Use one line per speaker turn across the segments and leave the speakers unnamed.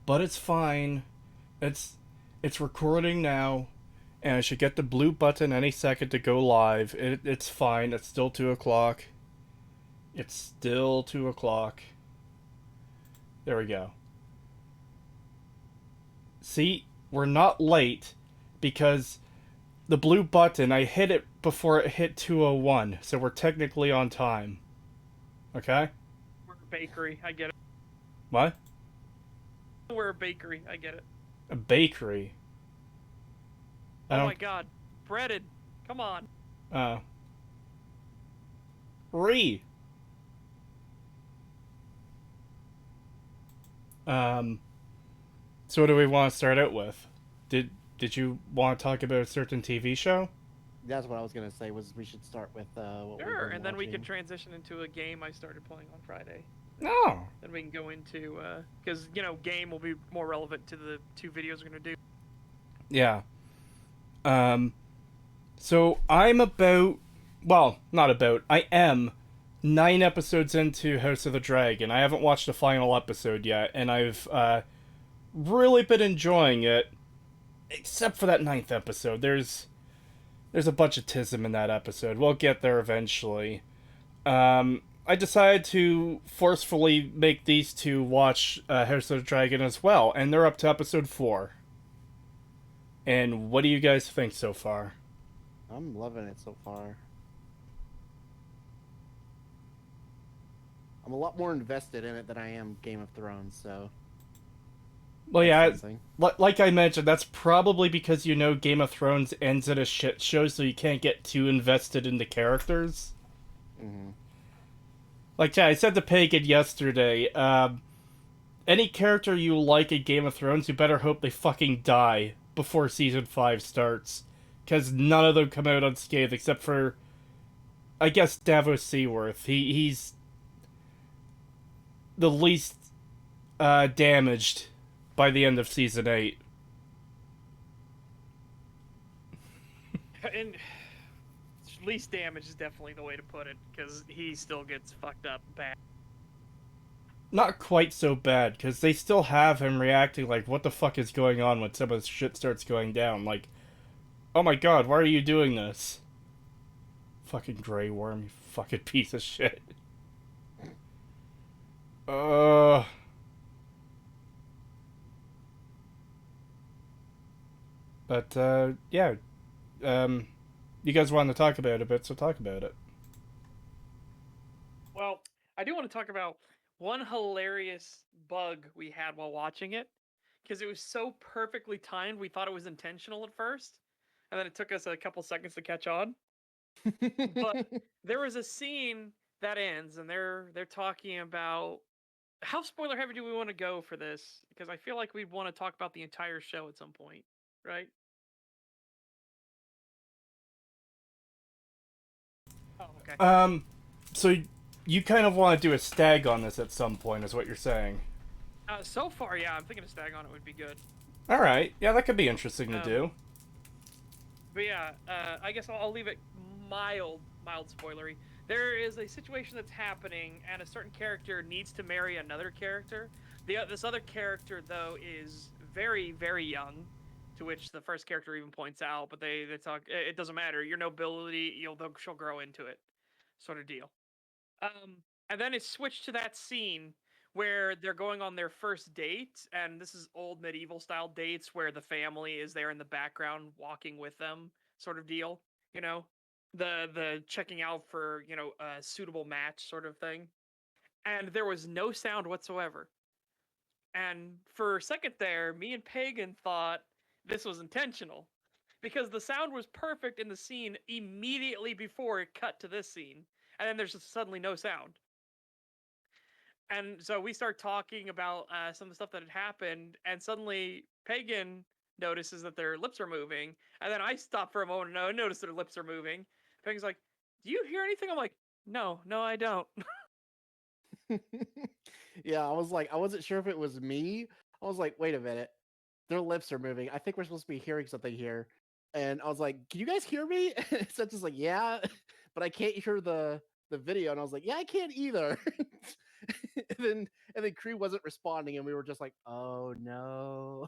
but it's fine. It's it's recording now, and I should get the blue button any second to go live. It's fine. It's still 2 o'clock. It's still 2 o'clock. There we go. See, we're not late because the blue button, I hit it before it hit 2:01, so we're technically on time. Okay?
We're a bakery. I get it.
What?
We're a bakery. I get it.
A bakery. I
Oh
don't.
my god. Breaded. Come on.
Uh. Re. Um. So, what do we want to start out with? Did you want to talk about a certain TV show?
That's what I was gonna say. Was we should start with what we've
Sure.
been
And then we could
watching.
transition into a game I started playing on Friday.
No.
Then we can go into because game will be more relevant to the two videos we're gonna do.
Yeah. Um. So I'm about. Well, not about. I am 9 episodes into House of the Dragon. I haven't watched the final episode yet, and I've really been enjoying it, except for that ninth episode. There's a bunch of tism in that episode. We'll get there eventually. I decided to forcefully make these two watch House of the Dragon as well, and they're up to episode 4. And what do you guys think so far?
I'm loving it so far. I'm a lot more invested in it than I am Game of Thrones. So
Well,
that's
yeah,
something.
like I mentioned, that's probably because you know Game of Thrones ends in a shit show, so you can't get too invested in the characters.
Hmm.
Like, yeah, I said to Pagan yesterday, any character you like in Game of Thrones, you better hope they fucking die before season 5 starts. Because none of them come out unscathed except for, I guess, Davos Seaworth. He's the least damaged by the end of season 8.
And least damage is definitely the way to put it because he still gets fucked up bad.
Not quite so bad, because they still have him reacting like, what the fuck is going on when some of this shit starts going down? Like, oh my god, why are you doing this? Fucking Grey Worm, you fucking piece of shit. Uh. But, yeah. You guys wanted to talk about it a bit, so talk about it.
Well, I do want to talk about one hilarious bug we had while watching it because it was so perfectly timed. We thought it was intentional at first, and then it took us a couple seconds to catch on. But there was a scene that ends, and they're talking about how spoiler heavy do we want to go for this? Because I feel like we'd want to talk about the entire show at some point, right? Oh, okay.
So you kind of want to do a stag on this at some point, is what you're saying.
So far, yeah, I'm thinking a stag on it would be good.
Alright, yeah, that could be interesting to
Um,
do.
But yeah, I guess I'll leave it mild spoilery. There is a situation that's happening, and a certain character needs to marry another character. This other character though is very young, to which the first character even points out. But they talk. It doesn't matter. Your nobility, she'll grow into it, sort of deal. And then it's switched to that scene where they're going on their first date, and this is old medieval style dates where the family is there in the background walking with them, sort of deal. You know, the checking out for a suitable match sort of thing. And there was no sound whatsoever. And for a second there, me and Pagan thought this was intentional because the sound was perfect in the scene immediately before it cut to this scene, and then there's just suddenly no sound. And so we start talking about some of the stuff that had happened, and suddenly Pagan notices that their lips are moving, and then I stop for a moment and I notice their lips are moving. Pagan's like, "Do you hear anything?" I'm like, "No, no, I don't."
Yeah, I was like, I wasn't sure if it was me. I was like, wait a minute, their lips are moving. I think we're supposed to be hearing something here. And I was like, can you guys hear me? So it's just like, yeah, but I can't hear the video. And I was like, yeah, I can't either. and then Kree wasn't responding, and we were just like, oh no.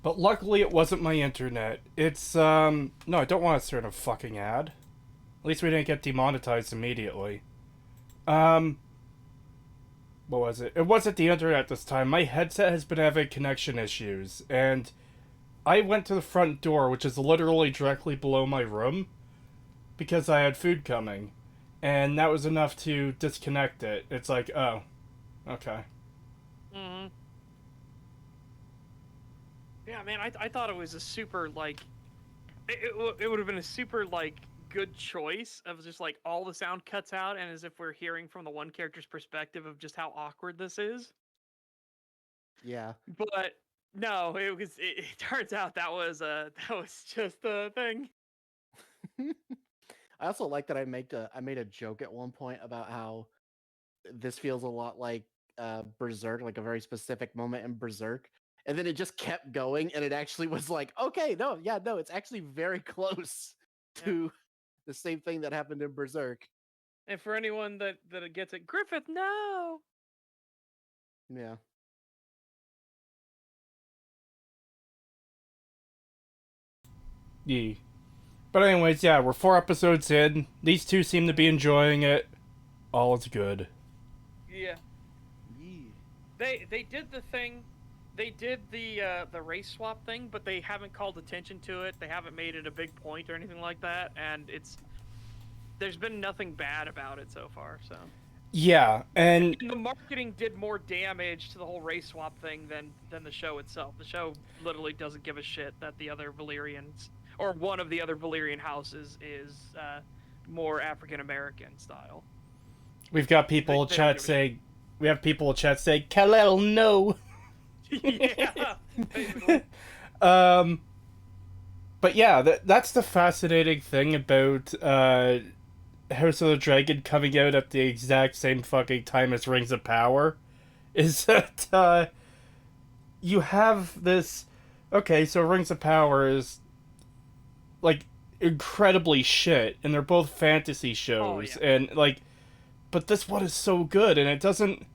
But luckily it wasn't my internet. It's, no, I don't want to start a fucking ad. At least we didn't get demonetized immediately. What was it? It wasn't the internet this time. My headset has been having connection issues, and I went to the front door, which is literally directly below my room, because I had food coming. And that was enough to disconnect it. It's like, oh, okay.
Mm-hmm. Yeah, man, I thought it was a super, like, it would have been a super, like, good choice of just, like, all the sound cuts out, and as if we're hearing from the one character's perspective of just how awkward this is.
Yeah.
But no, it turns out that was just a thing.
I also like that I made a joke at one point about how this feels a lot like Berserk, like a very specific moment in Berserk. And then it just kept going, and it actually was like, okay, no, yeah, no, it's actually very close to the same thing that happened in Berserk.
And for anyone that gets it, Griffith, no.
Yeah.
Yeah. But anyways, yeah, we're 4 episodes in. These two seem to be enjoying it. All is good.
Yeah. They did the thing. They did the race swap thing, but they haven't called attention to it. They haven't made it a big point or anything like that, and there's been nothing bad about it so far. So
Yeah, and
the marketing did more damage to the whole race swap thing than the show itself. The show literally doesn't give a shit that the other Valyrians or one of the other Valyrian houses is more African American style.
we've got people in chat saying, we have people in chat saying, Kal-El, no.
Yeah.
But yeah, that's the fascinating thing about House of the Dragon coming out at the exact same fucking time as Rings of Power, is that you have this. Okay, so Rings of Power is like incredibly shit, and they're both fantasy shows, and like, but this one is so good, and it doesn't.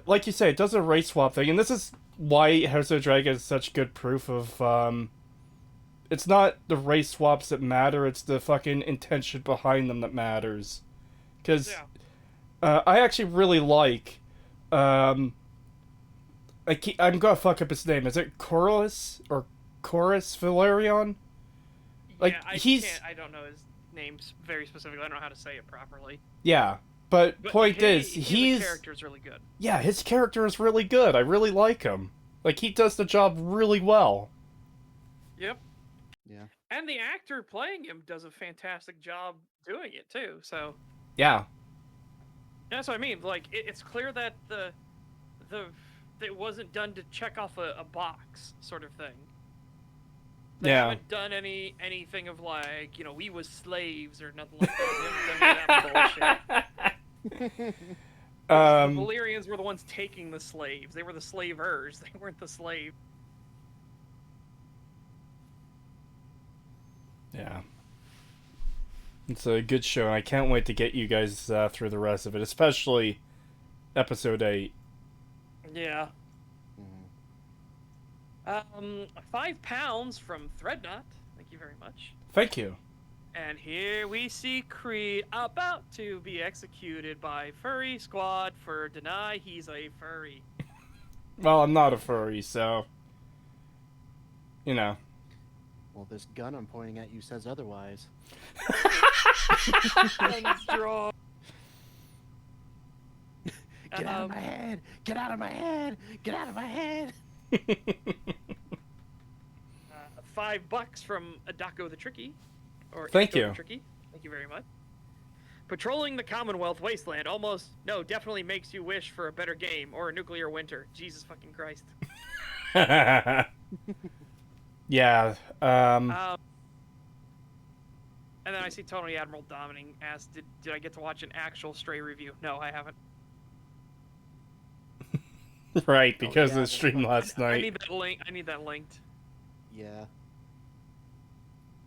Like you say, it does a race swap thing, and this is why House of the Dragon is such good proof of. It's not the race swaps that matter; it's the fucking intention behind them that matters. Because I actually really like. I'm gonna fuck up his name. Is it Corlys or Chorus Valerion? Like
I don't know his name very specifically. I don't know how to say it properly.
Yeah, but point is,
his character is really good.
Yeah, his character is really good. I really like him. Like, he does the job really well.
Yep.
Yeah.
And the actor playing him does a fantastic job doing it too. So.
Yeah.
That's what I mean. Like, it's clear that it wasn't done to check off a box sort of thing. They haven't done anything of like, you know, we was slaves or nothing like that. That bullshit. The Valyrians were the ones taking the slaves. They were the slavers. They weren't the slave.
Yeah. It's a good show, and I can't wait to get you guys through the rest of it, especially episode 8.
Yeah. £5 from Threadnought. Thank you very much.
Thank you.
And here we see Kree about to be executed by Furry Squad for deny he's a furry.
Well, I'm not a furry, so... You know.
Well, this gun I'm pointing at you says otherwise.
Guns drawn.
Get out of my head! Get out of my head! Get out of my head!
$5 from Adako the Tricky.
Thank you.
Tricky. Thank you very much. Patrolling the Commonwealth Wasteland definitely makes you wish for a better game or a nuclear winter. Jesus fucking Christ.
Yeah.
And then I see Tony Admiral Dominating asked, did I get to watch an actual Stray review? No, I haven't.
Right, because of the stream last night.
I need that link. I need that linked.
Yeah.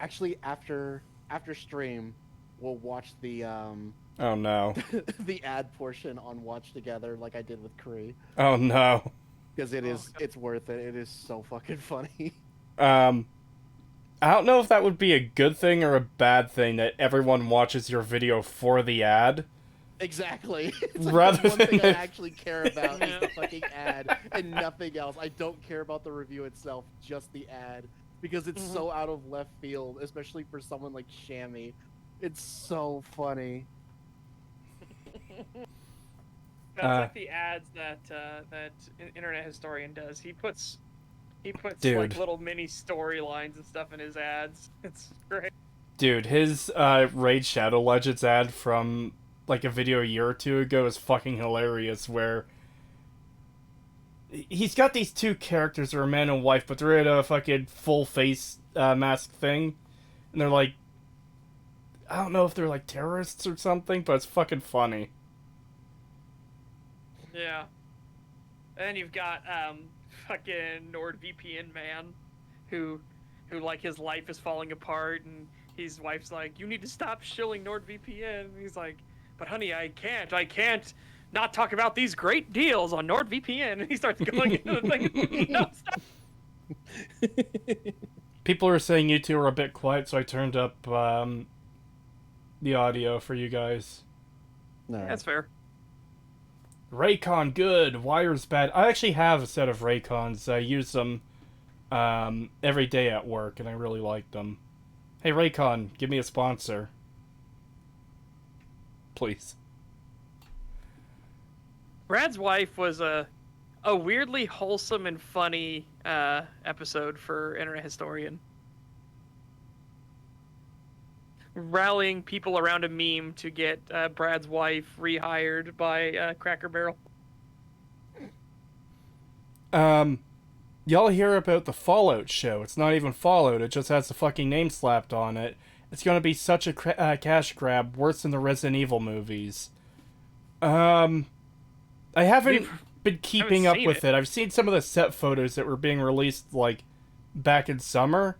Actually, after stream, we'll watch the
Oh no.
the ad portion on Watch Together, like I did with Kree,
Oh no.
because
Oh, God.
it's worth it. It is so fucking funny.
Um, I don't know if that would be a good thing or a bad thing that everyone watches your video for the ad.
Exactly. It's like
Rather
the one
than
thing I
if-
actually care about is
Yeah.
the fucking ad and nothing else. I don't care about the review itself, just the ad, because it's
Mhm.
so out of left field, especially for someone like Shammy. It's so funny.
That's like the ads that Internet Historian does. He puts
Dude.
like little mini storylines and stuff in his ads. It's great.
Dude, his Raid Shadow Legends ad from like a video a year or two ago is fucking hilarious, where he's got these two characters that are a man and wife, but they're in a fucking full face mask thing, and they're like, I don't know if they're like terrorists or something, but it's fucking funny.
Yeah. And then you've got fucking NordVPN man who like his life is falling apart and his wife's like, you need to stop shilling NordVPN. And he's like, but honey, I can't not talk about these great deals on NordVPN. And he starts going into the thing. No, stop.
People are saying you two are a bit quiet, so I turned up the audio for you guys.
No,
That's fair.
Raycon good, wires bad. I actually have a set of Raycons. I use them every day at work, and I really like them. Hey Raycon, give me a sponsor, please.
Brad's wife was a weirdly wholesome and funny episode for Internet Historian. Rallying people around a meme to get Brad's wife rehired by Cracker Barrel.
Y'all hear about the Fallout show? It's not even Fallout. It just has the fucking name slapped on it. It's gonna be such a cash grab, worse than the Resident Evil movies. I haven't been keeping up
seen
with it. I've seen some of the set photos that were being released like back in summer,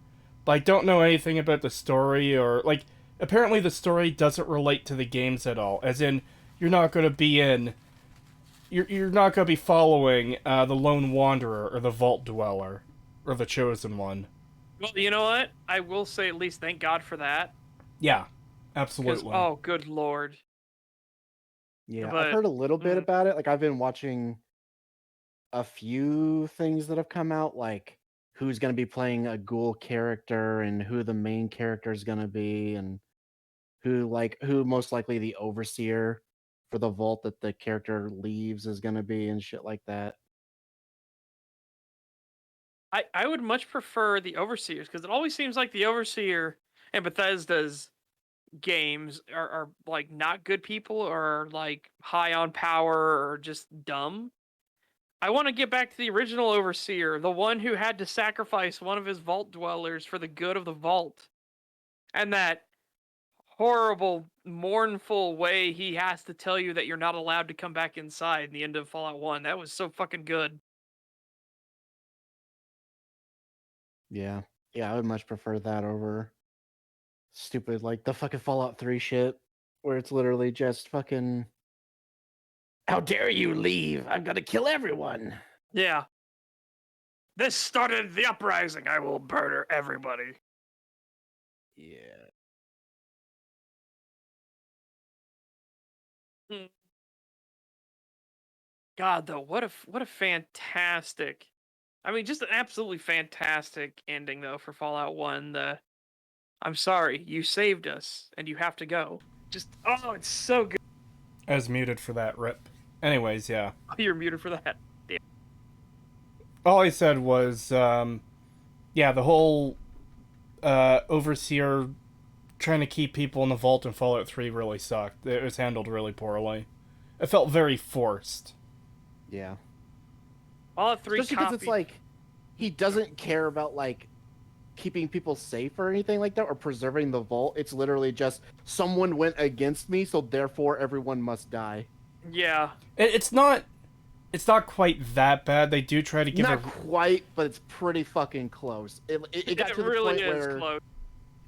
but I don't know anything about the story or like. Apparently, the story doesn't relate to the games at all. As in, you're not going to be in. You're not going to be following the Lone Wanderer or the Vault Dweller or the Chosen One.
Well, you know what? I will say at least thank God for that.
Yeah,
'Cause,
absolutely.
oh, good lord.
yeah,
But-
I've heard a little bit
mm.
about it. Like I've been watching a few things that have come out, like who's going to be playing a ghoul character and who the main character is going to be, and who most likely the overseer for the vault that the character leaves is going to be, and shit like that.
I would much prefer the Overseers because it always seems like the Overseer and Bethesda's games are like not good people or like high on power or just dumb. I want to get back to the original Overseer, the one who had to sacrifice one of his vault dwellers for the good of the vault. And that horrible, mournful way he has to tell you that you're not allowed to come back inside in the end of Fallout 1. That was so fucking good.
Yeah, I would much prefer that over stupid like the fucking Fallout 3 shit, where it's literally just fucking. How dare you leave? I'm gonna kill everyone.
Yeah. This started the uprising. I will murder everybody.
Yeah.
God, though, what a fantastic. I mean, just an absolutely fantastic ending though for Fallout 1. The I'm sorry, you saved us and you have to go. Just oh, it's so good.
I was muted for that rip. Anyways, yeah.
Oh, you're muted for that.
All I said was, yeah, the whole Overseer trying to keep people in the vault in Fallout 3 really sucked. It was handled really poorly. It felt very forced.
Yeah.
Fallout 3
Especially because
copy.
it's like he doesn't care about like keeping people safe or anything like that or preserving the vault. It's literally just someone went against me, so therefore everyone must die.
Yeah.
It's not quite that bad. They do try to give
Not quite, but it's pretty fucking close. It got
It
to the
really
point
is
where
close.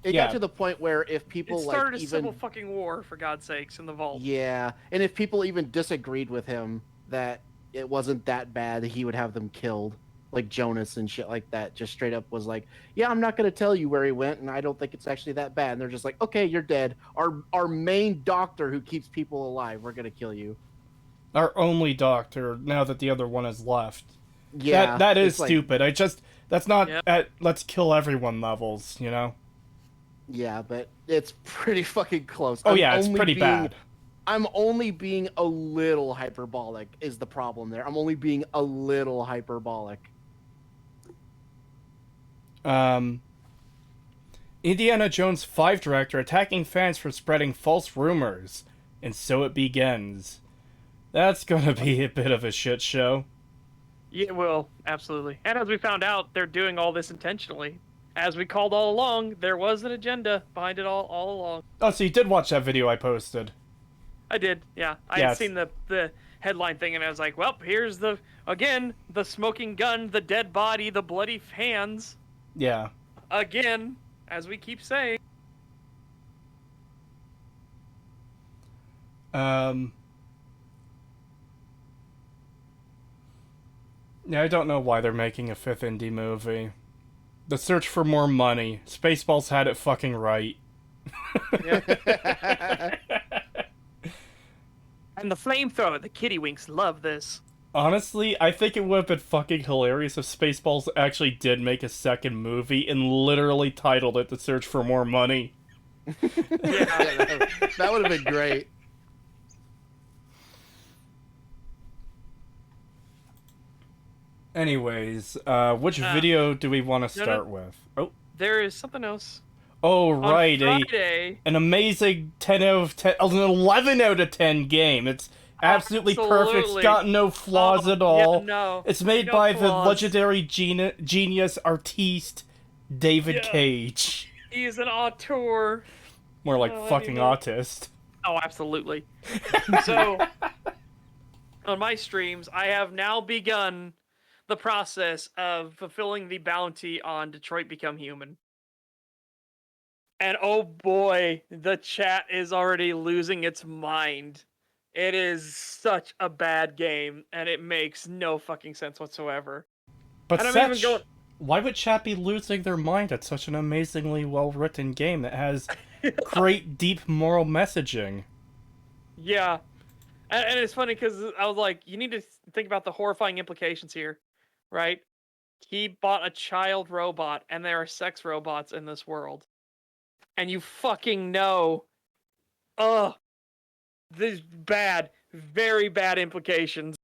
It
Yeah.
got to the point where if
It
people
started
like
a civil
even
fucking war, for God's sakes, in the vault.
yeah, and if people even disagreed with him that it wasn't that bad, he would have them killed. Like Jonas and shit like that. Just straight up was like, yeah, I'm not gonna tell you where he went, and I don't think it's actually that bad. And they're just like, okay, you're dead. Our main doctor who keeps people alive, we're gonna kill you.
Our only doctor, now that the other one has left.
Yeah,
That is
it's like
stupid. That's not
Yep.
at let's kill everyone levels, you know?
yeah, but it's pretty fucking close.
Oh yeah, it's pretty bad.
I'm only being a little hyperbolic is the problem there. I'm only being a little hyperbolic.
Indiana Jones 5 director attacking fans for spreading false rumors. And so it begins. That's gonna be a bit of a shit show.
Yeah, well, absolutely. And as we found out, they're doing all this intentionally. As we called all along, there was an agenda behind it all along.
Oh, so you did watch that video I posted.
I did, yeah. I
Yes.
had seen the headline thing, and I was like, well, here's the smoking gun, the dead body, the bloody hands.
Yeah.
Again, as we keep saying.
Yeah, I don't know why they're making a fifth indie movie. The search for more money. Spaceballs had it fucking right.
And the flamethrower, the kitty winks love this.
Honestly, I think it would have been fucking hilarious if Spaceballs actually did make a second movie and literally titled it The Search for More Money.
Yeah, that would have been great.
Anyways, which video do we want to start with? Oh,
There is something else.
oh right,
On Friday,
an amazing 10 out of 10, an 11 out of 10 game. It's absolutely perfect. It's got no flaws at all.
Yeah, no.
It's made
No
by the
flaws.
legendary genius artiste David
Yeah.
Cage.
He is an auteur.
More like
Oh, I
fucking
mean,
autist.
Oh, absolutely. So, on my streams, I have now begun the process of fulfilling the bounty on Detroit Become Human. And oh boy, the chat is already losing its mind. It is such a bad game, and it makes no fucking sense whatsoever.
But
And I'm even going.
why would chat be losing their mind at such an amazingly well-written game that has great, deep moral messaging?
Yeah. And it's funny because I was like, you need to think about the horrifying implications here, right? He bought a child robot, and there are sex robots in this world. And you fucking know, these bad, very bad implications.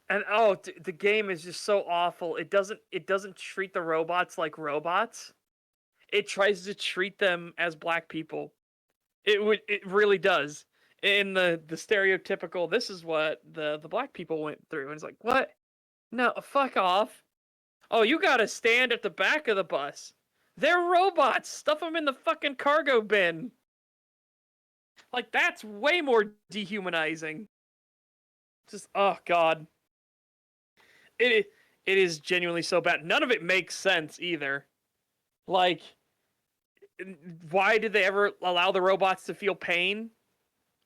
And the game is just so awful. It doesn't treat the robots like robots. It tries to treat them as black people. It really does. In the stereotypical, this is what the black people went through, and it's like, what? No, fuck off. Oh, you gotta stand at the back of the bus. They're robots. Stuff them in the fucking cargo bin. Like, that's way more dehumanizing. Just, oh god. It is genuinely so bad. None of it makes sense either. Like, why did they ever allow the robots to feel pain?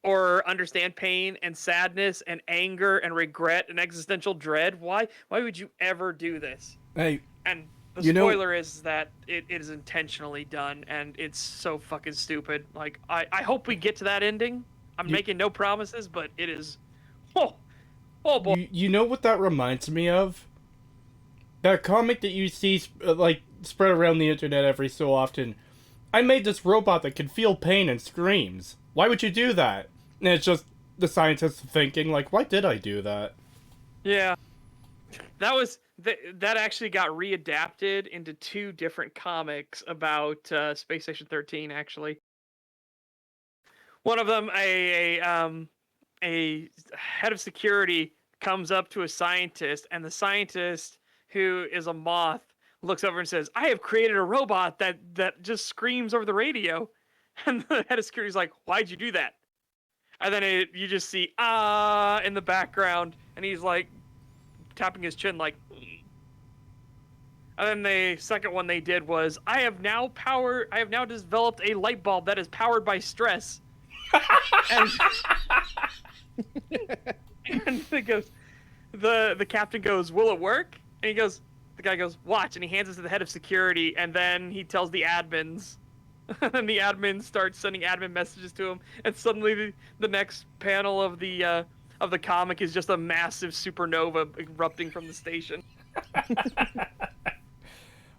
Or understand pain and sadness and anger and regret and existential dread? Why would you ever do this?
Hey,
And the
you know-
spoiler is that it is intentionally done, and it's so fucking stupid. Like, I hope we get to that ending. I'm making no promises, but it is... Oh boy.
you know what that reminds me of? That comic that you see, spread around the internet every so often. I made this robot that can feel pain and screams. Why would you do that? And it's just the scientists thinking, like, why did I do that?
Yeah. That actually got readapted into 2 different comics about Space Station 13, actually. One of them, a head of security comes up to a scientist, and the scientist, who is a moth, looks over and says, I have created a robot that just screams over the radio. And the head of security is like, why'd you do that? And then you just see, in the background, and he's like, tapping his chin like, And then the second one they did was, I have now developed a light bulb that is powered by stress. and and it goes, the captain goes, will it work? And he goes, the guy goes, watch, and he hands it to the head of security, and then he tells the admins. And the admins start sending admin messages to him, and suddenly the next panel of the comic is just a massive supernova erupting from the station.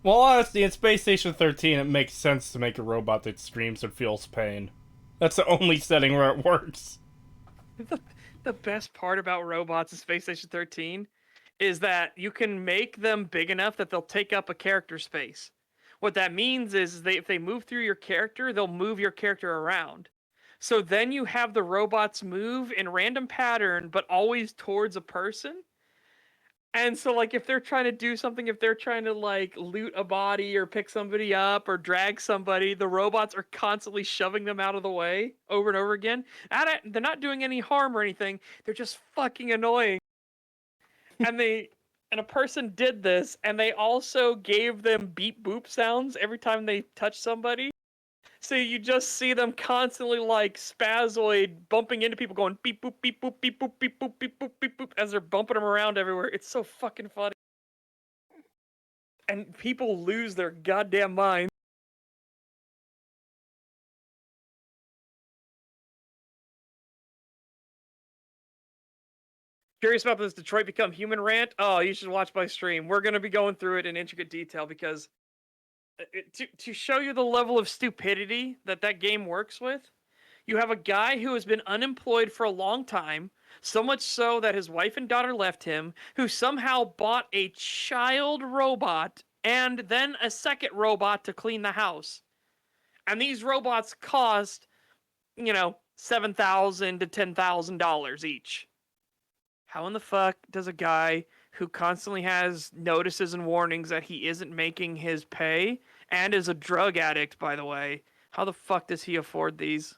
Well, honestly, in Space Station 13, it makes sense to make a robot that screams and feels pain. That's the only setting where it works.
The best part about robots in Space Station 13 is that you can make them big enough that they'll take up a character space. What that means is if they move through your character, they'll move your character around. So then you have the robots move in random pattern, but always towards a person. And so, like, if they're trying to do something, if they're trying to, like, loot a body or pick somebody up or drag somebody, the robots are constantly shoving them out of the way over and over again. They're not doing any harm or anything. They're just fucking annoying. And a person did this, and they also gave them beep boop sounds every time they touch somebody. So you just see them constantly like spazoid bumping into people going beep boop beep boop beep boop beep boop beep boop beep boop as they're bumping them around everywhere. It's so fucking funny. And people lose their goddamn minds. Curious about this Detroit Become Human rant? Oh, you should watch my stream. We're going to be going through it in intricate detail because to show you the level of stupidity that game works with, you have a guy who has been unemployed for a long time, so much so that his wife and daughter left him, who somehow bought a child robot and then a second robot to clean the house. And these robots cost, $7,000 to $10,000 each. How in the fuck does a guy who constantly has notices and warnings that he isn't making his pay and is a drug addict, by the way, how the fuck does he afford these?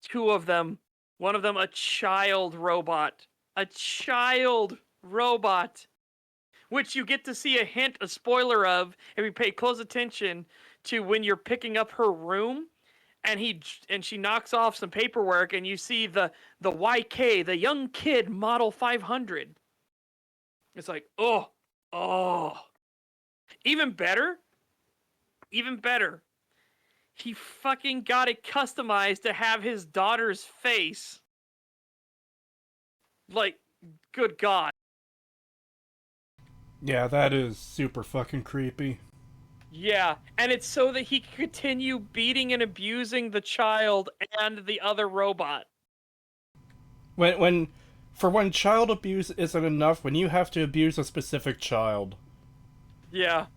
Two of them. One of them a child robot. A child robot. Which you get to see a spoiler of, if you pay close attention to when you're picking up her room, and she knocks off some paperwork, and you see the YK, the young kid model 500. It's like, oh. Even better. He fucking got it customized to have his daughter's face. Like, good God.
Yeah, that is super fucking creepy.
Yeah, and it's so that he can continue beating and abusing the child and the other robot.
When child abuse isn't enough, when you have to abuse a specific child.
Yeah.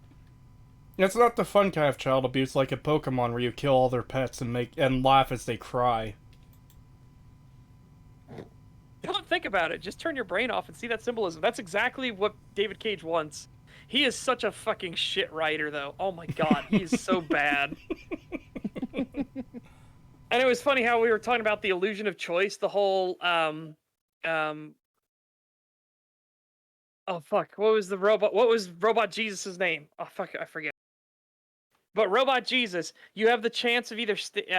It's not the fun kind of child abuse like a Pokemon where you kill all their pets and laugh as they cry.
Don't think about it. Just turn your brain off and see that symbolism. That's exactly what David Cage wants. He is such a fucking shit writer, though. Oh my god, he is so bad. And it was funny how we were talking about the illusion of choice, the whole, oh fuck, what was Robot Jesus' name? Oh fuck, I forget. But Robot Jesus, you have the chance of either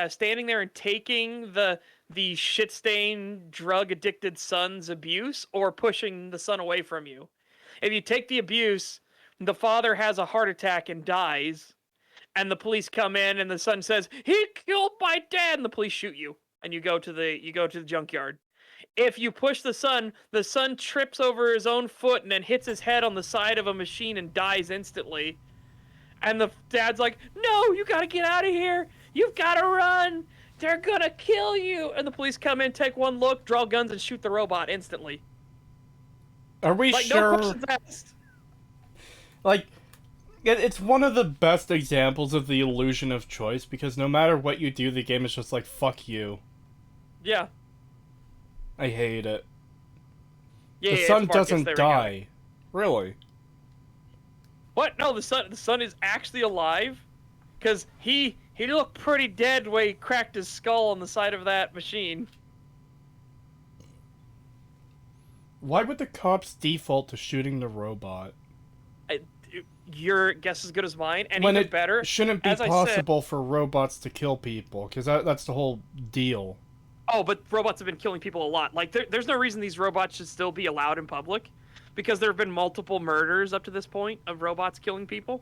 standing there and taking the shit-stained, drug-addicted son's abuse, or pushing the son away from you. If you take the abuse, the father has a heart attack and dies, and the police come in, and the son says, "He killed my dad," and the police shoot you, and you go to the junkyard. If you push the son trips over his own foot and then hits his head on the side of a machine and dies instantly. And the dad's like, "No, you gotta get out of here. You've gotta run. They're gonna kill you." And the police come in, take one look, draw guns, and shoot the robot instantly.
Are we sure?
No questions asked.
Like, it's one of the best examples of the illusion of choice, because no matter what you do, the game is just like, fuck you.
Yeah.
I hate it.
Yeah,
the son doesn't die. Really?
What? No, the son is actually alive, because he looked pretty dead when he cracked his skull on the side of that machine.
Why would the cops default to shooting the robot?
I, your guess is as good as mine, and
When
even
it
better,
shouldn't be
as I said.
possible for robots to kill people, because that's the whole deal.
Oh, but robots have been killing people a lot. Like, there's no reason these robots should still be allowed in public, because there have been multiple murders up to this point of robots killing people.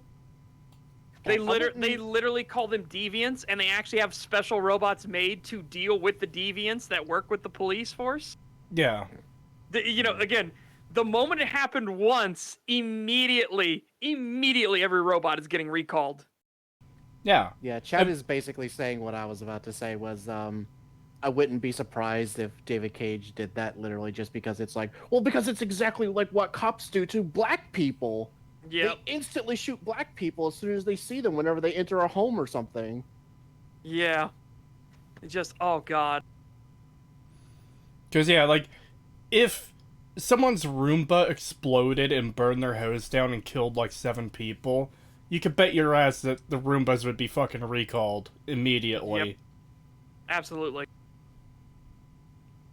They literally call them deviants, and they actually have special robots made to deal with the deviants that work with the police force.
Yeah.
Again, the moment it happened once, immediately, every robot is getting recalled.
Yeah.
Yeah, Chad is basically saying what I was about to say was, I wouldn't be surprised if David Cage did that literally just because it's like, well, because it's exactly like what cops do to black people.
Yep.
They instantly shoot black people as soon as they see them whenever they enter a home or something.
Yeah. Just, oh god.
Because, yeah, like, if someone's Roomba exploded and burned their house down and killed, like, 7 people, you could bet your ass that the Roombas would be fucking recalled immediately.
Yep. Absolutely.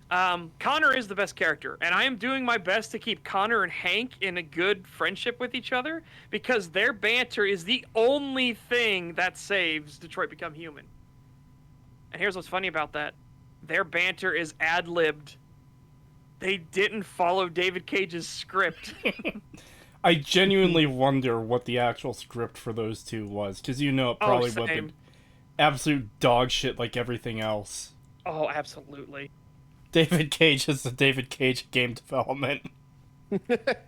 Connor is the best character, and I am doing my best to keep Connor and Hank in a good friendship with each other, because their banter is the only thing that saves Detroit Become Human. And here's what's funny about that. Their banter is ad-libbed. They didn't follow David Cage's script.
I genuinely wonder what the actual script for those two was, because it probably would have been absolute dog shit like everything else.
Oh, absolutely.
David Cage is the David Cage game development.
But,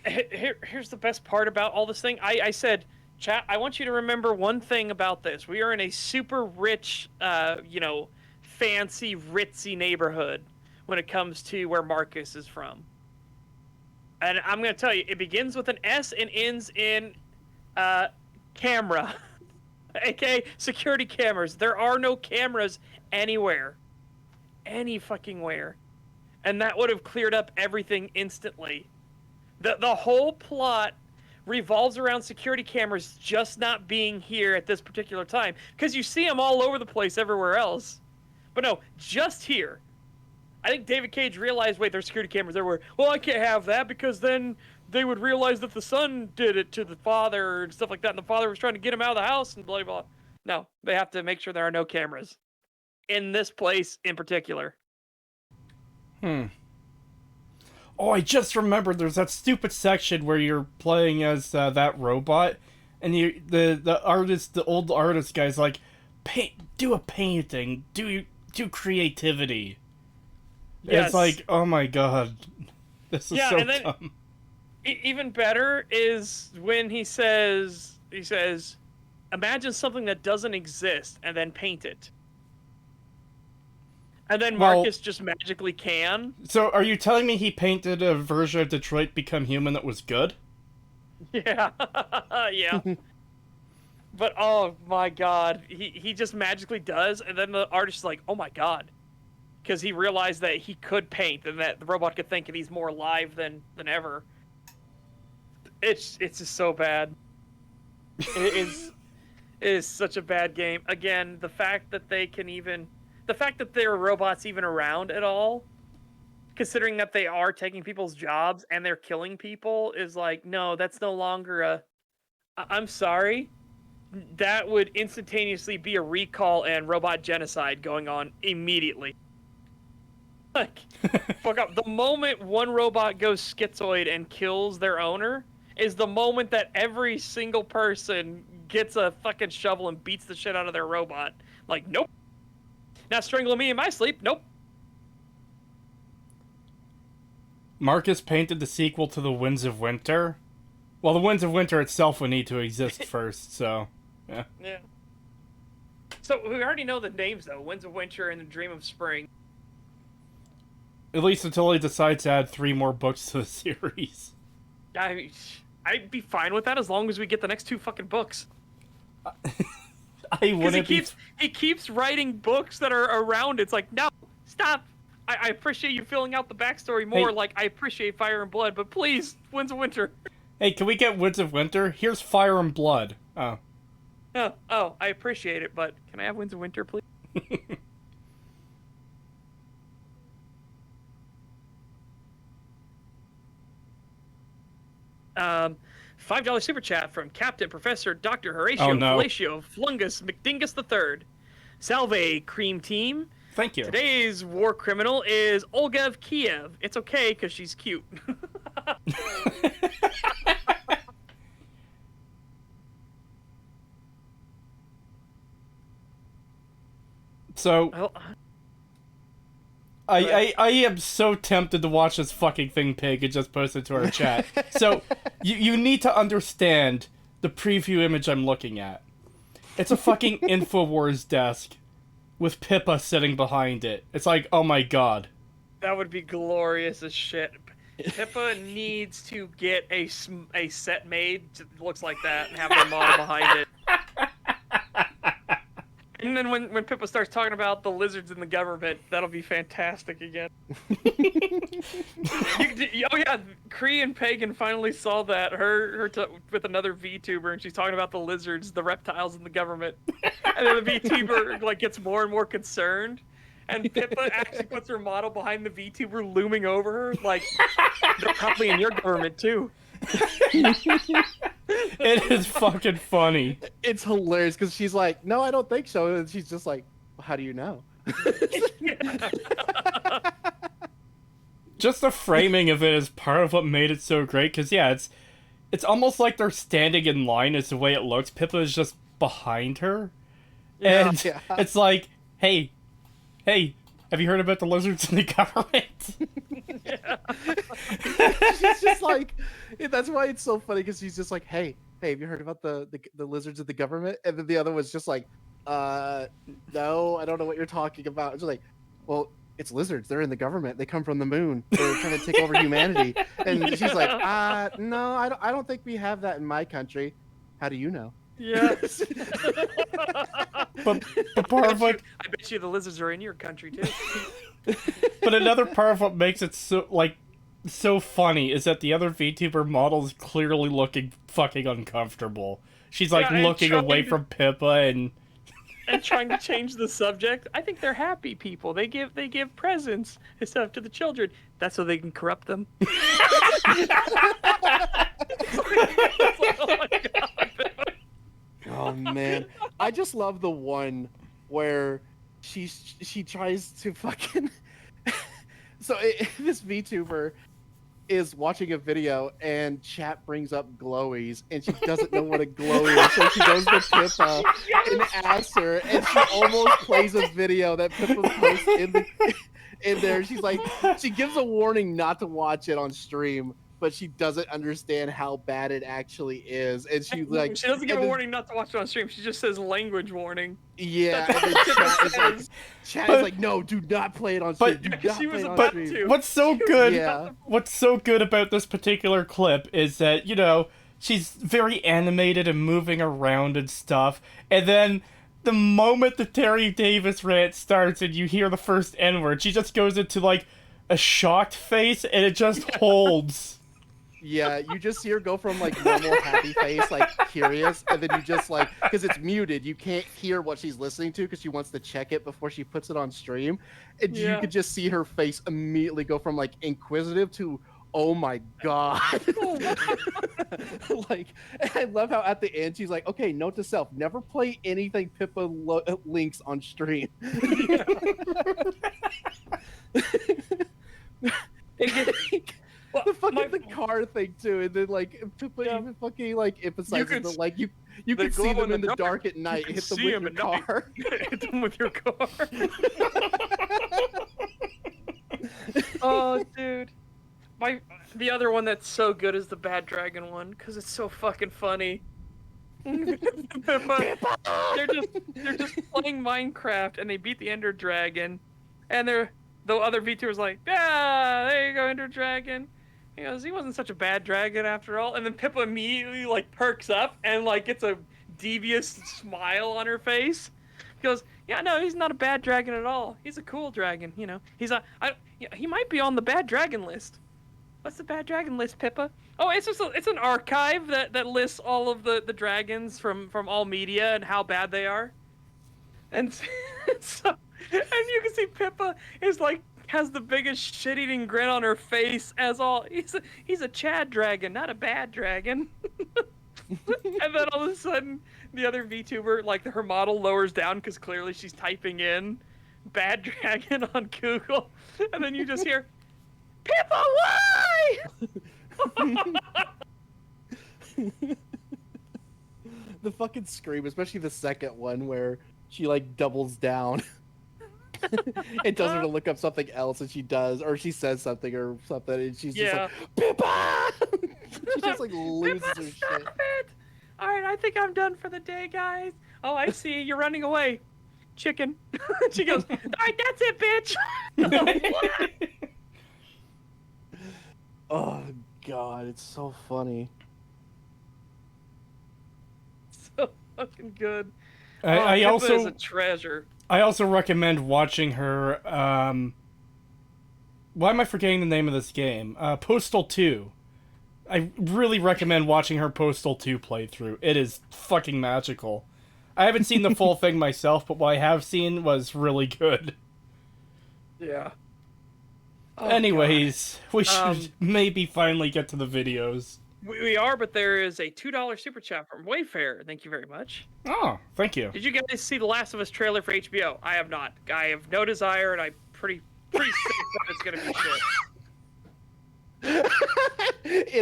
here's the best part about all this thing. I said, chat, I want you to remember one thing about this. We are in a super rich, fancy, ritzy neighborhood when it comes to where Marcus is from. And I'm going to tell you, it begins with an S and ends in camera. Okay? Security cameras. There are no cameras anywhere. Any fucking where. And that would have cleared up everything instantly. The whole plot revolves around security cameras just not being here at this particular time. Because you see them all over the place everywhere else. But no, just here. I think David Cage realized, wait, there's security cameras everywhere. Well, I can't have that because then they would realize that the son did it to the father and stuff like that. And the father was trying to get him out of the house and blah, blah, blah. No, they have to make sure there are no cameras. In this place in particular.
Oh, I just remembered there's that stupid section where you're playing as that robot, and the old artist guy's like, do a painting, do creativity. Yes. It's like, oh my god, this is so
and then,
dumb.
Even better is when he says, imagine something that doesn't exist and then paint it. And then Marcus just magically can.
So are you telling me he painted a version of Detroit Become Human that was good?
Yeah. Yeah. But oh my god, he just magically does, and then the artist is like, oh my god. Because he realized that he could paint and that the robot could think and he's more alive than ever. It's just so bad. It is such a bad game. Again, the fact that there are robots even around at all, considering that they are taking people's jobs and they're killing people, is like, no, that's no longer I'm sorry. That would instantaneously be a recall and robot genocide going on immediately. Like, fuck up. The moment one robot goes schizoid and kills their owner is the moment that every single person gets a fucking shovel and beats the shit out of their robot. Like, nope. Not strangling me in my sleep. Nope.
Marcus painted the sequel to The Winds of Winter. Well, The Winds of Winter itself would need to exist first, so... Yeah.
Yeah. So, we already know the names, though. Winds of Winter and The Dream of Spring.
At least until he decides to add 3 more books to the series.
I'd be fine with that as long as we get the next 2 fucking books.
I wouldn't
he keeps writing books that are around. It's like, no, stop. I appreciate you filling out the backstory more.
Hey.
Like, I appreciate Fire and Blood, but please, Winds of Winter.
Hey, can we get Winds of Winter? Here's Fire and Blood. Oh.
Oh, I appreciate it, but can I have Winds of Winter, please? $5 super chat from Captain Professor Dr.
Oh,
Horatio
no.
Fellatio Flungus McDingus III. Salve, Cream Team.
Thank you.
Today's war criminal is Olga of Kiev. It's okay because she's cute.
So
Well,
I am so tempted to watch this fucking thing Pig and just post it to our chat. So you need to understand the preview image I'm looking at. It's a fucking InfoWars desk with Pippa sitting behind it. It's like, oh my god.
that would be glorious as shit. Pippa needs to get a set made that looks like that and have their model behind it. And then when Pippa starts talking about the lizards in the government, that'll be fantastic again. Oh yeah, Kree and Pagan finally saw that with another VTuber, and she's talking about the lizards, the reptiles in the government. And then the VTuber like gets more and more concerned, and Pippa actually puts her model behind the VTuber looming over her, like they're probably in your government too.
It is fucking funny.
It's hilarious because she's like, no, I don't think so. And she's just like, well, how do you know?
Just the framing of it is part of what made it so great. Because, yeah, it's almost like they're standing in line is the way it looks. Pippa is just behind her. And
Yeah.
it's like, hey, have you heard about the lizards in the government?
She's just like, that's why it's so funny because she's just like, hey, have you heard about the lizards of the government? And then the other was just like, no, I don't know what you're talking about. It's like, well, it's lizards. They're in the government. They come from the moon. They're trying to take over humanity. And she's like, no, I don't think we have that in my country. How do you know?
Yeah.
but part of what
I bet you the lizards are in your country too.
But another part of what makes it so funny is that the other VTuber model is clearly looking fucking uncomfortable. She's like looking away from Pippa and
trying to change the subject. I think they're happy people. They give presents and stuff to the children. That's so they can corrupt them. Oh my god.
Oh man, I just love the one where she tries to fucking. So this VTuber is watching a video and chat brings up glowies and she doesn't know what a glowy is, so she goes to Pippa and asks her, and she almost plays a video that Pippa posts in there. She's like, she gives a warning not to watch it on stream, but she doesn't understand how bad it actually is, and she
doesn't give a warning not to watch it on stream. She just says language warning.
Yeah, and then chat is like, no, do not play it on stream. Do not
she was
play it on
about
stream.
to.
what's so good
Yeah.
what's so good about this particular clip is that, she's very animated and moving around and stuff, and then the moment the Terry Davis rant starts and you hear the first N-word, she just goes into like a shocked face and it just holds.
Yeah, you just see her go from like normal happy face, like curious, and then you just like, because it's muted, you can't hear what she's listening to because she wants to check it before she puts it on stream, and you could just see her face immediately go from like inquisitive to, oh my god. Like, I love how at the end she's like, okay, note to self, never play anything Pippa links on stream. The car thing too, and then like Pippa even fucking like emphasizes that like you can see them in the dark at night. Hit them with your car.
Hit them with your car. Oh, dude. The other one that's so good is the Bad Dragon one because it's so fucking funny. Pippa, they're just playing Minecraft and they beat the Ender Dragon, and the other VTuber's like, there you go, Ender Dragon. He goes, he wasn't such a bad dragon after all. And then Pippa immediately like perks up and like gets a devious smile on her face. He goes, yeah, no, he's not a bad dragon at all. He's a cool dragon, he might be on the bad dragon list. What's the bad dragon list, Pippa? Oh, it's an archive that lists all of the dragons from all media and how bad they are. And so, and you can see Pippa is like has the biggest shit-eating grin on her face as all. He's a Chad dragon, not a bad dragon. And then all of a sudden, the other VTuber, like her model, lowers down because clearly she's typing in "bad dragon" on Google, and then you just hear, "Pippa, why?"
The fucking scream, especially the second one where she like doubles down. It tells her to look up something else, and she does, or she says something or something, and she's just like, Pippa! She just like loses
Pippa,
her shit.
stop it! All right, I think I'm done for the day, guys. Oh, I see. You're running away. Chicken. She goes, all right, that's it, bitch.
Oh, God, it's so funny.
So fucking good.
I
Pippa
also
is a treasure.
I also recommend watching her. Why am I forgetting the name of this game? Postal 2. I really recommend watching her Postal 2 playthrough. It is fucking magical. I haven't seen the full thing myself, but what I have seen was really good.
Yeah. Oh,
Anyways, we should maybe finally get to the videos.
We are, but there is a $2 super chat from Wayfair. Thank you very much.
Oh, thank you.
Did you guys see the Last of Us trailer for HBO? I have not. I have no desire, and I'm pretty sick that it's gonna be shit.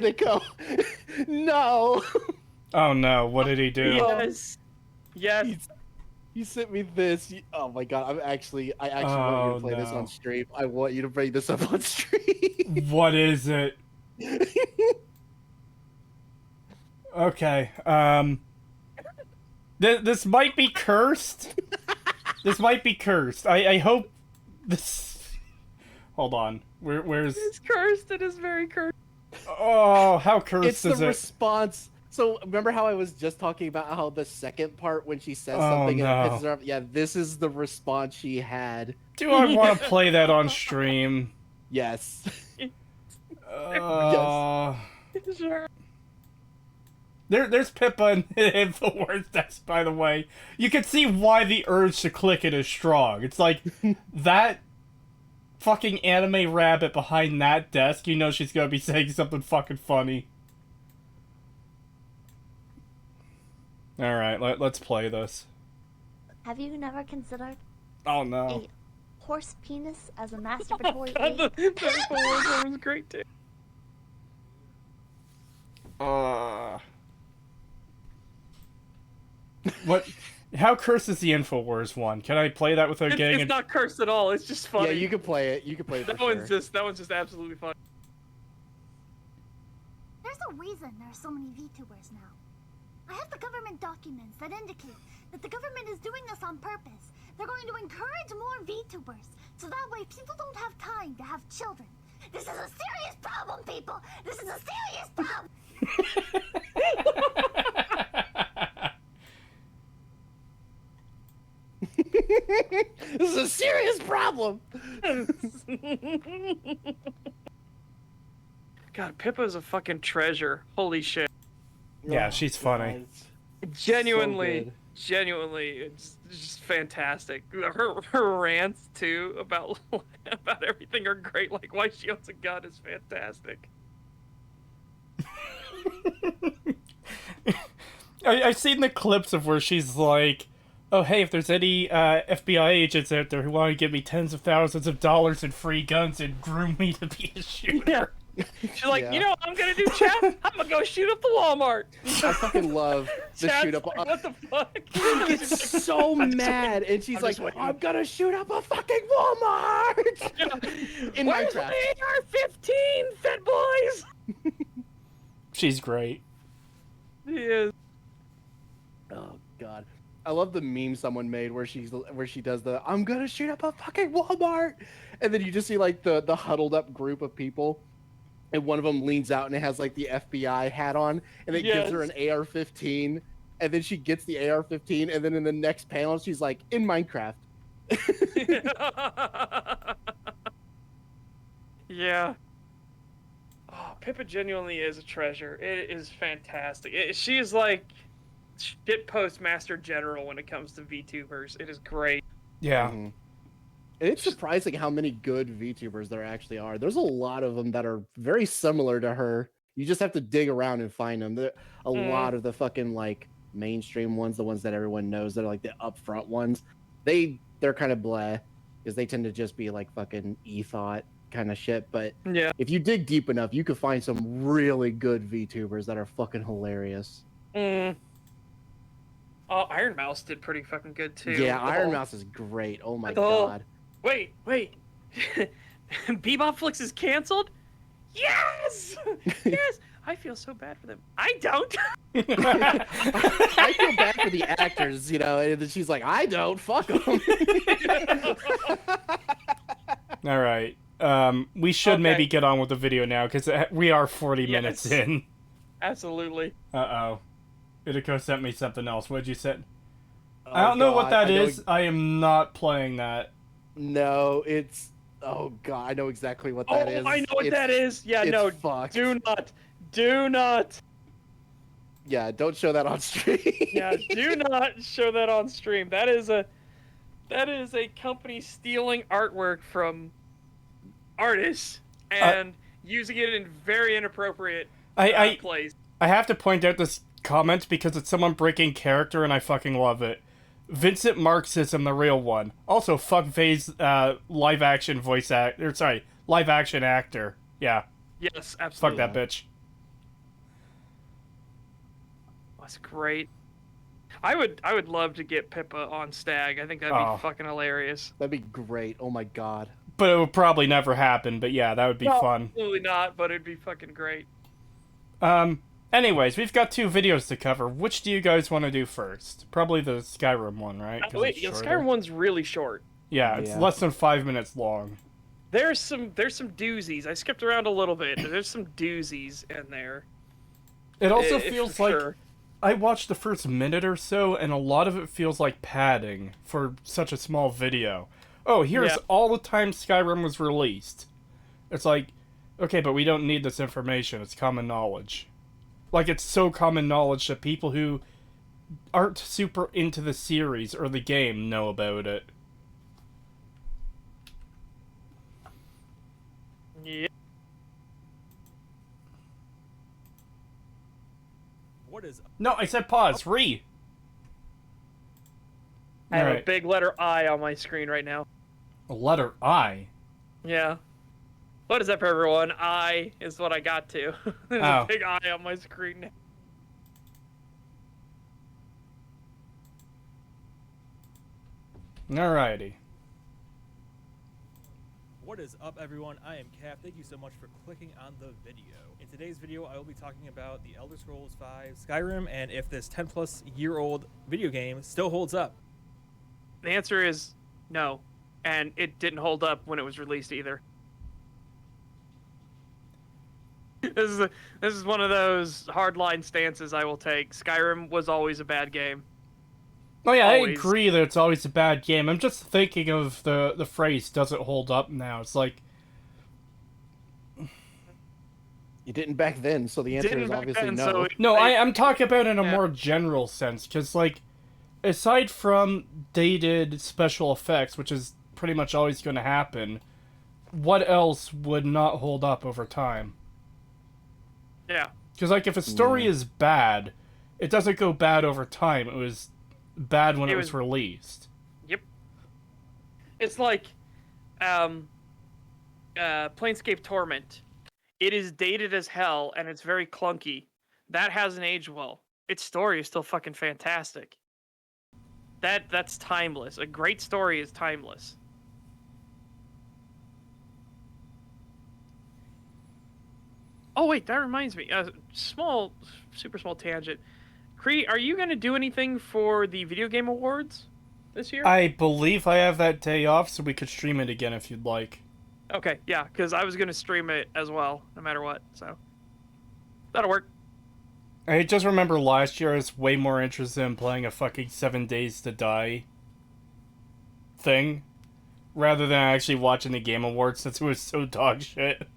Inako. No.
Oh no, what did he do?
Yes. Yes.
You sent me this. Oh my God, I actually want you to play this on stream. I want you to bring this up on stream.
What is it? Okay. This might be cursed. This might be cursed. I hope this. Hold on. Where's?
It's cursed. It is very cursed.
Oh, how cursed
It's
is
the
it?
response. So remember how I was just talking about how the second part when she says
Oh,
something and
no.
it pisses her off? Yeah, this is the response she had.
Do I want to play that on stream?
Yes.
Sure.
There's Pippa in the InfoWars desk, by the way. You can see why the urge to click it is strong. It's like, that fucking anime rabbit behind that desk, you know she's gonna be saying something fucking funny. Alright, let's play this.
Have you never considered
Oh no.
a horse penis as a masturbatory
God,
aid?
the InfoWars one was great too.
What? How cursed is the InfoWars one? Can I play that without getting
It's not cursed at all. It's just funny.
Yeah, you can play it. You can play it.
That
for
one's
sure.
just absolutely funny.
There's a reason there are so many VTubers now. I have the government documents that indicate that the government is doing this on purpose. They're going to encourage more VTubers, so that way people don't have time to have children. This is a serious problem, people! This is a serious problem!
This is a serious problem!
God, Pippa's a fucking treasure. Holy shit.
Yeah,
Oh,
she's funny.
God.
Genuinely,
good.
genuinely, it's just fantastic. Her rants too about everything are great. Like why she owns a gun is fantastic.
I've seen the clips of where she's like, oh hey, if there's any FBI agents out there who want to give me tens of thousands of dollars in free guns and groom me to be a shooter.
She's like,
Yeah.
you know what I'm gonna do, Chad? I'm gonna go shoot up the Walmart.
I fucking love the
Chad's
shoot up.
like, what the fuck?
She gets so mad, and she's
I'm
like,
just waiting.
I'm gonna shoot up a fucking Walmart! In
Where's
Minecraft.
the AR-15, fat boys?
She's great.
He is.
Oh God, I love the meme someone made where she does the I'm gonna shoot up a fucking Walmart, and then you just see like the huddled up group of people, and one of them leans out and it has like the FBI hat on, and it gives her an AR-15, and then she gets the AR-15, and then in the next panel she's like in Minecraft.
Yeah. Oh, Pippa genuinely is a treasure. It is fantastic. She is like shitpost master general when it comes to VTubers. It is great.
Yeah.
Mhm. And it's surprising how many good VTubers there actually are. There's a lot of them that are very similar to her. You just have to dig around and find them. A lot of the fucking like mainstream ones, the ones that everyone knows, that are like the upfront ones, they're kind of blah because they tend to just be like fucking e-thought kind of shit. But
Yeah.
if you dig deep enough, you could find some really good VTubers that are fucking hilarious.
Oh, Iron Mouse did pretty fucking good too.
Yeah, Iron Mouse is great. Oh my
the whole-
god.
Wait. Bebop Flix is canceled? Yes! Yes! I feel so bad for them. I don't!
I feel bad for the actors, you know, and then she's like, I don't, fuck them.
All right. We should maybe get on with the video now, because we are 40 minutes in.
Absolutely.
Uh-oh. Idiko sent me something else. What'd you send?
Oh,
I don't know what that
I know
is. I am not playing that.
No, it's... Oh god, I know exactly what that is.
I know what that is! Yeah,
it's
no,
fucked.
do not!
Yeah, don't show that on stream.
Yeah, do not show that on stream. That is a company stealing artwork from artists and using it in very inappropriate plays.
I have to point out this comment because it's someone breaking character and I fucking love it. Vincent Marxism, the real one. Also, fuck Vay's live action actor. Yeah.
Yes, absolutely.
Fuck that bitch.
That's great. I would love to get Pippa on STAG. I think that'd be fucking hilarious.
That'd be great. Oh my god.
But it would probably never happen, but yeah, that would be fun.
Absolutely not, but it'd be fucking great.
Anyways, we've got 2 videos to cover. Which do you guys want to do first? Probably the Skyrim one, right?
Wait, the Skyrim one's really short.
Yeah, it's less than 5 minutes long.
There's some doozies. I skipped around a little bit. There's some doozies in there.
It also feels like... Sure. I watched the first minute or so, and a lot of it feels like padding for such a small video. Oh, here's all the time Skyrim was released. It's like, okay, but we don't need this information. It's common knowledge. Like, it's so common knowledge that people who aren't super into the series or the game know about it.
Yeah.
What is...
No, I said pause.
I have a big letter I on my screen right now.
A letter I?
Yeah. What is up, everyone? I is what I got to. There's a big I on my screen.
Alrighty.
What is up, everyone? I am Cap. Thank you so much for clicking on the video. In today's video, I will be talking about the Elder Scrolls V Skyrim and if this 10-plus-year-old video game still holds up.
The answer is no, and it didn't hold up when it was released either. This is one of those hardline stances I will take. Skyrim was always a bad game.
Oh yeah, always. I agree that it's always a bad game. I'm just thinking of the phrase "doesn't hold up" now. It's like...
You didn't back then, so the answer is obviously no.
No, I'm talking about in a more general sense, because, like, aside from dated special effects, which is pretty much always going to happen, what else would not hold up over time?
Yeah.
Because, like, if a story is bad, it doesn't go bad over time. It was bad when it was released.
Yep. It's like Planescape Torment. It is dated as hell, and it's very clunky. That hasn't aged well. Its story is still fucking fantastic. That's timeless. A great story is timeless. Oh wait, that reminds me. Super small tangent. Cree, are you gonna do anything for the Video Game Awards this year?
I believe I have that day off, so we could stream it again if you'd like.
Okay, yeah, because I was gonna stream it as well, no matter what. So that'll work.
I just remember last year I was way more interested in playing a fucking 7 Days to Die thing, rather than actually watching the Game Awards since it was so dog shit.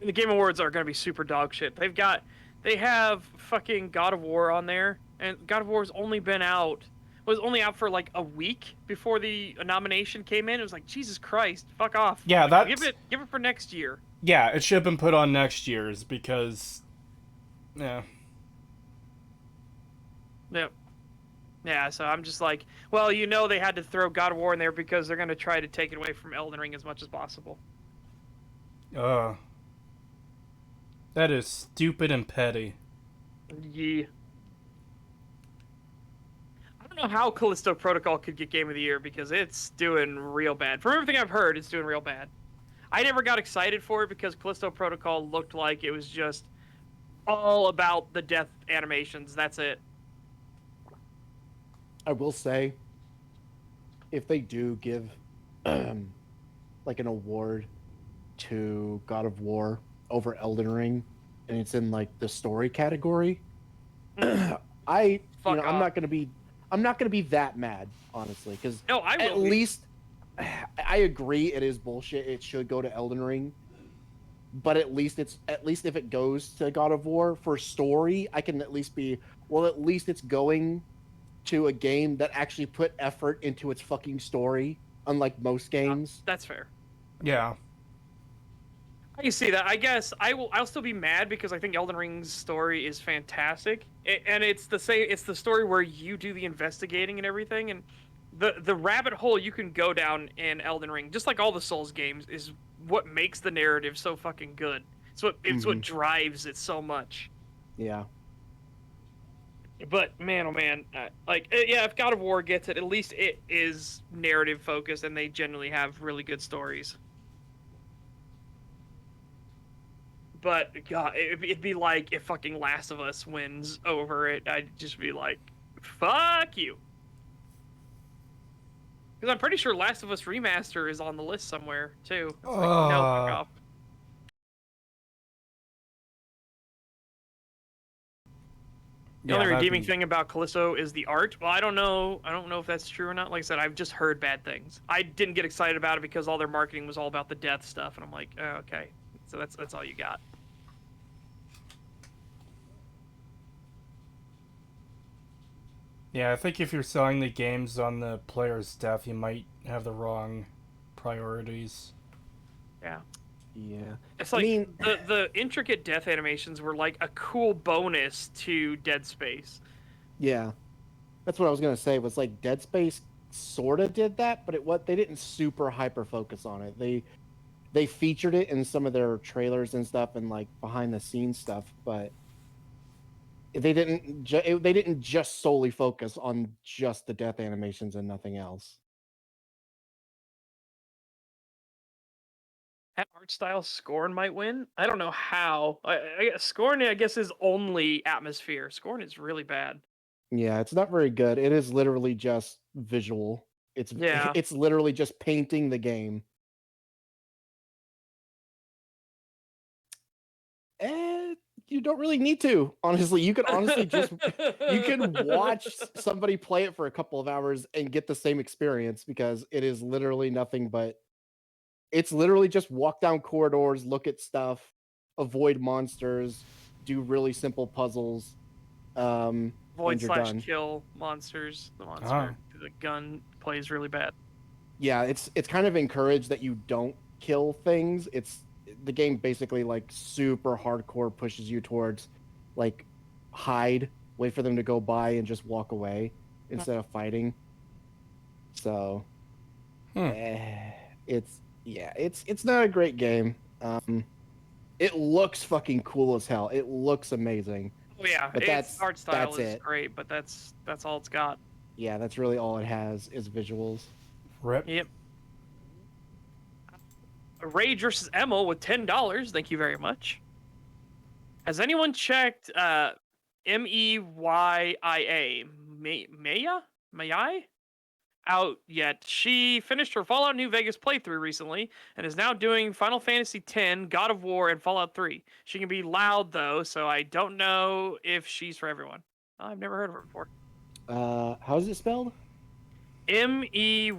The Game Awards are gonna be super dog shit. They have fucking God of War on there, and God of War's only been out was only out for like a week before the nomination came in. It was like, Jesus Christ, fuck off.
Yeah,
Like,
that's...
give it for next year.
Yeah, it should have been put on next year's because... Yeah.
Yep. Yeah, so I'm just like, well, they had to throw God of War in there because they're going to try to take it away from Elden Ring as much as possible.
That is stupid and petty.
Yeah. I don't know how Callisto Protocol could get Game of the Year because it's doing real bad. From everything I've heard, it's doing real bad. I never got excited for it because Callisto Protocol looked like it was just all about the death animations. That's it.
I will say, if they do give like an award to God of War over Elden Ring, and it's in like the story category, I'm not gonna be that mad, honestly, because
No, I will
at
be.
least I agree it is bullshit. It should go to Elden Ring, but at least if it goes to God of War for story, I can at least be, well, at least it's going to a game that actually put effort into its fucking story, unlike most games.
That's fair.
Yeah.
I can see that. I guess I'll still be mad because I think Elden Ring's story is fantastic, and it's the same. It's the story where you do the investigating and everything, and the rabbit hole you can go down in Elden Ring, just like all the Souls games, is what makes the narrative so fucking good. It's what drives it so much.
Yeah.
But man, oh man, if God of War gets it, at least it is narrative focused, and they generally have really good stories. But God, it'd be like if fucking Last of Us wins over it. I'd just be like, fuck you. Because I'm pretty sure Last of Us Remaster is on the list somewhere too. It's like, no, fuck off. The only redeeming thing about Callisto is the art. Well, I don't know if that's true or not. Like I said, I've just heard bad things. I didn't get excited about it because all their marketing was all about the death stuff, and I'm like, oh, okay, so that's all you got.
Yeah, I think if you're selling the games on the player's death, you might have the wrong priorities.
Yeah.
Yeah.
It's like the intricate death animations were like a cool bonus to Dead Space.
Yeah. That's what I was gonna say. Was like Dead Space sorta did that, but they didn't super hyper focus on it. They featured it in some of their trailers and stuff and like behind the scenes stuff, but they didn't just solely focus on just the death animations and nothing else.
That art style, Scorn might win. I don't know how. Scorn, I guess, is only atmosphere. Scorn is really bad.
Yeah, it's not very good. It is literally just visual. It's literally just painting the game. You don't really need to. Honestly, you could just you can watch somebody play it for a couple of hours and get the same experience because it is literally nothing but it's literally just walk down corridors, look at stuff, avoid monsters, do really simple puzzles.
Kill monsters. The gun plays really bad.
Yeah, it's kind of encouraged that you don't kill things. The game basically like super hardcore pushes you towards like hide, wait for them to go by and just walk away instead of fighting. So it's not a great game. It looks fucking cool as hell. It looks amazing.
Oh yeah,
but
its art style is great, but that's all it's got.
Yeah, that's really all it has is visuals.
Rip.
Yep. Rage versus Emil with $10. Thank you very much. Has anyone checked Meya out yet? She finished her Fallout New Vegas playthrough recently and is now doing Final Fantasy X, God of War, and Fallout 3. She can be loud though, so I don't know if she's for everyone. I've never heard of her before.
How is it spelled?
Meya.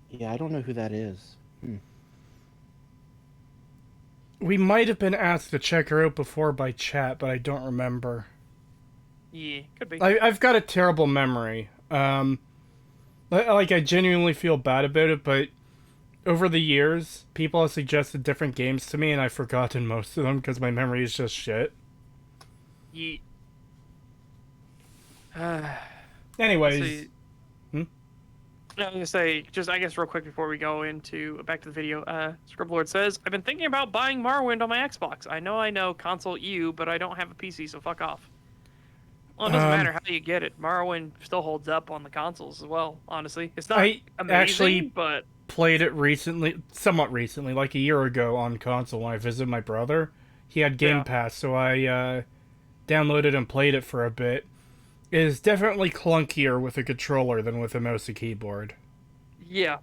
Yeah, I don't know who that is.
We might have been asked to check her out before by chat, but I don't remember.
Yeah, could be.
I've got a terrible memory. Like I genuinely feel bad about it, but over the years, people have suggested different games to me, and I've forgotten most of them because my memory is just shit.
Yeah.
Anyways,
See. No, I was gonna say, just I guess real quick before we go into back to the video, Scribblord says, I've been thinking about buying Morrowind on my Xbox. I know, console EU, but I don't have a PC, so fuck off. Well, it doesn't matter how you get it. Morrowind still holds up on the consoles as well, honestly. It's not
I
amazing,
actually
but
played it recently, somewhat recently, like a year ago on console when I visited my brother. He had Game
Yeah.
Pass, so I downloaded and played it for a bit. It is definitely clunkier with a controller than with a mouse and keyboard.
yeah.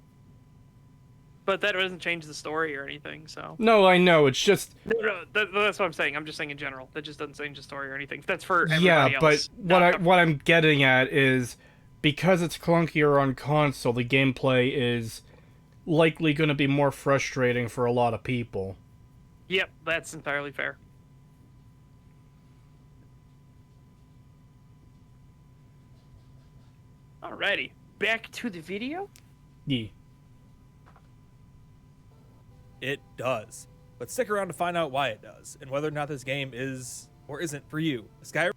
But that doesn't change the story or anything, so.
No, I know, it's just...
No, that's what I'm saying. I'm just saying in general. That just doesn't change the story or anything. That's for everybody
Yeah,
else.
but what I'm getting at is, because it's clunkier on console, the gameplay is likely going to be more frustrating for a lot of people.
Yep, that's entirely fair. Alrighty, back to the video.
Yeah.
It does. But stick around to find out why it does, and whether or not this game is or isn't for you. Skyrim.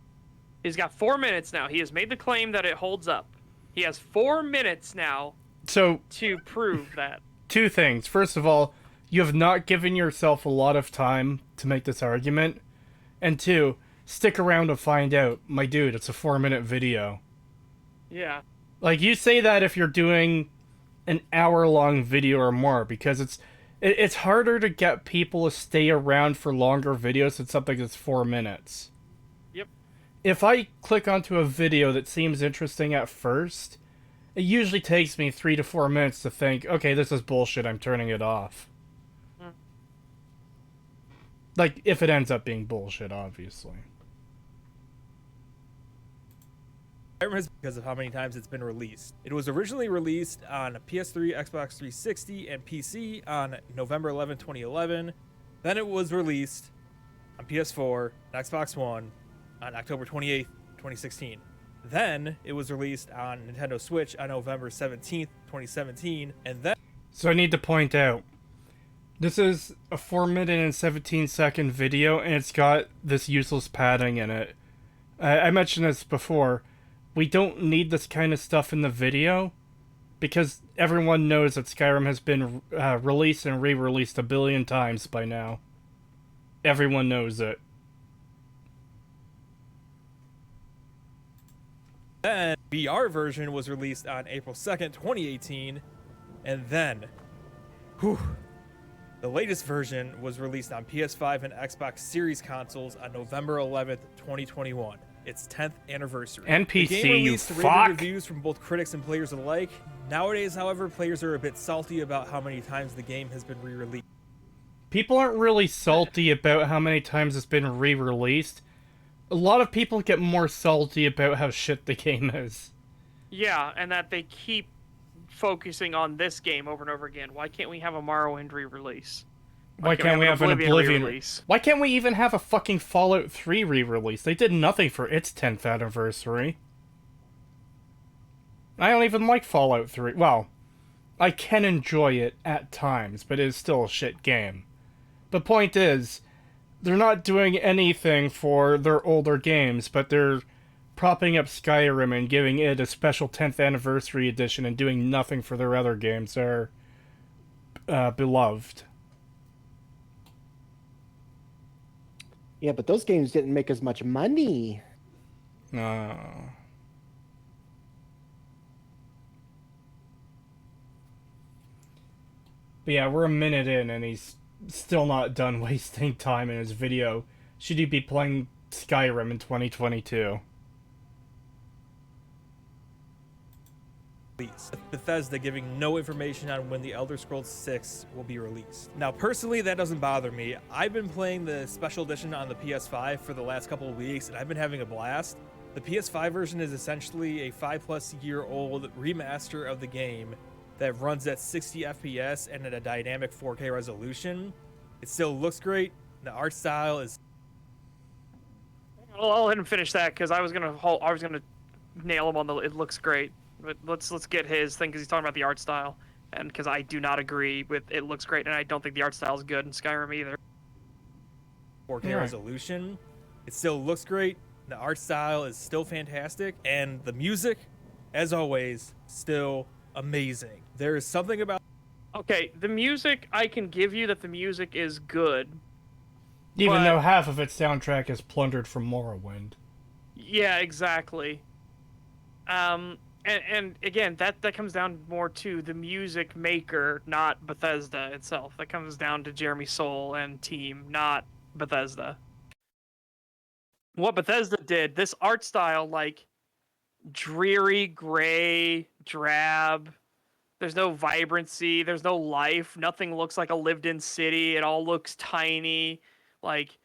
He's got 4 minutes now. He has made the claim that it holds up. He has 4 minutes now
So,
to prove that.
two things. First of all, you have not given yourself a lot of time to make this argument. And two, stick around to find out. My dude, it's a 4-minute video.
Yeah.
Like, you say that if you're doing an hour-long video or more, because it's harder to get people to stay around for longer videos than something that's 4 minutes.
Yep.
If I click onto a video that seems interesting at first, it usually takes me 3 to 4 minutes to think, okay, this is bullshit, I'm turning it off. Like, if it ends up being bullshit, obviously.
Skyrim is because of how many times it's been released. It was originally released on PS3, Xbox 360, and PC on November 11, 2011. Then it was released on PS4 and Xbox One on October 28, 2016. Then it was released on Nintendo Switch on November 17th, 2017, and then...
So I need to point out, this is a 4-minute and 17-second video, and it's got this useless padding in it. I mentioned this before. We don't need this kind of stuff in the video, because everyone knows that Skyrim has been released and re-released a billion times by now. Everyone knows it.
Then VR version was released on April 2nd, 2018, and then... Whew, the latest version was released on PS5 and Xbox Series consoles on November 11th, 2021. Its 10th anniversary.
And
The
PC,
game
you
released rave
fuck!
reviews from both critics and players alike. Nowadays, however, players are a bit salty about how many times the game has been re-released.
People aren't really salty about how many times it's been re-released. A lot of people get more salty about how shit the game is.
Yeah, and that they keep focusing on this game over and over again. Why can't we have a Morrowind re-release?
Why can't we have an Oblivion
re-release?
Why can't we even have a fucking Fallout 3 re-release? They did nothing for its 10th anniversary. I don't even like Fallout 3. Well, I can enjoy it at times, but it is still a shit game. The point is, they're not doing anything for their older games, but they're propping up Skyrim and giving it a special 10th anniversary edition and doing nothing for their other games that are beloved.
Yeah, but those games didn't make as much money.
But yeah, we're a minute in and he's still not done wasting time in his video. Should he be playing Skyrim in 2022?
Bethesda giving no information on when The Elder Scrolls 6 will be released. Now, personally, that doesn't bother me. I've been playing the special edition on the PS5 for the last couple of weeks, and I've been having a blast. The PS5 version is essentially a 5-plus-year-old remaster of the game that runs at 60 FPS and at a dynamic 4K resolution. It still looks great. The art style is...
Hang I'll let him finish that because I was gonna nail him on the. It looks great, but let's get his thing because he's talking about the art style, and because I do not agree with it looks great, and I don't think the art style is good in Skyrim either.
4K
Right.
resolution. It still looks great. The art style is still fantastic, and the music, as always, still amazing. There is something about
Okay, the music I can give you that the music is good.
Even
But-
though half of its soundtrack is plundered from Morrowind.
Yeah, exactly. And again, that comes down more to the music maker, not Bethesda itself. That comes down to Jeremy Soule and team, not Bethesda. What Bethesda did, this art style, like dreary, gray, drab. There's no vibrancy. There's no life. Nothing looks like a lived-in city. It all looks tiny. Like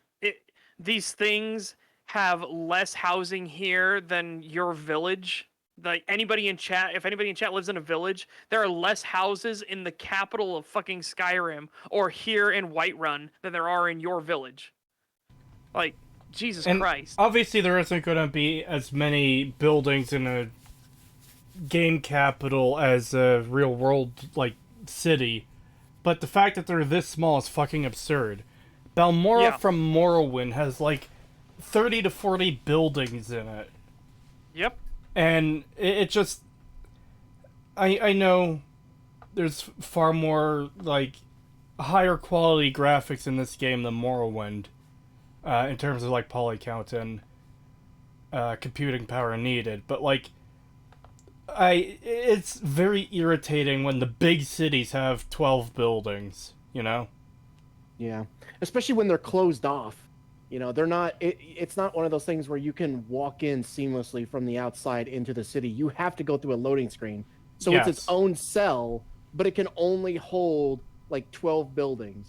these things have less housing here than your village. Like anybody in chat, if anybody in chat lives in a village, there are less houses in the capital of fucking Skyrim or here in Whiterun than there are in your village. Like Jesus
And
Christ.
obviously there isn't going to be as many buildings in a game capital as a real world, like, city. But the fact that they're this small is fucking absurd. Balmora
Yeah.
from Morrowind has, like, 30 to 40 buildings in it.
Yep.
And it just... I know there's far more, like, higher quality graphics in this game than Morrowind. In terms of, like, poly count and computing power needed. But, like, it's very irritating when the big cities have 12 buildings, you know?
Yeah, especially when they're closed off. You know, they're not. It's not one of those things where you can walk in seamlessly from the outside into the city. You have to go through a loading screen. So it's its
Yes.
own cell, but it can only hold like 12 buildings.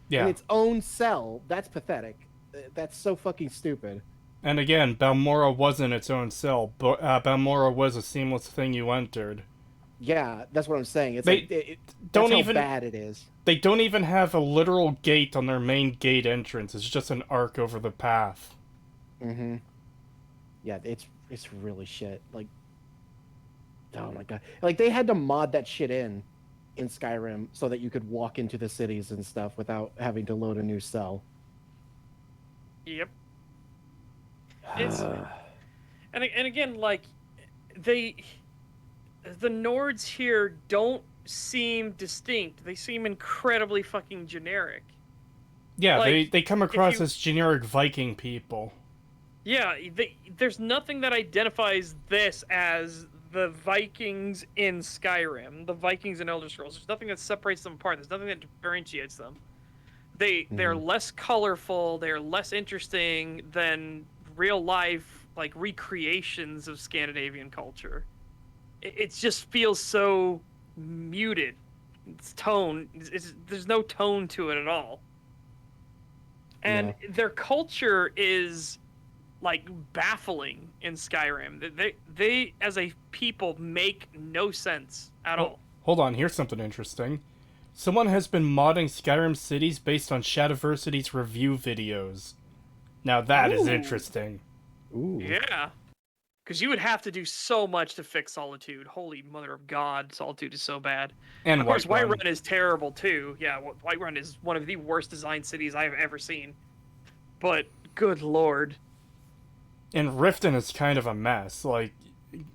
Yeah.
In its own cell. That's pathetic. That's so fucking stupid.
And again, Balmora wasn't its own cell. But Balmora was a seamless thing you entered.
Yeah, that's what I'm saying. It's
They
like that's
don't
how
even-
bad it is.
They don't even have a literal gate on their main gate entrance. It's just an arc over the path.
Mm-hmm. Yeah, it's really shit. Like, oh my god, like they had to mod that shit in Skyrim so that you could walk into the cities and stuff without having to load a new cell.
Yep. It's and again, like the Nords here don't seem distinct. They seem incredibly fucking generic.
Yeah,
Like,
they come across
you-
as generic Viking people.
Yeah, there's nothing that identifies this as the Vikings in Skyrim, the Vikings in Elder Scrolls. There's nothing that separates them apart. There's nothing that differentiates them. They're less colorful. They're less interesting than real life like recreations of Scandinavian culture. It just feels so muted. Its tone, there's no tone to it at all. And their culture is like baffling in Skyrim. They as a people make no sense at all.
Hold on, here's something interesting. Someone has been modding Skyrim cities based on Shadiversity's review videos. Now that is
Ooh.
interesting.
Ooh.
Yeah. Because you would have to do so much to fix Solitude. Holy mother of God, Solitude is so bad.
And
Of course,
Whiterun.
Whiterun is terrible too. Yeah, Whiterun is one of the worst designed cities I've ever seen. But good lord.
And Riften is kind of a mess. Like,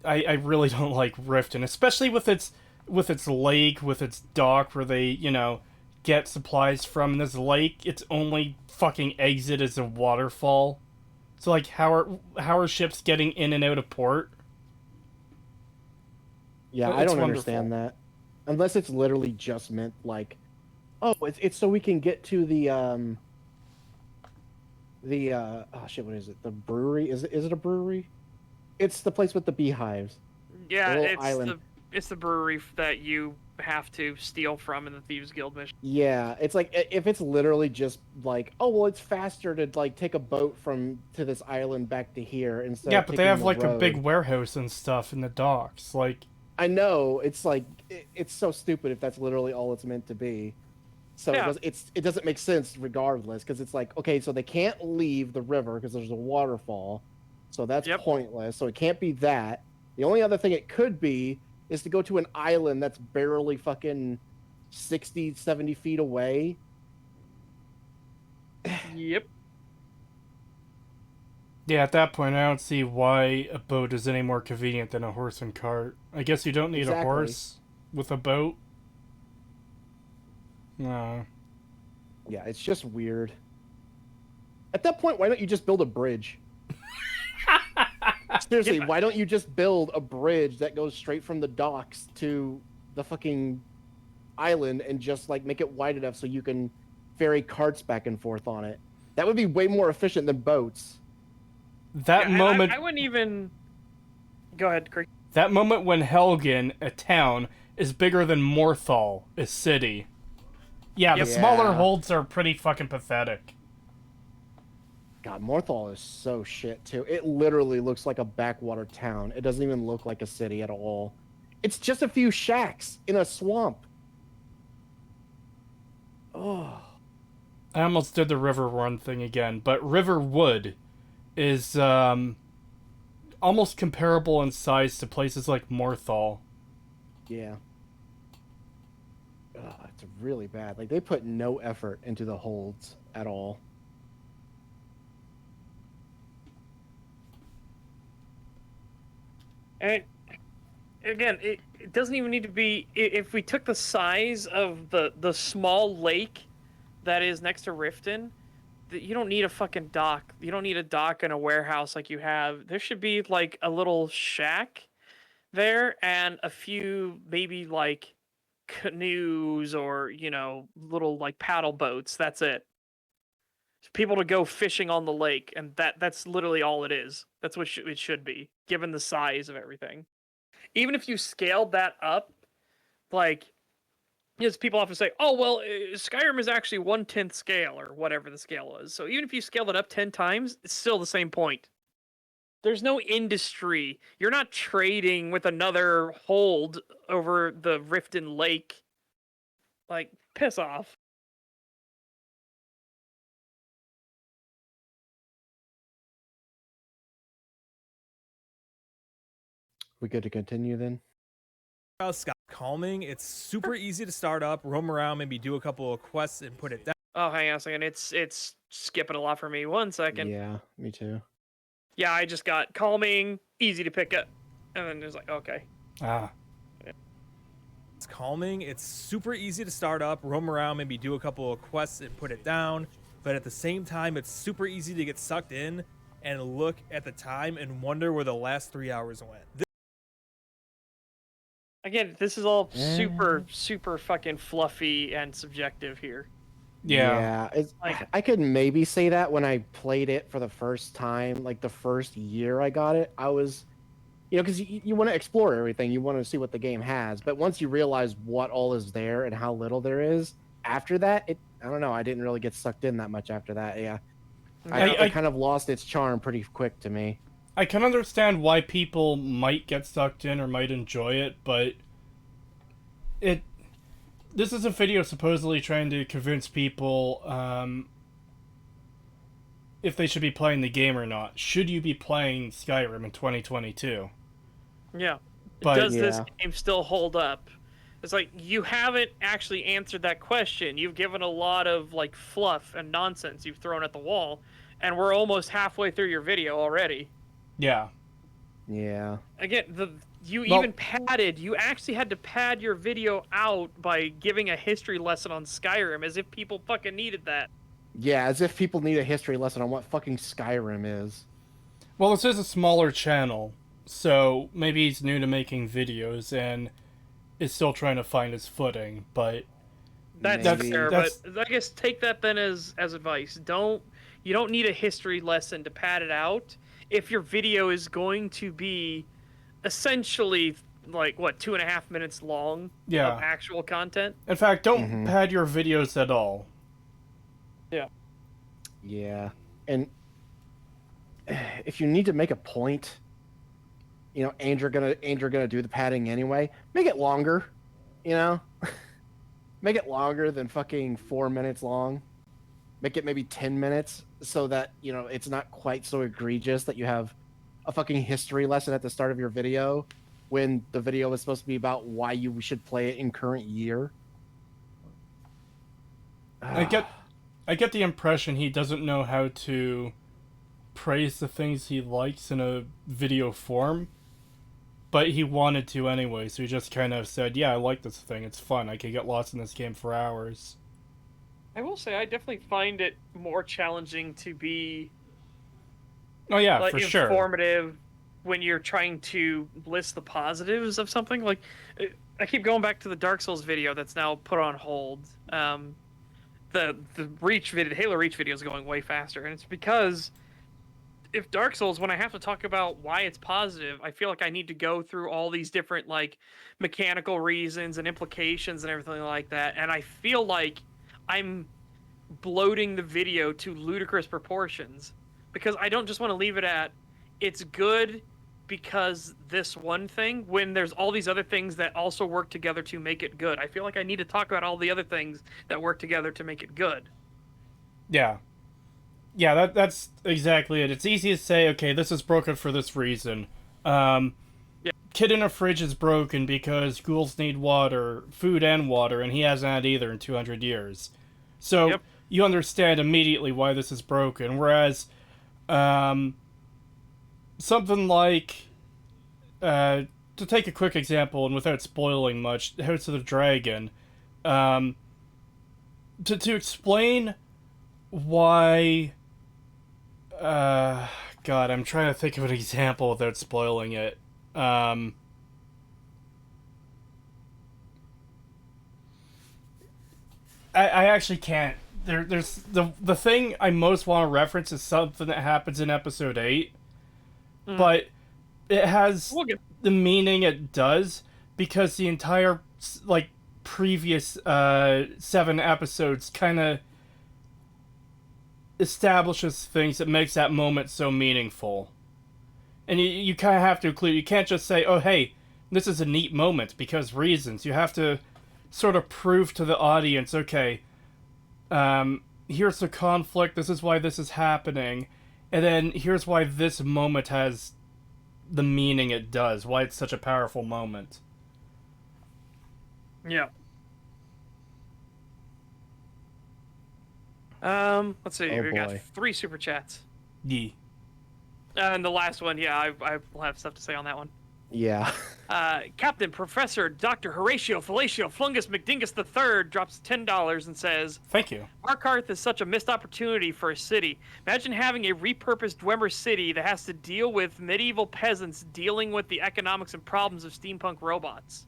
I really don't like Riften, especially with its lake, with its dock where they, you know, get supplies from. And this lake, its only fucking exit is a waterfall. So, like, how are ships getting in and out of port?
Yeah,
It's
I don't
wonderful.
understand that. Unless it's literally just meant like, oh, it's so we can get to the oh shit, what is it? The brewery? Is it a brewery? It's the place with the beehives.
Yeah,
little
it's
island.
the brewery that you have to steal from in the Thieves Guild mission.
Yeah, it's like if it's literally just like, oh well, it's faster to like take a boat to this island back to here instead.
Yeah,
of
but they
taking
have
the
like a big
road.
warehouse and stuff in the docks. Like,
I know it's like it's so stupid if that's literally all it's meant to be. So
Yeah.
it doesn't make sense regardless, because it's like, okay, so they can't leave the river because there's a waterfall, so that's
Yep.
pointless. So it can't be that. The only other thing it could be is to go to an island that's barely fucking 60, 70 feet away.
Yep.
Yeah, at that point, I don't see why a boat is any more convenient than a horse and cart. I guess you don't need a
Exactly.
horse with a boat. No.
Yeah, it's just weird. At that point, why don't you just build a bridge? Seriously,
Yeah.
why don't you just build a bridge that goes straight from the docks to the fucking island and just like make it wide enough so you can ferry carts back and forth on it? That would be way more efficient than boats.
That
Yeah,
moment.
I wouldn't even. Go ahead, Creek.
That moment when Helgen, a town, is bigger than Morthal, a city. Yeah, the
Yep.
smaller
Yeah.
holds are pretty fucking pathetic.
God, Morthal is so shit too. It literally looks like a backwater town. It doesn't even look like a city at all. It's just a few shacks in a swamp. Oh.
I almost did the River Run thing again, but Riverwood is almost comparable in size to places like Morthal.
Yeah. It's really bad. Like, they put no effort into the holds at all.
And again, it doesn't even need to be. If we took the size of the small lake that is next to Riften, you don't need a fucking dock. You don't need a dock and a warehouse like you have. There should be like a little shack there and a few maybe like canoes or little like paddle boats. That's it. People to go fishing on the lake, and that's literally all it is. That's what it should be, given the size of everything. Even if you scaled that up, like, yes, people often say, "Oh, well, Skyrim is actually 1/10 scale or whatever the scale is." So even if you scale it up 10 times, it's still the same point. There's no industry. You're not trading with another hold over the Riften Lake. Like, piss off.
We good to continue then?
Scott, calming. It's super easy to start up, roam around, maybe do a couple of quests and put it down.
Oh, hang on a second. It's skipping a lot for me. 1 second.
Yeah, me too.
Yeah, I just got calming, easy to pick up, and then it was like, okay.
Ah.
It's calming. It's super easy to start up, roam around, maybe do a couple of quests and put it down. But at the same time, it's super easy to get sucked in and look at the time and wonder where the last 3 hours went.
Again, this is all super fucking fluffy and subjective here.
Yeah.
Like-
I could maybe say that when I played it for the first time, like the first year I got it, I was, because you want to explore everything, you want to see what the game has, but once you realize what all is there and how little there is, after that, I don't know, I didn't really get sucked in that much after that. Yeah, I kind of lost its charm pretty quick to me.
I can understand why people might get sucked in or might enjoy it, but this is a video supposedly trying to convince people if they should be playing the game or not. Should you be playing Skyrim in 2022?
Yeah.
But
Does this
Yeah.
game still hold up? It's like, you haven't actually answered that question. You've given a lot of like fluff and nonsense you've thrown at the wall, and we're almost halfway through your video already.
Yeah.
Yeah.
Again, you
Well-
actually had to pad your video out by giving a history lesson on Skyrim, as if people fucking needed that.
Yeah, as if people need a history lesson on what fucking Skyrim is.
Well, this is a smaller channel, so maybe he's new to making videos and is still trying to find his footing, but
That's
Maybe.
fair,
That's-
but I guess take that then as advice. You don't need a history lesson to pad it out if your video is going to be essentially like 2.5 minutes long
Yeah.
of actual content.
in fact, don't
Mhm.
pad your videos at all.
Yeah, and if you need to make a point, and you're gonna do the padding anyway, make it longer. Make make it longer than fucking 4 minutes long. Make it maybe 10 minutes so that, you know, it's not quite so egregious that you have a fucking history lesson at the start of your video when the video is supposed to be about why you should play it in current year.
I get the impression he doesn't know how to praise the things he likes in a video form, but he wanted to anyway, so he just kind of said, yeah, I like this thing, it's fun, I could get lost in this game for hours.
I will say I definitely find it more challenging to be
Oh yeah,
like
for sure.
informative when you're trying to list the positives of something. Like I keep going back to the Dark Souls video that's now put on hold. The Reach video, the Halo Reach video is going way faster, and it's because if Dark Souls, when I have to talk about why it's positive, I feel like I need to go through all these different like mechanical reasons and implications and everything like that, and I feel like I'm bloating the video to ludicrous proportions because I don't just want to leave it at it's good because this one thing when there's all these other things that also work together to make it good. I feel like I need to talk about all the other things that work together to make it good.
Yeah. Yeah, that's exactly it. It's easy to say, okay, this is broken for this reason. Kid in a fridge is broken because ghouls need water, food and water, and he hasn't had either in 200 years. So
Yep.
you understand immediately why this is broken. Whereas, something like, to take a quick example and without spoiling much, House of the Dragon, to explain why, God, I'm trying to think of an example without spoiling it. I actually can't. There's the thing I most want to reference is something that happens in episode 8, but it has the meaning it does because the entire like previous 7 episodes kind of establishes things that makes that moment so meaningful. And you kind of have to include, you can't just say, oh hey, this is a neat moment because reasons. You have to sort of prove to the audience, okay, here's the conflict, this is why this is happening, and then here's why this moment has the meaning it does, why it's such a powerful moment.
Yeah. Let's see.
Oh,
We got
boy.
3 super chats.
Yeah.
And the last one, yeah, I will have stuff to say on that one.
Yeah.
Captain Professor Dr. Horatio Fellatio Flungus McDingus III drops $10 and says,
Thank you.
Arkarth is such a missed opportunity for a city. Imagine having a repurposed Dwemer city that has to deal with medieval peasants dealing with the economics and problems of steampunk robots.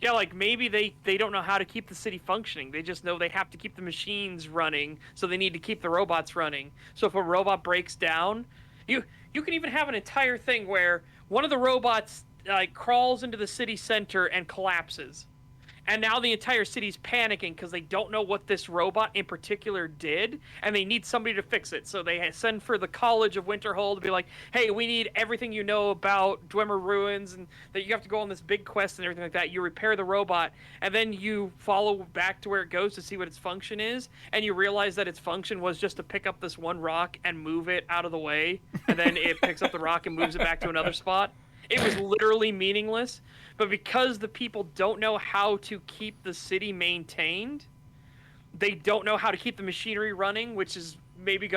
Yeah, like maybe they don't know how to keep the city functioning. They just know they have to keep the machines running, so they need to keep the robots running. So if a robot breaks down, you can even have an entire thing where one of the robots like crawls into the city center and collapses. And now the entire city's panicking because they don't know what this robot in particular did, and they need somebody to fix it. So they send for the College of Winterhold to be like, hey, we need everything you know about Dwemer Ruins, and that you have to go on this big quest and everything like that. You repair the robot, and then you follow back to where it goes to see what its function is, and you realize that its function was just to pick up this one rock and move it out of the way, and then it picks up the rock and moves it back to another spot. It was literally meaningless, but because the people don't know how to keep the city maintained, they don't know how to keep the machinery running, which is maybe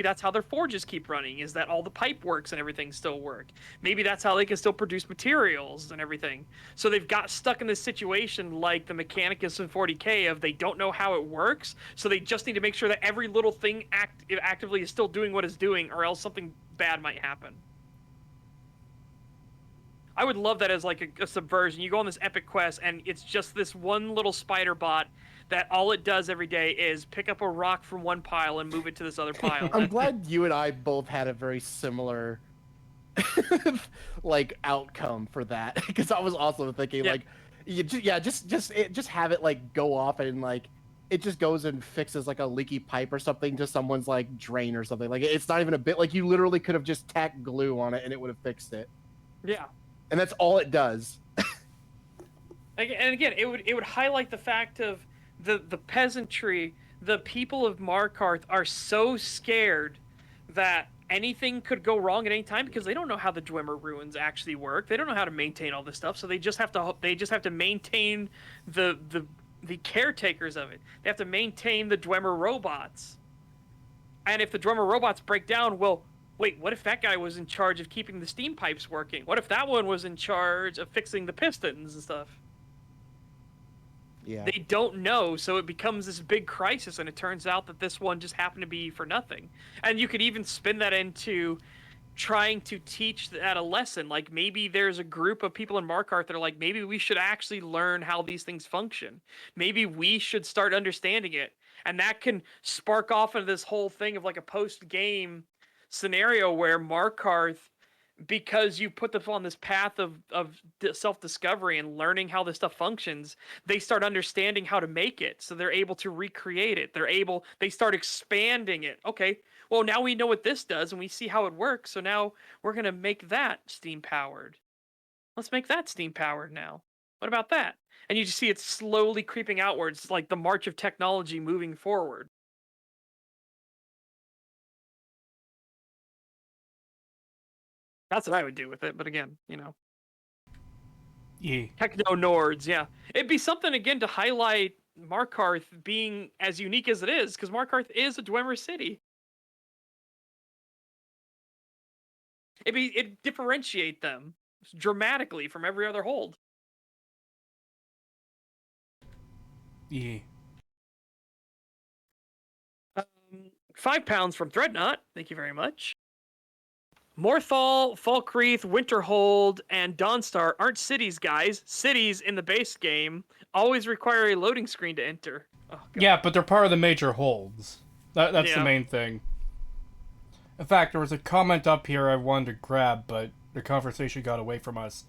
that's how their forges keep running, is that all the pipe works and everything still work. Maybe that's how they can still produce materials and everything. So they've got stuck in this situation like the Mechanicus in 40K of they don't know how it works, so they just need to make sure that every little thing actively is still doing what it's doing, or else something bad might happen. I would love that as like a subversion. You go on this epic quest, and it's just this one little spider bot that all it does every day is pick up a rock from one pile and move it to this other pile.
I'm glad you and I both had a very similar like outcome for that, because I was also thinking like, just have it like go off and like it just goes and fixes like a leaky pipe or something to someone's like drain or something. Like it's not even a bit, like you literally could have just tacked glue on it and it would have fixed it.
Yeah.
And that's all it does.
And again, it would highlight the fact of the peasantry, the people of Markarth are so scared that anything could go wrong at any time because they don't know how the Dwemer ruins actually work. They don't know how to maintain all this stuff, so they just have to maintain the caretakers of it. They have to maintain the Dwemer robots. And if the Dwemer robots break down, well, wait, what if that guy was in charge of keeping the steam pipes working? What if that one was in charge of fixing the pistons and stuff?
Yeah.
They don't know, so it becomes this big crisis, and it turns out that this one just happened to be for nothing. And you could even spin that into trying to teach that a lesson. Like maybe there's a group of people in Markarth that are like, maybe we should actually learn how these things function. Maybe we should start understanding it. And that can spark off into this whole thing of like a post-game scenario where Markarth, because you put them on this path of self-discovery and learning how this stuff functions, they start understanding how to make it, so they're able to recreate it. They start expanding it. Okay, well, now we know what this does and we see how it works, so now we're going to make that steam powered. Let's make that steam powered now. What about that? And you just see it slowly creeping outwards, like the march of technology moving forward. That's what I would do with it, but again,
Yeah.
Techno Nords, yeah. It'd be something again to highlight Markarth being as unique as it is, because Markarth is a Dwemer city. It'd differentiate them dramatically from every other hold.
Yeah.
5 pounds from Threadnought, thank you very much. Morthal, Falkreath, Winterhold, and Dawnstar aren't cities, guys. Cities in the base game always require a loading screen to enter. Oh, God.
Yeah, but they're part of the major holds. That's the
Yeah.
main thing. In fact, there was a comment up here I wanted to grab, but the conversation got away from us.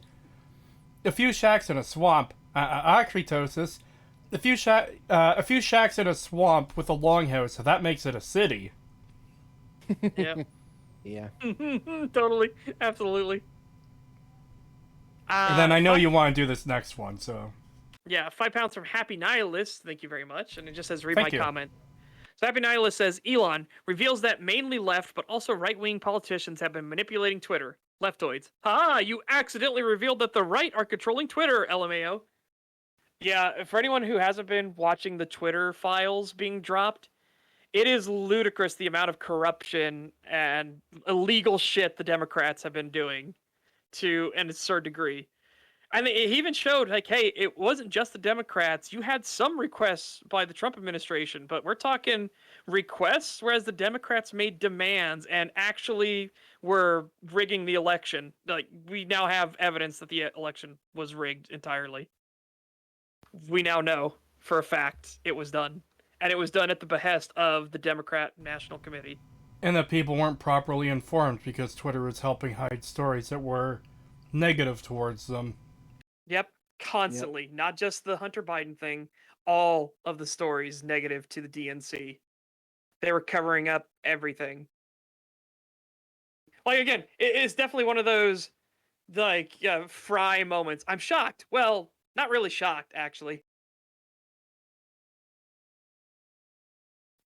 A few shacks in a swamp. Creetosis. A few shacks in a swamp with a longhouse. That makes it a city.
Yeah.
Yeah.
Totally. Absolutely.
And then I know you want to do this next one, so.
Yeah, 5 pounds from Happy Nihilist. Thank you very much. And it just says, read
Thank
my
you.
comment. So Happy Nihilist says, Elon reveals that mainly left, but also right-wing politicians have been manipulating Twitter. Leftoids. Ha! You accidentally revealed that the right are controlling Twitter, LMAO. Yeah, for anyone who hasn't been watching the Twitter files being dropped, it is ludicrous the amount of corruption and illegal shit the Democrats have been doing to an absurd degree. And he even showed, like, hey, it wasn't just the Democrats. You had some requests by the Trump administration, but we're talking requests, whereas the Democrats made demands and actually were rigging the election. Like, we now have evidence that the election was rigged entirely. We now know for a fact it was done. And it was done at the behest of the Democrat National Committee.
And that people weren't properly informed because Twitter was helping hide stories that were negative towards them.
Yep, constantly. Yep. Not just the Hunter Biden thing, all of the stories negative to the DNC. They were covering up everything. Like, again, it's definitely one of those, like, Fry moments. I'm shocked. Well, not really shocked, actually.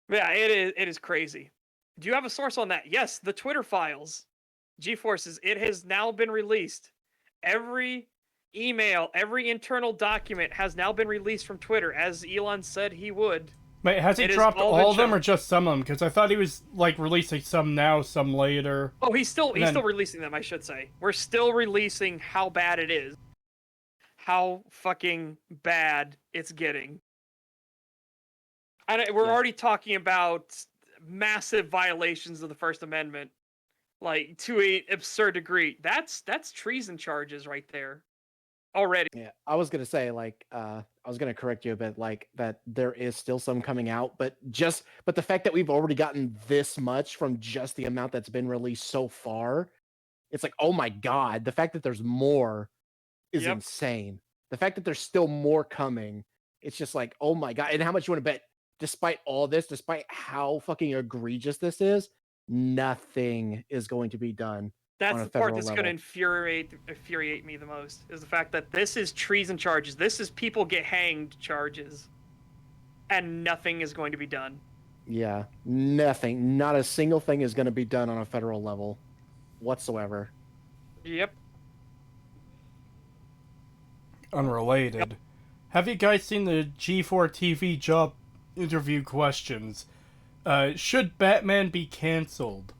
Yeah, it is crazy. Do you have a source on that? Yes, the Twitter files. GeForces, it has now been released. Every email, every internal document has now been released from Twitter, as Elon said he would.
Wait, has he dropped all of them or just some of them? Because I thought he was, like, releasing some now, some later.
Oh, he's still releasing them, I should say. We're still releasing how bad it is. How fucking bad it's getting. And we're already talking about massive violations of the First Amendment, like, to an absurd degree. That's treason charges right there. Already.
Yeah, I was gonna say, like, I was gonna correct you a bit, like, that there is still some coming out, but the fact that we've already gotten this much from just the amount that's been released so far, it's like, oh my god, the fact that there's more is insane. The fact that there's still more coming, it's just like, oh my god. And how much you want to bet, despite all this, despite how fucking egregious this is, nothing is going to be done
That's
on a
the part
federal
that's going to
level.
infuriate me the most, is the fact that this is treason charges. This is people get hanged charges, and nothing is going to be done.
Yeah, nothing, not a single thing is going to be done on a federal level whatsoever.
Yep.
Unrelated. Have you guys seen the G4 TV job interview questions? Should Batman be cancelled?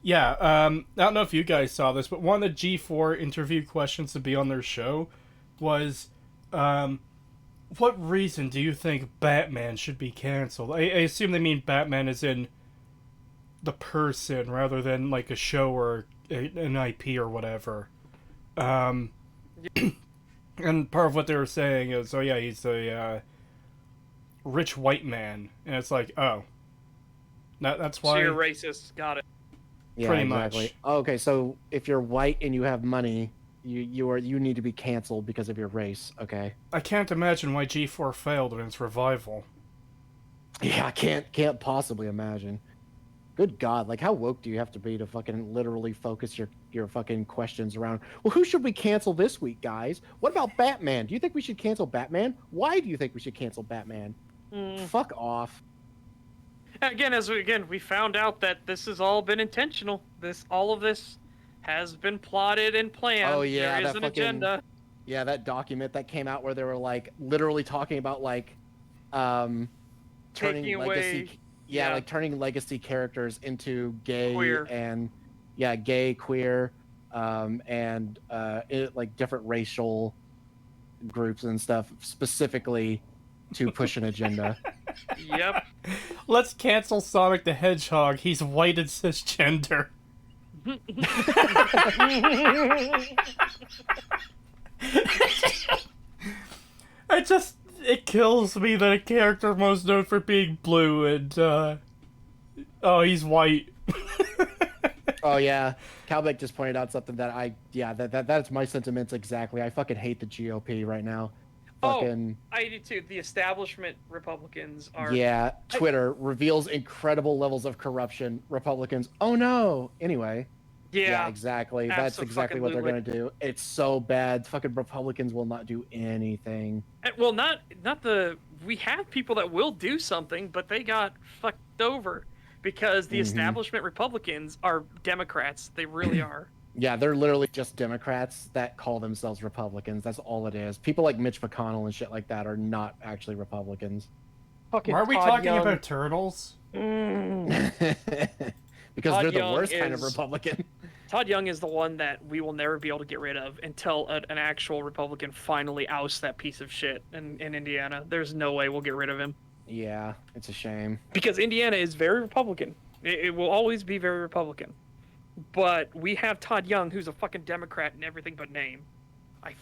Yeah, I don't know if you guys saw this, but one of the G4 interview questions to be on their show was, what reason do you think Batman should be cancelled? I assume they mean Batman as in the person rather than like a show or an IP or whatever. And part of what they were saying is, oh yeah, he's a rich white man, and it's like, oh, that's
So
why.
you're racist. Got it.
Yeah,
Pretty
exactly.
much.
Okay, so if you're white and you have money, you need to be canceled because of your race. Okay.
I can't imagine why G4 failed in its revival.
Yeah, I can't possibly imagine. Good God, like how woke do you have to be to fucking literally focus your fucking questions around? Well, who should we cancel this week, guys? What about Batman? Do you think we should cancel Batman? Why do you think we should cancel Batman? Fuck off.
Again, we found out that this has all been intentional. All of this has been plotted and planned.
Oh yeah,
there is
that
an
fucking
agenda.
yeah, that document that came out where they were like literally talking about like turning
Taking away,
like turning legacy characters into gay
Queer.
and gay, queer, and like different racial groups and stuff specifically to push an agenda.
Yep.
Let's cancel Sonic the Hedgehog. He's white and cisgender. It kills me that a character most known for being blue and, oh, he's white.
Oh yeah, Calbeck just pointed out something that that's my sentiments exactly. I fucking hate the GOP right now. Fucking
I do too. The establishment Republicans are.
yeah. Twitter reveals incredible levels of corruption. Republicans. Oh no. Anyway.
Yeah.
Exactly. That's exactly what they're gonna do. It's so bad. Fucking Republicans will not do anything.
Well, not the. We have people that will do something, but they got fucked over because the establishment Republicans are Democrats. They really are.
Yeah, they're literally just Democrats that call themselves Republicans. That's all it is. People like Mitch McConnell and shit like that are not actually Republicans.
Fucking
Why are we
Todd
talking
Young.
about turtles?
Because
Todd
they're the
Young
worst kind of
is-
Republican.
Todd Young is the one that we will never be able to get rid of until an actual Republican finally ousts that piece of shit in Indiana. There's no way we'll get rid of him.
Yeah, it's a shame.
Because Indiana is very Republican. It will always be very Republican. But we have Todd Young, who's a fucking Democrat in everything but name. I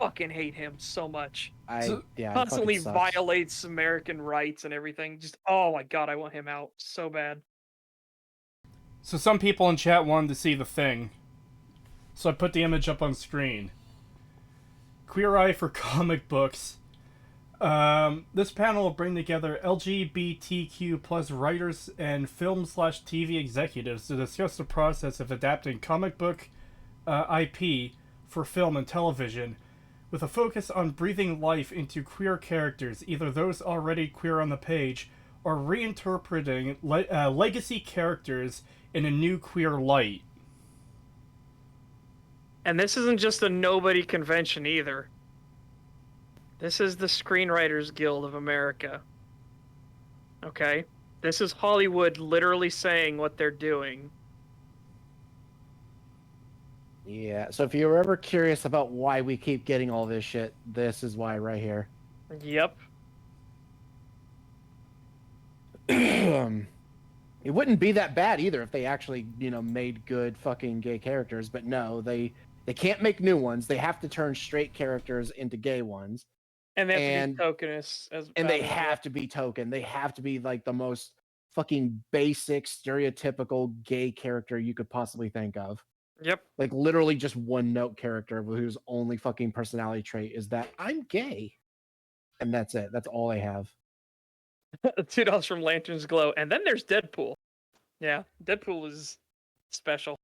fucking hate him so much. Constantly
it fucking sucks.
violates American rights and everything. Just, oh my god, I want him out so bad.
So some people in chat wanted to see the thing. So I put the image up on screen. Queer Eye for comic books. This panel will bring together LGBTQ plus writers and film/TV executives to discuss the process of adapting comic book IP for film and television, with a focus on breathing life into queer characters, either those already queer on the page, or reinterpreting legacy characters in a new queer light.
And this isn't just a nobody convention either. This is the Screenwriters Guild of America. Okay? This is Hollywood literally saying what they're doing.
Yeah, so if you're ever curious about why we keep getting all this shit, this is why right here.
Yep.
It wouldn't be that bad either if they actually, made good fucking gay characters, but no, they can't make new ones. They have to turn straight characters into gay ones.
And they have to be tokenist
and they have to be token. They have to be like the most fucking basic, stereotypical gay character you could possibly think of.
Yep.
Like literally just one note character whose only fucking personality trait is that I'm gay. And that's it. That's all they have.
$2 from Lantern's Glow. And then there's Deadpool. Yeah, Deadpool is special.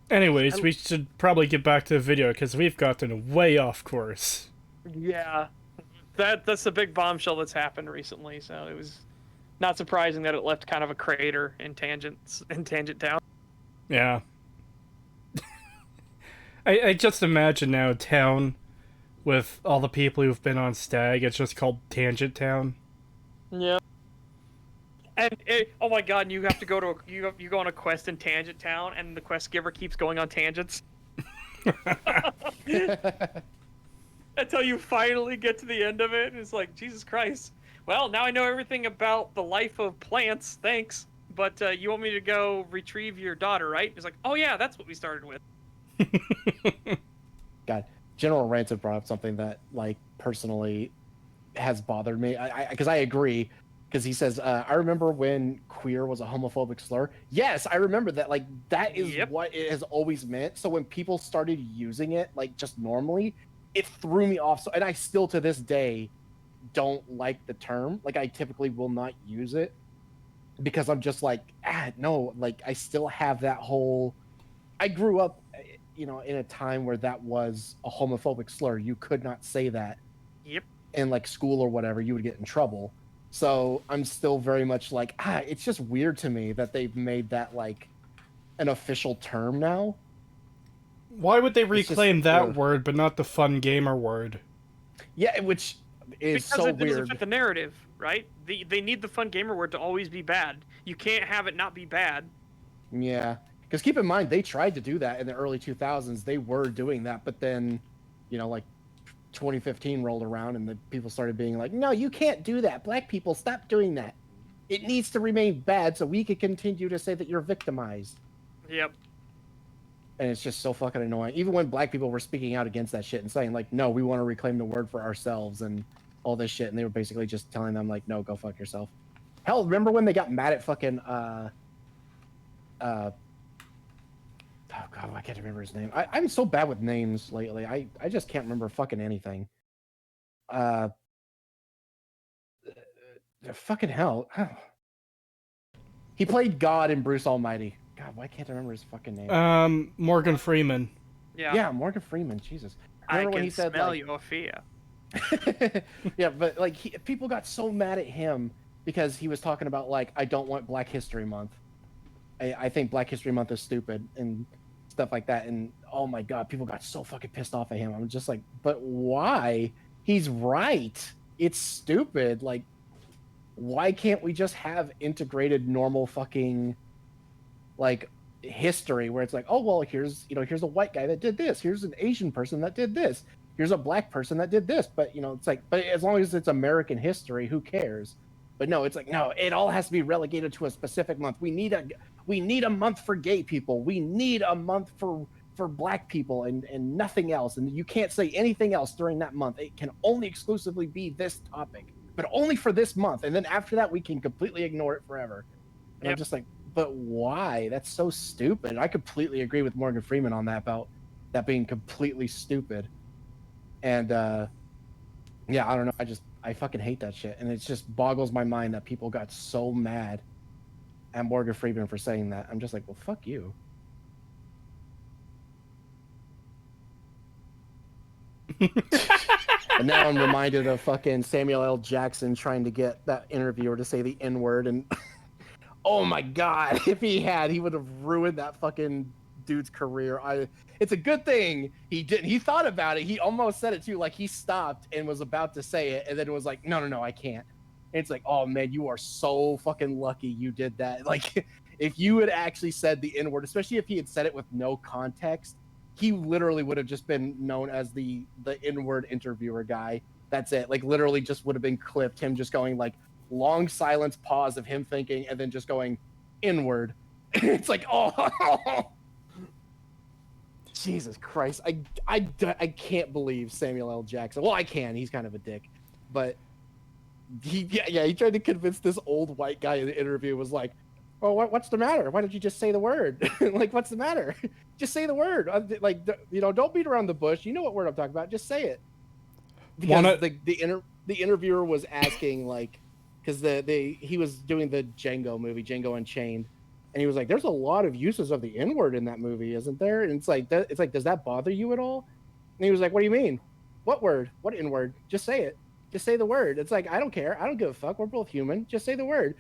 Anyways, we should probably get back to the video because we've gotten way off course.
Yeah, that's a big bombshell that's happened recently. So it was not surprising that it left kind of a crater in Tangent Town.
Yeah. I just imagine now town with all the people who've been on STAG. It's just called Tangent Town.
Yeah. And oh my god, you have to go to you go on a quest in Tangent Town, and the quest giver keeps going on tangents until you finally get to the end of it. And it's like, Jesus Christ. Well, now I know everything about the life of plants. Thanks. But you want me to go retrieve your daughter, right? It's like, oh yeah, that's what we started with.
God, General Ransom brought up something that, like, personally has bothered me. Because I agree. Because he says, I remember when queer was a homophobic slur. Yes, I remember that. Like, that is what it has always meant. So when people started using it, like, just normally, it threw me off. So, and I still, to this day, don't like the term. Like, I typically will not use it. Because I'm just like, no. Like, I still have that whole... I grew up, you know, in a time where that was a homophobic slur. You could not say that.
Yep.
In, like, school or whatever. You would get in trouble. So I'm still very much like, it's just weird to me that they've made that, like, an official term now.
Why would they reclaim that word but not the fun gamer word?
Yeah, which is
because
so
it doesn't
weird.
fit the narrative, right? They need the fun gamer word to always be bad. You can't have it not be bad.
Yeah. Because keep in mind, they tried to do that in the early 2000s. They were doing that, but then, you know, like, 2015 rolled around and the people started being like, no, you can't do that. Black people, stop doing that. It needs to remain bad so we can continue to say that you're victimized.
Yep.
And it's just so fucking annoying. Even when black people were speaking out against that shit and saying, like, no, we want to reclaim the word for ourselves and all this shit. And they were basically just telling them, like, no, go fuck yourself. Hell, remember when they got mad at fucking, oh god, I can't remember his name. I'm so bad with names lately. I just can't remember fucking anything. Fucking hell. He played God in Bruce Almighty. God, why can't I remember his fucking name?
Morgan Freeman.
Yeah.
Morgan Freeman. Jesus.
Remember
when
can
he said,
smell
like...
your fear.
Yeah, but like people got so mad at him because he was talking about, like, I don't want Black History Month. I think Black History Month is stupid and stuff like that. And oh my god, people got so fucking pissed off at him. I'm just like, but why? He's right. It's stupid. Like, why can't we just have integrated normal fucking, like, history where it's like, oh well, here's a white guy that did this, here's an Asian person that did this, here's a black person that did this, but you know, it's like, but as long as it's American history, who cares? But no, it's like, no, it all has to be relegated to a specific month. We need a month for gay people. We need a month for black people and nothing else. And you can't say anything else during that month. It can only exclusively be this topic, but only for this month. And then after that, we can completely ignore it forever. And I'm just like, but why? That's so stupid. I completely agree with Morgan Freeman on that, about that being completely stupid. And yeah, I don't know. I fucking hate that shit. And it just boggles my mind that people got so mad at Morgan Freeman for saying that. I'm just like, well, fuck you. And now I'm reminded of fucking Samuel L. Jackson trying to get that interviewer to say the N-word. And oh my god, if he had, he would have ruined that fucking dude's career. It's a good thing he didn't. He thought about it. He almost said it too. Like, he stopped and was about to say it, and then it was like, no, I can't. And it's like, oh man, you are so fucking lucky you did that. Like, if you had actually said the N-word, especially if he had said it with no context, he literally would have just been known as the N-word interviewer guy. That's it. Like, literally just would have been clipped, him just going, like, long silence, pause of him thinking, and then just going, N-word. It's like, oh, Jesus Christ. I can't believe Samuel L. Jackson. Well, I can. He's kind of a dick. But he tried to convince this old white guy in the interview, was like, oh, what's the matter? Why don't you just say the word? Like, what's the matter? Just say the word. Like, you know, don't beat around the bush. You know what word I'm talking about. Just say it. Because the interviewer was asking, like, because he was doing the Django movie, Django Unchained, And he was like, "There's a lot of uses of the N word in that movie, isn't there?" And it's like, does that bother you at all? And he was like, "What do you mean? What word? What N word? Just say it. Just say the word." It's like, I don't care. I don't give a fuck. We're both human. Just say the word.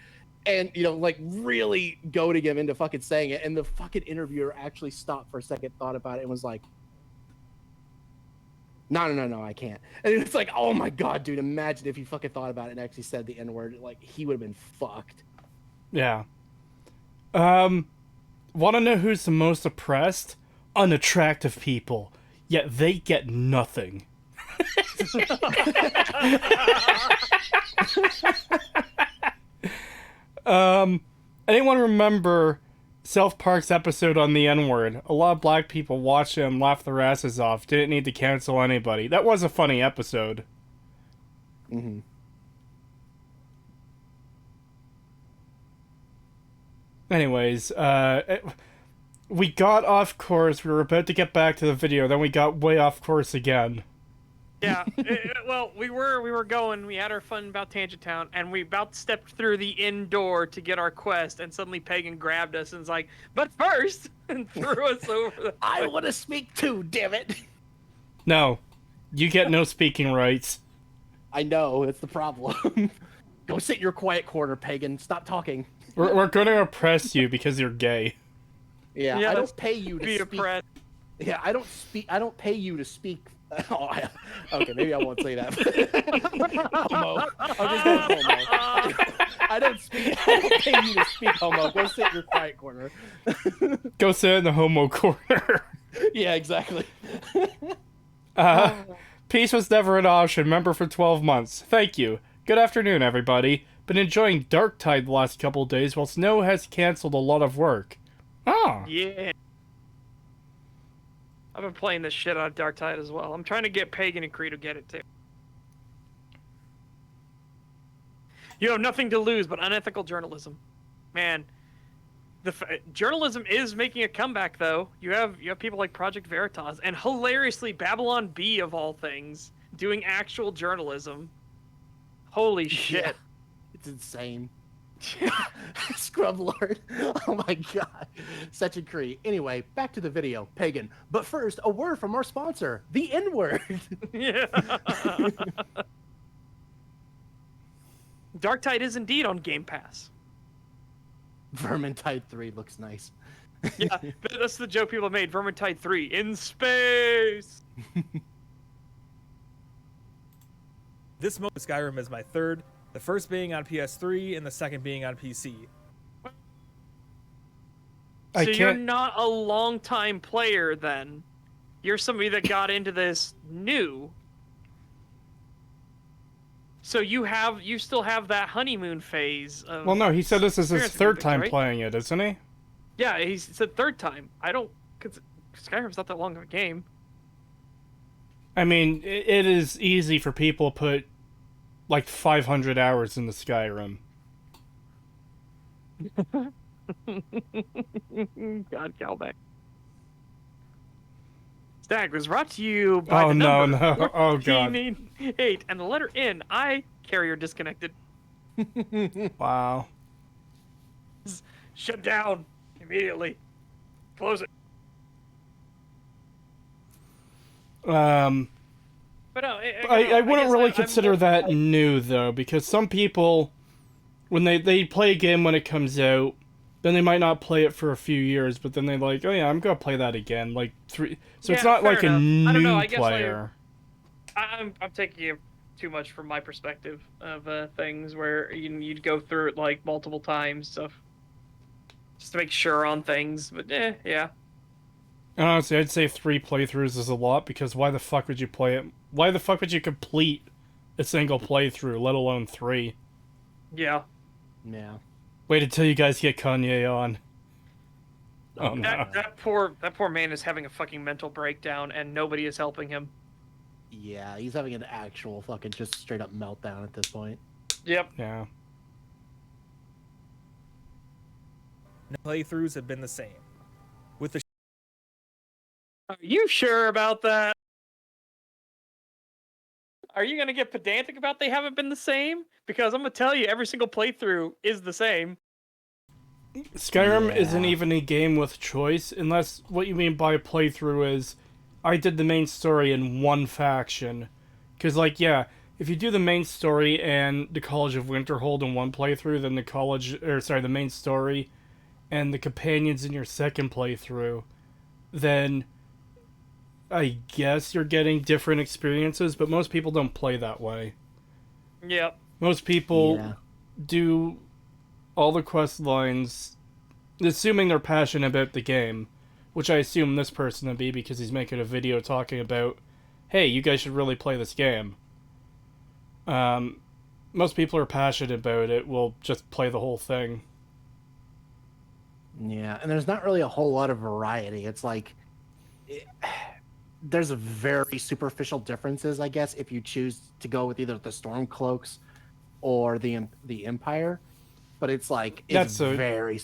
And like really goading him into fucking saying it. And the fucking interviewer actually stopped for a second, thought about it, and was like, No, I can't. And it's like, oh my god, dude, imagine if he fucking thought about it and actually said the N word. Like, he would have been fucked.
Yeah. Want to know who's the most oppressed? Unattractive people. Yet they get nothing. Anyone remember South Park's episode on the N-word? A lot of black people watched it and laughed their asses off. Didn't need to cancel anybody. That was a funny episode.
Mm-hmm.
Anyways, we got off course. We were about to get back to the video, then we got way off course again.
Yeah, well, we were going. We had our fun about Tangent Town, and we about stepped through the inn door to get our quest, and suddenly Pagan grabbed us and was like, "But first," and threw us over.
I want to speak too, damn it.
No, you get no speaking rights.
I know, it's the problem. Go sit in your quiet corner, Pagan. Stop talking.
We're gonna oppress you because you're gay.
Yeah,
Yeah,
I
let's
don't pay you to
be
speak.
oppressed.
Yeah, I don't pay you to speak. Okay, maybe I won't say that. Homo. I'll just go homo. I don't pay you to speak, homo. Go sit in your quiet corner.
Go sit in the homo corner.
Yeah, exactly.
Peace was never an option. Member for 12 months. Thank you. Good afternoon, everybody. Been enjoying Dark Tide the last couple of days while Snow has canceled a lot of work. Ah.
Yeah. I've been playing this shit out of Dark Tide as well. I'm trying to get Pagan and Creed to get it too. You have nothing to lose but unethical journalism. Man, journalism is making a comeback though. You have people like Project Veritas and hilariously Babylon Bee of all things doing actual journalism. Holy shit.
Yeah, it's insane. Scrub Lord. Oh my god. Such a Cree. Anyway, back to the video. Pagan. But first, a word from our sponsor, the N-word.
Yeah. Dark Tide is indeed on Game Pass.
Vermintide 3 looks nice.
Yeah, that's the joke people made. Vermintide 3 in space.
This mode of Skyrim is my third, the first being on PS3 and the second being on PC.
So you're not a long-time player then. You're somebody that got into this new. So you still have that honeymoon phase of...
Well, no, he said this is his
experience
third
with
time
it, right?
playing it, isn't he?
Yeah, he said third time. I don't... Cause Skyrim's not that long of a game.
I mean, it is easy for people to put like 500 hours into Skyrim.
God, Calback. STAG was brought to you by
Oh,
the
no,
number
no. Oh, God.
1488 and the letter N. I carrier disconnected.
Wow.
Shut down immediately. Close it. But no,
I wouldn't
guess
really
I'm
consider
more-
that new, though, because some people, when they play a game when it comes out, then they might not play it for a few years, but then they're like, oh yeah, I'm gonna play that again. Like, 3... So it's
Yeah,
not
fair
like
enough.
a
I don't know,
new
I guess
player.
I'm taking it too much from my perspective of things where you'd go through it like multiple times, stuff, just to make sure on things. But yeah.
Honestly, I'd say 3 playthroughs is a lot, because why the fuck would you play it? Why the fuck would you complete a single playthrough, let alone 3?
Yeah.
Yeah.
Wait until you guys get Kanye on. Oh no.
That poor man is having a fucking mental breakdown, and nobody is helping him.
Yeah, he's having an actual fucking just straight up meltdown at this point.
Yep.
Yeah.
Playthroughs have been the same. With the
Are you sure about that? Are you gonna get pedantic about they haven't been the same? Because I'm gonna tell you, every single playthrough is the same.
Skyrim isn't
Yeah.
even a game with choice, unless what you mean by playthrough is I did the main story in one faction. Because, like, yeah, if you do the main story and the College of Winterhold in one playthrough, then the main story and the companions in your second playthrough, then I guess you're getting different experiences, but most people don't play that way.
Yep.
Most people
Yeah.
do all the quest lines, assuming they're passionate about the game, which I assume this person to be because he's making a video talking about, hey, you guys should really play this game. Most people are passionate about it, will just play the whole thing.
Yeah, and there's not really a whole lot of variety. It's like there's very superficial differences, I guess, if you choose to go with either the Stormcloaks or the Empire. But it's like it's
That's a
very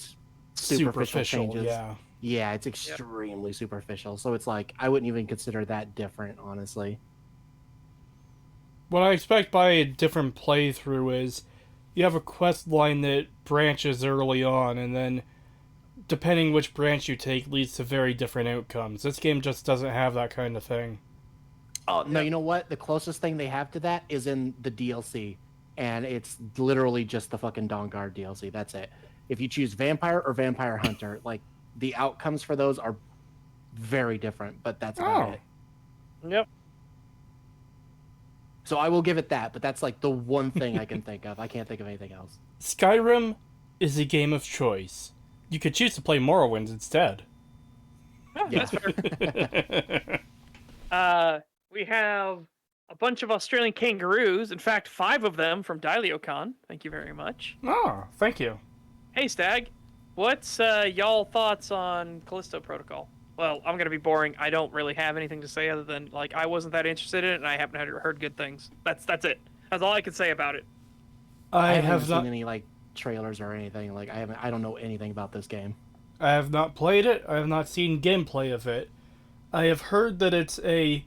superficial changes.
yeah.
Yeah, it's extremely superficial. So it's like I wouldn't even consider that different, honestly.
What I expect by a different playthrough is you have a quest line that branches early on, and then depending which branch you take leads to very different outcomes. This game just doesn't have that kind of thing.
Oh no, you know what? The closest thing they have to that is in the DLC, and it's literally just the fucking Dawnguard DLC. That's it. If you choose Vampire or Vampire Hunter, like the outcomes for those are very different, but that's about it.
Yep.
So I will give it that, but that's like the one thing I can think of. I can't think of anything else.
Skyrim is a game of choice. You could choose to play Morrowind instead.
Yeah, that's fair. We have a bunch of Australian kangaroos. In fact, 5 of them from DaiLioCon. Thank you very much.
Oh, thank you.
Hey, Stag. What's y'all thoughts on Callisto Protocol? Well, I'm gonna be boring. I don't really have anything to say other than like I wasn't that interested in it, and I haven't heard good things. That's it. That's all I can say about it.
I
haven't
have
seen
not.
any like trailers or anything. Like I don't know anything about this game.
I have not played it. I have not seen gameplay of it. I have heard that it's a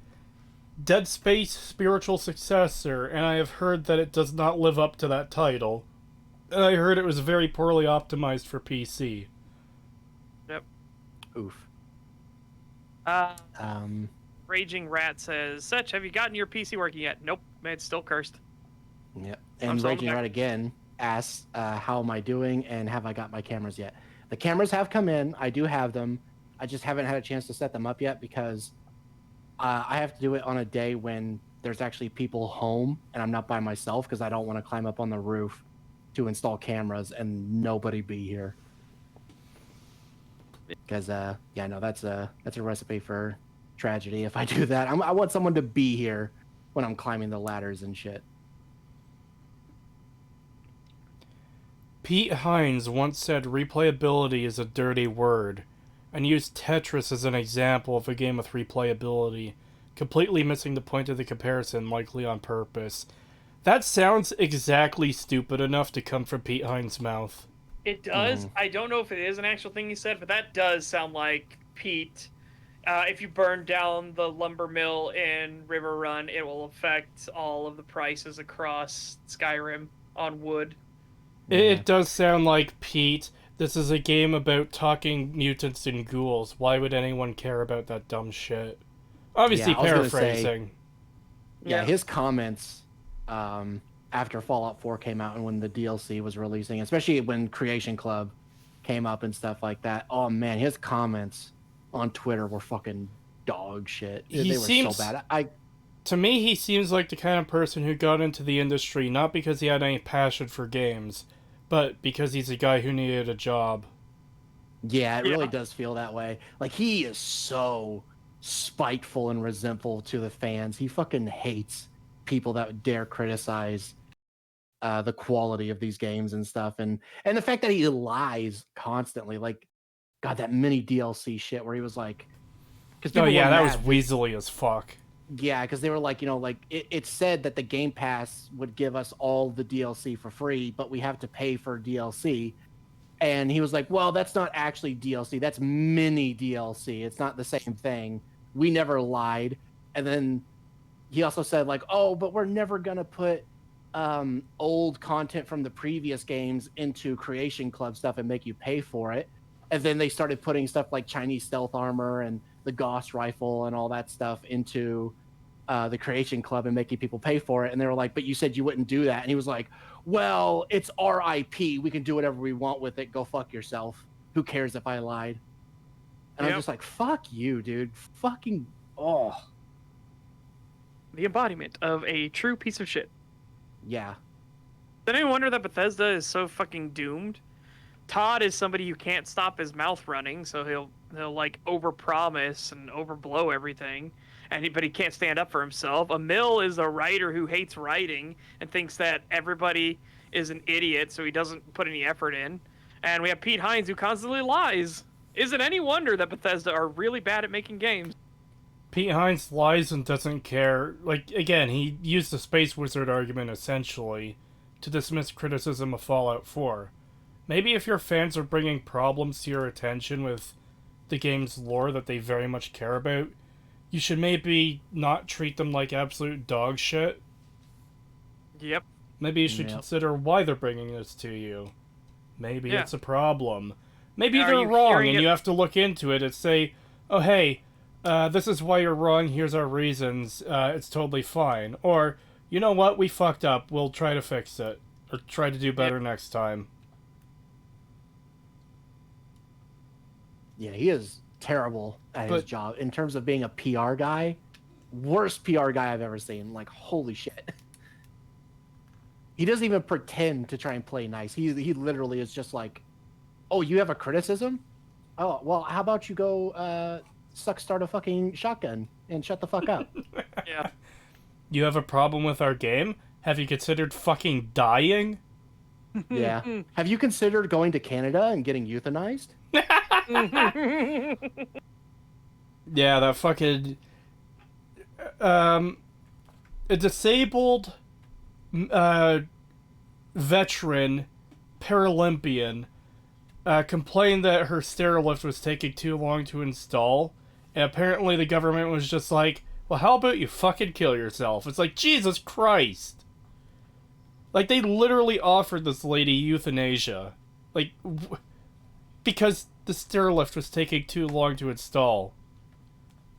Dead Space spiritual successor, and I have heard that it does not live up to that title. And I heard it was very poorly optimized for PC.
Yep.
Oof.
Raging Rat says, "Such, have you gotten your PC working yet?" Nope, it's still cursed.
Yep.
I'm
And
still
Raging
back.
Rat again asks, how am I doing and have I got my cameras yet? The cameras have come in. I do have them. I just haven't had a chance to set them up yet because I have to do it on a day when there's actually people home and I'm not by myself because I don't want to climb up on the roof to install cameras and nobody be here. Because that's a recipe for tragedy if I do that. I want someone to be here when I'm climbing the ladders and shit.
Pete Hines once said replayability is a dirty word, and used Tetris as an example of a game with replayability, completely missing the point of the comparison, likely on purpose. That sounds exactly stupid enough to come from Pete Hines' mouth.
It does. I don't know if it is an actual thing he said, but that does sound like Pete. If you burn down the lumber mill in River Run, it will affect all of the prices across Skyrim on wood.
It does sound like Pete. This is a game about talking mutants and ghouls. Why would anyone care about that dumb shit? Obviously,
Yeah, I was gonna say-
paraphrasing.
Yeah, his comments after Fallout 4 came out and when the DLC was releasing, especially when Creation Club came up and stuff like that. Oh man, his comments on Twitter were fucking dog shit.
He
They were
seems-
so bad.
To me, he seems like the kind of person who got into the industry not because he had any passion for games, but because he's a guy who needed a job.
Yeah, it really does feel that way. Like he is so spiteful and resentful to the fans. He fucking hates people that dare criticize the quality of these games and stuff, and the fact that he lies constantly. Like, God, that mini DLC shit where he was like, because
Oh yeah, that was weaselly as fuck.
Yeah, because they were like, it said that the Game Pass would give us all the DLC for free, but we have to pay for DLC. And he was like, well, that's not actually DLC. That's mini DLC. It's not the same thing. We never lied. And then he also said, like, oh, but we're never going to put old content from the previous games into Creation Club stuff and make you pay for it. And then they started putting stuff like Chinese stealth armor and the Gauss rifle and all that stuff into the Creation Club and making people pay for it. And they were like, but you said you wouldn't do that. And he was like, well, it's our IP. We can do whatever we want with it. Go fuck yourself. Who cares if I lied? And I'm just like, fuck you, dude. Fucking, oh.
The embodiment of a true piece of shit.
Yeah.
Did anyone wonder that Bethesda is so fucking doomed? Todd is somebody who can't stop his mouth running, so he'll like overpromise and overblow everything, but he can't stand up for himself. Emil is a writer who hates writing and thinks that everybody is an idiot, so he doesn't put any effort in. And we have Pete Hines who constantly lies. Is it any wonder that Bethesda are really bad at making games?
Pete Hines lies and doesn't care. Like, again, he used the Space Wizard argument, essentially, to dismiss criticism of Fallout 4. Maybe if your fans are bringing problems to your attention with the game's lore that they very much care about, you should maybe not treat them like absolute dog shit.
Yep.
Maybe you should consider why they're bringing this to you. Maybe it's a problem. Maybe they're wrong and you have to look into it and say, oh hey, this is why you're wrong, here's our reasons, it's totally fine. Or, you know what, we fucked up, we'll try to fix it. Or try to do better next time.
Yeah, he is terrible at his job. In terms of being a PR guy, worst PR guy I've ever seen. Like, holy shit. He doesn't even pretend to try and play nice. He literally is just like, oh, you have a criticism? Oh, well, how about you go start a fucking shotgun and shut the fuck up?
Yeah.
You have a problem with our game? Have you considered fucking dying?
Yeah. Have you considered going to Canada and getting euthanized?
Yeah, that fucking... a disabled veteran Paralympian complained that her stairlift was taking too long to install, and apparently the government was just like, well, how about you fucking kill yourself? It's like, Jesus Christ. Like, they literally offered this lady euthanasia. Like, because the stairlift was taking too long to install.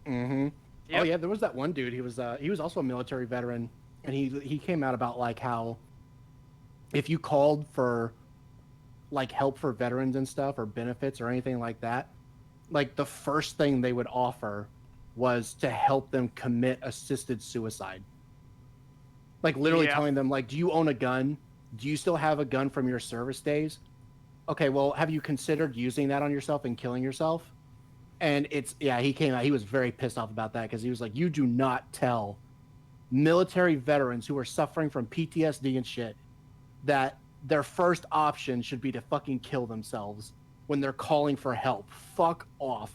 Mm-hmm.
Yep.
Oh yeah, there was that one dude. He was also a military veteran, and he came out about like how if you called for like help for veterans and stuff or benefits or anything like that, like the first thing they would offer was to help them commit assisted suicide. Like literally telling them like, do you own a gun? Do you still have a gun from your service days? Okay, well, have you considered using that on yourself and killing yourself? And he came out, he was very pissed off about that because he was like, you do not tell military veterans who are suffering from PTSD and shit that their first option should be to fucking kill themselves when they're calling for help. Fuck off.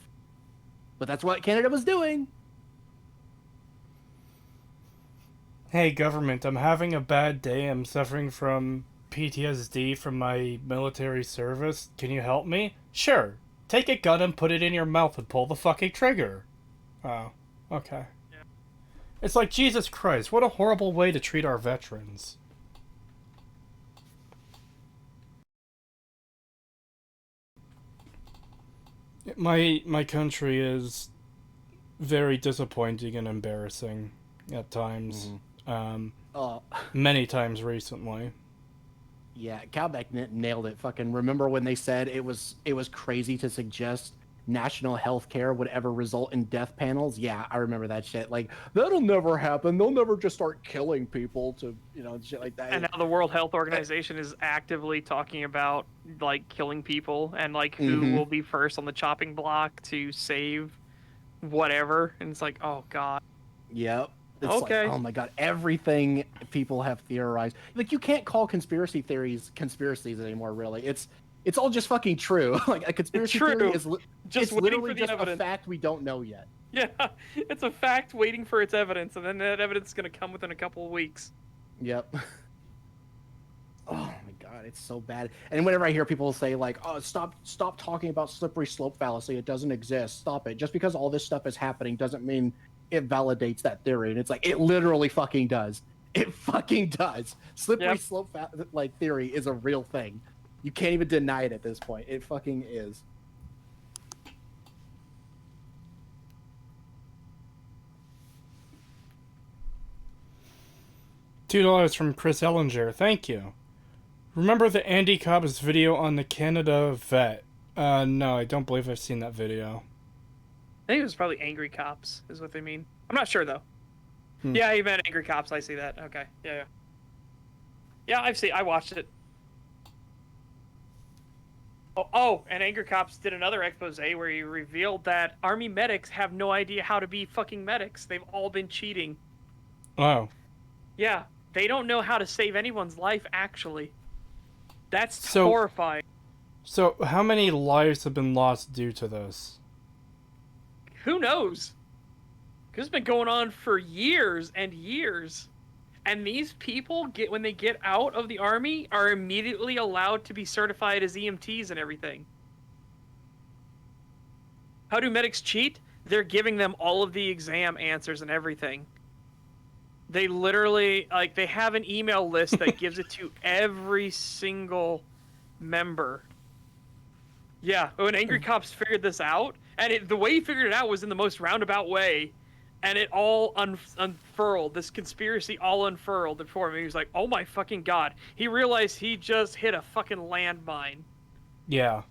But that's what Canada was doing.
Hey, government, I'm having a bad day. I'm suffering from PTSD from my military service. Can you help me? Sure. Take a gun and put it in your mouth and pull the fucking trigger. Oh, okay. Yeah. It's like, Jesus Christ, what a horrible way to treat our veterans. My country is very disappointing and embarrassing at times. Many times recently.
Yeah, Calbeck nailed it. Fucking remember when they said it was crazy to suggest national health care would ever result in death panels? Yeah, I remember that shit. Like, that'll never happen. They'll never just start killing people to, shit like that.
And now the World Health Organization is actively talking about, like, killing people and, like, who will be first on the chopping block to save whatever. And it's like, oh, God.
Yep. It's like, oh my God, everything people have theorized. Like, you can't call conspiracy theories conspiracies anymore, really. It's all just fucking true. Like, a conspiracy theory is
just
literally just
evidence.
a fact we don't know yet.
Yeah, it's a fact waiting for its evidence, and then that evidence is going to come within a couple of weeks.
Yep. Oh my God, it's so bad. And whenever I hear people say like, "Oh, stop talking about slippery slope fallacy. It doesn't exist. Stop it." Just because all this stuff is happening doesn't mean it validates that theory. And it's like, it literally fucking does. It fucking does. Slippery
Yep.
slope like theory is a real thing. You can't even deny it at this point. It fucking is.
$2 from Chris Ellinger. Thank you. Remember the Andy Cobb's video on the Canada vet? No, I don't believe I've seen that video.
I think it was probably Angry Cops, is what they mean. I'm not sure though.
Hmm.
Yeah, he meant Angry Cops. I see that. Okay. Yeah. Yeah, I watched it. Oh, and Angry Cops did another expose where he revealed that Army medics have no idea how to be fucking medics. They've all been cheating.
Oh.
Yeah, they don't know how to save anyone's life, actually. That's
So-
horrifying.
So, how many lives have been lost due to this?
Who knows? 'Cause it's been going on for years and years. And these people, when they get out of the Army, are immediately allowed to be certified as EMTs and everything. How do medics cheat? They're giving them all of the exam answers and everything. They literally, like, they have an email list that gives it to every single member. Yeah, when Angry Cops figured this out, and the way he figured it out was in the most roundabout way, and it all unfurled. This conspiracy all unfurled before him. He was like, oh my fucking god. He realized he just hit a fucking landmine.
Yeah.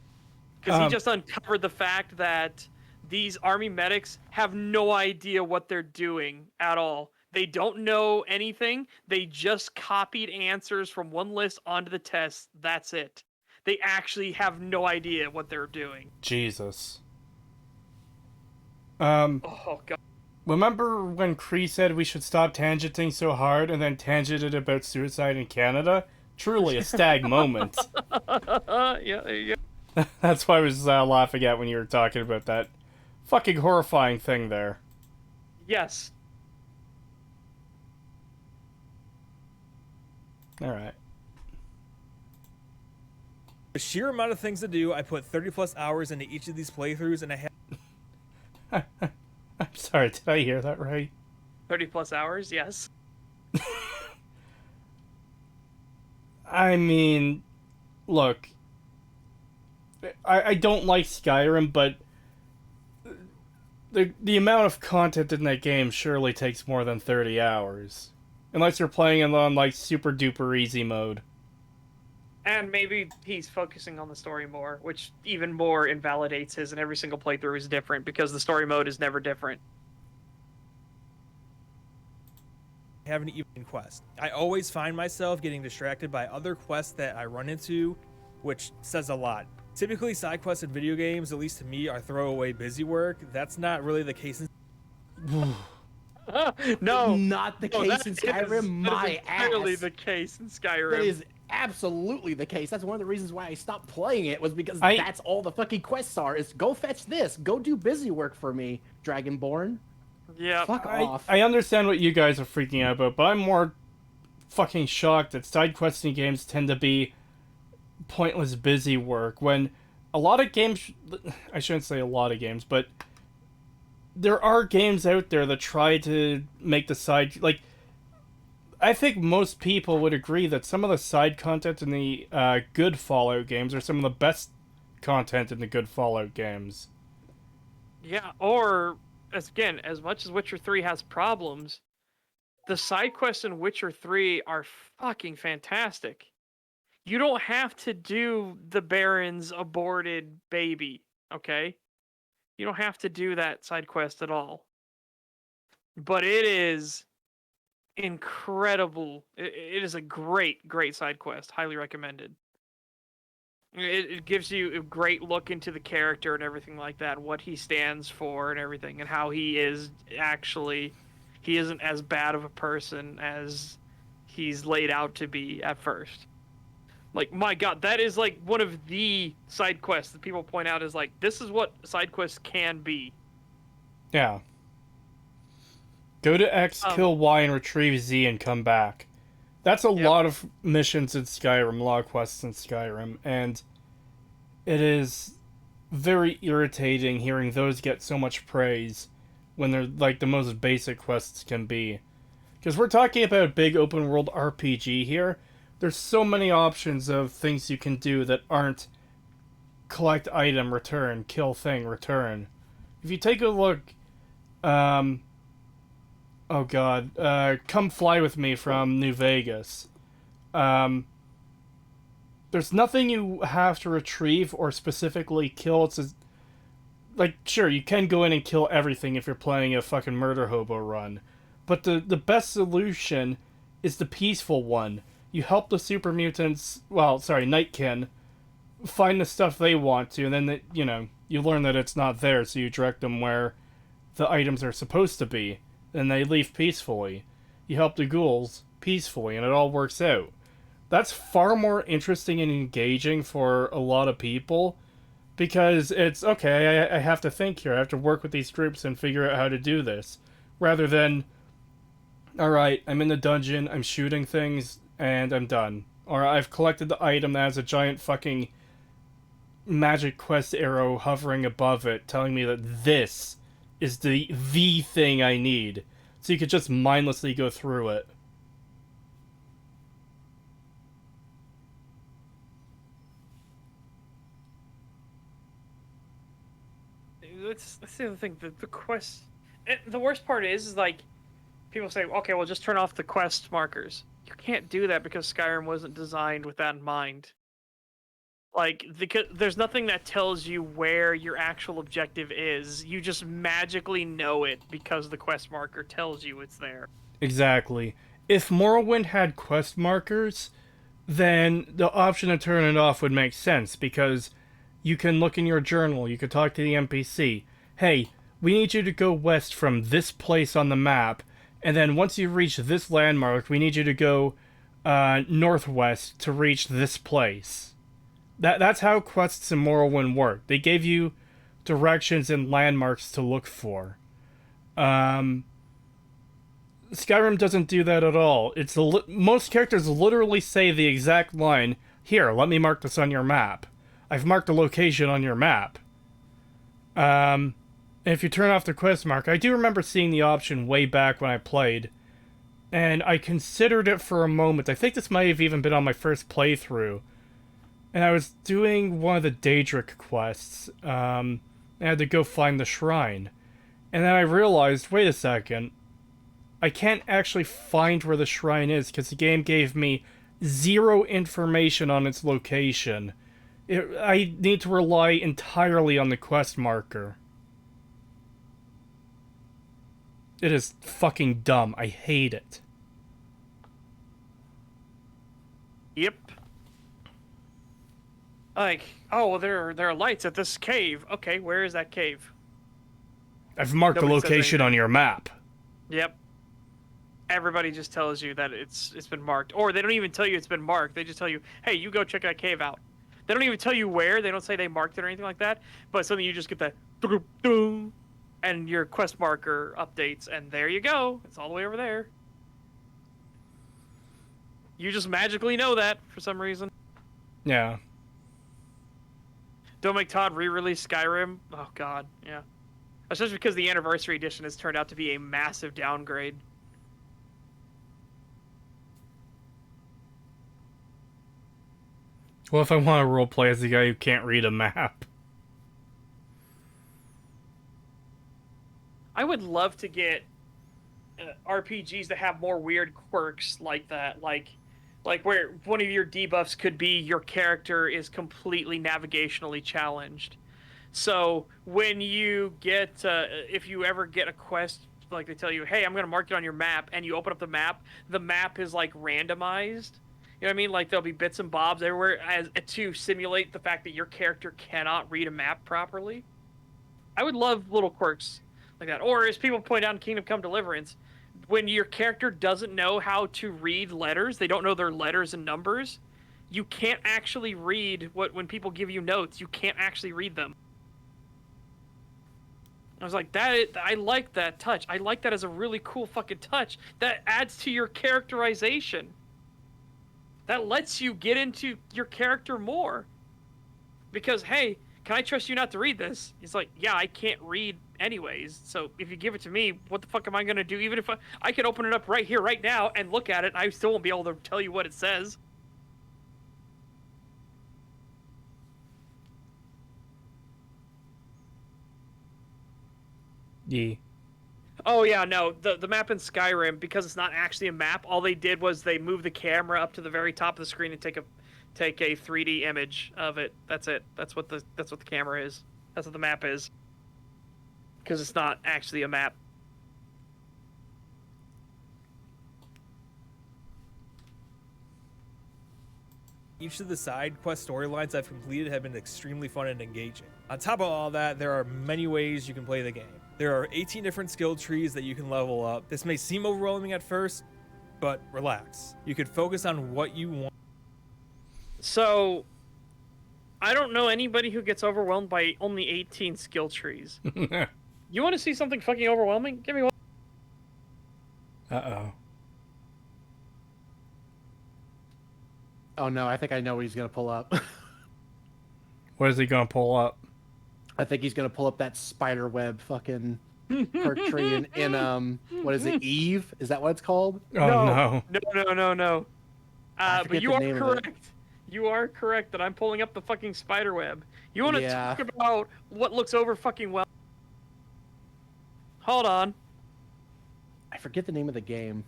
Because he just uncovered the fact that these Army medics have no idea what they're doing at all. They don't know anything. They just copied answers from one list onto the test. That's it. They actually have no idea what they're doing.
Jesus.
Oh, God.
Remember when Cree said we should stop tangenting so hard and then tangented about suicide in Canada? Truly a stag moment.
Yeah, there you go.
That's why I was laughing at when you were talking about that fucking horrifying thing there.
Yes.
Alright.
The sheer amount of things to do, I put 30 plus hours into each of these playthroughs, and I have
I'm sorry, did I hear that right?
30 plus hours, yes.
I mean, look, I don't like Skyrim, but the amount of content in that game surely takes more than 30 hours. Unless you're playing it on, like, super duper easy mode.
And maybe he's focusing on the story more, which even more invalidates his, and every single playthrough is different, because the story mode is never different.
have an evening quest. I always find myself getting distracted by other quests that I run into, which says a lot. Typically, side quests in video games, at least to me, are throwaway busy work. That's not really the case in
No,
Not the case
that
in
is-
Skyrim. My
that is entirely
ass.
the case in Skyrim.
That is absolutely the case. That's one of the reasons why I stopped playing it, was because
I-
that's all the fucking quests are, is go fetch this, go do busy work for me, Dragonborn.
Yeah.
Fuck off.
I understand what you guys are freaking out about, but I'm more fucking shocked that side questing games tend to be pointless busy work when a lot of games, I shouldn't say a lot of games, but there are games out there that try to make the side, like, I think most people would agree that some of the side content in the good Fallout games are some of the best content in the good Fallout games.
Yeah, or as much as Witcher 3 has problems, the side quests in Witcher 3 are fucking fantastic. You don't have to do the Baron's aborted baby, okay? You don't have to do that side quest at all. But it is incredible. It is a great, great side quest. Highly recommended. It gives you a great look into the character and everything like that, what he stands for and everything, and how he is actually, he isn't as bad of a person as he's laid out to be at first. Like, my god, that is like one of the side quests that people point out is like, this is what side quests can be.
Yeah. Go to X, kill Y, and retrieve Z and come back. That's a lot of missions in Skyrim, a lot of quests in Skyrim, and it is very irritating hearing those get so much praise when they're like the most basic quests can be. Because we're talking about a big open world RPG here. There's so many options of things you can do that aren't collect item, return, kill thing, return. If you take a look, oh god, Come Fly With Me from New Vegas. There's nothing you have to retrieve or specifically kill. Like, sure, you can go in and kill everything if you're playing a fucking murder hobo run. But the best solution is the peaceful one. You help the super mutants, Nightkin, find the stuff they want to, and then, you learn that it's not there, so you direct them where the items are supposed to be. Then they leave peacefully. You help the ghouls peacefully, and it all works out. That's far more interesting and engaging for a lot of people, because it's, okay, I have to think here, I have to work with these groups and figure out how to do this. Rather than, alright, I'm in the dungeon, I'm shooting things, and I'm done. Or I've collected the item that has a giant fucking magic quest arrow hovering above it, telling me that this is the thing I need. So you could just mindlessly go through it.
That's the other thing. The quest. The worst part is like, people say, okay, well, just turn off the quest markers. You can't do that because Skyrim wasn't designed with that in mind. Like, there's nothing that tells you where your actual objective is. You just magically know it because the quest marker tells you it's there.
Exactly. If Morrowind had quest markers, then the option to turn it off would make sense, because you can look in your journal, you could talk to the NPC. Hey, we need you to go west from this place on the map, and then once you reach this landmark, we need you to go northwest to reach this place. That's how quests in Morrowind work. They gave you directions and landmarks to look for. Skyrim doesn't do that at all. Most characters literally say the exact line, here, let me mark this on your map. I've marked a location on your map. And if you turn off the quest mark, I do remember seeing the option way back when I played, and I considered it for a moment. I think this might have even been on my first playthrough. And I was doing one of the Daedric quests. I had to go find the shrine. And then I realized, wait a second, I can't actually find where the shrine is because the game gave me zero information on its location. I need to rely entirely on the quest marker. It is fucking dumb. I hate it.
Yep. Like, oh, well, there are lights at this cave. Okay, where is that cave?
I've marked the
Nobody says
location
anything.
on your map.
Yep. Everybody just tells you that it's been marked. Or they don't even tell you it's been marked. They just tell you, hey, you go check that cave out. They don't even tell you where. They don't say they marked it or anything like that. But suddenly you just get that, and your quest marker updates, and there you go. It's all the way over there. You just magically know that for some reason.
Yeah.
Don't make Todd re-release Skyrim. Oh, God, yeah. Especially because the Anniversary Edition has turned out to be a massive downgrade.
Well, if I want to roleplay as the guy who can't read a map.
I would love to get RPGs that have more weird quirks like that. Like where one of your debuffs could be your character is completely navigationally challenged. So when you get, if you ever get a quest, like they tell you, hey, I'm going to mark it on your map, and you open up the map is like randomized. You know what I mean? Like there'll be bits and bobs everywhere to simulate the fact that your character cannot read a map properly. I would love little quirks like that. Or as people point out in Kingdom Come Deliverance, when your character doesn't know how to read letters, they don't know their letters and numbers, you can't actually read when people give you notes, you can't actually read them. I was like, I like that touch. I like that as a really cool fucking touch. That adds to your characterization. That lets you get into your character more. Because, hey, can I trust you not to read this? He's like, yeah, I can't read anyways. So if you give it to me, what the fuck am I gonna do? Even if I could open it up right here, right now, and look at it, I still won't be able to tell you what it says.
Yeah.
Oh yeah, no, the map in Skyrim, because it's not actually a map, all they did was they moved the camera up to the very top of the screen and take a 3D image of it. That's it. That's what the camera is. That's what the map is. Because it's not actually a map.
Each of the side quest storylines I've completed have been extremely fun and engaging. On top of all that, there are many ways you can play the game. There are 18 different skill trees that you can level up. This may seem overwhelming at first, but relax. You could focus on what you want.
So, I don't know anybody who gets overwhelmed by only 18 skill trees. You want to see something fucking overwhelming? Give me one.
Uh-oh.
Oh no, I think I know what he's gonna pull up.
What is he gonna pull up?
I think he's gonna pull up that spider web fucking perk tree in what is it, Eve? Is that what it's called?
Oh no.
No.
I
But
forget
you
the
are
name of it.
correct. You are correct that I'm pulling up the fucking spider web. You want to
Yeah.
talk about what looks over fucking well? Hold on.
I forget the name of the game.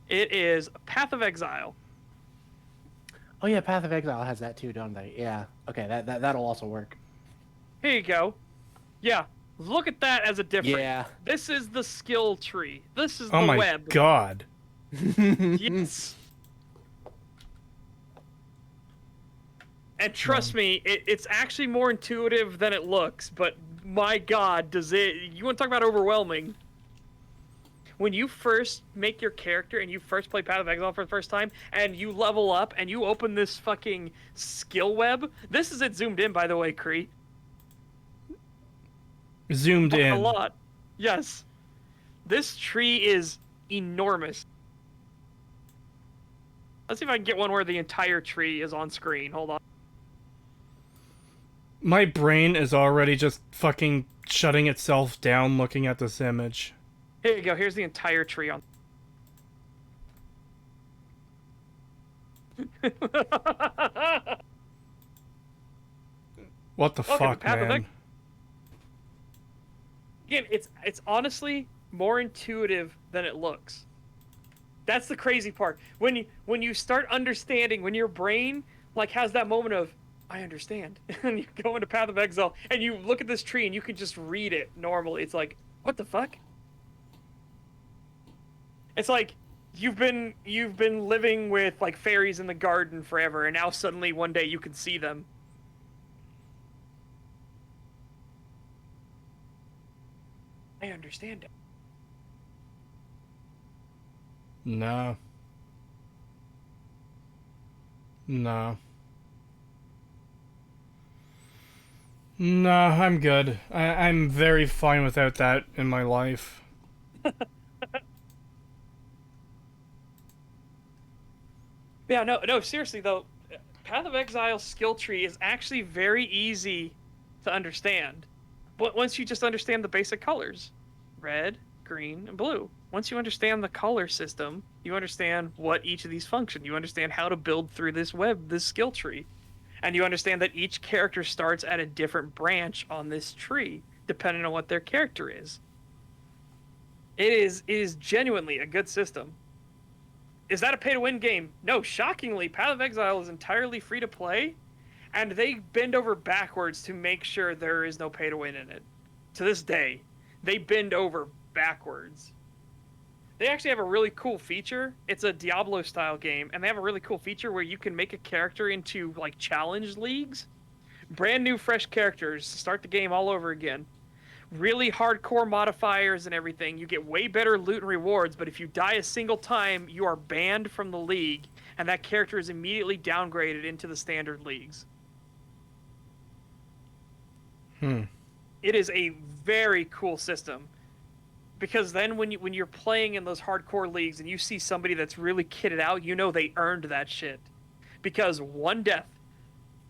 It is Path of Exile.
Oh yeah, Path of Exile has that too, don't they? Yeah. Okay, that'll also work.
Here you go. Yeah, look at that as a difference.
Yeah.
This is the skill tree. This is
Oh
the
my
web.
god.
Yes. And trust me, it's actually more intuitive than it looks, but my god, does it... You want to talk about overwhelming? When you first make your character and you first play Path of Exile for the first time, and you level up and you open this fucking skill web... This is it zoomed in, by the way, Kree.
Zoomed in.
A lot. Yes. This tree is enormous. Let's see if I can get one where the entire tree is on screen. Hold on.
My brain is already just fucking shutting itself down looking at this image.
Here you go. Here's the entire tree on.
What the
Okay,
fuck,
Path of
man?
Again, it's honestly more intuitive than it looks. That's the crazy part. When you start understanding, when your brain like has that moment of I understand, and you go into Path of Exile and you look at this tree and you can just read it normally. It's like, what the fuck? It's like you've been living with like fairies in the garden forever, and now suddenly one day you can see them. I understand it.
No. No. No, I'm good. I'm very fine without that in my life.
Yeah, no, seriously though, Path of Exile skill tree is actually very easy to understand. But once you just understand the basic colors, red, green, and blue. Once you understand the color system, you understand what each of these function. You understand how to build through this web, this skill tree. And you understand that each character starts at a different branch on this tree, depending on what their character is. It is genuinely a good system. Is that a pay-to-win game? No, shockingly, Path of Exile is entirely free to play, and they bend over backwards to make sure there is no pay-to-win in it. To this day, they bend over backwards. They actually have a really cool feature. It's a Diablo-style game, and they have a really cool feature where you can make a character into, like, challenge leagues. Brand new, fresh characters to start the game all over again. Really hardcore modifiers and everything. You get way better loot and rewards, but if you die a single time, you are banned from the league, and that character is immediately downgraded into the standard leagues. It is a very cool system, because then when you're playing in those hardcore leagues and you see somebody that's really kitted out, you know they earned that shit. Because one death,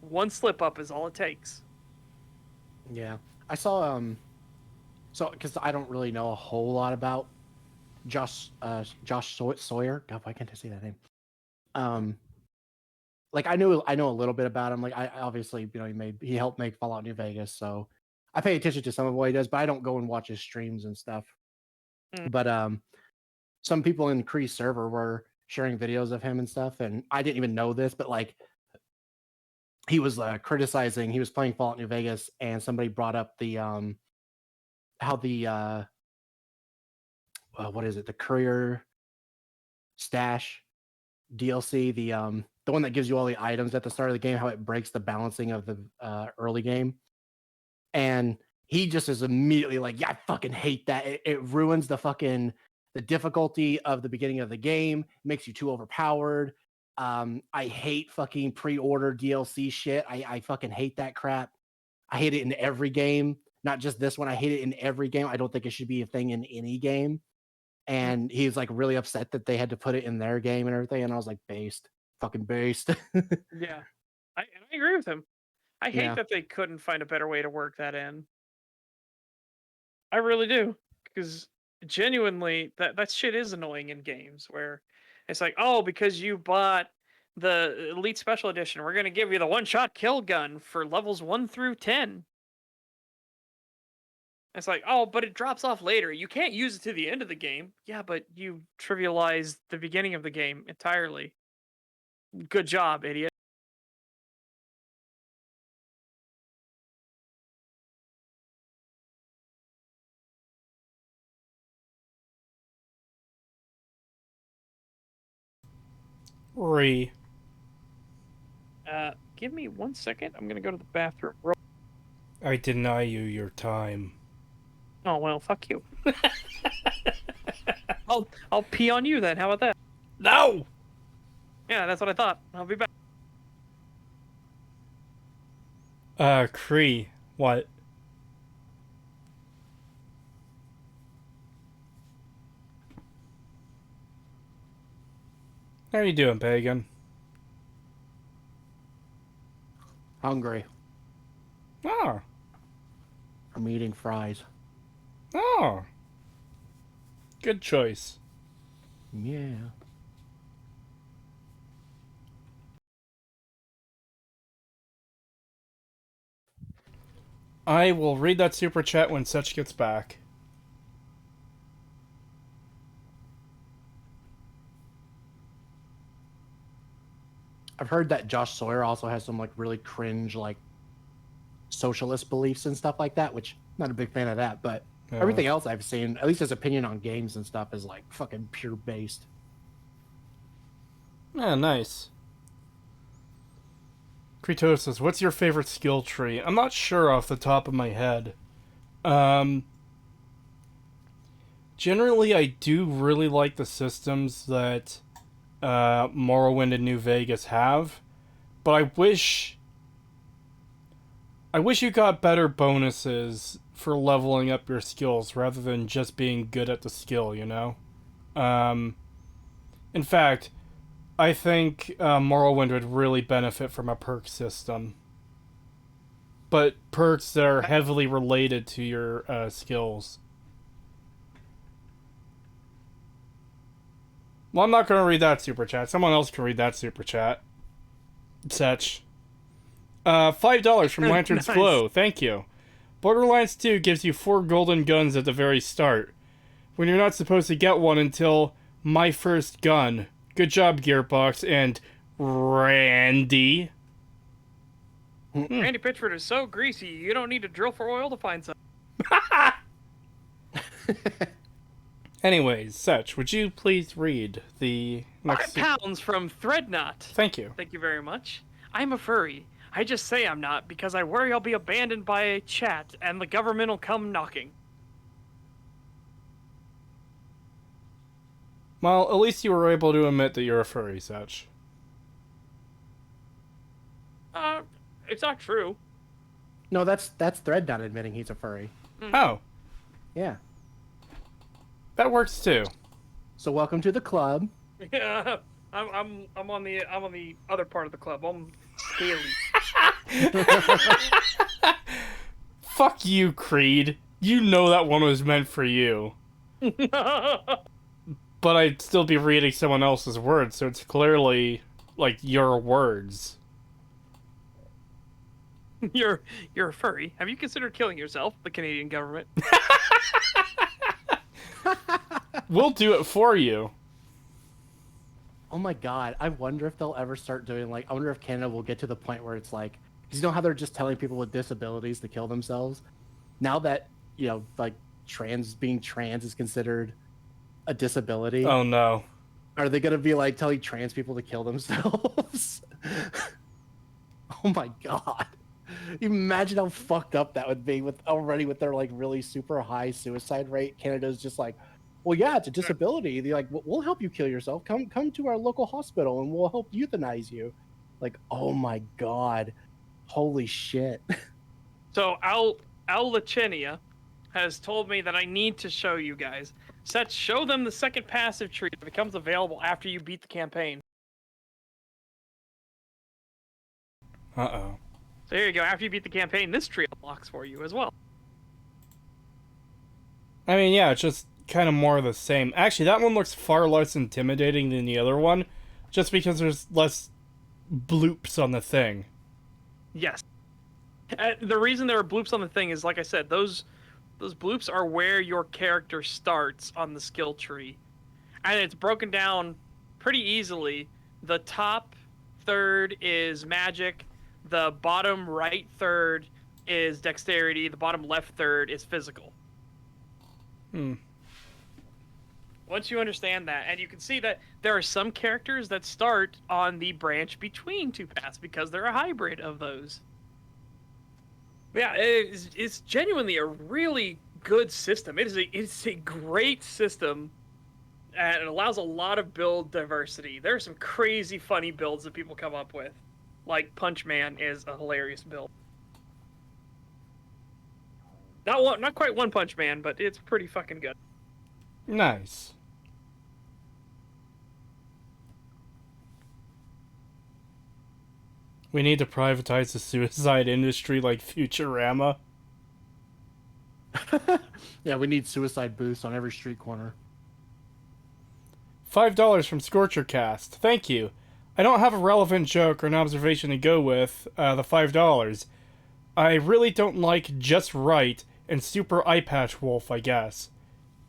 one slip up is all it takes.
Yeah, I saw so because I don't really know a whole lot about Sawyer. God, why can't I say that name? Um, like I know a little bit about him. Like I obviously he helped make Fallout New Vegas, so I pay attention to some of what he does, but I don't go and watch his streams and stuff.
Mm.
But some people in Cree server were sharing videos of him and stuff, and I didn't even know this, but like he was criticizing. He was playing Fallout New Vegas, and somebody brought up the how the what is it, the Courier Stash DLC, the one that gives you all the items at the start of the game, how it breaks the balancing of the early game. And he just is immediately like, yeah, I fucking hate that. It ruins the difficulty of the beginning of the game, makes you too overpowered. I hate fucking pre-order DLC shit. I fucking hate that crap. I hate it in every game, not just this one. I hate it in every game. I don't think it should be a thing in any game. And he's like really upset that they had to put it in their game and everything. And I was like, based, fucking based.
Yeah, I agree with him. I hate
Yeah.
that they couldn't find a better way to work that in. I really do, because genuinely, that shit is annoying in games where it's like, oh, because you bought the Elite Special Edition, we're gonna give you the one-shot kill gun for levels 1 through 10. It's like, oh, but it drops off later. You can't use it to the end of the game. Yeah, but you trivialized the beginning of the game entirely. Good job, idiot. Give me 1 second. I'm gonna go to the bathroom.
I deny you your time.
Oh well, fuck you. I'll pee on you then. How about that?
No!
Yeah, that's what I thought. I'll be back.
Cree, what? How you doing, Pagan?
Hungry.
Oh.
I'm eating fries.
Oh. Good choice.
Yeah.
I will read that super chat when Such gets back.
I've heard that Josh Sawyer also has some like really cringe like socialist beliefs and stuff like that, which I'm not a big fan of that, but everything else I've seen, at least his opinion on games and stuff, is like fucking pure based.
Yeah, nice. Creetosis, what's your favorite skill tree? I'm not sure off the top of my head. Generally, I do really like the systems that Morrowind and New Vegas have, but I wish you got better bonuses for leveling up your skills rather than just being good at the skill, you know? In fact, I think Morrowind would really benefit from a perk system. But perks that are heavily related to your skills. Well, I'm not going to read that super chat. Someone else can read that super chat. Such. $5 from Lantern's
Nice.
Glow. Thank you. Borderlands 2 gives you 4 golden guns at the very start, when you're not supposed to get one until My First Gun. Good job, Gearbox and Randy.
Randy Pitchford is so greasy, you don't need to drill for oil to find some.
Anyways, Such, would you please read the next...
5 pounds from Threadnut.
Thank you.
Thank you very much. I'm a furry. I just say I'm not because I worry I'll be abandoned by a chat and the government will come knocking.
Well, at least you were able to admit that you're a furry, Such.
It's not true.
No, that's Threadnut admitting he's a furry.
Oh,
Yeah.
that works too.
So welcome to the club.
Yeah, I'm on the other part of the club. I'm scaly.
Fuck you, Creed. You know that one was meant for you. But I'd still be reading someone else's words, so it's clearly, like, your words.
You're a furry. Have you considered killing yourself, the Canadian government?
We'll do it for you.
Oh my god, I wonder if they'll ever start doing, like, I wonder if Canada will get to the point where it's like, because you know how they're just telling people with disabilities to kill themselves? Now that, you know, like, being trans is considered a disability,
Oh no.
are they going to be, like, telling trans people to kill themselves? Oh my god. Imagine how fucked up that would be with their, like, really super high suicide rate. Canada's just like, well, yeah, it's a disability. They're like, we'll help you kill yourself. Come to our local hospital and we'll help euthanize you. Like, oh my god. Holy shit.
So Al Lachenia has told me that I need to show you guys. Seth, show them the second passive tree that becomes available after you beat the campaign.
Uh-oh.
So here you go. After you beat the campaign, this tree unlocks for you as well.
I mean, yeah, it's just kind of more of the same. Actually, that one looks far less intimidating than the other one, just because there's less bloops on the thing.
Yes. The reason there are bloops on the thing is, like I said, those bloops are where your character starts on the skill tree. And it's broken down pretty easily. The top third is magic. The bottom right third is dexterity. The bottom left third is physical. Once you understand that, and you can see that there are some characters that start on the branch between two paths because they're a hybrid of those. Yeah, it's genuinely a really good system. It's a great system, and it allows a lot of build diversity. There are some crazy funny builds that people come up with. Like Punch Man is a hilarious build. Not quite One Punch Man, but it's pretty fucking good.
Nice. We need to privatize the suicide industry like Futurama.
Yeah, we need suicide booths on every street corner.
$5 from Scorchercast. Thank you. I don't have a relevant joke or an observation to go with the $5. I really don't like Just Right and Super Eye Patch Wolf, I guess.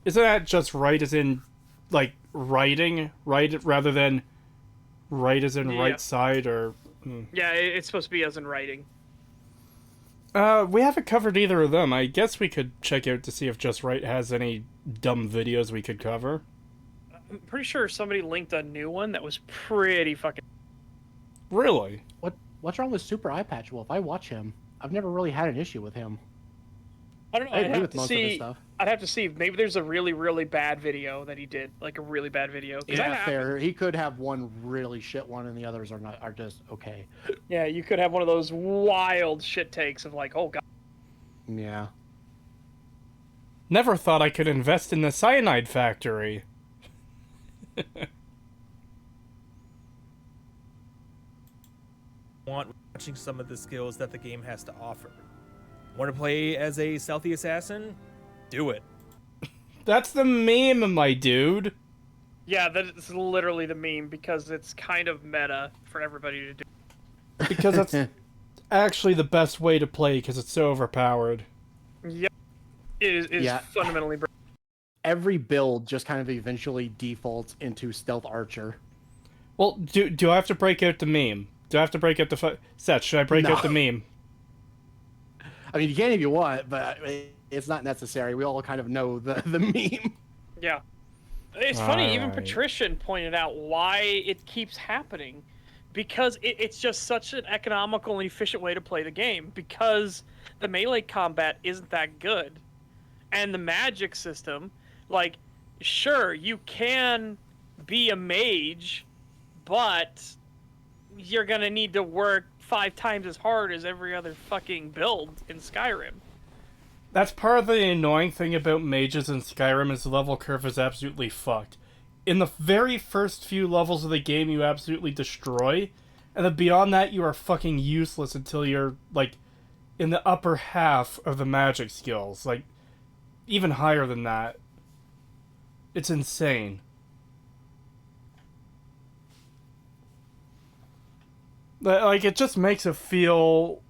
Isn't that just right as in, like, writing? Right rather than right as in right side or...
Yeah, it's supposed to be as in writing.
We haven't covered either of them. I guess we could check out to see if Just Right has any dumb videos we could cover.
I'm pretty sure somebody linked a new one that was pretty fucking...
Really?
What's wrong with Super Eye Patch Wolf? I watch him. I've never really had an issue with him.
I don't know.
I
I'd
agree
have
with
to
most of his
see.
stuff.
I'd have to see. Maybe there's a really, really bad video that he did, like a really bad video. 'Cause
Yeah, fair. He could have one really shit one, and the others are just okay.
Yeah, you could have one of those wild shit takes of like, oh god.
Yeah.
Never thought I could invest in the cyanide factory.
Want watching some of the skills that the game has to offer. Want to play as a stealthy assassin? Do it.
That's the meme, my dude.
Yeah, that's literally the meme because it's kind of meta for everybody to do.
Because that's actually the best way to play because it's so overpowered.
Yep. It is
Yeah.
fundamentally
Every build just kind of eventually defaults into stealth archer.
Well, do I have to break out the meme? Do I have to break out the... Seth, should I break
No.
out the meme?
I mean, you can if you want, but it's not necessary. We all kind of know the meme.
Yeah. It's funny, even
Alright.
Patrician pointed out why it keeps happening. Because it's just such an economical and efficient way to play the game. Because the melee combat isn't that good. And the magic system, like, sure, you can be a mage, but you're gonna need to work 5 times as hard as every other fucking build in Skyrim.
That's part of the annoying thing about mages in Skyrim is the level curve is absolutely fucked. In the very first few levels of the game, you absolutely destroy, and then beyond that, you are fucking useless until you're, like, in the upper half of the magic skills, like even higher than that. It's insane. Like, it just makes it feel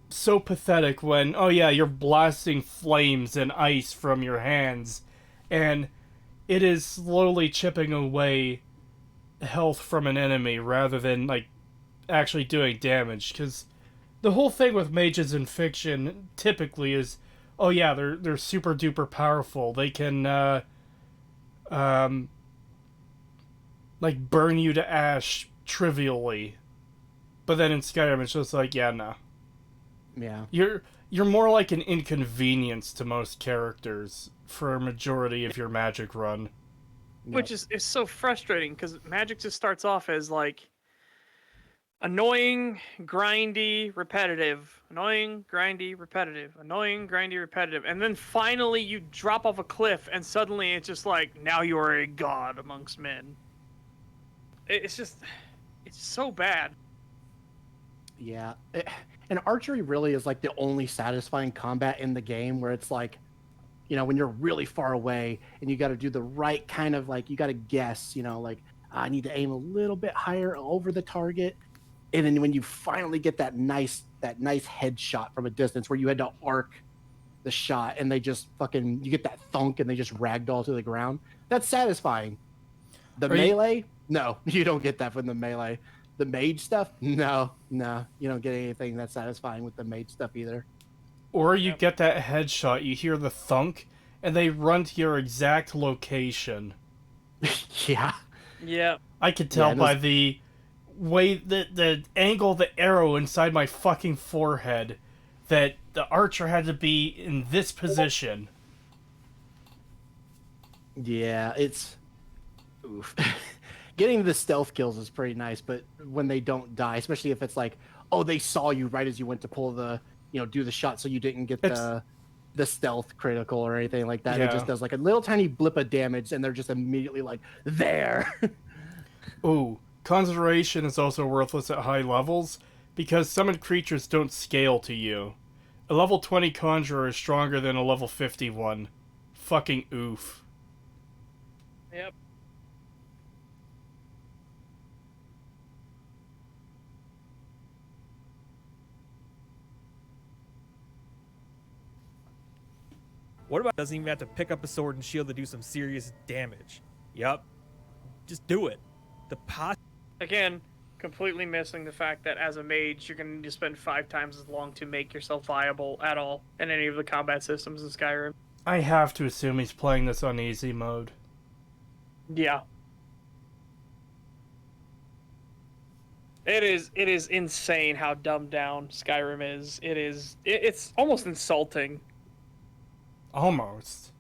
so pathetic when, oh yeah, you're blasting flames and ice from your hands, and it is slowly chipping away health from an enemy rather than, like, actually doing damage. Because the whole thing with mages in fiction typically is, oh yeah, they're super duper powerful. They can, like, burn you to ash trivially. But then in Skyrim, it's just like, yeah, no.
Yeah.
You're more like an inconvenience to most characters for a majority of your magic run.
Which is so frustrating because magic just starts off as like annoying, grindy, repetitive, annoying, grindy, repetitive, annoying, grindy, repetitive, and then finally you drop off a cliff and suddenly it's just like, now you are a god amongst men. It's so bad.
Yeah. And archery really is like the only satisfying combat in the game where it's like, you know, when you're really far away and you got to do the right kind of, like, you got to guess, you know, like, I need to aim a little bit higher over the target. And then when you finally get that nice headshot from a distance where you had to arc the shot and they just fucking, you get that thunk and they just ragdoll to the ground. That's satisfying. The melee? No, you don't get that from the melee. The mage stuff? No, you don't get anything that's satisfying with the mage stuff either.
Or you get that headshot, you hear the thunk, and they run to your exact location.
Yeah.
Yeah.
I could tell by the way the angle of the arrow inside my fucking forehead that the archer had to be in this position.
Yeah, it's oof. Getting the stealth kills is pretty nice, but when they don't die, especially if it's like, oh, they saw you right as you went to pull the, you know, do the shot, so you didn't get the stealth critical or anything like that. Yeah. It just does like a little tiny blip of damage, and they're just immediately like, there.
Ooh, conjuration is also worthless at high levels because summoned creatures don't scale to you. A level 20 conjurer is stronger than a level 51. Fucking oof.
Yep.
What about doesn't even have to pick up a sword and shield to do some serious damage? Yup. Just do it.
Again, completely missing the fact that as a mage, you're going to need to spend 5 times as long to make yourself viable at all in any of the combat systems in Skyrim.
I have to assume he's playing this on easy mode.
Yeah. It is insane how dumbed down Skyrim is. It's almost insulting.
Almost.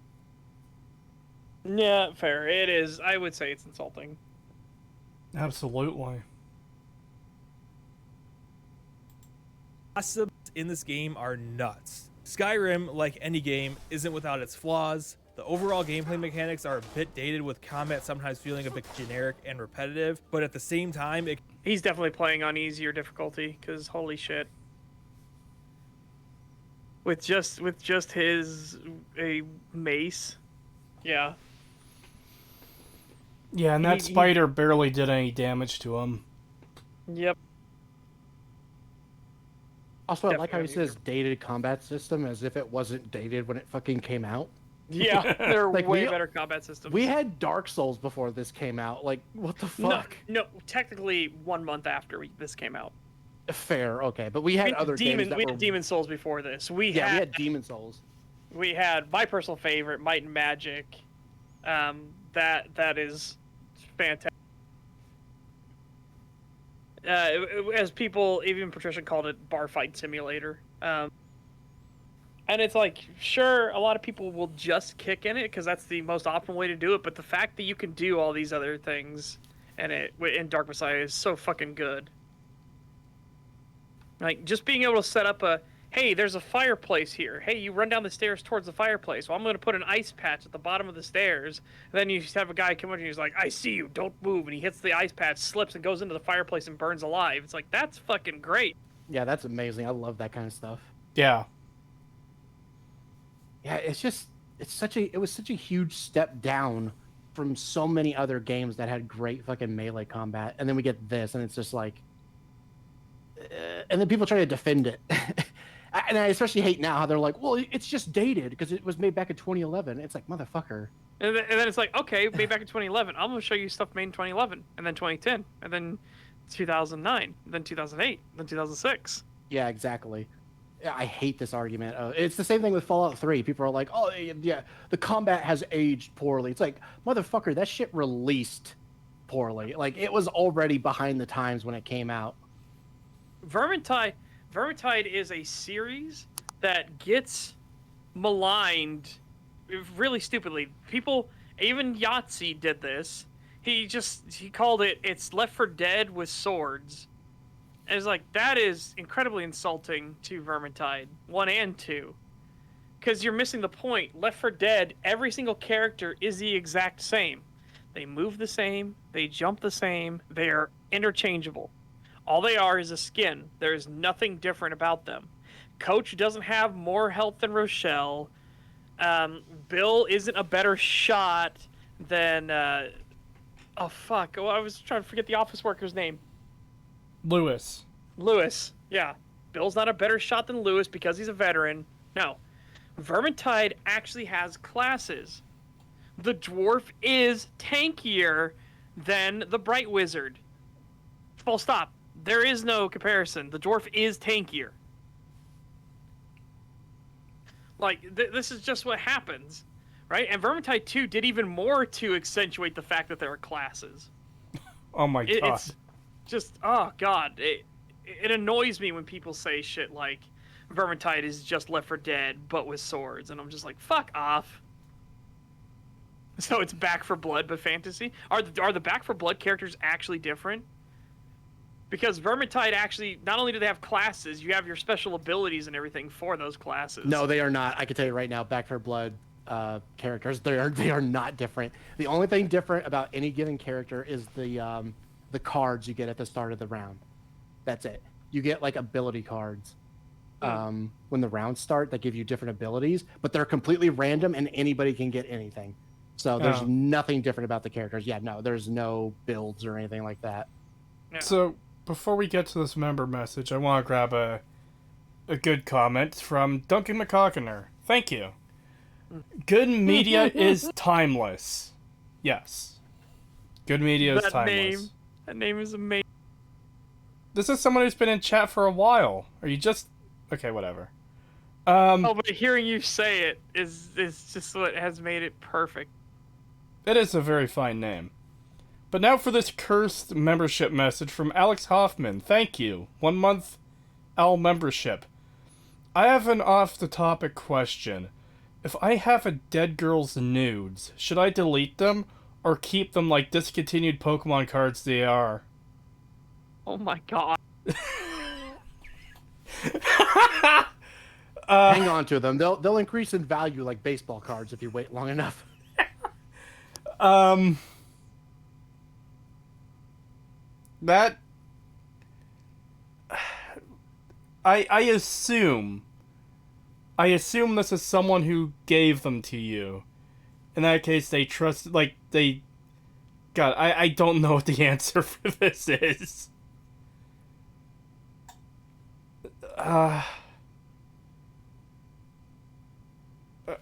Yeah, fair. It is. I would say it's insulting.
Absolutely.
Concepts in this game are nuts. Skyrim, like any game, isn't without its flaws. The overall gameplay mechanics are a bit dated, with combat sometimes feeling a bit generic and repetitive, but at the same time,
he's definitely playing on easier difficulty, because holy shit. With just his mace. Yeah.
Yeah, and that spider barely did any damage to him.
Yep.
Also, I like how he says dated combat system as if it wasn't dated when it fucking came out.
Yeah, they're
like
way better combat systems.
We had Dark Souls before this came out. Like, what the fuck?
No, technically 1 month after this came out.
Fair, okay, but we had other games that
we
were...
had Demon Souls before this. We
had Demon Souls.
We had my personal favorite, Might and Magic. That is fantastic. As people, even Patricia called it, bar fight simulator. And it's like, sure, a lot of people will just kick in it because that's the most optimal way to do it. But the fact that you can do all these other things in Dark Messiah is so fucking good. Like, just being able to set up hey, there's a fireplace here. Hey, you run down the stairs towards the fireplace. Well, I'm going to put an ice patch at the bottom of the stairs. And then you just have a guy come up and he's like, I see you, don't move. And he hits the ice patch, slips, and goes into the fireplace and burns alive. It's like, that's fucking great.
Yeah, that's amazing. I love that kind of stuff.
Yeah.
Yeah, it was such a huge step down from so many other games that had great fucking melee combat, and then we get this, and it's just like, and then people try to defend it. And I especially hate now how they're like, well, it's just dated because it was made back in 2011. It's like, motherfucker.
And then it's like, okay, made back in 2011. I'm gonna show you stuff made in 2011, and then 2010, and then 2009, then 2008, then 2006.
Yeah, exactly. Yeah, I hate this argument. It's the same thing with Fallout 3. People are like, oh, yeah, the combat has aged poorly. It's like, motherfucker, that shit released poorly. Like, it was already behind the times when it came out.
Vermintide is a series that gets maligned really stupidly. People, even Yahtzee did this. He called it's Left 4 Dead with swords. And it's like, that is incredibly insulting to Vermintide 1 and 2. Because you're missing the point. Left 4 Dead, every single character is the exact same. They move the same, they jump the same, they are interchangeable. All they are is a skin. There's nothing different about them. Coach doesn't have more health than Rochelle. Bill isn't a better shot than... oh, fuck. Oh, I was trying to forget the office worker's name.
Lewis.
Yeah. Bill's not a better shot than Lewis because he's a veteran. No. Vermintide actually has classes. The dwarf is tankier than the bright wizard. Full stop. There is no comparison. The dwarf is tankier. Like, this is just what happens, right? And Vermintide 2 did even more to accentuate the fact that there are classes.
Oh my god.
It's just, oh god. It annoys me when people say shit like Vermintide is just Left 4 Dead, but with swords. And I'm just like, fuck off. So it's Back 4 Blood, but fantasy? Are the Back 4 Blood characters actually different? Because Vermintide actually, not only do they have classes, you have your special abilities and everything for those classes.
No, they are not. I can tell you right now, Back 4 Blood characters, they are not different. The only thing different about any given character is the cards you get at the start of the round. That's it. You get like ability cards when the rounds start that give you different abilities, but they're completely random and anybody can get anything. So there's nothing different about the characters. Yeah, no, there's no builds or anything like that.
Yeah.
So, before we get to this member message, I want to grab a good comment from Duncan McCockiner. Thank you. Good media is timeless. Yes. Good media is timeless.
That name is amazing.
This is someone who's been in chat for a while. Are you just... Okay, whatever.
But hearing you say it is just what has made it perfect.
It is a very fine name. But now for this cursed membership message from Alex Hoffman. Thank you. 1 month L membership. I have an off-the-topic question. If I have a dead girl's nudes, should I delete them or keep them like discontinued Pokemon cards they are?
Oh my god.
Hang on to them. They'll increase in value like baseball cards if you wait long enough.
That... I assume this is someone who gave them to you. In that case, they trust... Like, they... God, I don't know what the answer for this is.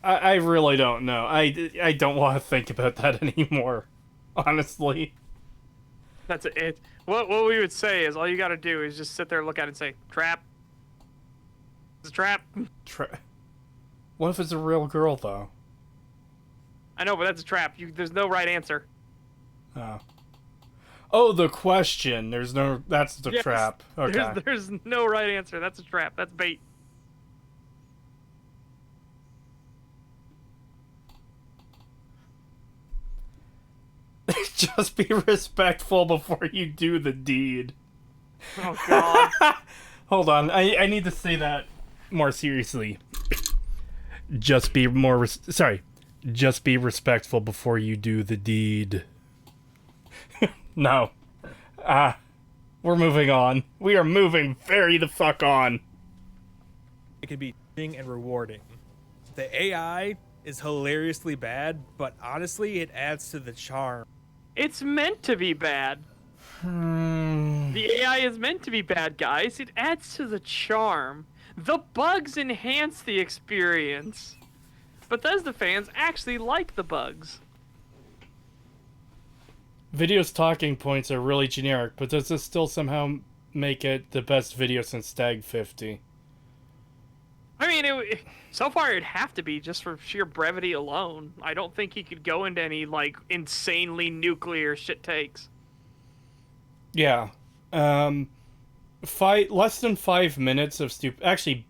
I really don't know. I don't want to think about that anymore, honestly.
That's it. What we would say is all you gotta do is just sit there, look at it, and say, trap. It's a trap.
What if it's a real girl, though?
I know, but that's a trap. There's no right answer.
Oh, the question. There's no... That's the
Yes.
trap. Okay.
There's no right answer. That's a trap. That's bait.
Just be respectful before you do the deed.
Oh, God.
Hold on. I need to say that more seriously. Just be more... Just be respectful before you do the deed. No. We're moving on. We are moving very the fuck on.
It can be teaching and rewarding. The AI is hilariously bad, but honestly, it adds to the charm.
It's meant to be bad. The AI is meant to be bad, guys. It adds to the charm. The bugs enhance the experience. Bethesda fans actually like the bugs.
Video's talking points are really generic, but does this still somehow make it the best video since STAG 50?
I mean, so far it'd have to be just for sheer brevity alone. I don't think he could go into any, like, insanely nuclear shit takes.
Yeah. Less than 5 minutes of actually,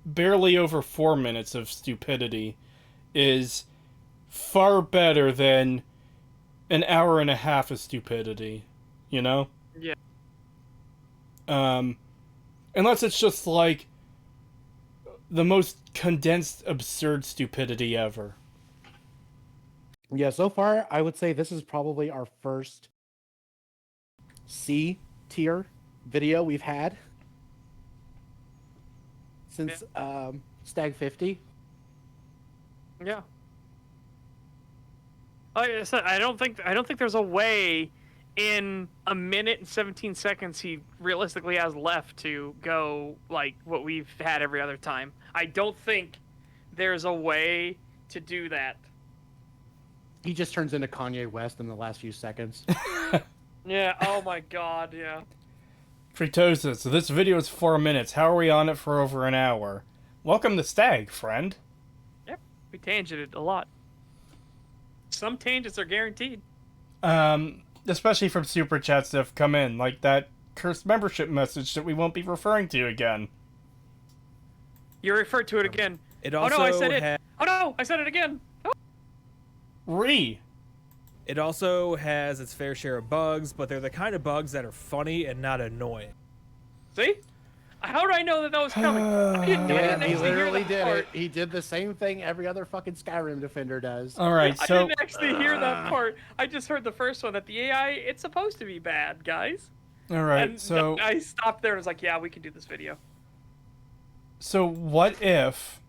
barely over 4 minutes of stupidity is far better than an hour and a half of stupidity, you know?
Yeah.
Unless it's just like the most condensed, absurd stupidity ever.
Yeah, so far, I would say this is probably our first C tier video we've had since Stag 50.
Yeah. Like I said, I don't think there's a way in a minute and 17 seconds he realistically has left to go like what we've had every other time. I don't think there's a way to do that.
He just turns into Kanye West in the last few seconds.
Yeah, oh my god, yeah.
Creetosis, so this video is 4 minutes. How are we on it for over an hour? Welcome to STAG, friend.
Yep, we tangented a lot. Some tangents are guaranteed.
Especially from super chats that have come in, like that cursed membership message that we won't be referring to again.
You referred to it again.
It
Oh
also
no, I said it. Oh no, I said it again. Oh.
It also has its fair share of bugs, but they're the kind of bugs that are funny and not annoying.
See? How did I know that was coming? I didn't
Yeah,
actually
he
hear
literally
that
did
part.
it. He did the same thing every other fucking Skyrim defender does.
Alright,
I
so...
didn't actually hear that part. I just heard the first one that the AI, it's supposed to be bad, guys.
Alright,
And
so...
I stopped there and was like, yeah, we can do this video.
So what if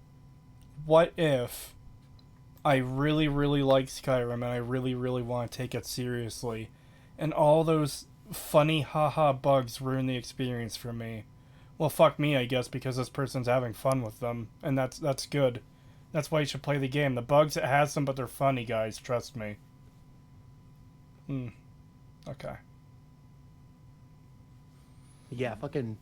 I really, really like Skyrim and I really, really want to take it seriously, and all those funny haha bugs ruin the experience for me? Well, fuck me, I guess, because this person's having fun with them, and that's good. That's why you should play the game. The bugs, it has them, but they're funny, guys. Trust me. Okay.
Yeah, fucking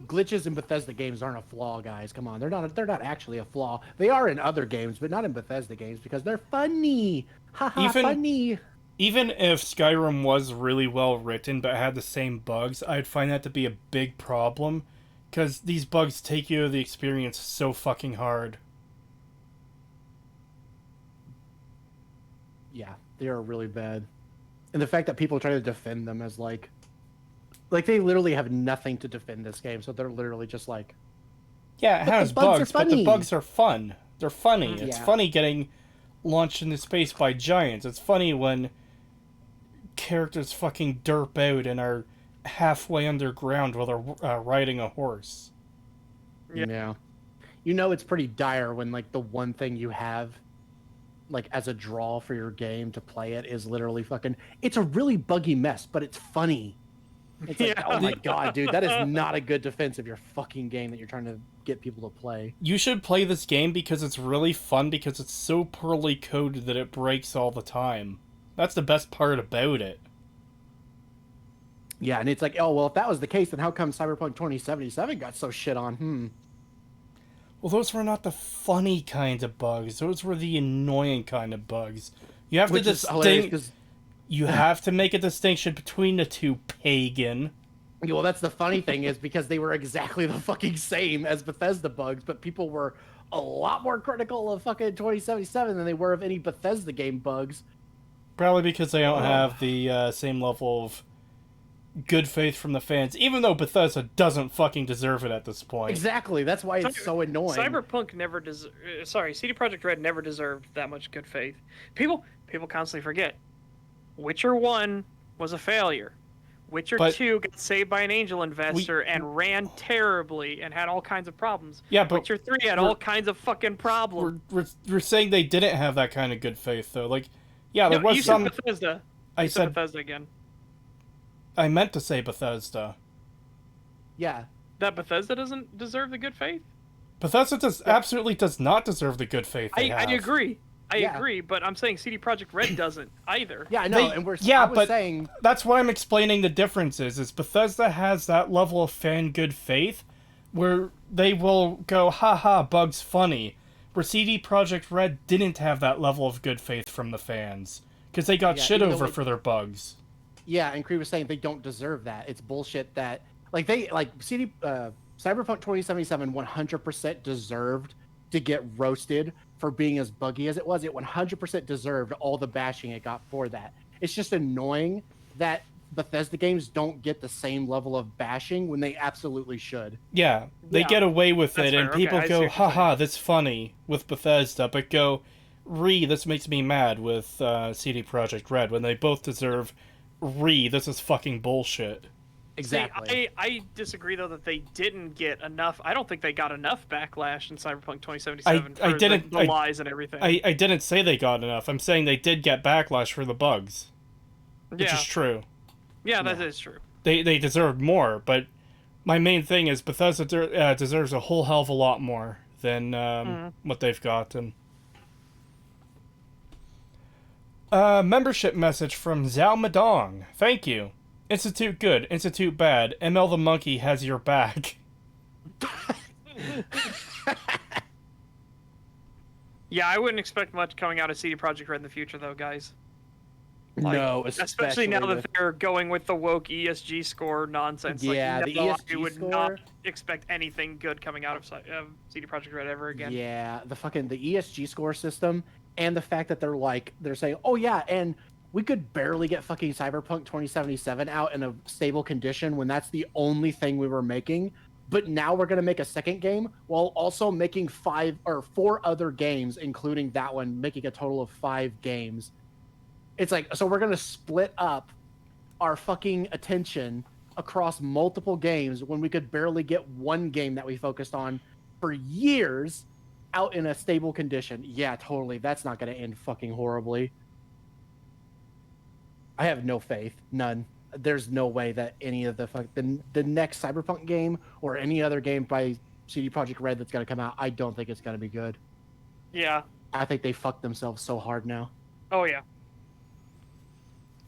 glitches in Bethesda games aren't a flaw, guys. Come on, they're not actually a flaw. They are in other games, but not in Bethesda games because they're funny. Haha, funny.
Even if Skyrim was really well written but had the same bugs, I'd find that to be a big problem, because these bugs take you out of the experience so fucking hard.
Yeah, they are really bad. And the fact that people try to defend them as like they literally have nothing to defend this game, so they're literally just like,
Yeah, it
But the
has
bugs are
bugs, but the
funny.
bugs are fun. They're funny. It's
Yeah.
funny getting launched into space by giants. It's funny when characters fucking derp out and are halfway underground while they're riding a horse.
yeah. You know it's pretty dire when like the one thing you have like as a draw for your game to play it is literally fucking, it's a really buggy mess, but it's funny. It's like,
Yeah.
oh my god, dude, that is not a good defense of your fucking game that you're trying to get people to play.
You should play this game because it's really fun, because it's so poorly coded that it breaks all the time. That's the best part about it.
Yeah, and it's like, oh well, if that was the case, then how come Cyberpunk 2077 got so shit on?
Well, those were not the funny kind of bugs. Those were the annoying kind of bugs. You have
Which
to
is hilarious because,
You have to make a distinction between the two, pagan.
well, that's the funny thing is because they were exactly the fucking same as Bethesda bugs, but people were a lot more critical of fucking 2077 than they were of any Bethesda game bugs.
Probably because they don't have the same level of good faith from the fans, even though Bethesda doesn't fucking deserve it at this point.
Exactly, that's why it's so annoying.
Cyberpunk never CD Projekt Red never deserved that much good faith. People constantly forget. Witcher 1 was a failure. Witcher
But
2 got saved by an angel investor and ran terribly and had all kinds of problems.
Yeah, but
Witcher 3 had
we're-
all kinds of fucking problems.
we're saying they didn't have that kind of good faith though. Like, yeah, there
No,
was
you
some.
said Bethesda.
I
You
said
Bethesda again.
I meant to say Bethesda.
Yeah.
That Bethesda doesn't deserve the good faith?
Bethesda absolutely does not deserve the good faith they
I
have.
agree. I
Yeah.
agree, but I'm saying CD Projekt Red doesn't either.
Yeah, I know,
They-
and we're
yeah,
I was
but
saying
that's why I'm explaining the differences. Is Bethesda has that level of fan good faith, where they will go, "Ha, bugs funny," where CD Projekt Red didn't have that level of good faith from the fans because they got
Yeah,
shit
even though,
over
like-
for their bugs.
yeah, and Cree was saying they don't deserve that. It's bullshit that like they like Cyberpunk 2077 100% deserved to get roasted for being as buggy as it was. It 100% deserved all the bashing it got for that. It's just annoying that Bethesda games don't get the same level of bashing when they absolutely should.
Yeah, they
Yeah,
get away with
that's
it, and
fair. Okay,
people
I see
go,
what you're
"Ha, that's funny" with Bethesda, but go, this makes me mad" with CD Projekt Red when they both deserve, this is fucking bullshit.
Exactly.
See, I disagree though that they didn't get enough. I don't think they got enough backlash in Cyberpunk 2077
I
for
didn't-
the lies and everything.
I didn't say they got enough. I'm saying they did get backlash for the bugs, which
yeah,
is true.
yeah, that
Yeah.
is true.
They deserved more, but my main thing is Bethesda deserves a whole hell of a lot more than what they've gotten. Membership message from Zhao Madong. Thank you. Institute good, Institute bad. ML the monkey has your back.
Yeah, I wouldn't expect much coming out of CD Projekt Red in the future, though, guys. Like,
no,
especially now that
with-
they're going with the woke ESG score nonsense.
Yeah,
like,
the
no,
ESG
I would
score-
not expect anything good coming out of CD Projekt Red ever again.
Yeah, the ESG score system and the fact that they're saying, "Oh yeah, and we could barely get fucking Cyberpunk 2077 out in a stable condition when that's the only thing we were making, but now we're going to make a second game while also making 4 other games including that one, making a total of 5 games." It's like, so we're going to split up our fucking attention across multiple games when we could barely get one game that we focused on for years out in a stable condition. Yeah, totally. That's not going to end fucking horribly. I have no faith. None. There's no way that any of the next Cyberpunk game or any other game by CD Projekt Red that's going to come out, I don't think it's going to be good.
Yeah.
I think they fucked themselves so hard now.
Oh, yeah.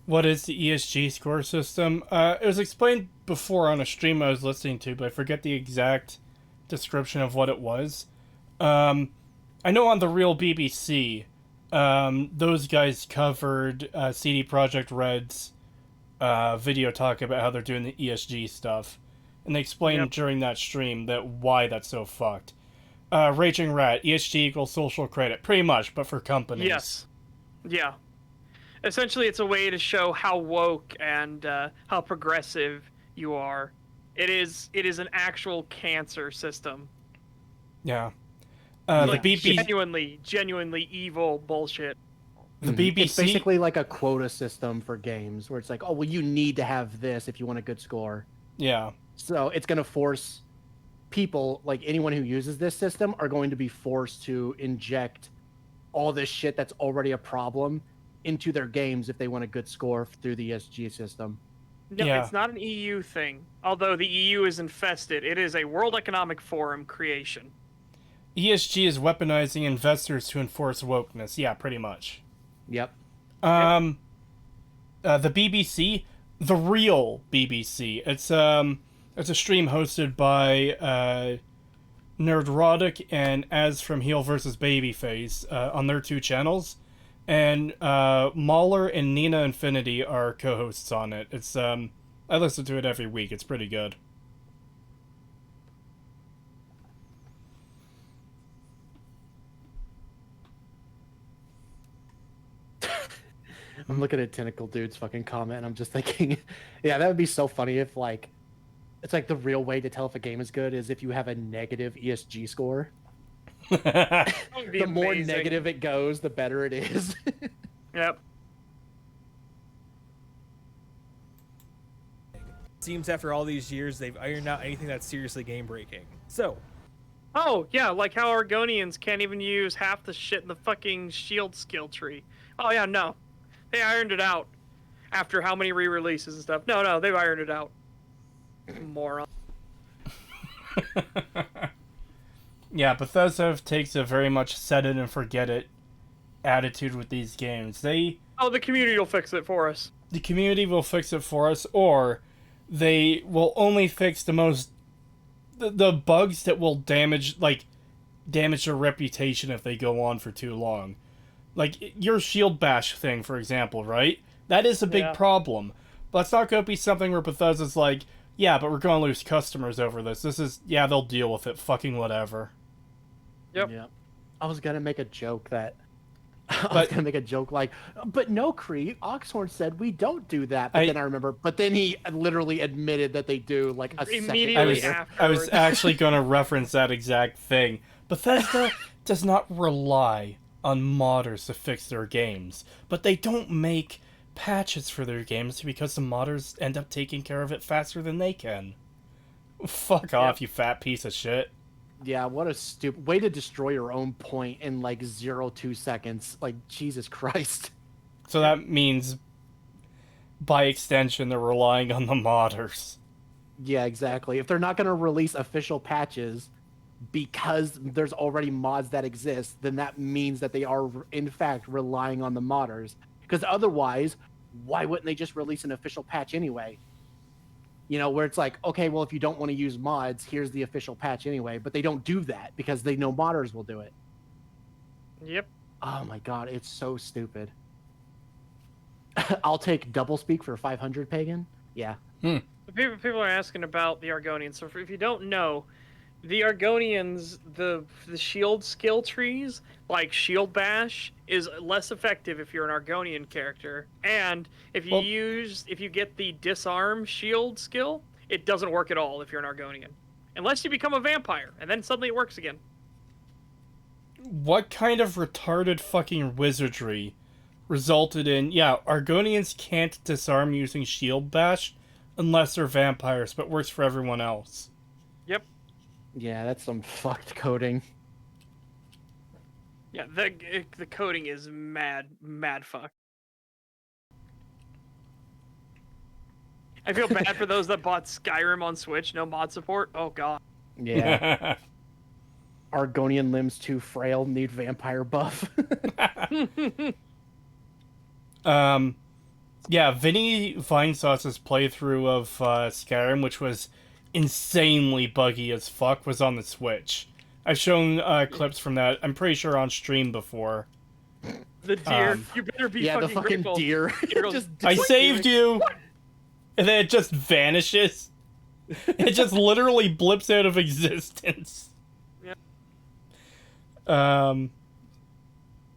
What is the ESG score system? It was explained before on a stream I was listening to, but I forget the exact description of what it was. I know on the real BBC, those guys covered CD Projekt Red's video talk about how they're doing the ESG stuff, and they explained during that stream that why that's so fucked. Raging Rat, ESG equals social credit, pretty much, but for companies.
Yes. Yeah. Essentially, it's a way to show how woke and how progressive you are. It is an actual cancer system.
Yeah.
Like,
The
genuinely evil bullshit.
The BBC.
It's basically like a quota system for games where it's like, oh, well, you need to have this if you want a good score.
Yeah.
So it's going to force people, like anyone who uses this system, are going to be forced to inject all this shit that's already a problem into their games if they want a good score through the ESG system.
No,
Yeah.
it's not an EU thing. Although the EU is infested, it is a World Economic Forum creation.
ESG is weaponizing investors to enforce wokeness. Yeah, pretty much.
Yep.
The BBC, the real BBC. It's a stream hosted by Nerdrotic and As from Heel versus Babyface on their 2 channels, and Mahler and Nina Infinity are co-hosts on it. It's I listen to it every week. It's pretty good.
I'm looking at Tentacle Dude's fucking comment and I'm just thinking, yeah, that would be so funny if, like, it's like the real way to tell if a game is good is if you have a negative ESG score.
That would be
The more
amazing.
negative it goes, the better it is.
Yep.
seems after all these years, they've ironed out anything that's seriously game-breaking. So,
Oh, yeah, like how Argonians can't even use half the shit in the fucking shield skill tree. Oh, yeah, no. They ironed it out. After how many re-releases and stuff. No, they've ironed it out. Moron.
Yeah, Bethesda takes a very much set it and forget it attitude with these games.
Oh, the community will fix it for us.
The community will fix it for us, or they will only fix the bugs that will damage their reputation if they go on for too long. Like your shield bash thing, for example, right? That is a big problem. But it's not going to be something where Bethesda's like, yeah, but we're going to lose customers over this. They'll deal with it. Fucking whatever.
Yep.
Yeah. I was gonna make a joke like, but no, Cree, Oxhorn said we don't do that. But then I remember, but then he literally admitted that they do like a
Immediately
second later.
I was actually going to reference that exact thing. Bethesda does not rely on modders to fix their games, but they don't make patches for their games because the modders end up taking care of it faster than they can. Fuck off, you fat piece of shit.
Yeah, what a stupid way to destroy your own point in like 0.2 seconds. Like, Jesus Christ.
So that means, by extension, they're relying on the modders.
Yeah, exactly. If they're not going to release official patches because there's already mods that exist, then that means that they are, in fact, relying on the modders. Because otherwise, why wouldn't they just release an official patch anyway? You know, where it's like, okay, well, if you don't want to use mods, here's the official patch anyway. But they don't do that because they know modders will do it.
Yep.
Oh my god, it's so stupid. I'll take doublespeak for 500, Pagan. Yeah.
People are asking about the Argonians. So if you don't know, the Argonians, the shield skill trees, like Shield Bash, is less effective if you're an Argonian character. And if you get the Disarm shield skill, it doesn't work at all if you're an Argonian. Unless you become a vampire, and then suddenly it works again.
What kind of retarded fucking wizardry resulted in, Argonians can't disarm using Shield Bash unless they're vampires, but works for everyone else.
Yep.
Yeah, that's some fucked coding.
Yeah, the coding is mad fuck. I feel bad for those that bought Skyrim on Switch, no mod support. Oh god.
Yeah. Argonian limbs too frail, need vampire buff.
Vinny Vinesauce's playthrough of Skyrim, which was insanely buggy as fuck, was on the Switch. I've shown clips from that, I'm pretty sure on stream before.
The deer, you better be
the fucking
grateful.
deer.
I saved you! And then it just vanishes. It just literally blips out of existence.
Yeah.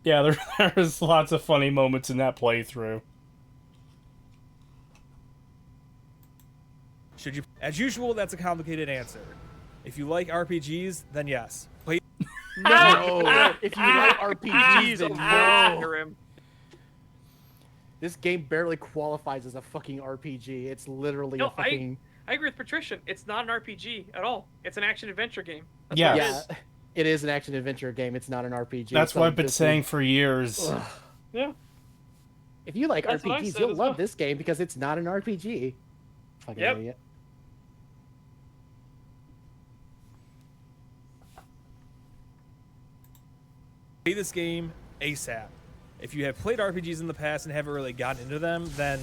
There's lots of funny moments in that playthrough.
should you? As usual, that's a complicated answer. If you like RPGs, then yes. Play.
No! If you like RPGs, then no! This game barely qualifies as a fucking RPG. It's literally a fucking...
I agree with Patricia. It's not an RPG at all. It's an action-adventure game.
Yeah.
It is an action-adventure game. It's not an RPG.
That's what I've been saying for years.
Ugh.
Yeah.
If you like
That's what I
RPGs,
said
you'll
as
love
well.
this game because it's not an RPG. Fucking
Yep.
idiot.
Play this game ASAP. If you have played RPGs in the past and haven't really gotten into them, then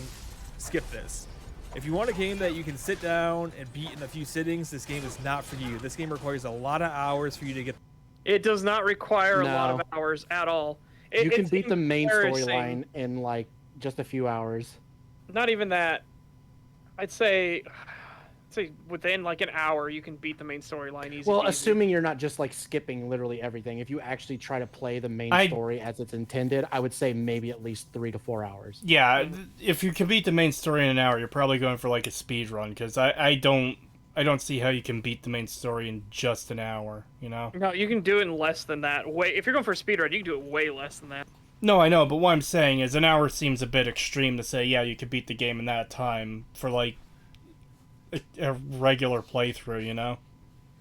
skip this. If you want a game that you can sit down and beat in a few sittings, this game is not for you. This game requires a lot of hours for you to get.
It does not require a lot of hours at all.
You can
It's
beat the main
embarrassing.
storyline in like just a few hours.
Not even that. I'd say within like an hour you can beat the main storyline easy.
Well,
peasy.
assuming you're not just like skipping literally everything. If you actually try to play the main story as it's intended, I would say maybe at least 3 to 4 hours.
Yeah, if you can beat the main story in an hour, you're probably going for like a speed run, because I don't see how you can beat the main story in just an hour, you know?
No, you can do it in less than that. If you're going for a speedrun, you can do it way less than that.
No, I know, but what I'm saying is an hour seems a bit extreme to say, yeah, you could beat the game in that time for like a regular playthrough, you know?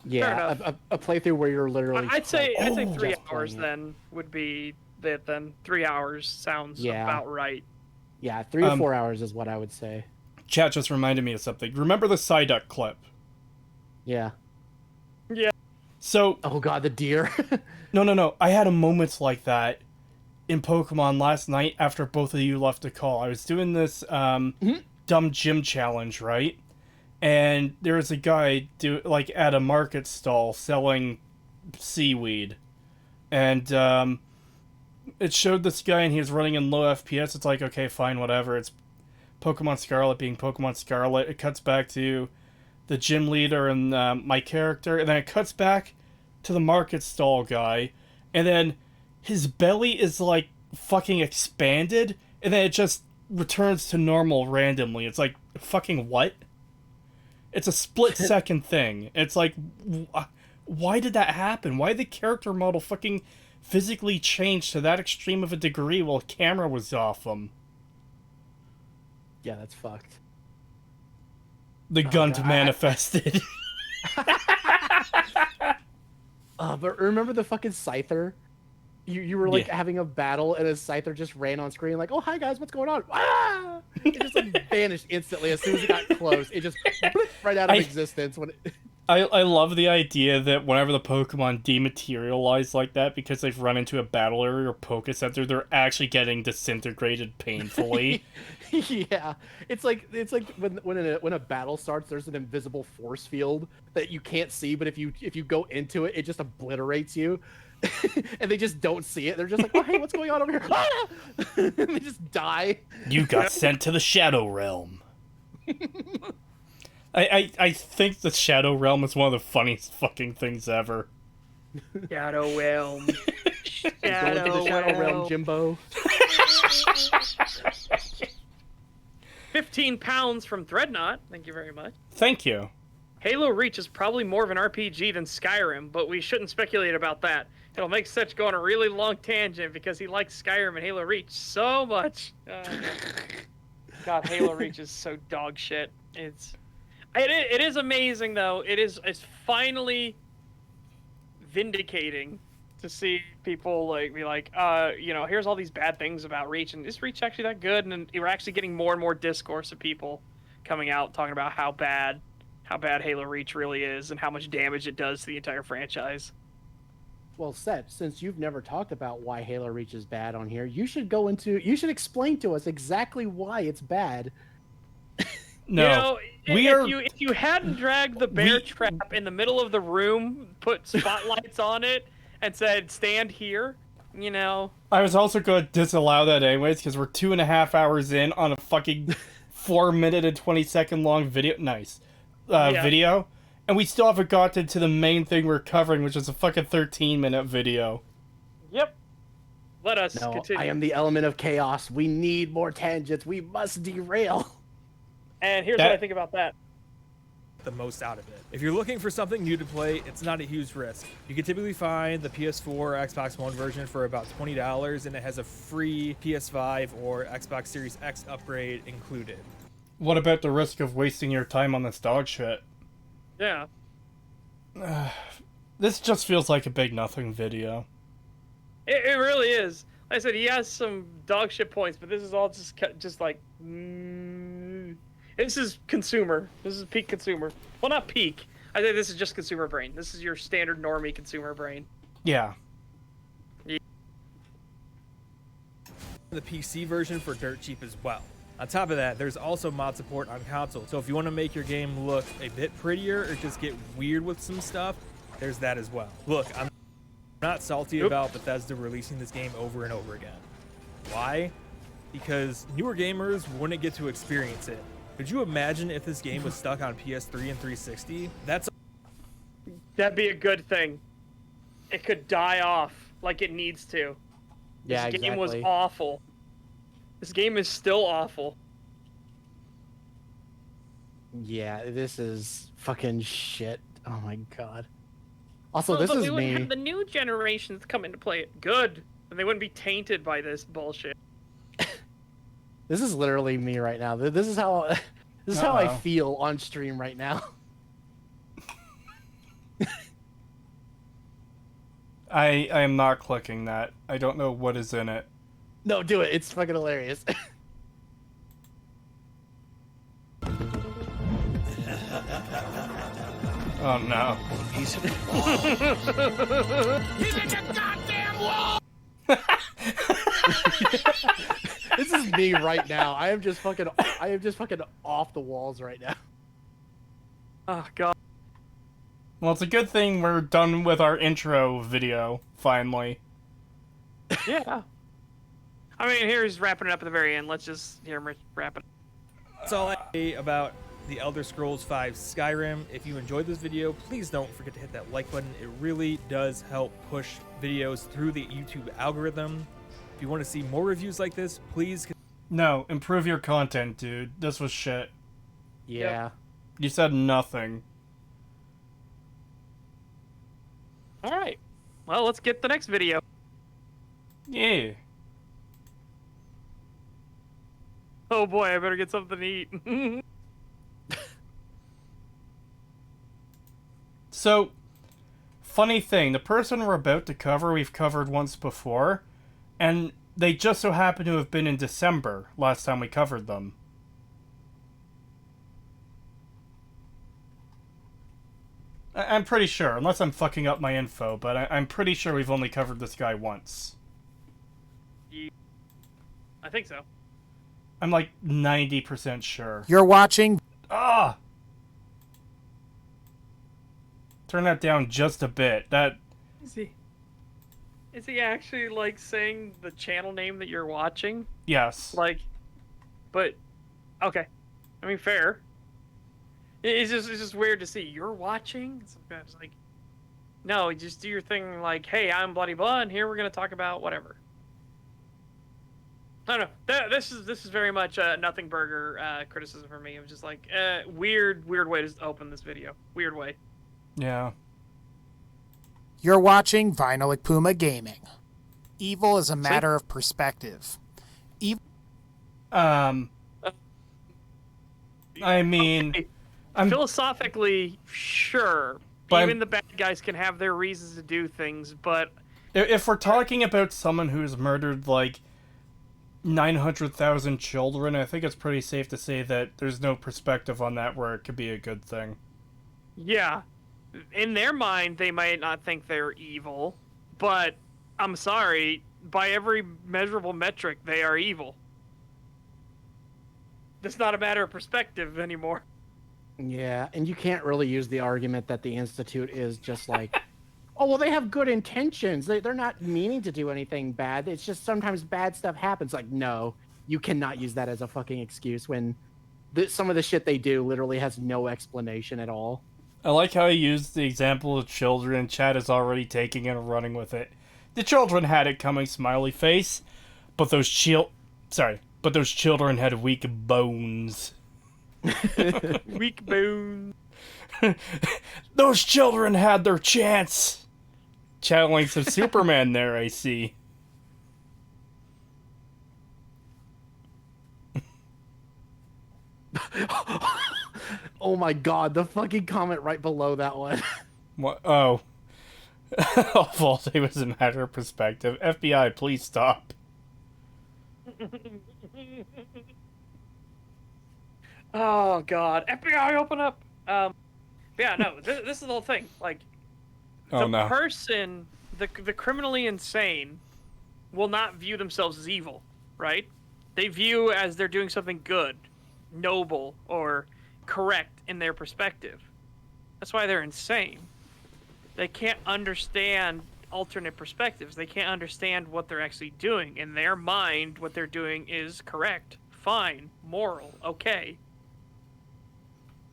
Yeah, a playthrough where you're literally.
I'd say
Oh,
3
just
hours
playing it.
then would be that. Then 3 hours sounds
Yeah.
about right.
Yeah, 3 or 4 hours is what I would say.
Chat just reminded me of something. Remember the Psyduck clip?
Yeah.
Yeah.
So,
Oh god, the deer.
no. I had a moment like that in Pokemon last night after both of you left the call. I was doing this dumb gym challenge, right? And there was a guy at a market stall selling seaweed. And it showed this guy and he was running in low FPS. It's like, okay, fine, whatever. It's Pokemon Scarlet being Pokemon Scarlet. It cuts back to the gym leader and my character, and then it cuts back to the market stall guy, and then his belly is like fucking expanded, and then it just returns to normal randomly. It's like, fucking what? It's a split second thing. It's like, why did that happen? Why did the character model fucking physically change to that extreme of a degree while camera was off him?
Yeah, that's fucked.
The Gunt
God.
manifested.
But remember the fucking Scyther? You were like having a battle and a Scyther just ran on screen like, oh hi guys, what's going on? Ah! It just like vanished instantly as soon as it got close. It just right out of existence when it...
I love the idea that whenever the Pokemon dematerialize like that because they've run into a battle area or Poke Center, they're actually getting disintegrated painfully.
Yeah, it's like when a battle starts, there's an invisible force field that you can't see, but if you go into it, it just obliterates you, and they just don't see it. They're just like, oh hey, what's going on over here? Ah! And they just die.
You got sent to the Shadow Realm. I think the Shadow Realm is one of the funniest fucking things ever.
Shadow Realm.
Go into the Shadow Realm, Jimbo.
15 pounds from Threadnought. Thank you very much.
Thank you.
Halo Reach is probably more of an RPG than Skyrim, but we shouldn't speculate about that. It'll make Such go on a really long tangent because he likes Skyrim and Halo Reach so much. God, Halo Reach is so dog shit. It is amazing though. It's finally vindicating to see people be like, here's all these bad things about Reach, and is Reach actually that good? And we're actually getting more and more discourse of people coming out talking about how bad Halo Reach really is and how much damage it does to the entire franchise.
Well, Seth, since you've never talked about why Halo Reach is bad on here, you should explain to us exactly why it's bad.
No,
if you hadn't dragged the bear trap in the middle of the room, put spotlights on it, and said "stand here,"
I was also going to disallow that anyways because we're 2.5 hours in on a fucking 4-minute and 20-second long video. Nice, video, and we still haven't gotten to the main thing we're covering, which is a fucking 13-minute video.
Yep. Let us continue.
I am the element of chaos. We need more tangents. We must derail.
And here's what I think about that.
The most out of it. If you're looking for something new to play, it's not a huge risk. You can typically find the PS4 or Xbox One version for about $20, and it has a free PS5 or Xbox Series X upgrade included.
What about the risk of wasting your time on this dog shit?
Yeah.
This just feels like a big nothing video.
It really is. Like I said, he has some dog shit points, but this is all just like... This is consumer. This is peak consumer. Well, not peak. I think this is just consumer brain. This is your standard normie consumer brain.
Yeah.
The PC version for dirt cheap as well. On top of that, there's also mod support on console. So if you want to make your game look a bit prettier or just get weird with some stuff, there's that as well. Look, I'm not salty about Bethesda releasing this game over and over again. Why? Because newer gamers wouldn't get to experience it. Could you imagine if this game was stuck on PS3 and 360?
That'd be a good thing. It could die off like it needs to.
Yeah,
this game was awful. This game is still awful.
Yeah, this is fucking shit. Oh my god. Also, this
but
is
we wouldn't
me.
have the new generations come in to play it good, and they wouldn't be tainted by this bullshit.
This is literally me right now. This is how This is how I
Uh-oh.
feel on stream right now.
I am not clicking that. I don't know what is in it.
No, do it. It's fucking hilarious.
Oh no.
This is me right now. I am just fucking off the walls right now.
Oh god.
Well, it's a good thing we're done with our intro video, finally.
Yeah. I mean, here's wrapping it up at the very end. Let's just hear him wrap it.
That's all I say about the Elder Scrolls V Skyrim. If you enjoyed this video, please don't forget to hit that like button. It really does help push videos through the YouTube algorithm. If you want to see more reviews like this, please.
No, improve your content, dude. This was shit.
Yeah.
You said nothing.
All right. Well, let's get the next video.
Yeah.
Oh boy, I better get something to eat.
So, funny thing, the person we're about to cover, we've covered once before, and they just so happen to have been in December last time we covered them. I'm pretty sure, unless I'm fucking up my info, but I'm pretty sure we've only covered this guy once.
I think so.
I'm like 90% sure.
You're watching.
Ah! Turn that down just a bit. That...
Is he actually like saying the channel name that you're watching?
Yes.
Like, but okay. I mean, fair. It's just weird to see you're watching. Sometimes like, no, just do your thing. Like, hey, I'm Bloody Blah, and here we're gonna talk about whatever. I don't know. This is very much a nothing burger criticism for me. It was just like weird way to open this video. Weird way.
Yeah.
You're watching Vinylic Puma Gaming. Evil is a matter of perspective.
I mean...
Okay.
I'm...
Philosophically, sure.
But
even the bad guys can have their reasons to do things, but...
If we're talking about someone who's murdered, like, 900,000 children, I think it's pretty safe to say that there's no perspective on that where it could be a good thing.
Yeah. In their mind, they might not think they're evil, but I'm sorry, by every measurable metric, they are evil. It's not a matter of perspective anymore.
Yeah, and you can't really use the argument that the Institute is just like, oh, well, they have good intentions. They're not meaning to do anything bad. It's just sometimes bad stuff happens. Like, no, you cannot use that as a fucking excuse when some of the shit they do literally has no explanation at all.
I like how he used the example of children. Chad is already taking it and running with it. The children had it coming, smiley face, but those children had weak bones.
Weak bones.
Those children had their chance. Channeling some Superman there, I see.
Oh my god, the fucking comment right below that one.
What? Oh. It was a matter of perspective. FBI, please stop.
Oh god, FBI, open up. Yeah, no, this is the whole thing. Like,
Oh no.
person, the criminally insane, will not view themselves as evil, right? They view as they're doing something good, noble, or correct in their perspective. That's why they're insane. They can't understand alternate perspectives. They can't understand what they're actually doing. In their mind, what they're doing is correct, fine, moral, okay.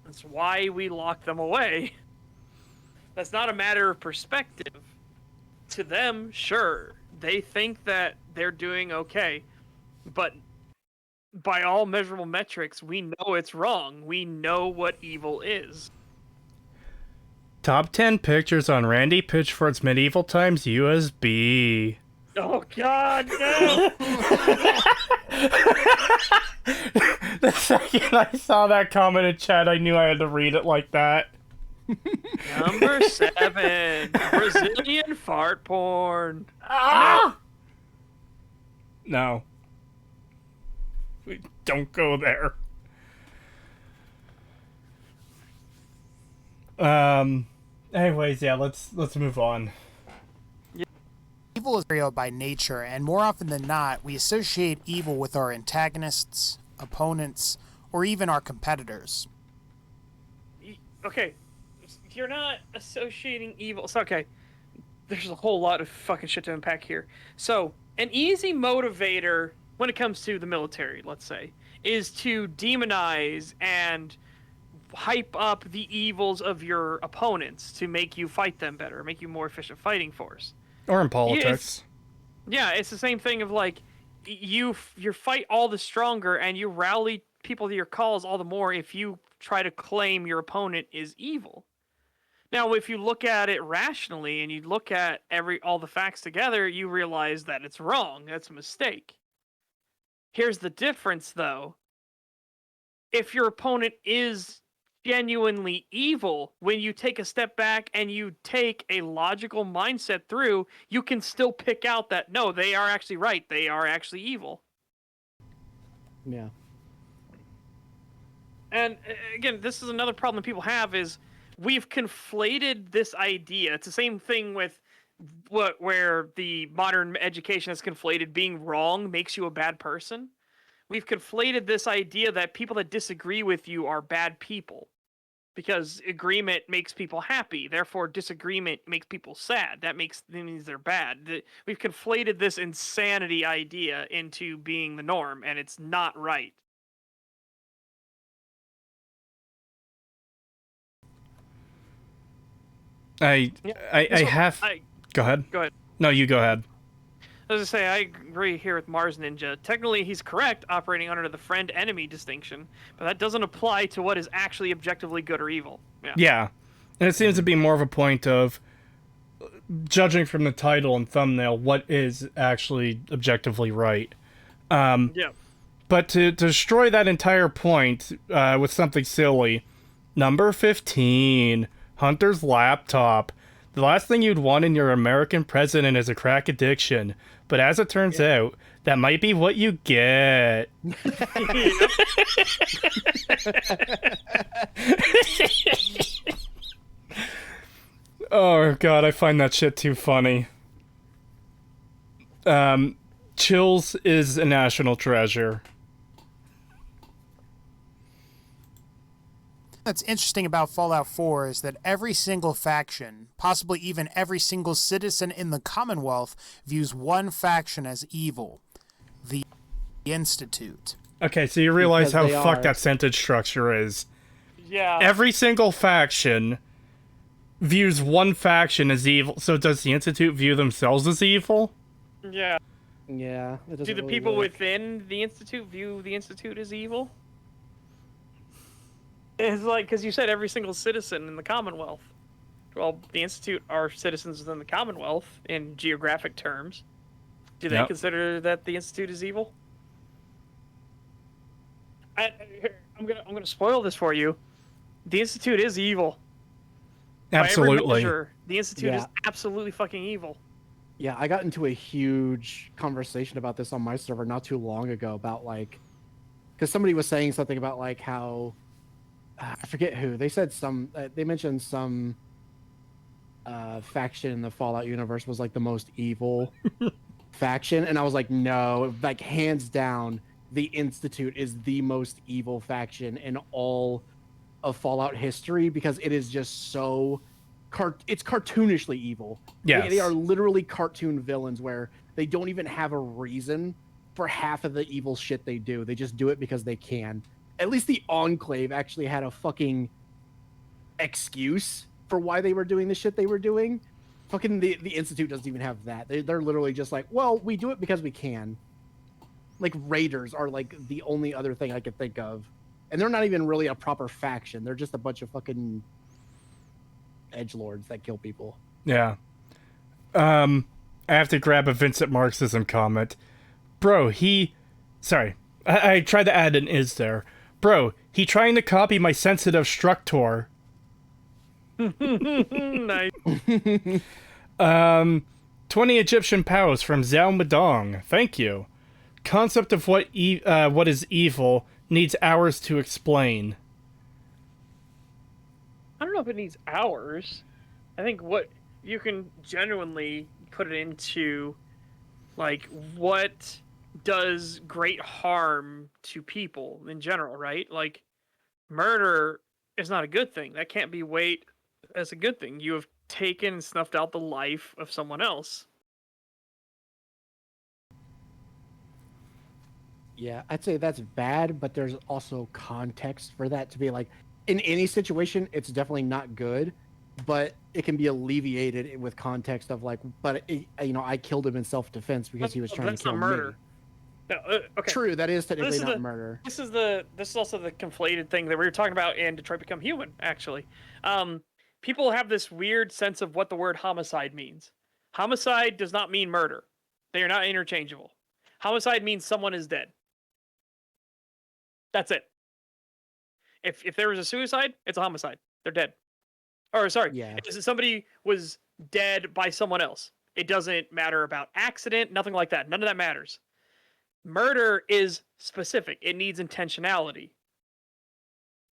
That's why we lock them away. That's not a matter of perspective. To them, sure, they think that they're doing okay, but by all measurable metrics, we know it's wrong. We know what evil is.
Top 10 pictures on Randy Pitchford's Medieval Times USB.
Oh God, no!
The second I saw that comment in chat, I knew I had to read it like that.
Number 7, Brazilian fart porn.
Ah! No. We don't go there. Anyways, yeah, let's move on.
Evil is real by nature, and more often than not, we associate evil with our antagonists, opponents, or even our competitors.
Okay, you're not associating evil. So, okay, there's a whole lot of fucking shit to unpack here. So, an easy motivator when it comes to the military, let's say, is to demonize and hype up the evils of your opponents to make you fight them better, make you more efficient fighting force.
Or in politics.
Yeah, it's the same thing of like you fight all the stronger and you rally people to your cause all the more if you try to claim your opponent is evil. Now, if you look at it rationally and you look at all the facts together, you realize that it's wrong. That's a mistake. Here's the difference, though. If your opponent is genuinely evil, when you take a step back and you take a logical mindset through, you can still pick out that, no, they are actually right. They are actually evil.
Yeah.
And again, this is another problem that people have is we've conflated this idea. It's the same thing with where the modern education has conflated being wrong makes you a bad person. We've conflated this idea that people that disagree with you are bad people because agreement makes people happy. Therefore, disagreement makes people sad. That means they're bad. We've conflated this insanity idea into being the norm, and it's not right.
I have. Go ahead.
Go ahead.
No, you go ahead.
As I say, I agree here with Mars Ninja. Technically, he's correct operating under the friend-enemy distinction, but that doesn't apply to what is actually objectively good or evil.
Yeah. And it seems to be more of a point of judging from the title and thumbnail what is actually objectively right.
Yeah.
But to destroy that entire point with something silly, number 15, Hunter's laptop. The last thing you'd want in your American president is a crack addiction. But as it turns out, that might be what you get. Oh, God, I find that shit too funny. Chills is a national treasure.
What's interesting about Fallout 4 is that every single faction, possibly even every single citizen in the Commonwealth, views one faction as evil, the Institute.
Okay, so you realize how
Because
fucked that sentence structure is.
Yeah.
Every single faction views one faction as evil, so does the Institute view themselves as evil?
Yeah.
Yeah. It
Do
doesn't
the
really
people
work.
within the Institute view the Institute as evil? It's like, because you said every single citizen in the Commonwealth. Well, the Institute are citizens within the Commonwealth in geographic terms. Do they
Yep.
consider that the Institute is evil? I'm gonna spoil this for you. The Institute is evil. By every
Absolutely.
measure, the Institute is
Yeah.
absolutely fucking evil.
Yeah, I got into a huge conversation about this on my server not too long ago about like, because somebody was saying something about like how I forget who they said they mentioned some faction in the Fallout universe was like the most evil faction, and I was like, no, like hands down, the Institute is the most evil faction in all of Fallout history because it is just so it's cartoonishly evil.
Yes.
They are literally cartoon villains where they don't even have a reason for half of the evil shit they do. They just do it because they can. At least the Enclave actually had a fucking excuse for why they were doing the shit they were doing. Fucking the Institute doesn't even have that. They're literally just like, well, we do it because we can. Like Raiders are like the only other thing I could think of. And they're not even really a proper faction. They're just a bunch of fucking edgelords that kill people.
Yeah. I have to grab a Vincent Marxism comment. Bro, sorry. I tried to add an is there. Bro, he trying to copy my sensitive structor.
Nice.
20 Egyptian pows from Zhao Madong. Thank you. Concept of what is evil needs hours to explain.
I don't know if it needs hours. I think what you can genuinely put it into, like, what does great harm to people in general, right? Like, murder is not a good thing. That can't be weighed as a good thing. You have taken and snuffed out the life of someone else.
Yeah, I'd say that's bad, but there's also context for that to be like, in any situation, it's definitely not good, but it can be alleviated with context of like, but I killed him in self-defense because he was trying to
That's
kill
not murder.
me.
No, okay.
True, that is technically
This is
not
the-
murder.
This is also the conflated thing that we were talking about in Detroit Become Human. Actually, people have this weird sense of what the word homicide means. Homicide does not mean murder. They are not interchangeable. Homicide means someone is dead. That's it. If there was a suicide, it's a homicide. They're dead. Or sorry,
Yeah.
if somebody was dead by someone else. It doesn't matter about accident, nothing like that. None of that matters. Murder is specific. It needs intentionality.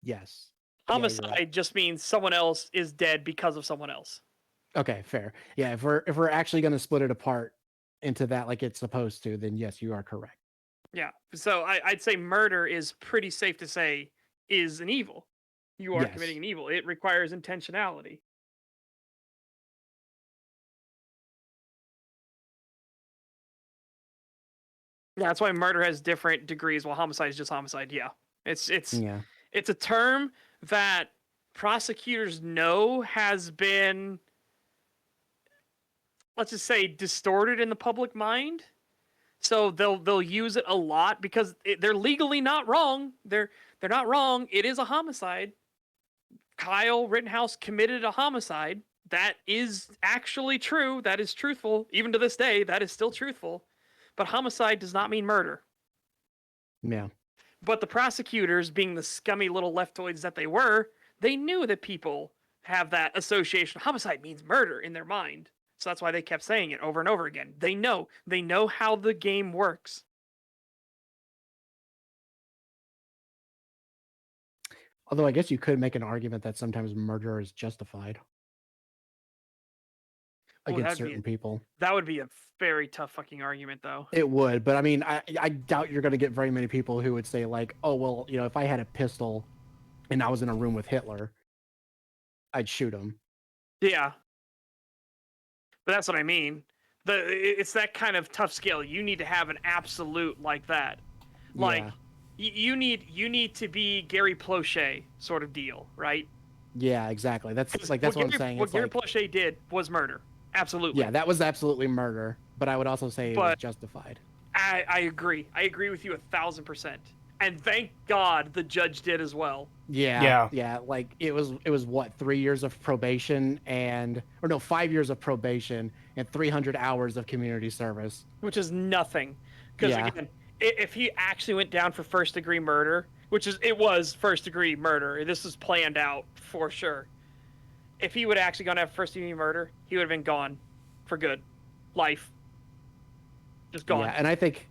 Yes. Yeah, you're
Homicide
right.
just means someone else is dead because of someone else.
Okay, fair. Yeah, if we're actually going to split it apart into that like it's supposed to, then yes, you are correct.
Yeah. So I'd say murder is pretty safe to say is an evil. You are
Yes.
committing an evil. It requires intentionality. Yeah, that's why murder has different degrees while homicide is just homicide. Yeah.
Yeah.
It's a term that prosecutors know has been, let's just say, distorted in the public mind. So they'll use it a lot because they're legally not wrong. They're not wrong. It is a homicide. Kyle Rittenhouse committed a homicide. That is actually true. That is truthful. Even to this day, that is still truthful. But homicide does not mean murder.
Yeah.
But the prosecutors, being the scummy little leftoids that they were, they knew that people have that association. Homicide means murder in their mind. So that's why they kept saying it over and over again. They know how the game works.
Although I guess you could make an argument that sometimes murder is justified
Ooh,
against
that'd be
certain people.
That would be a very tough fucking argument, though.
It would, but I mean, I doubt you're going to get very many people who would say like, "Oh, well, if I had a pistol and I was in a room with Hitler, I'd shoot him."
Yeah. But that's what I mean. It's that kind of tough scale. You need to have an absolute like that. Like
Yeah.
you need to be Gary Plauché sort of deal, right?
Yeah, exactly. That's what I'm saying.
What
It's
Gary
like,
Plauché did was murder. Absolutely.
yeah, that was absolutely murder, but I would also say it was justified.
I agree. I agree with you 1,000%. And thank God the judge did as well.
Yeah. Like it was what, 3 years of probation 5 years of probation and 300 hours of community service.
Which is nothing. Because
Yeah.
again, if he actually went down for first degree murder, it was first degree murder. This was planned out for sure. If he would have actually gone after first degree murder, he would have been gone for good. Life. Just gone.
Yeah, and I think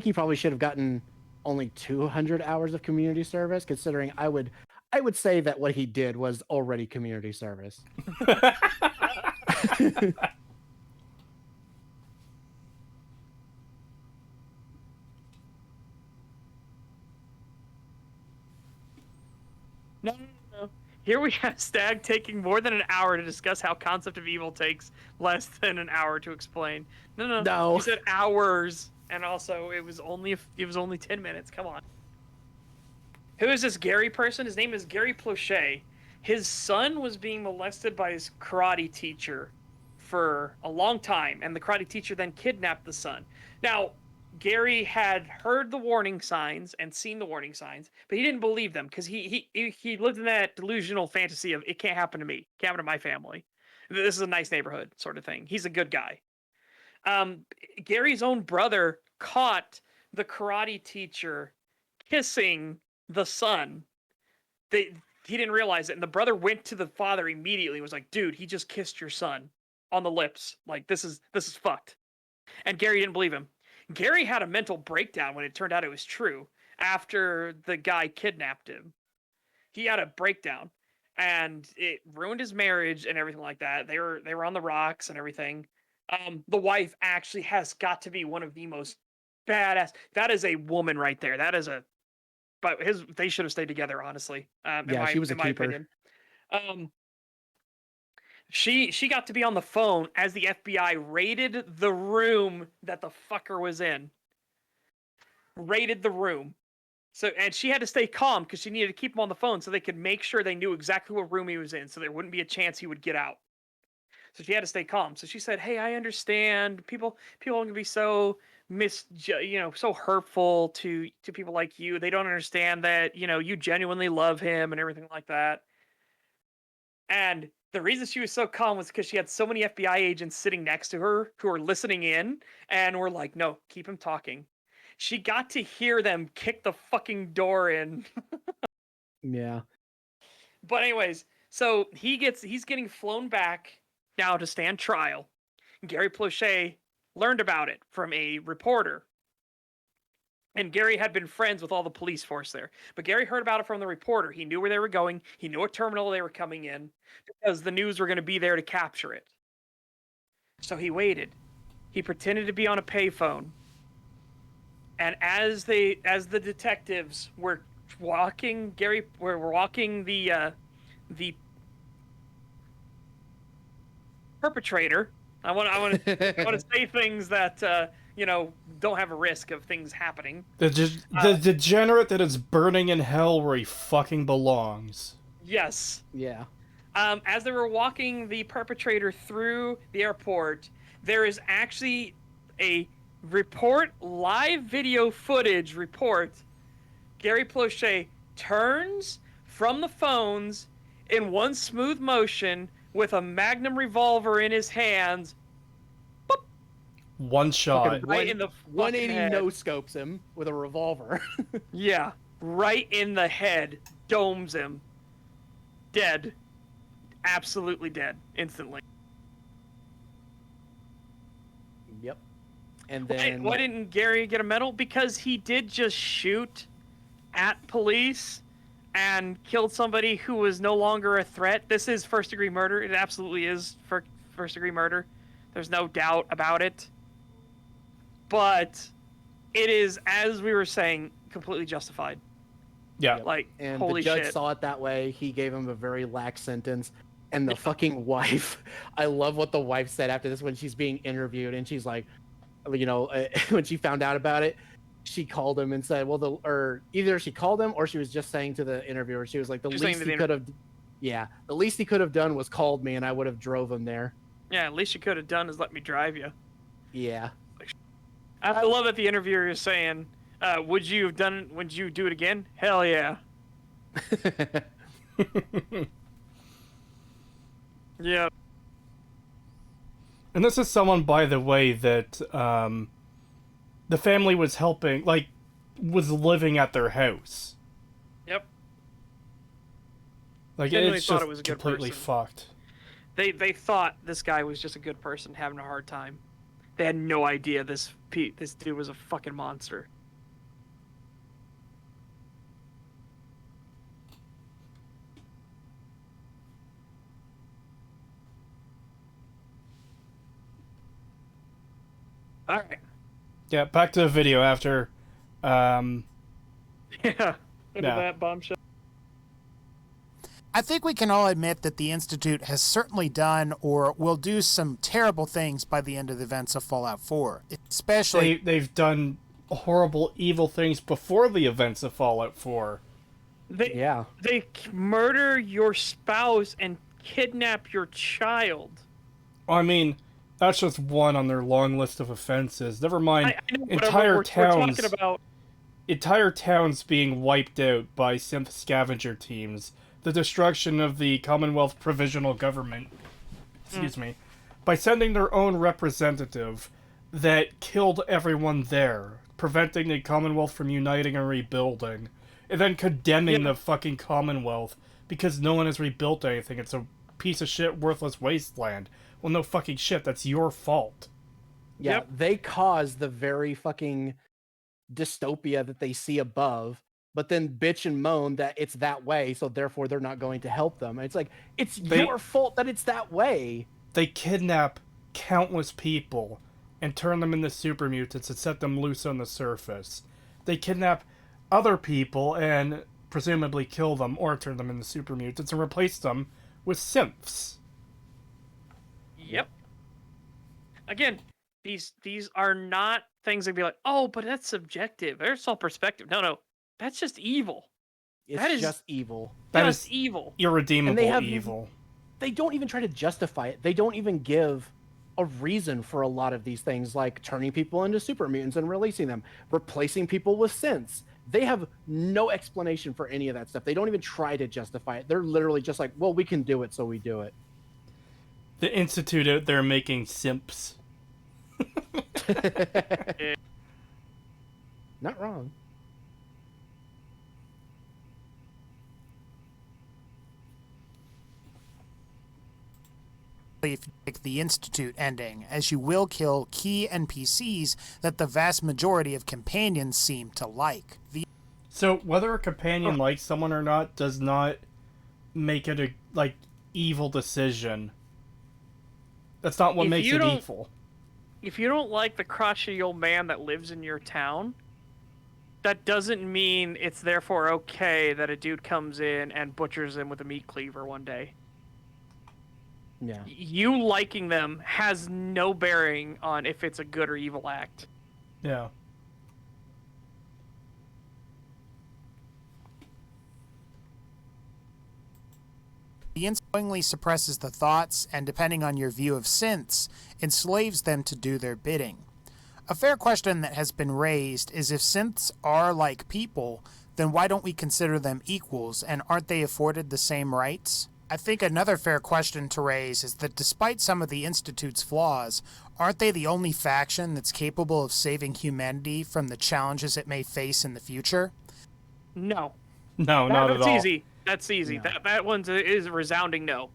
he probably should have gotten only 200 hours of community service, considering I would say that what he did was already community service.
No. Here we have Stag taking more than an hour to discuss how concept of evil takes less than an hour to explain. No. He said hours, and also it was only 10 minutes. Come on. Who is this Gary person? His name is Gary Plauché. His son was being molested by his karate teacher for a long time, and the karate teacher then kidnapped the son. Now, Gary had heard the warning signs and seen the warning signs, but he didn't believe them because he lived in that delusional fantasy of it can't happen to me, it can't happen to my family. This is a nice neighborhood sort of thing. He's a good guy. Gary's own brother caught the karate teacher kissing the son. He didn't realize it, and the brother went to the father immediately. Was like, "Dude, he just kissed your son on the lips. Like, this is fucked." And Gary didn't believe him. Gary had a mental breakdown when it turned out it was true after the guy kidnapped him. He had a breakdown, and it ruined his marriage and everything like that. They were on the rocks and everything. The wife actually has got to be one of the most badass. That is a woman right there. That is a. But they should have stayed together, honestly.
She was a
in my
keeper.
opinion. She got to be on the phone as the FBI raided the room that the fucker was in. Raided the room. So, and she had to stay calm because she needed to keep him on the phone so they could make sure they knew exactly what room he was in, so there wouldn't be a chance he would get out. So she had to stay calm. So she said, "Hey, I understand. People can be so so hurtful to people like you. They don't understand that, you genuinely love him and everything like that." And the reason she was so calm was because she had so many FBI agents sitting next to her who were listening in and were like, "No, keep him talking." She got to hear them kick the fucking door in.
Yeah.
But anyways, so he's getting flown back now to stand trial. Gary Plauché learned about it from a reporter. And Gary had been friends with all the police force there. But Gary heard about it from the reporter. He knew where they were going. He knew what terminal they were coming in because the news were going to be there to capture it. So he waited. He pretended to be on a payphone. And as the detectives were walking the perpetrator. I want to say things that don't have a risk of things happening.
The degenerate that is burning in hell where he fucking belongs.
Yes.
Yeah.
As they were walking the perpetrator through the airport, there is actually a live video footage report. Gary Plauché turns from the phones in one smooth motion with a Magnum revolver in his hands. Boop,
One shot.
right in the
180
head.
no scopes him with a revolver.
Yeah, right in the head. Domes him. Dead. Absolutely dead. Instantly.
Yep. And then
Why didn't Gary get a medal? Because he did just shoot at police and killed somebody who was no longer a threat. This is first-degree murder. It absolutely is first-degree murder. There's no doubt about it. But it is, as we were saying, completely justified.
Yeah.
Like,
and
holy
the judge
shit.
saw it that way. He gave him a very lax sentence. And the fucking wife, I love what the wife said after this when she's being interviewed, and she's like, when she found out about it, she called him and said, or either she called him or she was just saying to the interviewer, she was like, the least he could have done was called me and I would have drove him there.
Yeah, at least you could have done is let me drive you.
Yeah.
I love that the interviewer is saying, would you do it again? Hell yeah. Yeah.
And this is someone, by the way, that the family was helping, was living at their house.
Yep.
Like,
Genuinely
it's
thought
just
it was a good
completely
person.
fucked.
They thought this guy was just a good person having a hard time. They had no idea this dude was a fucking monster. All right.
Yeah, back to the video after.
Yeah. Look at
Yeah.
that bombshell.
I think we can all admit that the Institute has certainly done or will do some terrible things by the end of the events of Fallout 4. Especially...
They've done horrible, evil things before the events of Fallout 4.
They murder your spouse and kidnap your child.
I mean, that's just one on their long list of offenses. Never mind
I know, but
entire
we're
towns.
talking about...
Entire towns being wiped out by synth scavenger teams. The destruction of the Commonwealth Provisional Government. Excuse me. By sending their own representative that killed everyone there. preventing the Commonwealth from uniting and rebuilding, and then condemning
Yeah.
the fucking Commonwealth because no one has rebuilt anything. It's a piece of shit, worthless wasteland. Well, no fucking shit. That's your fault.
Yeah,
Yep.
they caused the very fucking dystopia that they see above, but then bitch and moan that it's that way, so therefore they're not going to help them. And it's like, it's your fault that it's that way.
They kidnap countless people and turn them into super mutants and set them loose on the surface. They kidnap other people and presumably kill them or turn them into super mutants and replace them with synths.
Yep. Again, these are not things that be like, oh, but that's subjective. There's all perspective. No, that's just evil.
It's
That is
just evil.
That
just
is
evil.
irredeemable
And they have
evil.
They don't even try to justify it. They don't even give a reason for a lot of these things, like turning people into super mutants and releasing them, replacing people with synths. They have no explanation for any of that stuff. They don't even try to justify it. They're literally just like, well, we can do it, so we do it.
The Institute out there making simps.
Not wrong.
If you pick the Institute ending, as you will kill key NPCs that the vast majority of companions seem to like.
So whether a companion likes someone or not does not make it a evil decision. That's not what makes it evil.
If you don't like the crotchety old man that lives in your town, that doesn't mean it's therefore okay that a dude comes in and butchers him with a meat cleaver one day.
Yeah.
You liking them has no bearing on if it's a good or evil act.
Yeah.
The unknowingly suppresses the thoughts and, depending on your view of synths, enslaves them to do their bidding. A fair question that has been raised is if synths are like people, then why don't we consider them equals, and aren't they afforded the same rights? I think another fair question to raise is that despite some of the Institute's flaws, aren't they the only faction that's capable of saving humanity from the challenges it may face in the future?
No.
No, not at all.
That's easy. That's easy.
No.
That one is a resounding no.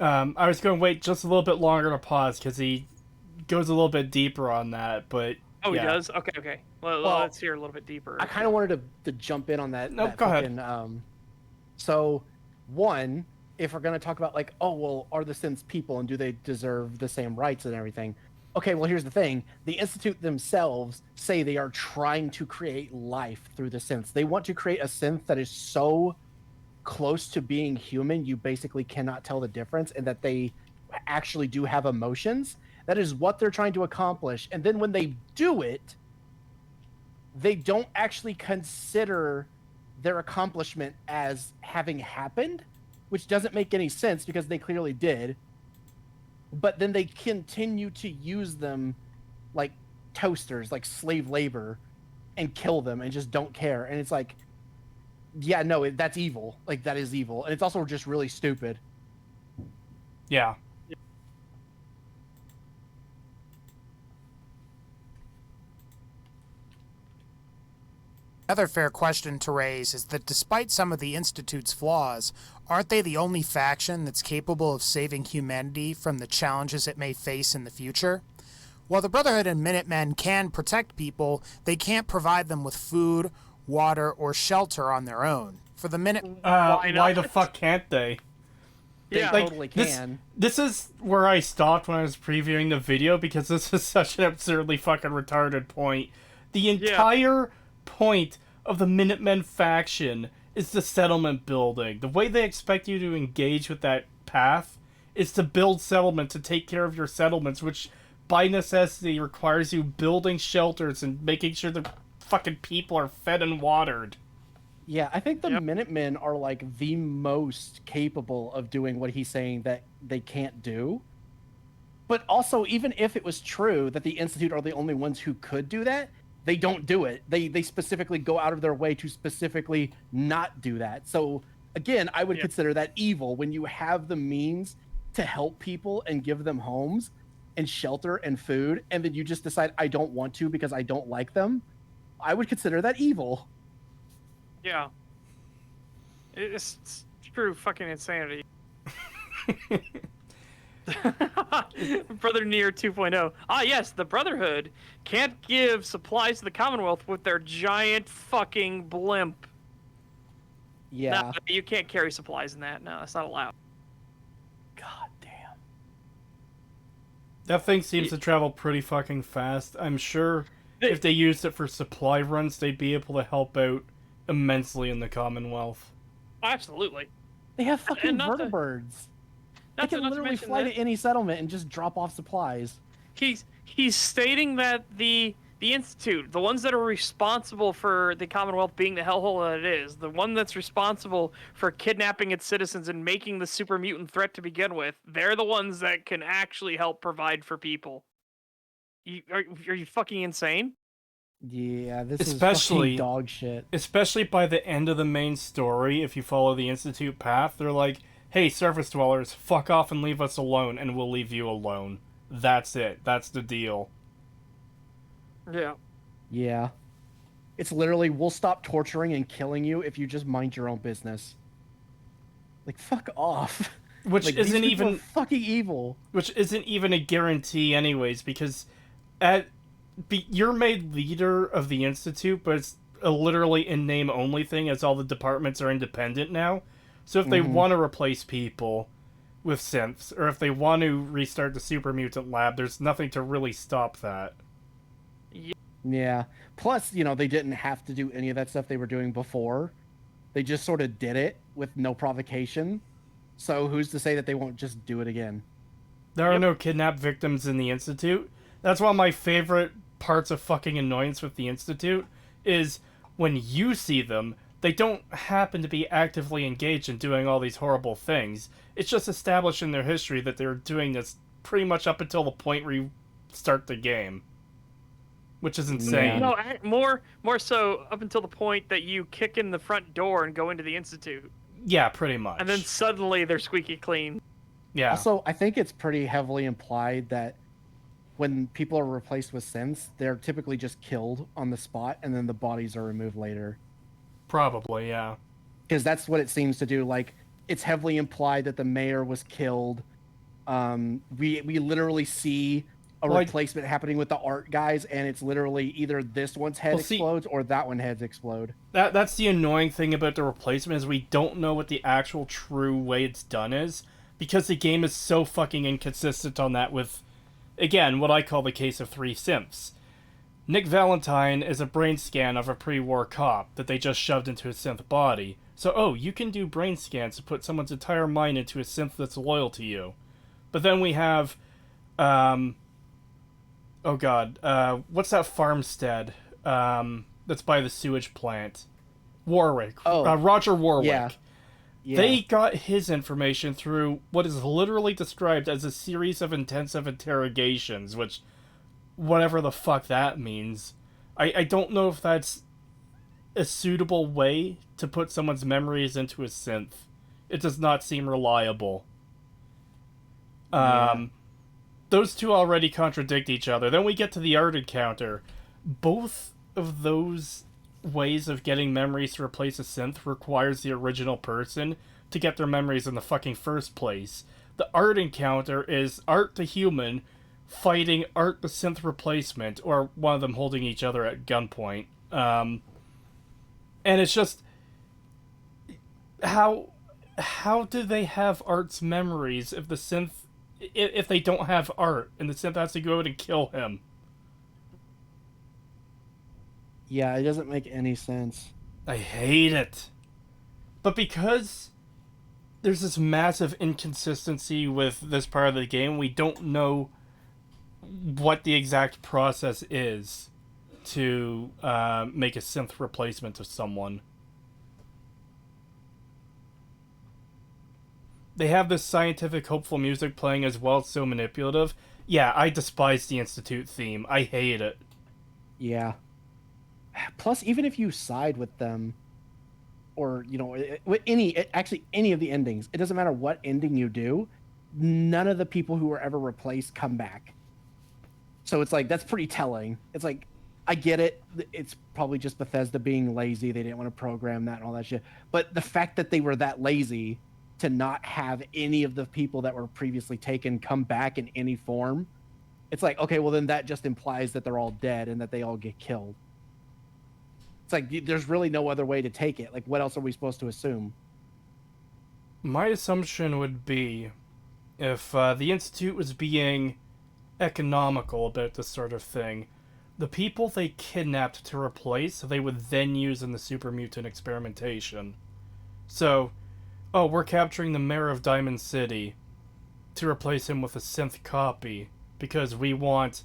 I was going to wait just a little bit longer to pause because he goes a little bit deeper on that, but
Oh,
yeah.
he does? Okay. Well, let's hear a little bit deeper.
I kind of wanted to jump in on that.
No,
that
go
fucking,
ahead.
So, one, if we're going to talk about like, oh, well, are the synths people and do they deserve the same rights and everything? Okay, well, here's the thing. The Institute themselves say they are trying to create life through the synths. They want to create a synth that is so close to being human, you basically cannot tell the difference, and that they actually do have emotions. That is what they're trying to accomplish. And then when they do it, they don't actually consider their accomplishment as having happened, which doesn't make any sense because they clearly did. But then they continue to use them like toasters, like slave labor, and kill them and just don't care. And it's like, yeah, no, that's evil. Like, that is evil. And it's also just really stupid.
Yeah.
Another fair question to raise is that despite some of the Institute's flaws, aren't they the only faction that's capable of saving humanity from the challenges it may face in the future? While the Brotherhood and Minutemen can protect people, they can't provide them with food, water, or shelter on their own. For the
Why the fuck can't they?
They
Yeah.
totally can.
This is where I stopped when I was previewing the video because this is such an absurdly fucking retarded point. The entire point of the Minutemen faction is the settlement building. The way they expect you to engage with that path is to build settlements, to take care of your settlements, which by necessity requires you building shelters and making sure the fucking people are fed and watered.
Yeah, I think the Minutemen are like the most capable of doing what he's saying that they can't do. But also, even if it was true that the Institute are the only ones who could do that, they don't do it. They specifically go out of their way to specifically not do that. So again, I would consider that evil when you have the means to help people and give them homes, and shelter and food, and then you just decide I don't want to because I don't like them, I would consider that evil.
Yeah. It's true fucking insanity. Brother Near 2.0. Ah, yes, the Brotherhood can't give supplies to the Commonwealth with their giant fucking blimp.
Yeah.
No, you can't carry supplies in that. No, that's not allowed.
God damn.
That thing seems to travel pretty fucking fast. I'm sure if they used it for supply runs, they'd be able to help out immensely in the Commonwealth.
Absolutely.
They have fucking
not to-
vertibirds. They
Not
can
to
literally
mention
fly
that
to any settlement and just drop off supplies.
he's stating that the Institute, the ones that are responsible for the Commonwealth being the hellhole that it is, the one that's responsible for kidnapping its citizens and making the super mutant threat to begin with, they're the ones that can actually help provide for people. Are you fucking insane?
Yeah, this
Especially-
is fucking dog shit.
Especially by the end of the main story, if you follow the Institute path, they're like, hey, surface dwellers, fuck off and leave us alone, and we'll leave you alone. That's it. That's the deal.
Yeah.
Yeah. It's literally, we'll stop torturing and killing you if you just mind your own business. Like, fuck off.
Which
Like, these
isn't
people
even
are fucking evil.
which isn't even a guarantee anyways, because you're made leader of the Institute, but it's a literally in name only thing, as all the departments are independent now. So if they want to replace people with synths, or if they want to restart the super mutant lab, there's nothing to really stop that.
Yeah. Plus, they didn't have to do any of that stuff they were doing before. They just sort of did it with no provocation. So who's to say that they won't just do it again?
There are no kidnapped victims in the Institute. That's one of my favorite parts of fucking annoyance with the Institute, is when you see them, they don't happen to be actively engaged in doing all these horrible things. It's just established in their history that they're doing this pretty much up until the point where you start the game. Which is insane.
No, more so up until the point that you kick in the front door and go into the Institute.
Yeah, pretty much.
And then suddenly they're squeaky clean.
Yeah.
Also, I think it's pretty heavily implied that when people are replaced with synths, they're typically just killed on the spot, and then the bodies are removed later.
Probably, yeah.
Because that's what it seems to do. Like, it's heavily implied that the mayor was killed. We literally see a replacement happening with the art guys, and it's literally either this one's head explodes or that one's heads explode.
That's the annoying thing about the replacement, is we don't know what the actual true way it's done is, because the game is so fucking inconsistent on that with, again, what I call the case of 3 synths. Nick Valentine is a brain scan of a pre-war cop that they just shoved into a synth body. So, you can do brain scans to put someone's entire mind into a synth that's loyal to you. But then we have, what's that farmstead that's by the sewage plant? Warwick. Roger Warwick.
Yeah.
They got his information through what is literally described as a series of intensive interrogations, which, whatever the fuck that means. I don't know if that's a suitable way to put someone's memories into a synth. It does not seem reliable. Those two already contradict each other. Then we get to the art encounter. Both of those ways of getting memories to replace a synth requires the original person to get their memories in the fucking first place. The art encounter is Art the human fighting Art the synth replacement, or one of them holding each other at gunpoint. And it's just, how do they have Art's memories if the synth, if they don't have Art and the synth has to go out and kill him?
Yeah, it doesn't make any sense.
I hate it. But because there's this massive inconsistency with this part of the game, we don't know what the exact process is to make a synth replacement of someone. They have this scientific, hopeful music playing as well. It's so manipulative. Yeah, I despise the Institute theme. I hate it.
Yeah. Plus, even if you side with them, or, with any of the endings, it doesn't matter what ending you do, none of the people who were ever replaced come back. So it's like, that's pretty telling. It's like, I get it. It's probably just Bethesda being lazy. They didn't want to program that and all that shit. But the fact that they were that lazy to not have any of the people that were previously taken come back in any form, it's like, okay, well then that just implies that they're all dead and that they all get killed. It's like, there's really no other way to take it. Like, what else are we supposed to assume?
My assumption would be, if the Institute was being economical about this sort of thing, the people they kidnapped to replace, they would then use in the super mutant experimentation. So, oh, we're capturing the mayor of Diamond City to replace him with a synth copy, because we want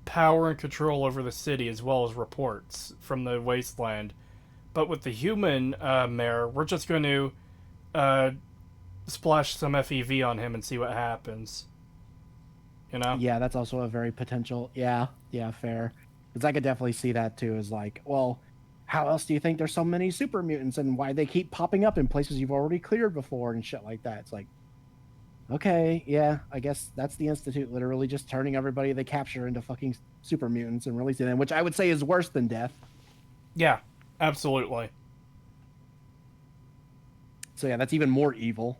power and control over the city as well as reports from the wasteland. But with the human mayor, we're just going to splash some FEV on him and see what happens. You know?
Yeah, that's also a very potential. Yeah, fair. Because I could definitely see that too. Is like, well, how else do you think there's so many super mutants and why they keep popping up in places you've already cleared before and shit like that? It's like, okay, yeah, I guess that's the Institute literally just turning everybody they capture into fucking super mutants and releasing them, which I would say is worse than death.
Yeah, absolutely.
So yeah, that's even more evil.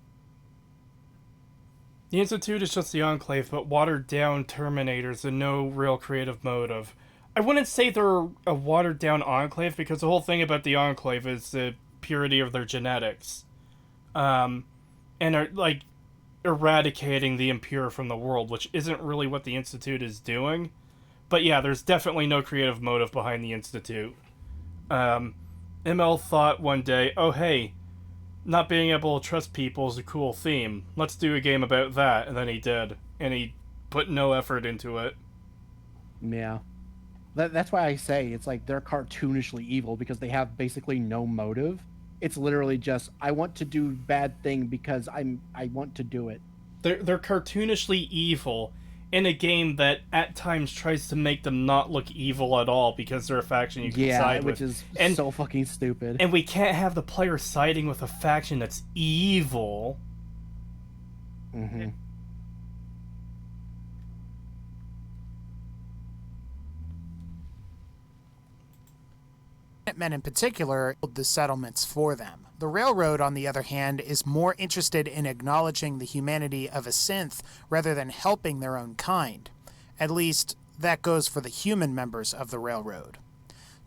The Institute is just the Enclave, but watered-down Terminators and no real creative motive. I wouldn't say they're a watered-down Enclave, because the whole thing about the Enclave is the purity of their genetics. And are, like, eradicating the impure from the world, which isn't really what the Institute is doing. But yeah, there's definitely no creative motive behind the Institute. ML thought one day, oh hey, not being able to trust people is a cool theme. Let's do a game about that. And then he did. And he put no effort into it.
Yeah. That's why I say it's like they're cartoonishly evil, because they have basically no motive. It's literally just, I want to do bad thing because I want to do it.
They're cartoonishly evil in a game that at times tries to make them not look evil at all because they're a faction you can side with.
Which is so fucking stupid.
And we can't have the player siding with a faction that's evil.
Mm-hmm.
Men in particular build the settlements for them. The railroad, on the other hand, is more interested in acknowledging the humanity of a synth rather than helping their own kind. At least, that goes for the human members of the railroad.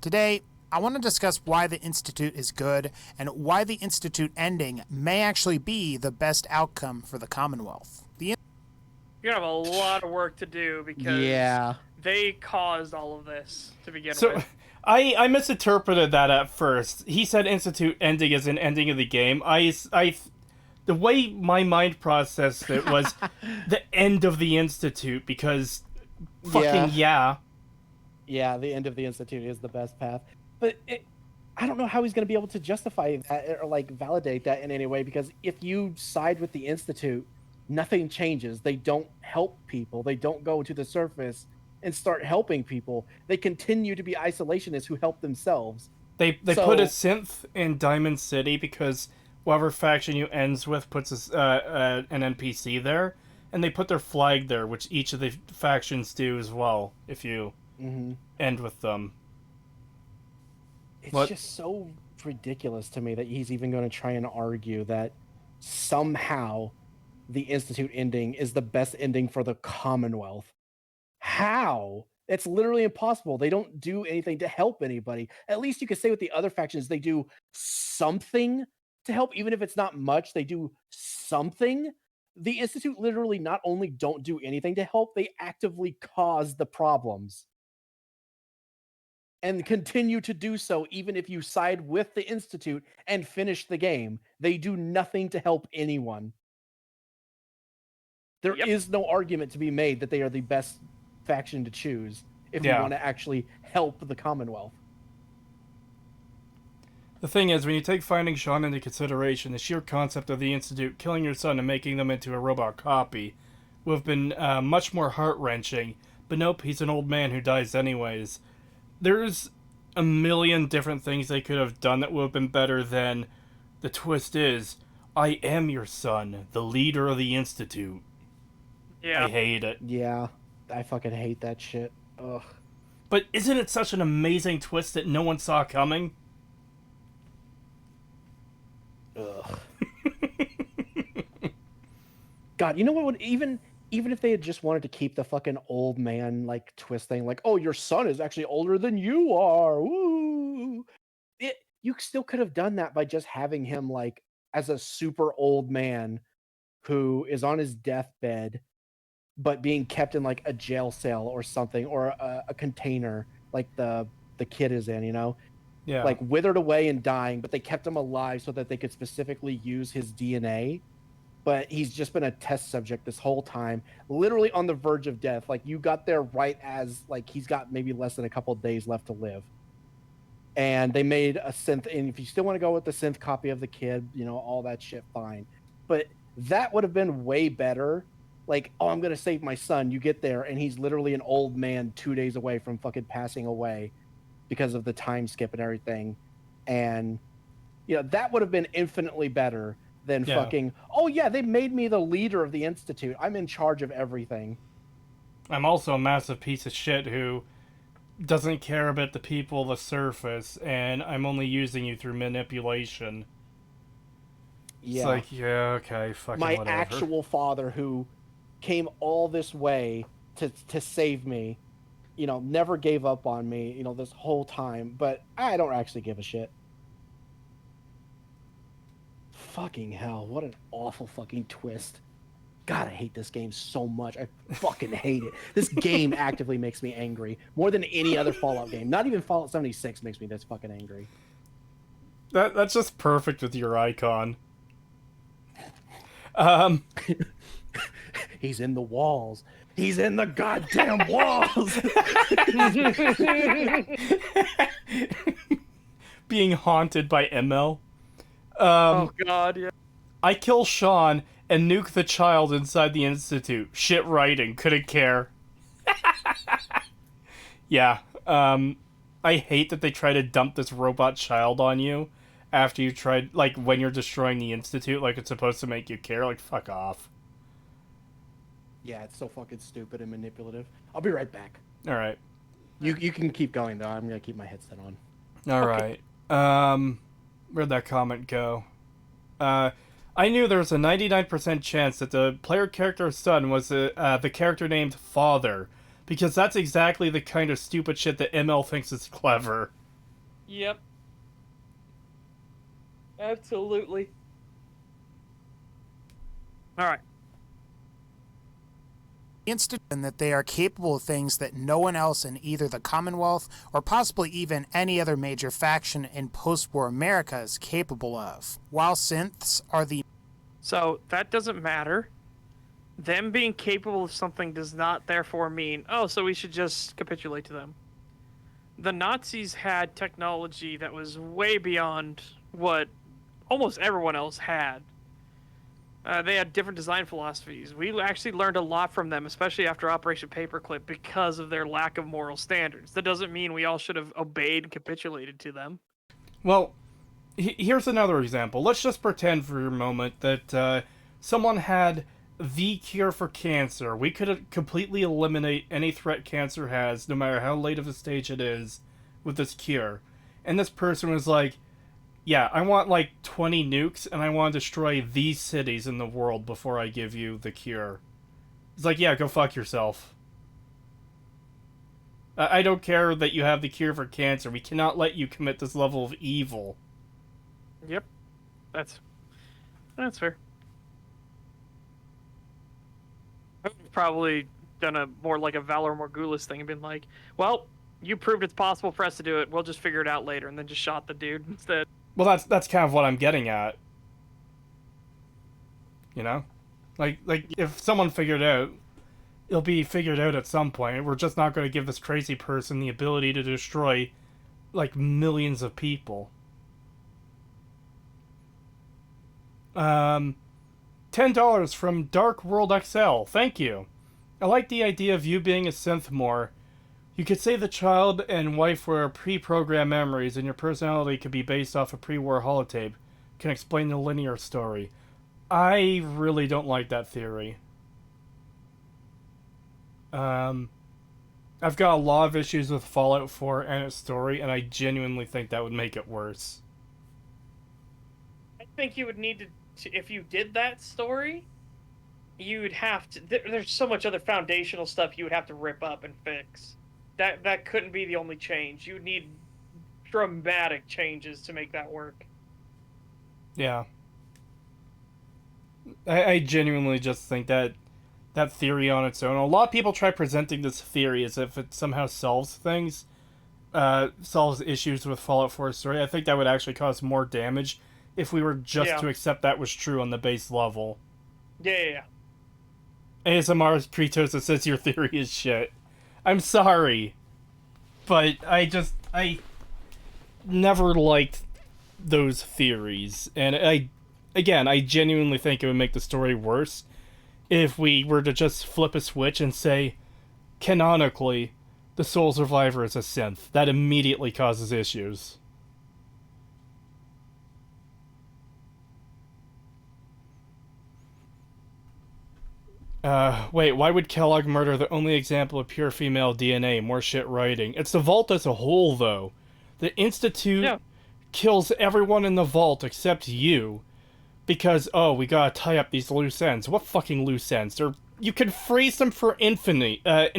Today, I want to discuss why the Institute is good and why the Institute ending may actually be the best outcome for the Commonwealth.
You're gonna have a lot of work to do because they caused all of this to begin with.
I misinterpreted that at first. He said Institute ending as an ending of the game. The way my mind processed it was the end of the Institute, because yeah,
the end of the Institute is the best path. But I don't know how he's going to be able to justify that or like validate that in any way, because if you side with the Institute, nothing changes. They don't help people. They don't go to the surface and start helping people. They continue to be isolationists who help themselves.
They put a synth in Diamond City because whatever faction you ends with puts an NPC there, and they put their flag there, which each of the factions do as well if you end with them.
It's just so ridiculous to me that he's even going to try and argue that somehow the Institute ending is the best ending for the Commonwealth. How? It's literally impossible. They don't do anything to help anybody. At least you could say with the other factions, they do something to help, even if it's not much. They do something. The Institute literally not only don't do anything to help, they actively cause the problems. And continue to do so even if you side with the Institute and finish the game. They do nothing to help anyone. There is no argument to be made that they are the best faction to choose if you want to actually help the Commonwealth.
The thing is, when you take finding Sean into consideration, the sheer concept of the Institute killing your son and making them into a robot copy would have been much more heart-wrenching, but nope, he's an old man who dies anyways. There's a million different things they could have done that would have been better than the twist is, I am your son, the leader of the Institute.
Yeah.
I hate it.
Yeah. I fucking hate that shit. Ugh.
But isn't it such an amazing twist that no one saw coming?
Ugh. God, you know what would even if they had just wanted to keep the fucking old man like twist thing, like, oh, your son is actually older than you are. Woo! You still could have done that by just having him like as a super old man who is on his deathbed, but being kept in like a jail cell or something, or a container like the kid is in,
Yeah.
like withered away and dying, but they kept him alive so that they could specifically use his DNA. But he's just been a test subject this whole time, literally on the verge of death. Like you got there right as like he's got maybe less than a couple of days left to live. And they made a synth, and if you still want to go with the synth copy of the kid, all that shit, fine. But that would have been way better. Like, oh, I'm gonna save my son. You get there, and he's literally an old man 2 days away from fucking passing away because of the time skip and everything. And that would have been infinitely better than fucking, oh yeah, they made me the leader of the institute. I'm in charge of everything.
I'm also a massive piece of shit who doesn't care about the people of the surface, and I'm only using you through manipulation.
Yeah.
It's like, yeah, okay, fucking
My
whatever.
actual father who came all this way to save me, never gave up on me, this whole time, but I don't actually give a shit. Fucking hell, what an awful fucking twist. God, I hate this game so much. I fucking hate it. This game actively makes me angry more than any other Fallout game. Not even Fallout 76 makes me this fucking angry.
That's just perfect with your icon.
He's in the walls. He's in the goddamn walls.
Being haunted by ML.
Oh god, yeah.
I kill Sean and nuke the child inside the institute. Shit writing, couldn't care. Yeah. I hate that they try to dump this robot child on you after you tried, like, when you're destroying the institute, like it's supposed to make you care. Like, fuck off.
Yeah, it's so fucking stupid and manipulative. I'll be right back.
Alright.
You can keep going, though. I'm gonna keep my headset on.
Alright. Where'd that comment go? I knew there was a 99% chance that the player character's son was the character named Father, because that's exactly the kind of stupid shit that ML thinks is clever.
Yep. Absolutely. Alright.
Instant and that they are capable of things that no one else in either the Commonwealth or possibly even any other major faction in post-war America is capable of. While synths are the...
So, that doesn't matter. Them being capable of something does not therefore mean, oh, so we should just capitulate to them. The Nazis had technology that was way beyond what almost everyone else had. They had different design philosophies. We actually learned a lot from them, especially after Operation Paperclip, because of their lack of moral standards. That doesn't mean we all should have obeyed and capitulated to them.
Well, here's another example. Let's just pretend for a moment that someone had the cure for cancer. We could completely eliminate any threat cancer has, no matter how late of a stage it is, with this cure. And this person was like, yeah, I want like 20 nukes, and I want to destroy these cities in the world before I give you the cure. It's like, yeah, go fuck yourself. I don't care that you have the cure for cancer. We cannot let you commit this level of evil.
Yep. That's fair. I've probably done a more like a Valor Morgulis thing and been like, well, you proved it's possible for us to do it. We'll just figure it out later, and then just shot the dude instead.
Well, that's kind of what I'm getting at. You know? Like if someone figured it out, it'll be figured out at some point. We're just not going to give this crazy person the ability to destroy, like, millions of people. $10 from Dark World XL. Thank you. I like the idea of you being a synth more. You could say the child and wife were pre-programmed memories, and your personality could be based off a pre-war holotape. Can explain the linear story. I really don't like that theory. I've got a lot of issues with Fallout 4 and its story, and I genuinely think that would make it worse.
I think you would need to if you did that story, you'd have to. There's so much other foundational stuff you would have to rip up and fix. That couldn't be the only change. You would need dramatic changes to make that work.
Yeah. I genuinely just think that theory on its own. A lot of people try presenting this theory as if it somehow solves things, solves issues with Fallout 4's story. I think that would actually cause more damage if we were just to accept that was true on the base level.
Yeah.
ASMR Creetosis says your theory is shit. I'm sorry, but I never liked those theories, and I genuinely think it would make the story worse if we were to just flip a switch and say, canonically, the Soul Survivor is a synth. That immediately causes issues. Wait, why would Kellogg murder the only example of pure female DNA? More shit writing. It's the Vault as a whole, though. The Institute kills everyone in the Vault except you. Because, we gotta tie up these loose ends. What fucking loose ends? You can freeze them for infinity.
Yep.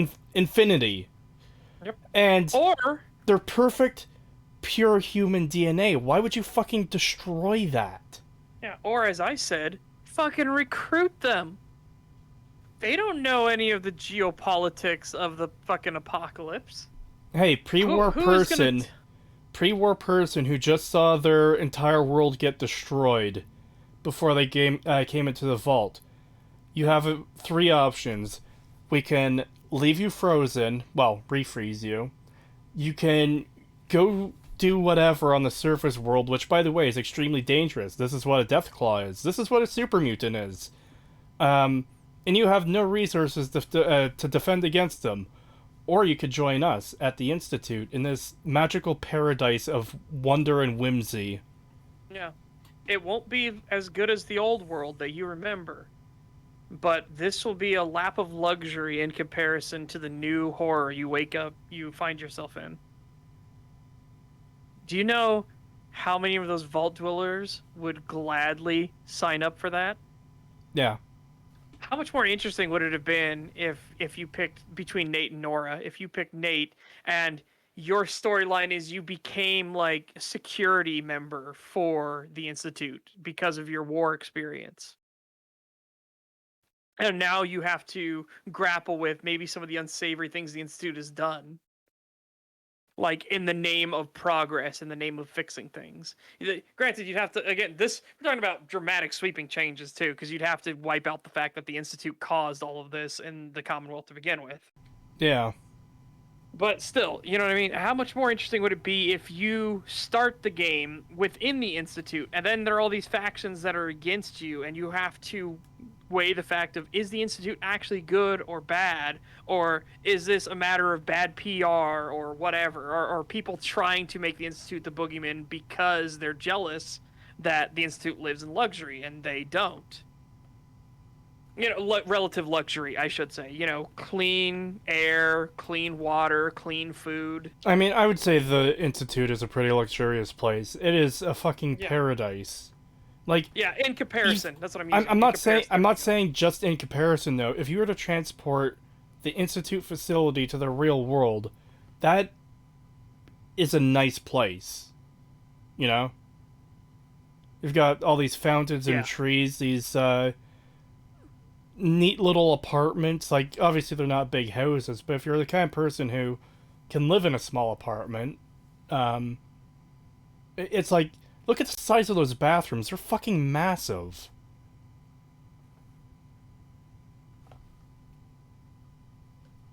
And
or
they're perfect, pure human DNA. Why would you fucking destroy that?
Yeah, or as I said, fucking recruit them. They don't know any of the geopolitics of the fucking apocalypse.
Hey, pre-war person who just saw their entire world get destroyed before they came into the Vault. You have 3 options. We can leave you frozen, refreeze you. You can go do whatever on the surface world, which, by the way, is extremely dangerous. This is what a Deathclaw is. This is what a super mutant is. And you have no resources to defend against them. Or you could join us at the Institute in this magical paradise of wonder and whimsy.
Yeah. It won't be as good as the old world that you remember. But this will be a lap of luxury in comparison to the new horror you find yourself in. Do you know how many of those Vault Dwellers would gladly sign up for that?
Yeah.
How much more interesting would it have been if you picked between Nate and Nora? If you picked Nate and your storyline is you became like a security member for the Institute because of your war experience. And now you have to grapple with maybe some of the unsavory things the Institute has done. Like in the name of progress, in the name of fixing things. Granted, you'd have to, again, we're talking about dramatic sweeping changes too, because you'd have to wipe out the fact that the Institute caused all of this in the Commonwealth to begin with.
Yeah.
But still, you know what I mean? How much more interesting would it be if you start the game within the Institute, and then there are all these factions that are against you, and you have to weigh the fact of, is the Institute actually good or bad? Or is this a matter of bad PR or whatever? Or people trying to make the Institute the boogeyman because they're jealous that the Institute lives in luxury, and they don't. Relative luxury, I should say. Clean air, clean water, clean food.
I mean, I would say the Institute is a pretty luxurious place. It is a fucking paradise. Like,
yeah, in comparison, that's what I'm using.
I'm not saying just in comparison though. If you were to transport the Institute facility to the real world, that is a nice place. You've got all these fountains and trees, these neat little apartments. Like, obviously they're not big houses, but if you're the kind of person who can live in a small apartment, it's like, look at the size of those bathrooms. They're fucking massive.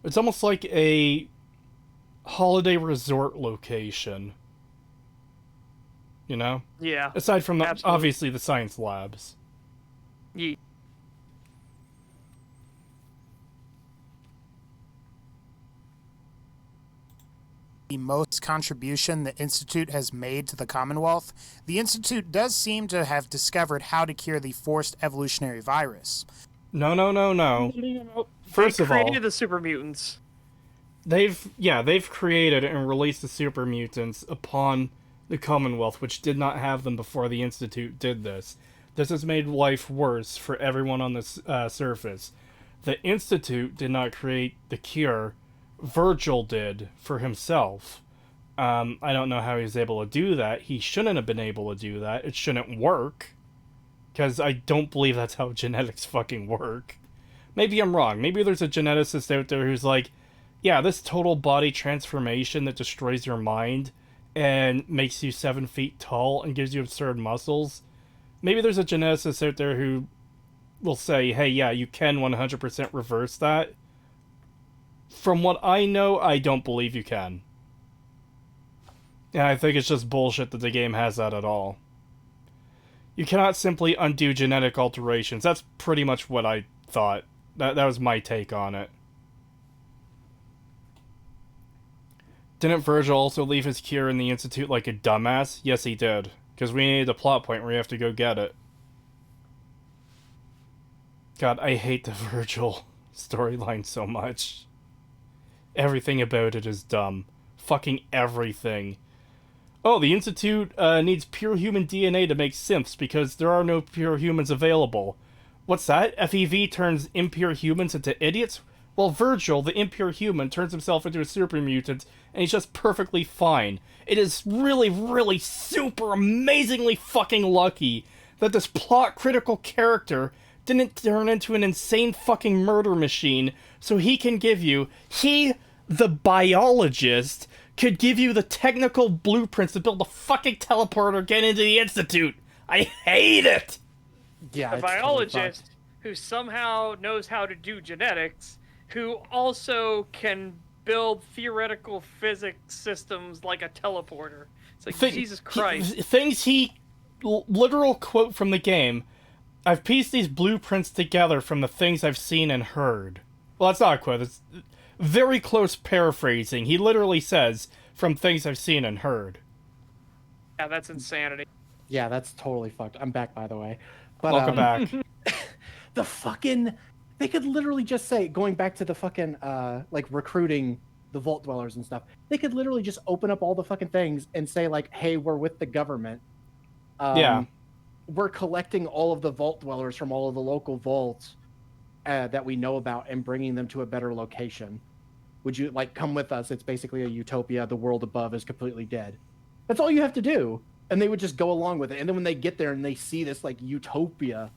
It's almost like a holiday resort location.
Yeah.
Aside from
Absolutely.
obviously the science labs.
Yeah.
The most contribution the Institute has made to the Commonwealth, the Institute does seem to have discovered how to cure the forced evolutionary virus.
No, no, no, no. First
They
of all,
created the super mutants.
they've created and released the super mutants upon the Commonwealth, which did not have them before the Institute did this. This has made life worse for everyone on this surface. The Institute did not create the cure. Virgil did for himself. I don't know how he was able to do that. He shouldn't have been able to do that. It shouldn't work. Because I don't believe that's how genetics fucking work. Maybe I'm wrong. Maybe there's a geneticist out there who's like, yeah, this total body transformation that destroys your mind and makes you 7 feet tall and gives you absurd muscles. Maybe there's a geneticist out there who will say, hey, yeah, you can 100% reverse that. From what I know, I don't believe you can. And I think it's just bullshit that the game has that at all. You cannot simply undo genetic alterations. That's pretty much what I thought. That was my take on it. Didn't Virgil also leave his cure in the Institute like a dumbass? Yes, he did. Because we needed a plot point where you have to go get it. God, I hate the Virgil storyline so much. Everything about it is dumb. Fucking everything. Oh, the Institute needs pure human DNA to make synths because there are no pure humans available. What's that? FEV turns impure humans into idiots? Well, Virgil, the impure human, turns himself into a super mutant, and he's just perfectly fine. It is really, really super amazingly fucking lucky that this plot-critical character didn't turn into an insane fucking murder machine so he can give you... the biologist, could give you the technical blueprints to build a fucking teleporter, get into the Institute. I hate it!
Yeah,
A
it's totally
biologist
fucked.
who somehow knows how to do genetics, who also can build theoretical physics systems like a teleporter. It's like, Jesus Christ.
Things literal quote from the game, I've pieced these blueprints together from the things I've seen and heard. Well, that's not a quote, it's very close paraphrasing. He literally says, from things I've seen and heard.
Yeah, that's insanity.
Yeah, that's totally fucked. I'm back, by the way. But,
Welcome back.
the fucking... They could literally just say, going back to the fucking, like, recruiting the Vault Dwellers and stuff, they could literally just open up all the fucking things and say, like, hey, we're with the government.
Yeah.
We're collecting all of the Vault Dwellers from all of the local vaults that we know about and bringing them to a better location. Would you, like, come with us? It's basically a utopia. The world above is completely dead. That's all you have to do. And they would just go along with it. And then when they get there and they see this, like, utopia,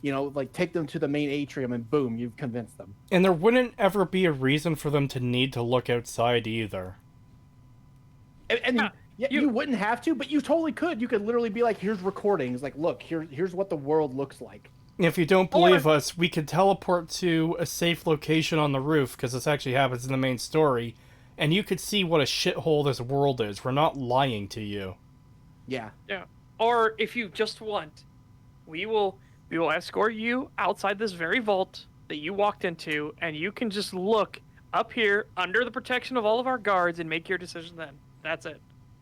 you know, like, take them to the main atrium and boom, you've convinced them.
And there wouldn't ever be a reason for them to need to look outside either.
And you wouldn't have to, but you totally could. You could literally be like, here's recordings. Like, look, here's what the world looks like.
If you don't believe us, we could teleport to a safe location on the roof, because this actually happens in the main story, and you could see what a shithole this world is. We're not lying to you.
Yeah.
Yeah. Or if you just want, we will escort you outside this very vault that you walked into, and you can just look up here under the protection of all of our guards and make your decision then. That's it.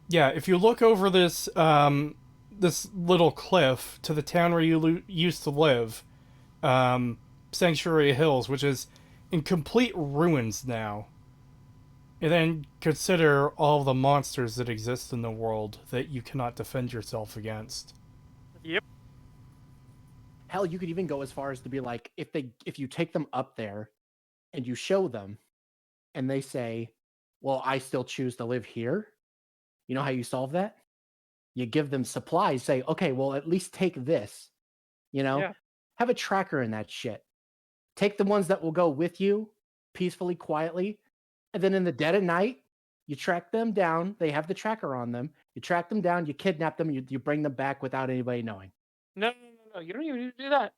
Yeah, if you look over this this little cliff to the town where you used to live, Sanctuary Hills, which is in complete ruins now, and then consider all the monsters that exist in the world that you cannot defend yourself against.
Yep.
Hell, you could even go as far as to be like, if you take them up there and you show them and they say, well, I still choose to live here. You know how you solve that? You give them supplies, say, okay, well, at least take this. You know?
Yeah.
Have a tracker in that shit. Take the ones that will go with you peacefully, quietly. And then in the dead of night, you track them down. They have the tracker on them. You track them down, you kidnap them, you bring them back without anybody knowing.
No. You don't even need to do that.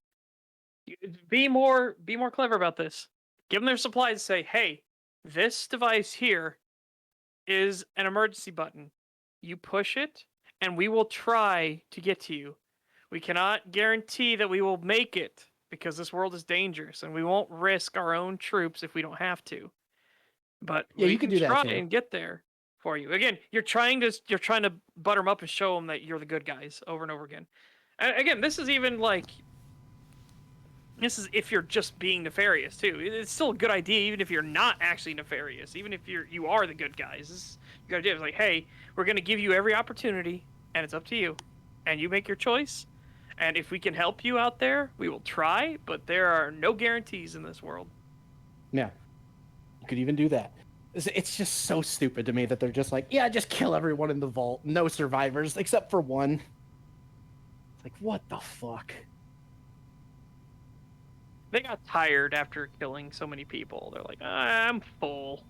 Be more clever about this. Give them their supplies. Say, hey, this device here is an emergency button. You push it, and we will try to get to you. We cannot guarantee that we will make it because this world is dangerous, and we won't risk our own troops if we don't have to. But
Yeah,
we
you can
can
do that
try
too.
and get there for you. Again, you're trying to butter them up and show them that you're the good guys over and over again. And again, this is even like This is if you're just being nefarious too. It's still a good idea, even if you're not actually nefarious. Even if you are the good guys. This is a good idea. It's like, hey, we're gonna give you every opportunity, and it's up to you, and you make your choice. And if we can help you out there, we will try. But there are no guarantees in this world.
Yeah, you could even do that. It's just so stupid to me that they're just like, yeah, just kill everyone in the vault. No survivors except for one. It's like, what the fuck?
They got tired after killing so many people. They're like, I'm full.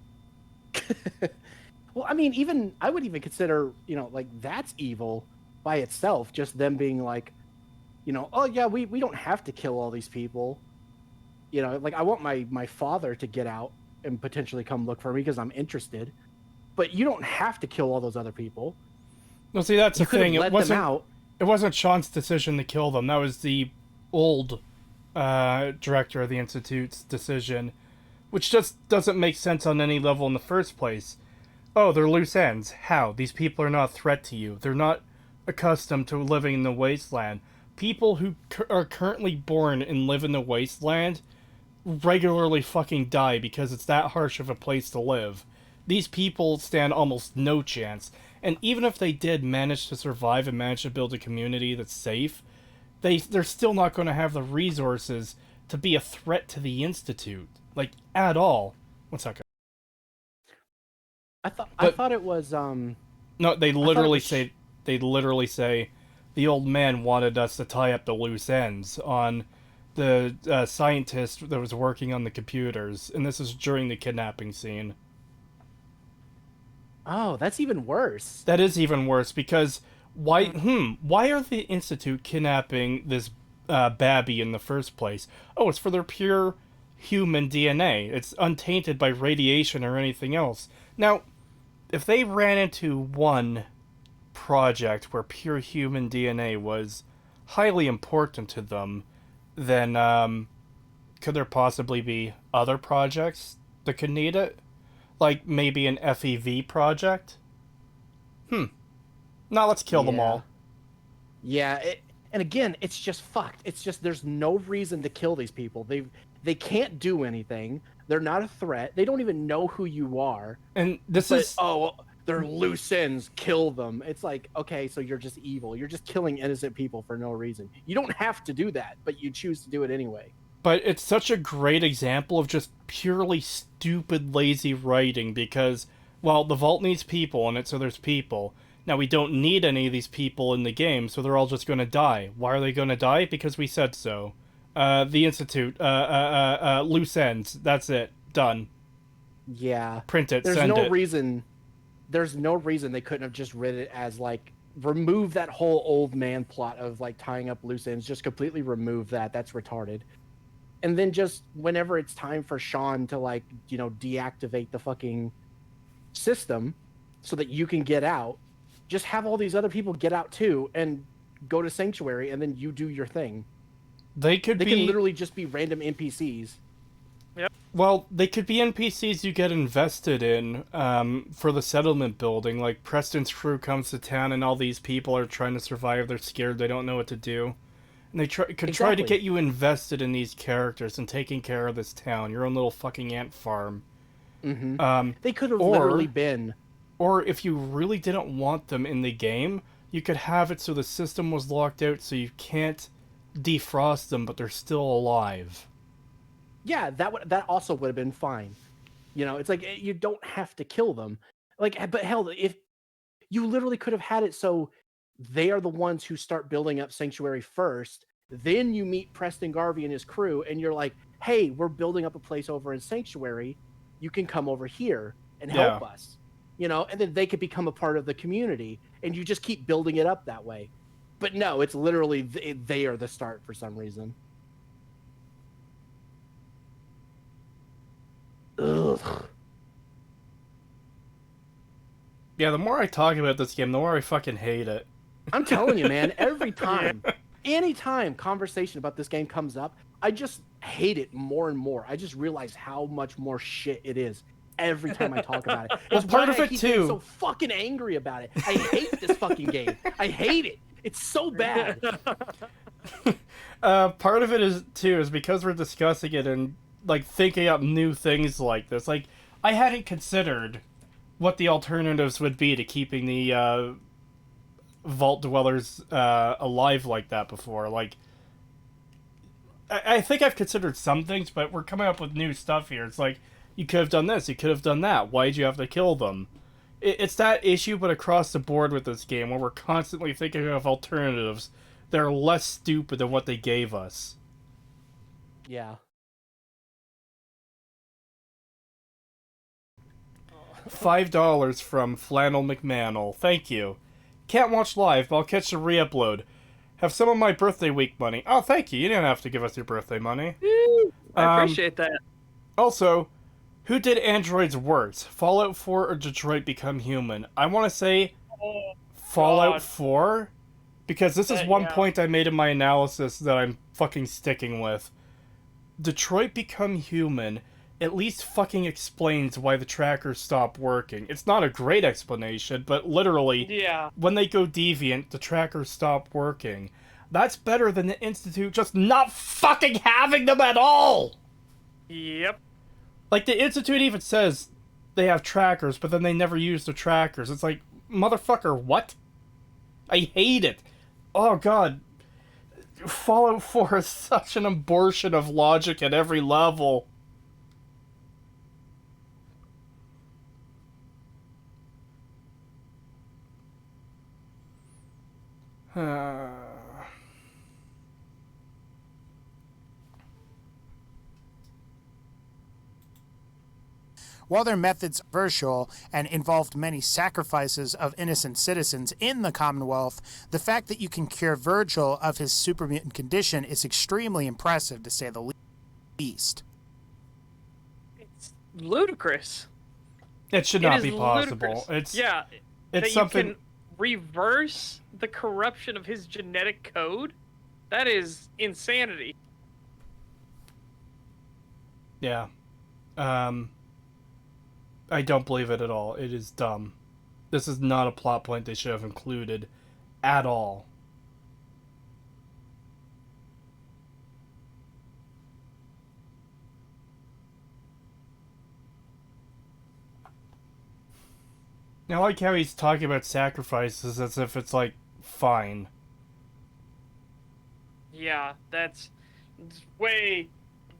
Well, I mean, I would even consider, like that's evil by itself. Just them being like, oh yeah, we don't have to kill all these people. Like I want my father to get out and potentially come look for me because I'm interested. But you don't have to kill all those other people.
No, see, that's the thing.
Let them out.
It wasn't Sean's decision to kill them. That was the old director of the Institute's decision, which just doesn't make sense on any level in the first place. Oh, they're loose ends. How? These people are not a threat to you. They're not accustomed to living in the wasteland. People who are currently born and live in the wasteland regularly fucking die because it's that harsh of a place to live. These people stand almost no chance. And even if they did manage to survive and manage to build a community that's safe, they're still not going to have the resources to be a threat to the Institute, like at all. One second.
I thought it was
No, they literally say the old man wanted us to tie up the loose ends on the scientist that was working on the computers, and this is during the kidnapping scene.
Oh, that's even worse.
That is even worse because why are the Institute kidnapping this Babby in the first place? Oh, it's for their pure human DNA. It's untainted by radiation or anything else. Now, if they ran into one project where pure human DNA was highly important to them, then could there possibly be other projects that could need it? Like maybe an FEV project? Now let's kill them all.
Yeah, and again, it's just fucked. It's just there's no reason to kill these people. They can't do anything. They're not a threat. They don't even know who you are.
And this is
they're loose ends. Kill them. It's like, okay, so you're just evil. You're just killing innocent people for no reason. You don't have to do that, but you choose to do it anyway.
But it's such a great example of just purely stupid, lazy writing because, well, the vault needs people in it, so there's people. Now, we don't need any of these people in the game, so they're all just going to die. Why are they going to die? Because we said so. The Institute, loose ends. That's it. Done.
Yeah.
Print it,
There's
send
no
it.
There's no reason they couldn't have just written it as, like, remove that whole old man plot of, like, tying up loose ends. Just completely remove that. That's retarded. And then just whenever it's time for Sean to, like, deactivate the fucking system so that you can get out, just have all these other people get out too and go to Sanctuary, and then you do your thing. They can literally just be random NPCs.
Yep.
Well, they could be NPCs you get invested in for the settlement building. Like, Preston's crew comes to town and all these people are trying to survive. They're scared. They don't know what to do. And they try to get you invested in these characters and taking care of this town, your own little fucking ant farm.
Mm-hmm. They could have literally been.
Or if you really didn't want them in the game, you could have it so the system was locked out so you can't defrost them, but they're still alive.
Yeah, that also would have been fine. It's like you don't have to kill them. Like, but hell, if you literally could have had it so they are the ones who start building up Sanctuary first, then you meet Preston Garvey and his crew, and you're like, hey, we're building up a place over in Sanctuary. You can come over here and help us. And then they could become a part of the community, and you just keep building it up that way. But no, it's literally they are the start for some reason. Ugh.
Yeah, the more I talk about this game, the more I fucking hate it.
I'm telling you, man, every time, anytime conversation about this game comes up, I just hate it more and more. I just realize how much more shit it is every time I talk about it.
Well, part of it too.
I'm so fucking angry about it. I hate this fucking game. I hate it. It's so bad.
Part of it is because we're discussing it and like thinking up new things like this. Like I hadn't considered what the alternatives would be to keeping the vault dwellers alive like that before. Like I think I've considered some things, but we're coming up with new stuff here. It's like you could have done this, you could have done that. Why'd you have to kill them? It's that issue, but across the board with this game, where we're constantly thinking of alternatives that are less stupid than what they gave us.
Yeah.
$5 from Flannel McManel. Thank you. Can't watch live, but I'll catch the re-upload. Have some of my birthday week money. Oh, thank you. You didn't have to give us your birthday money.
I appreciate that.
Also, who did androids worse? Fallout 4 or Detroit Become Human? I want to say Fallout 4, because this is one point I made in my analysis that I'm fucking sticking with. Detroit Become Human at least fucking explains why the trackers stop working. It's not a great explanation, but literally, when they go deviant, the trackers stop working. That's better than the Institute just not fucking having them at all!
Yep.
Like, the Institute even says they have trackers, but then they never use the trackers. It's like, motherfucker, what? I hate it. Oh, God. Fallout 4 is such an abortion of logic at every level.
While their methods are controversial and involved many sacrifices of innocent citizens in the Commonwealth, the fact that you can cure Virgil of his super mutant condition is extremely impressive, to say the least.
It's ludicrous.
It should not be
Ludicrous.
possible.
It's
it's something.
You can reverse the corruption of his genetic code. That is insanity.
Yeah. I don't believe it at all. It is dumb. This is not a plot point they should have included at all. I like how he's talking about sacrifices as if it's, like, fine.
Yeah, that's way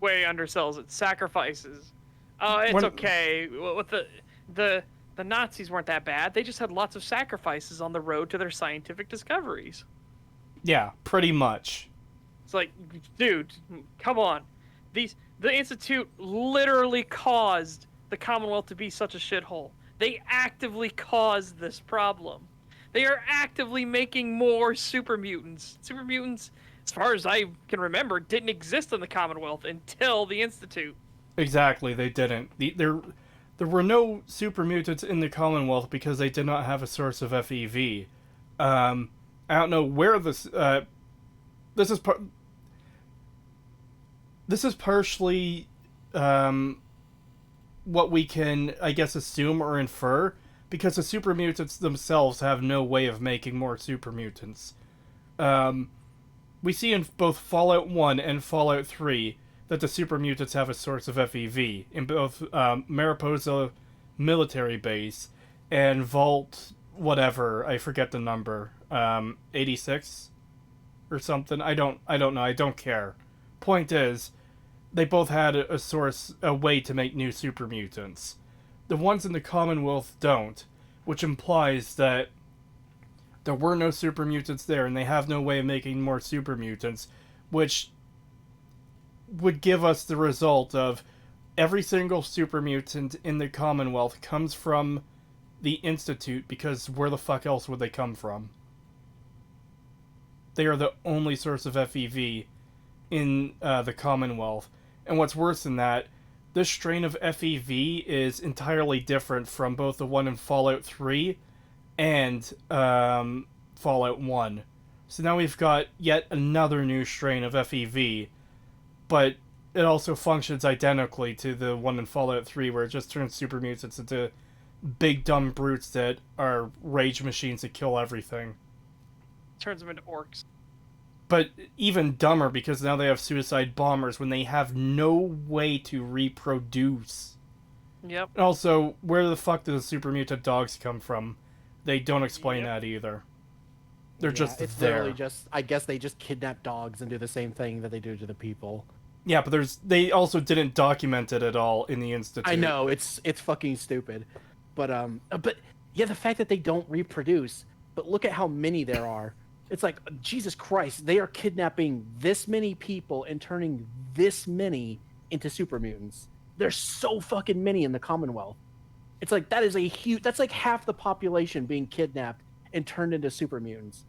undersells it. Sacrifices. Oh, it's okay. With the Nazis weren't that bad. They just had lots of sacrifices on the road to their scientific discoveries.
Yeah, pretty much.
It's like, dude, come on. The Institute literally caused the Commonwealth to be such a shithole. They actively caused this problem. They are actively making more super mutants. Super mutants, as far as I can remember, didn't exist in the Commonwealth until the Institute.
Exactly, they didn't. There were no super mutants in the Commonwealth because they did not have a source of FEV. I don't know where this. This is partially what we can, I guess, assume or infer, because the super mutants themselves have no way of making more super mutants. We see in both Fallout 1 and Fallout 3 that the super mutants have a source of FEV in both Mariposa military base and Vault whatever, I forget the number, 86 or something. I don't know. I don't care. Point is, they both had a source, a way to make new super mutants. The ones in the Commonwealth don't, which implies that there were no super mutants there, and they have no way of making more super mutants, which would give us the result of every single super mutant in the Commonwealth comes from the Institute, because where the fuck else would they come from? They are the only source of FEV in the Commonwealth. And what's worse than that, this strain of FEV is entirely different from both the one in Fallout 3 and Fallout 1. So now we've got yet another new strain of FEV, but it also functions identically to the one in Fallout 3, where it just turns super mutants into big dumb brutes that are rage machines that kill everything.
Turns them into orcs.
but even dumber because now they have suicide bombers when they have no way to reproduce.
Yep.
And also, where the fuck do the super mutant dogs come from? They don't explain that either. They're just
it's
there.
literally just, I guess they just kidnap dogs and do the same thing that they do to the people.
Yeah, but they also didn't document it at all in the Institute.
I know, it's fucking stupid. But yeah, the fact that they don't reproduce, but look at how many there are. It's like, Jesus Christ, they are kidnapping this many people and turning this many into super mutants. There's so fucking many in the Commonwealth. It's like, that is a huge, that's like half the population being kidnapped and turned into super mutants.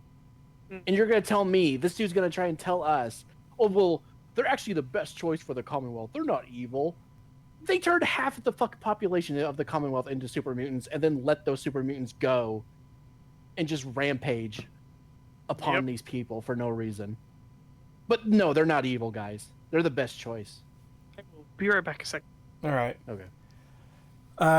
And you're going to tell me, this dude's going to try and tell us, oh, well, they're actually the best choice for the Commonwealth. They're not evil. They turned half of the fucking population of the Commonwealth into super mutants and then let those super mutants go and just rampage upon these people for no reason. But no, they're not evil, guys. They're the best choice.
I will be right back a second.
All right.
Okay.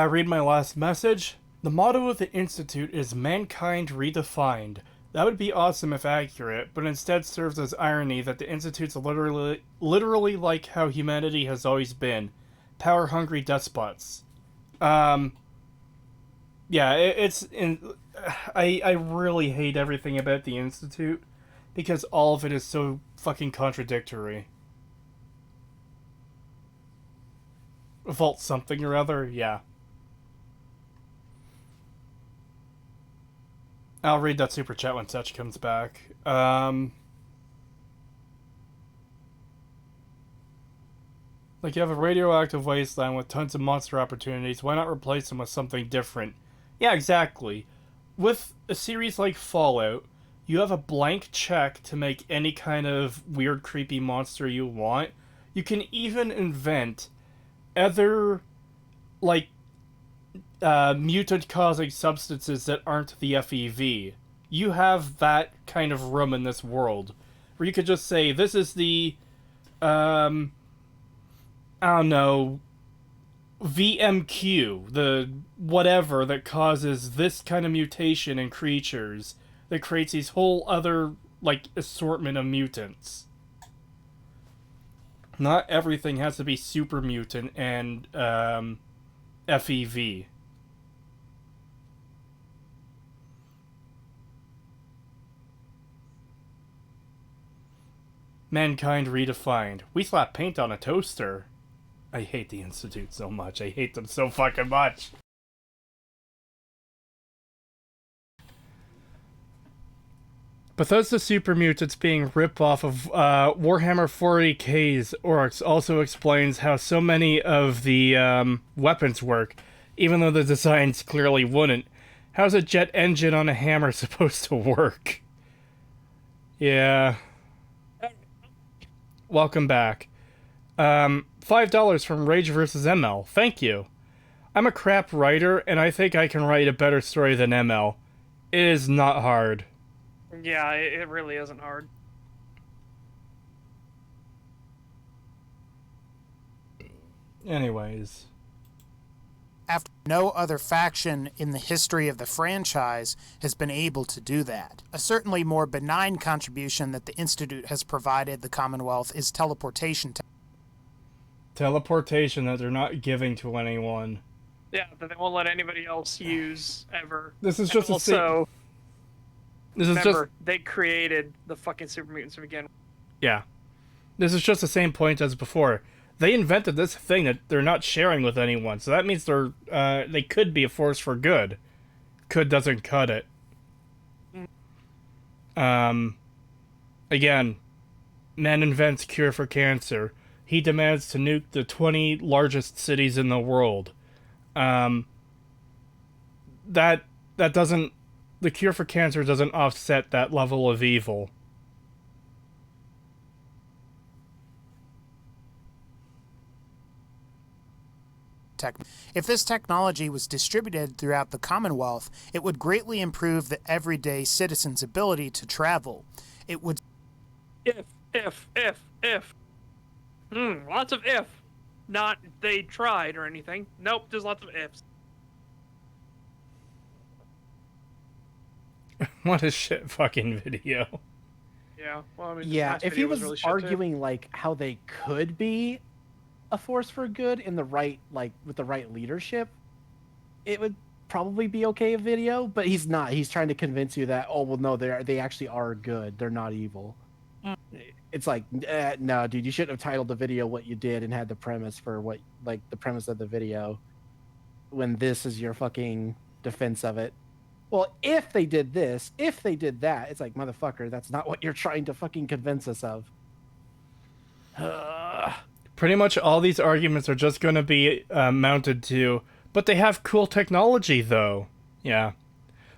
Read my last message. The motto of the Institute is Mankind Redefined. That would be awesome if accurate, but instead serves as irony that the Institute's literally like how humanity has always been. Power-hungry despots. Yeah, I really hate everything about the Institute, because all of it is so fucking contradictory. Vault something or other, yeah. I'll read that super chat when Setch comes back. Like, you have a radioactive wasteland with tons of monster opportunities. Why not replace them with something different? Yeah, exactly. With a series like Fallout, you have a blank check to make any kind of weird, creepy monster you want. You can even invent other, like, mutant-causing substances that aren't the FEV. You have that kind of room in this world, where you could just say, this is the, I don't know, VMQ, the whatever that causes this kind of mutation in creatures that creates these whole other, like, assortment of mutants. Not everything has to be super mutant and, FEV. Mankind Redefined. We slap paint on a toaster. I hate the Institute so much. I hate them so fucking much. Bethesda Super Mutants being rip-off of Warhammer 40k's orcs also explains how so many of the weapons work, even though the designs clearly wouldn't. How's a jet engine on a hammer supposed to work? Yeah. Welcome back. $5 from Rage vs. ML. Thank you. I'm a crap writer, and I think I can write a better story than ML. It is not hard.
Yeah, it really isn't hard.
Anyways.
After no other faction in the history of the franchise has been able to do that. A certainly more benign contribution that the Institute has provided the Commonwealth is teleportation.
Teleportation that they're not giving to anyone.
Yeah, that they won't let anybody else use ever.
This is just
also,
remember,
they created the fucking super mutants to begin with.
Yeah. This is just the same point as before. They invented this thing that they're not sharing with anyone, so that means they could be a force for good. Could doesn't cut it. Again, man invents cure for cancer. He demands to nuke the 20 largest cities in the world. That doesn't... The cure for cancer doesn't offset that level of evil.
If this technology was distributed throughout the Commonwealth, it would greatly improve the everyday citizen's ability to travel. It would...
If. Lots of if. Not they tried or anything. Nope, there's lots of ifs.
What a shit fucking video.
Yeah. Well, I mean, the
Yeah,
last
if he
video
was
really shit, too.
arguing like how they could be a force for good in the right, like with the right leadership, it would probably be okay a video. But he's not. He's trying to convince you that, oh well, no, they actually are good. They're not evil.
Mm.
It's like, no, dude, you shouldn't have titled the video what you did and had the premise for what, like the premise of the video, when this is your fucking defense of it. Well, if they did this, if they did that, it's like, motherfucker, that's not what you're trying to fucking convince us of.
Pretty much all these arguments are just going to be mounted to, but they have cool technology, though. Yeah.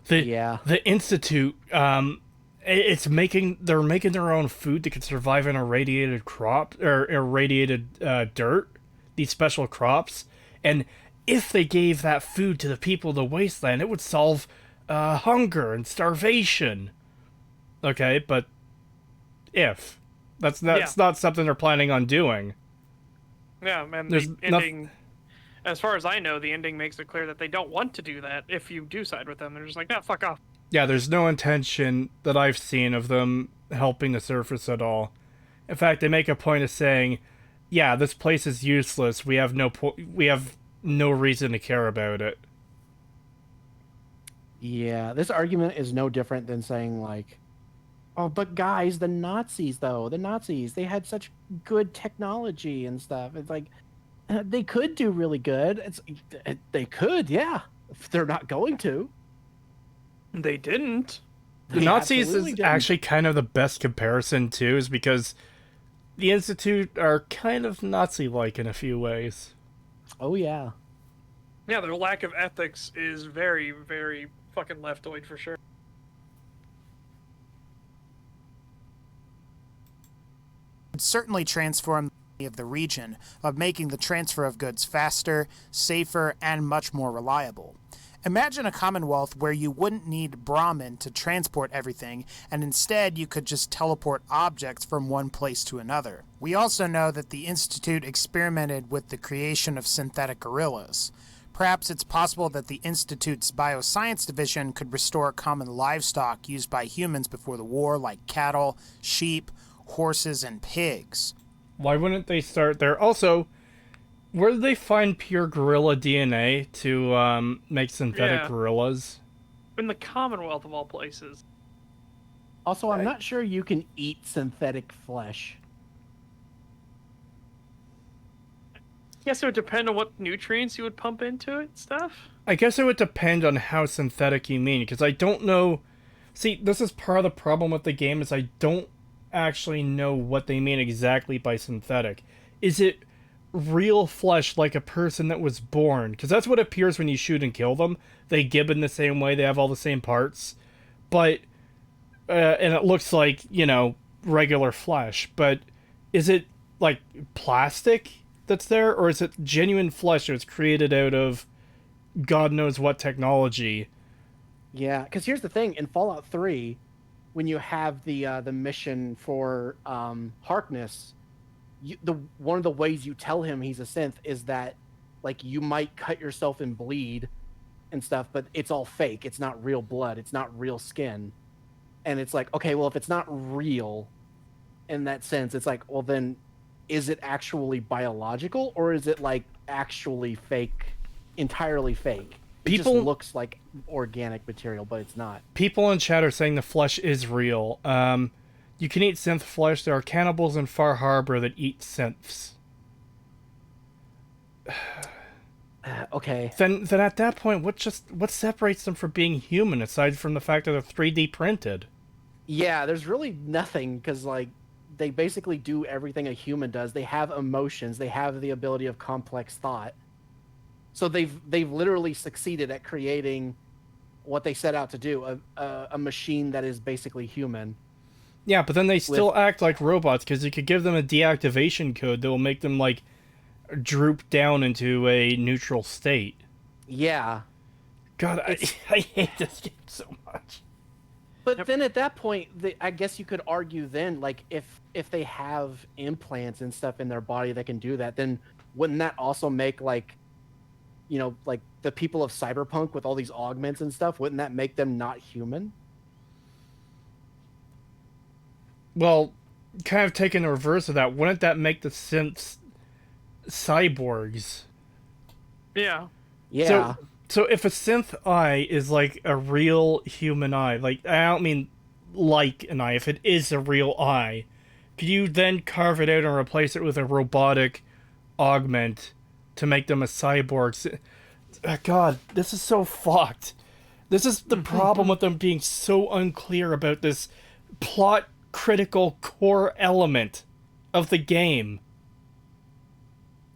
The Institute, they're making their own food that can survive in irradiated crop, or irradiated dirt, these special crops. And if they gave that food to the people of the wasteland, it would solve hunger and starvation. Okay, but if. That's not something they're planning on doing.
Yeah, and
There's
the ending, as far as I know, the ending makes it clear that they don't want to do that. If you do side with them, they're just like, no, fuck off.
Yeah, there's no intention that I've seen of them helping the surface at all. In fact, they make a point of saying, "Yeah, this place is useless. We have no reason to care about it."
Yeah, this argument is no different than saying like, oh, but guys, the Nazis, they had such good technology and stuff. It's like, they could do really good. They could, yeah. If they're not going to.
They didn't.
The Nazis is actually kind of the best comparison, too, is because the Institute are kind of Nazi-like in a few ways.
Oh, yeah.
Yeah, their lack of ethics is very, very fucking leftoid for sure.
Would certainly transform of the region of making the transfer of goods faster, safer, and much more reliable. Imagine a commonwealth where you wouldn't need Brahmin to transport everything, and instead you could just teleport objects from one place to another. We also know that the Institute experimented with the creation of synthetic gorillas. Perhaps it's possible that the Institute's bioscience division could restore common livestock used by humans before the war, like cattle, sheep, horses, and pigs.
Why wouldn't they start there? Also, where did they find pure gorilla DNA to make synthetic gorillas?
In the Commonwealth of all places.
Also, I'm not sure you can eat synthetic flesh.
Guess it would depend on what nutrients you would pump into it, stuff.
I guess it would depend on how synthetic you mean, because I don't know. See, this is part of the problem with the game, is I don't actually know what they mean exactly by synthetic. Is it real flesh, like a person that was born? Because that's what appears when you shoot and kill them. They gibbon the same way, they have all the same parts, but and it looks like, regular flesh. But is it like plastic that's there, or is it genuine flesh that's created out of God knows what technology?
Yeah, because here's the thing: in Fallout 3, when you have the mission for Harkness, one of the ways you tell him he's a synth is that, like, you might cut yourself and bleed and stuff, but it's all fake. It's not real blood. It's not real skin. And it's like, okay, well, if it's not real in that sense, it's like, well, then is it actually biological, or is it like actually fake, entirely fake? It just looks like organic material, but it's not.
People in chat are saying the flesh is real. You can eat synth flesh. There are cannibals in Far Harbor that eat synths.
Okay.
Then at that point, what separates them from being human aside from the fact that they're 3D printed?
Yeah, there's really nothing, because like they basically do everything a human does. They have emotions. They have the ability of complex thought. So they've literally succeeded at creating what they set out to do, a machine that is basically human.
Yeah, but then they still act like robots, because you could give them a deactivation code that will make them like droop down into a neutral state.
Yeah.
God, I hate this game so much.
But then at that point, I guess you could argue then, like, if they have implants and stuff in their body that can do that, then wouldn't that also make, like, like the people of Cyberpunk with all these augments and stuff, wouldn't that make them not human?
well, kind of taking the reverse of that, wouldn't that make the synths cyborgs?
Yeah.
Yeah.
So if a synth eye is like a real human eye, like I don't mean like an eye, if it is a real eye, could you then carve it out and replace it with a robotic augment to make them a cyborg? God, this is so fucked. This is the problem with them being so unclear about this plot critical core element of the game.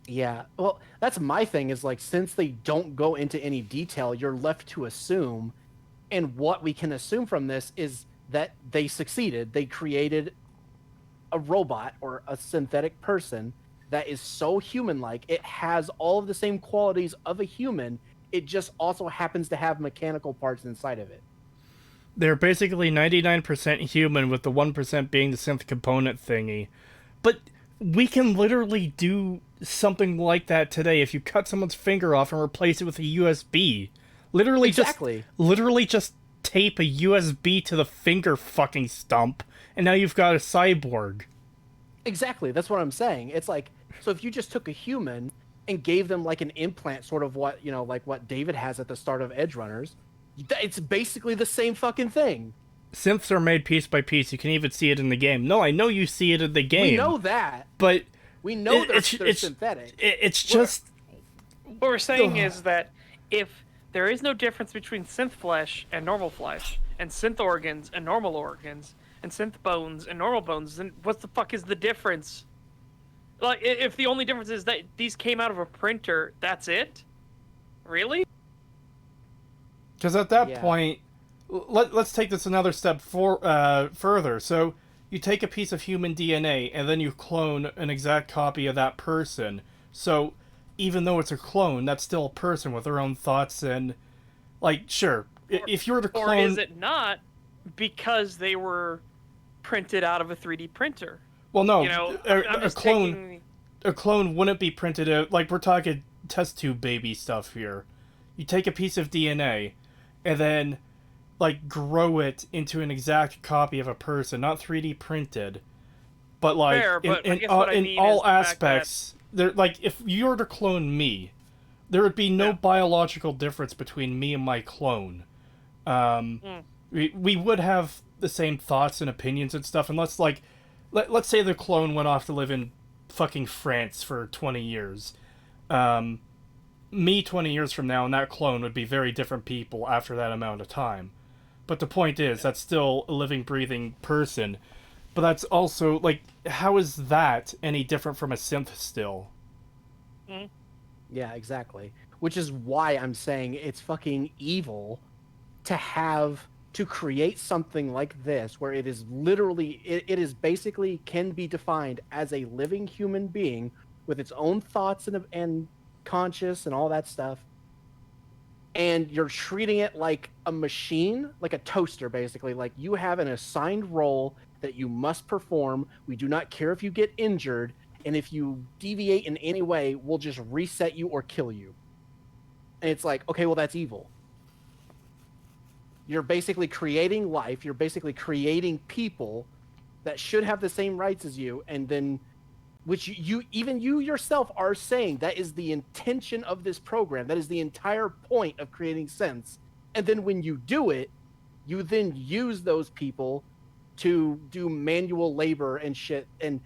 Yeah. Well, that's my thing is like, since they don't go into any detail, you're left to assume. And what we can assume from this is that they succeeded. They created a robot or a synthetic person that is so human-like. It has all of the same qualities of a human. It just also happens to have mechanical parts inside of it.
They're basically 99% human with the 1% being the synth component thingy. But we can literally do something like that today if you cut someone's finger off and replace it with a USB.
Exactly.
Literally just tape a USB to the finger fucking stump, and now you've got a cyborg.
Exactly. That's what I'm saying. It's like, so if you just took a human and gave them like an implant, sort of what, you know, like what David has at the start of Edge Runners, it's basically the same fucking thing.
Synths are made piece by piece. You can even see it in the game. No, I know you see it in the game.
We know that.
But
we know they're
it's
synthetic.
It's just...
What we're saying is that if there is no difference between synth flesh and normal flesh, and synth organs and normal organs, and synth bones and normal bones, then what the fuck is the difference? Like, if the only difference is that these came out of a printer, that's it? Really?
Because at that point, let's take this another step further. So you take a piece of human DNA and then you clone an exact copy of that person. So even though it's a clone, that's still a person with their own thoughts and, like, sure, if you were to clone...
Or is it not because they were printed out of a 3D printer?
Well, no,
You know,
a clone wouldn't be printed out. Like, we're talking test tube baby stuff here. You take a piece of DNA and then, like, grow it into an exact copy of a person, not 3D printed, but like
Fair, but I
in
guess what I mean
all
is the fact
aspects. There, like, if you were to clone me, there would be no biological difference between me and my clone. We would have the same thoughts and opinions and stuff, unless, like, let's say the clone went off to live in fucking France for 20 years. Me 20 years from now and that clone would be very different people after that amount of time. But the point is, that's still a living, breathing person. But that's also, like, how is that any different from a synth still?
Yeah, exactly. Which is why I'm saying it's fucking evil to create something like this, where it is literally, it is basically can be defined as a living human being with its own thoughts and conscious and all that stuff. And you're treating it like a machine, like a toaster, basically. Like, you have an assigned role that you must perform. We do not care if you get injured. And if you deviate in any way, we'll just reset you or kill you. And it's like, okay, well, that's evil. You're basically creating life. You're basically creating people that should have the same rights as you. And then, which you yourself are saying that is the intention of this program. That is the entire point of creating sense. And then when you do it, you then use those people to do manual labor and shit. And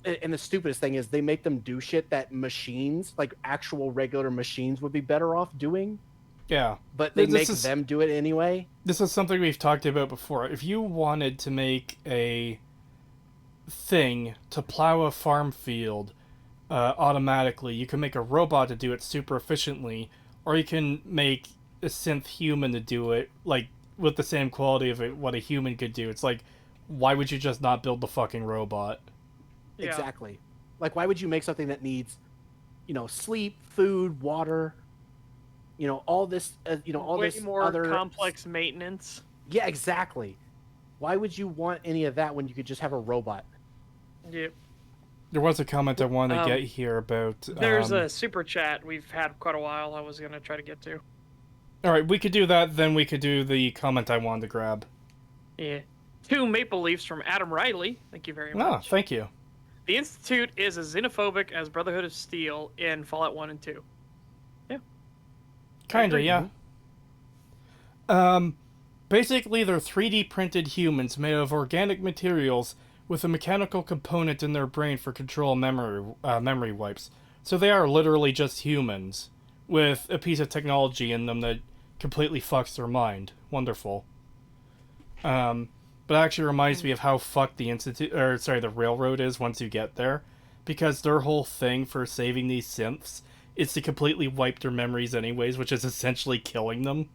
the stupidest thing is they make them do shit that machines, like actual regular machines, would be better off doing.
Yeah.
But they make them do it anyway.
This is something we've talked about before. If you wanted to make a thing to plow a farm field automatically, you can make a robot to do it super efficiently, or you can make a synth human to do it, like, with the same quality of what a human could do. It's like, why would you just not build the fucking robot?
Yeah.
Exactly. Like, why would you make something that needs, sleep, food, water, all this, all
way
this
more
other
complex maintenance?
Yeah, exactly. Why would you want any of that when you could just have a robot?
Yep.
There was a comment I wanted to get here about...
There's a super chat we've had quite a while I was going to try to get to.
Alright, we could do that, then we could do the comment I wanted to grab.
Yeah. 2 maple leafs from Adam Riley. Thank you very much.
Oh, thank you.
The Institute is as xenophobic as Brotherhood of Steel in Fallout 1 and 2. Yeah.
Kinda,
agree.
yeah. Basically, they're 3D printed humans made of organic materials with a mechanical component in their brain for control memory wipes. So they are literally just humans with a piece of technology in them that completely fucks their mind. Wonderful. But it actually reminds me of how fucked the railroad is once you get there, because their whole thing for saving these synths is to completely wipe their memories anyways, which is essentially killing them.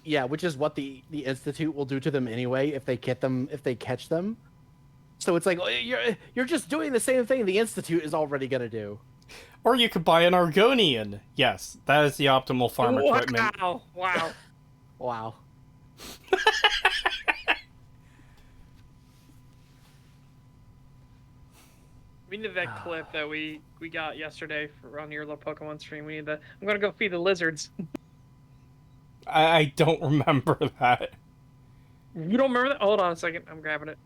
Yeah, which is what the Institute will do to them anyway if they catch them. So it's like, oh, you're just doing the same thing the Institute is already gonna do.
Or you could buy an Argonian. Yes, that is the optimal farm equipment.
Wow.
Wow.
We need that clip that we got yesterday on your little Pokemon stream. We need that. I'm gonna go feed the lizards.
I don't remember that.
You don't remember that? Hold on a second. I'm grabbing it.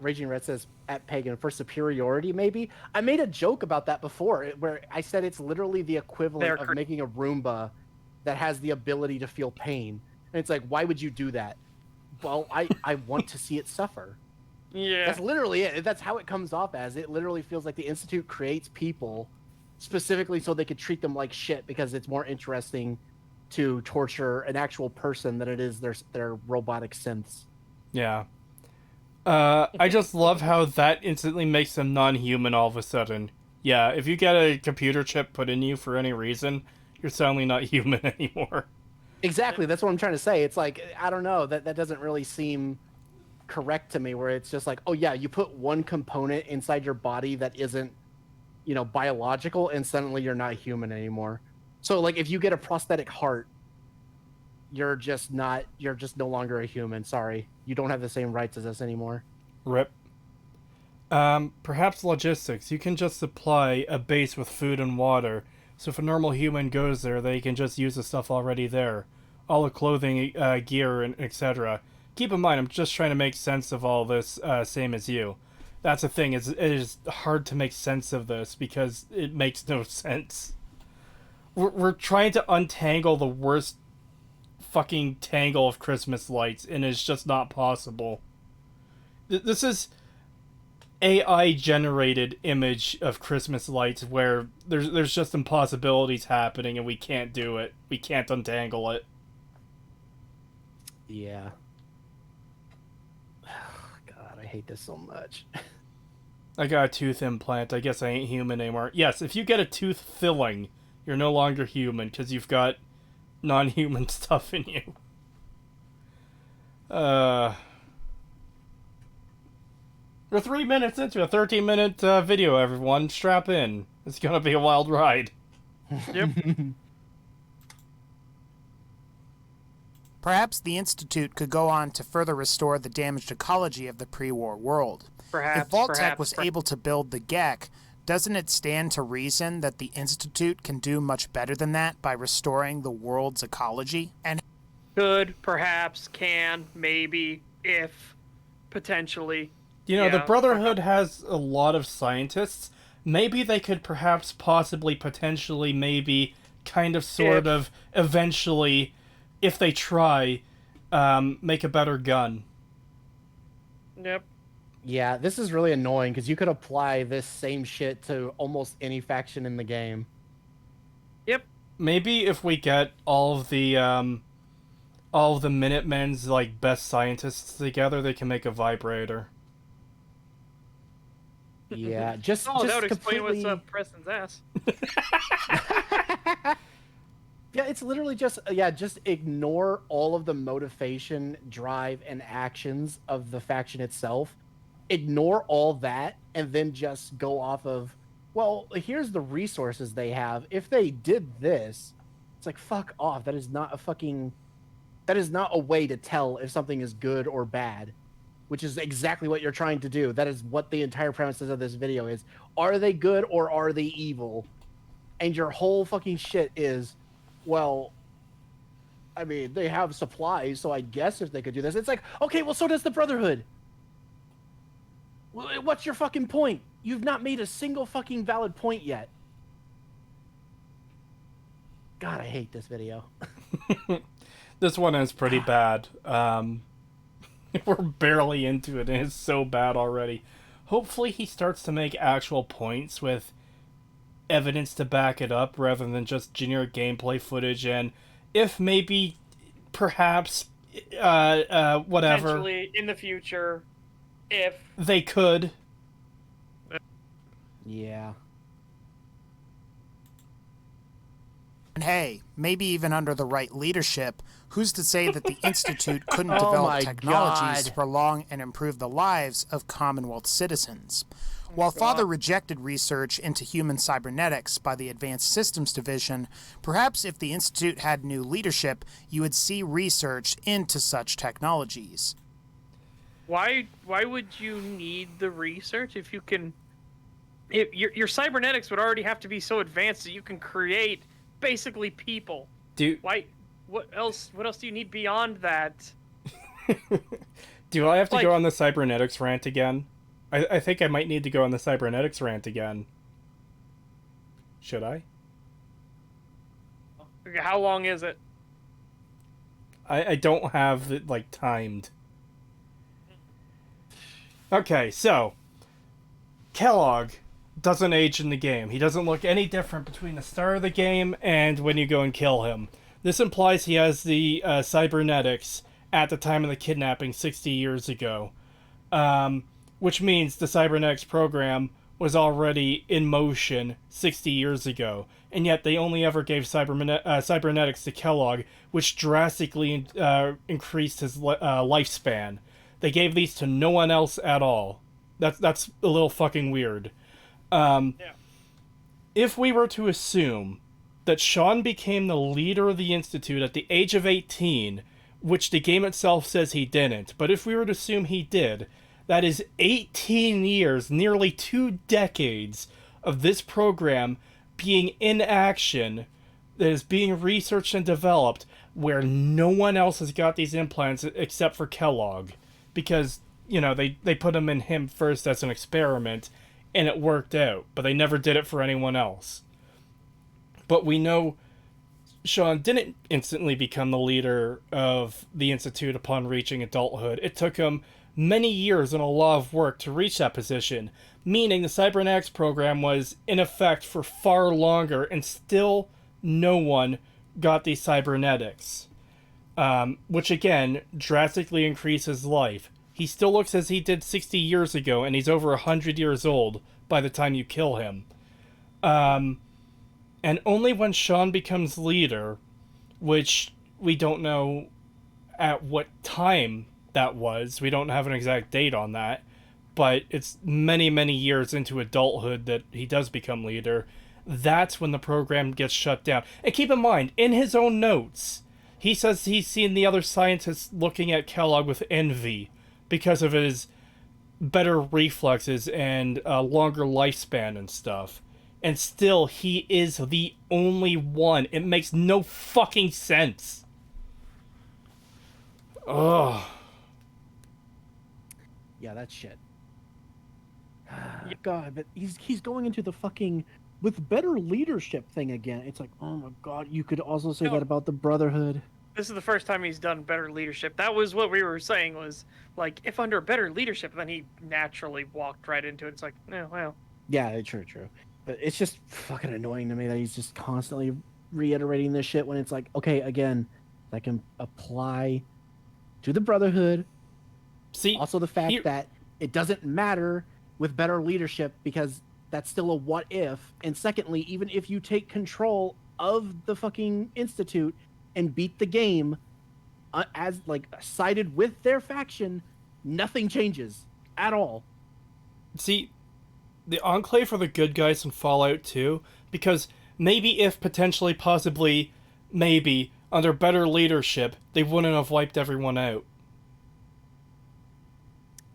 Raging Red says at Pagan for superiority, maybe. I made a joke about that before, where I said it's literally the equivalent of making a Roomba that has the ability to feel pain. And it's like, why would you do that? Well, I want to see it suffer.
Yeah.
That's literally it. That's how it comes off as. It literally feels like the Institute creates people specifically so they could treat them like shit because it's more interesting to torture an actual person than it is their robotic synths.
Yeah. I just love how that instantly makes them non-human all of a sudden. Yeah, if you get a computer chip put in you for any reason, you're suddenly not human anymore.
Exactly, that's what I'm trying to say. It's like, I don't know, that doesn't really seem correct to me, where it's just like, oh yeah, you put one component inside your body that isn't, biological, and suddenly you're not human anymore. So like, if you get a prosthetic heart, you're just no longer a human. Sorry, you don't have the same rights as us anymore.
Rip. Perhaps logistics. You can just supply a base with food and water, so if a normal human goes there, they can just use the stuff already there. All the clothing, gear, and etc. Keep in mind, I'm just trying to make sense of all this, same as you. That's the thing, it is hard to make sense of this, because it makes no sense. We're trying to untangle the worst fucking tangle of Christmas lights, and it's just not possible. This is AI generated image of Christmas lights where there's just impossibilities happening and we can't do it. We can't untangle it.
Yeah. God, I hate this so much.
I got a tooth implant. I guess I ain't human anymore. Yes, if you get a tooth filling, you're no longer human because you've got non-human stuff in you. We're 3 minutes into a 13-minute video, everyone. Strap in. It's gonna be a wild ride.
Yep.
Perhaps the Institute could go on to further restore the damaged ecology of the pre-war world.
Perhaps.
If Vault-Tec was able to build the GEC, doesn't it stand to reason that the Institute can do much better than that by restoring the world's ecology? And
could, perhaps, can, maybe, if, potentially.
The Brotherhood has a lot of scientists. Maybe they could perhaps, possibly, potentially, maybe, kind of, sort of, eventually, if they try, make a better gun.
Yep.
Yeah, this is really annoying because you could apply this same shit to almost any faction in the game.
Yep.
Maybe if we get all of the Minutemen's best scientists together, they can make a vibrator.
Yeah, just
that
just
would explain
completely...
what's up Preston's ass.
Yeah, it's literally just ignore all of the motivation, drive, and actions of the faction itself. Ignore all that, and then just go off of, well, here's the resources they have. If they did this, it's like, fuck off. That is not a way to tell if something is good or bad, which is exactly what you're trying to do. That is what the entire premises of this video is. Are they good or are they evil? And your whole fucking shit is, well, I mean, they have supplies, so I guess if they could do this, it's like, okay, well, so does the Brotherhood. Well, what's your fucking point? You've not made a single fucking valid point yet. God, I hate this video.
This one is pretty bad. We're barely into it, and it's so bad already. Hopefully he starts to make actual points with evidence to back it up rather than just generic gameplay footage, and if maybe, perhaps, whatever.
Potentially, in the future, if...
They could.
Yeah.
And hey, maybe even under the right leadership, who's to say that the Institute couldn't
Oh
develop
my
technologies
God.
to prolong and improve the lives of Commonwealth citizens? While Father rejected research into human cybernetics by the Advanced Systems Division, perhaps if the Institute had new leadership, you would see research into such technologies.
Why would you need the research if you can... If your cybernetics would already have to be so advanced that you can create basically people. Why? What else do you need beyond that?
Do I have to
Like-
go on the cybernetics rant again? I think I might need to go on the cybernetics rant again. Should I?
How long is it?
I don't have it, like, timed. Okay, so... Kellogg doesn't age in the game. He doesn't look any different between the start of the game and when you go and kill him. This implies he has the cybernetics at the time of the kidnapping 60 years ago. Which means the cybernetics program was already in motion 60 years ago. And yet they only ever gave cybernetics to Kellogg, which drastically increased his lifespan. They gave these to no one else at all. That's a little fucking weird. If we were to assume that Sean became the leader of the Institute at the age of 18, which the game itself says he didn't, but if we were to assume he did, that is 18 years, nearly 2 decades, of this program being in action, that is being researched and developed, where no one else has got these implants except for Kellogg. Because, you know, they put him in him first as an experiment, and it worked out, but they never did it for anyone else. But we know Sean didn't instantly become the leader of the Institute upon reaching adulthood. It took him many years and a lot of work to reach that position, meaning the cybernetics program was in effect for far longer, and still no one got these cybernetics. Which again, drastically increases life. He still looks as he did 60 years ago, and he's over 100 years old by the time you kill him. And only when Sean becomes leader, which we don't know at what time that was, we don't have an exact date on that, but it's many, many years into adulthood that he does become leader, that's when the program gets shut down. And keep in mind, in his own notes, he says he's seen the other scientists looking at Kellogg with envy because of his better reflexes and longer lifespan and stuff. And still, he is the only one. It makes no fucking sense. Ugh.
Yeah, that's shit. God, but he's going into the fucking with better leadership thing again. It's like, oh my god, you could also say that about the Brotherhood.
This is the first time he's done better leadership. That was what we were saying was, like, if under better leadership, then he naturally walked right into it. It's like, oh, well.
Yeah, true. But it's just fucking annoying to me that he's just constantly reiterating this shit when it's like, okay, again, that can apply to the Brotherhood.
See,
also the fact that it doesn't matter with better leadership because that's still a what if. And secondly, even if you take control of the fucking Institute and beat the game as like sided with their faction, nothing changes at all.
See, the Enclave are the good guys in Fallout 2, because maybe if potentially, possibly, maybe, under better leadership, they wouldn't have wiped everyone out.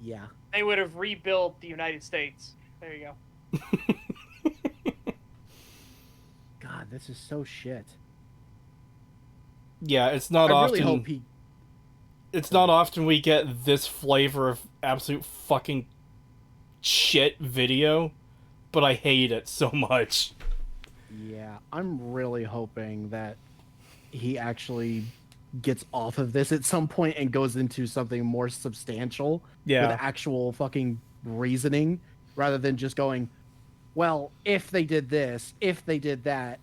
Yeah.
They would have rebuilt the United States. There you go.
God, this is so shit.
Yeah, it's not
I
often.
really hope he.
It's not often we get this flavor of absolute fucking shit video, but I hate it so much.
Yeah, I'm really hoping that he actually gets off of this at some point and goes into something more substantial with
Yeah.
actual fucking reasoning rather than just going, well, if they did this, if they did that,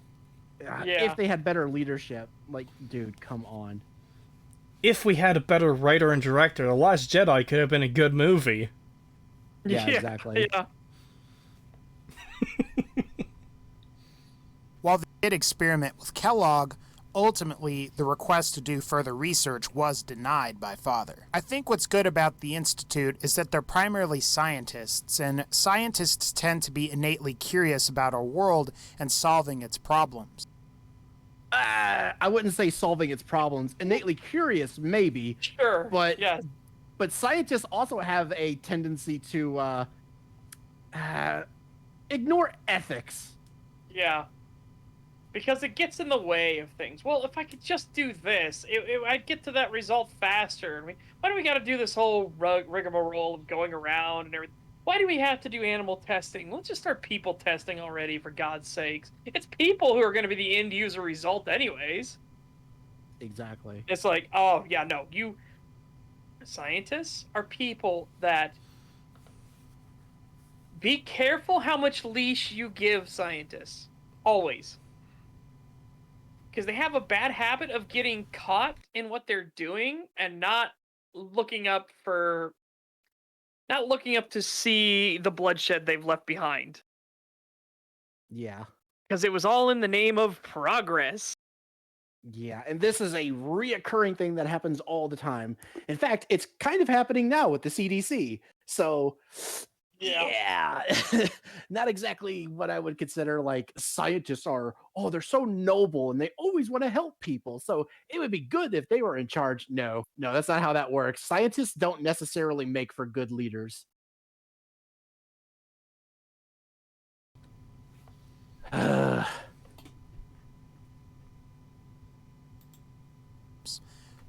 Yeah.
if they had better leadership. Like, dude, come on.
If we had a better writer and director, The Last Jedi could have been a good movie.
Yeah, exactly.
Yeah.
While they did experiment with Kellogg, ultimately the request to do further research was denied by Father. I think what's good about the Institute is that they're primarily scientists, and scientists tend to be innately curious about our world and solving its problems.
I wouldn't say solving its problems. Innately curious, maybe,
Sure.
but
yes.
but scientists also have a tendency to ignore ethics.
Yeah. Because it gets in the way of things. Well, if I could just do this, I'd get to that result faster. I mean, why do we got to do this whole rigmarole of going around and everything? Why do we have to do animal testing? Let's just start people testing already, for God's sakes. It's people who are going to be the end user result anyways.
Exactly.
It's like, oh, yeah, no, scientists are people that be careful how much leash you give scientists. Always. Because they have a bad habit of getting caught in what they're doing and not looking up to see the bloodshed they've left behind.
Yeah.
Because it was all in the name of progress.
Yeah, and this is a reoccurring thing that happens all the time. In fact, it's kind of happening now with the CDC. So, yeah, not exactly what I would consider like scientists are. Oh, they're so noble and they always want to help people. So it would be good if they were in charge. No, that's not how that works. Scientists don't necessarily make for good leaders.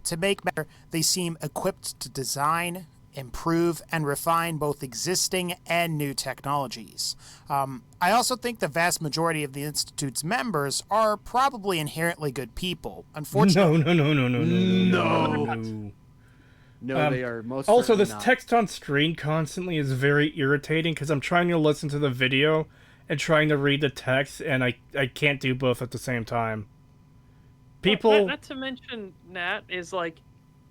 To make better, they seem equipped to design, improve, and refine both existing and new technologies. I also think the vast majority of the Institute's members are probably inherently good people. Unfortunately,
No, they are most
Also,
certainly
this
not.
text on screen constantly is very irritating because I'm trying to listen to the video and trying to read the text, and I can't do both at the same time. People...
Not to mention, Nat, is like,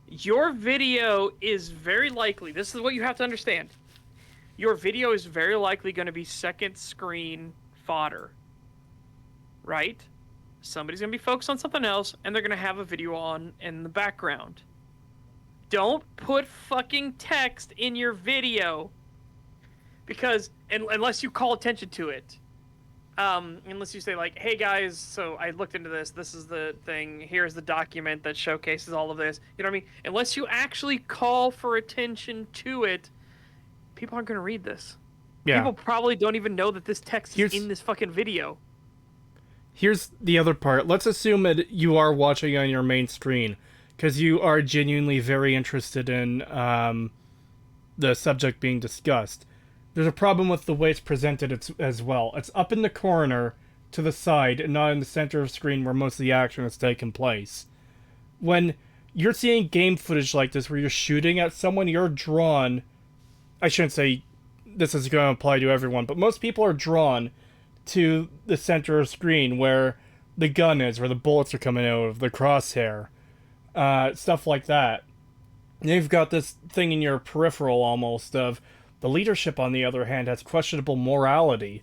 your video is very likely, this is what you have to understand. Your video is very likely going to be second screen fodder. Right? Somebody's going to be focused on something else, and they're going to have a video on in the background. Don't put fucking text in your video. Because, unless you call attention to it. Unless you say, like, hey guys, so I looked into this, this is the thing, here's the document that showcases all of this. You know what I mean? Unless you actually call for attention to it, people aren't going to read this.
Yeah.
People probably don't even know that this text is in this fucking video.
Here's the other part. Let's assume that you are watching on your main screen, because you are genuinely very interested in the subject being discussed. There's a problem with the way it's presented as well. It's up in the corner to the side and not in the center of the screen where most of the action is taking place. When you're seeing game footage like this where you're shooting at someone, you're drawn... I shouldn't say this is going to apply to everyone, but most people are drawn to the center of the screen where the gun is, where the bullets are coming out of, the crosshair. Stuff like that. And you've got this thing in your peripheral almost of... The leadership, on the other hand, has questionable morality.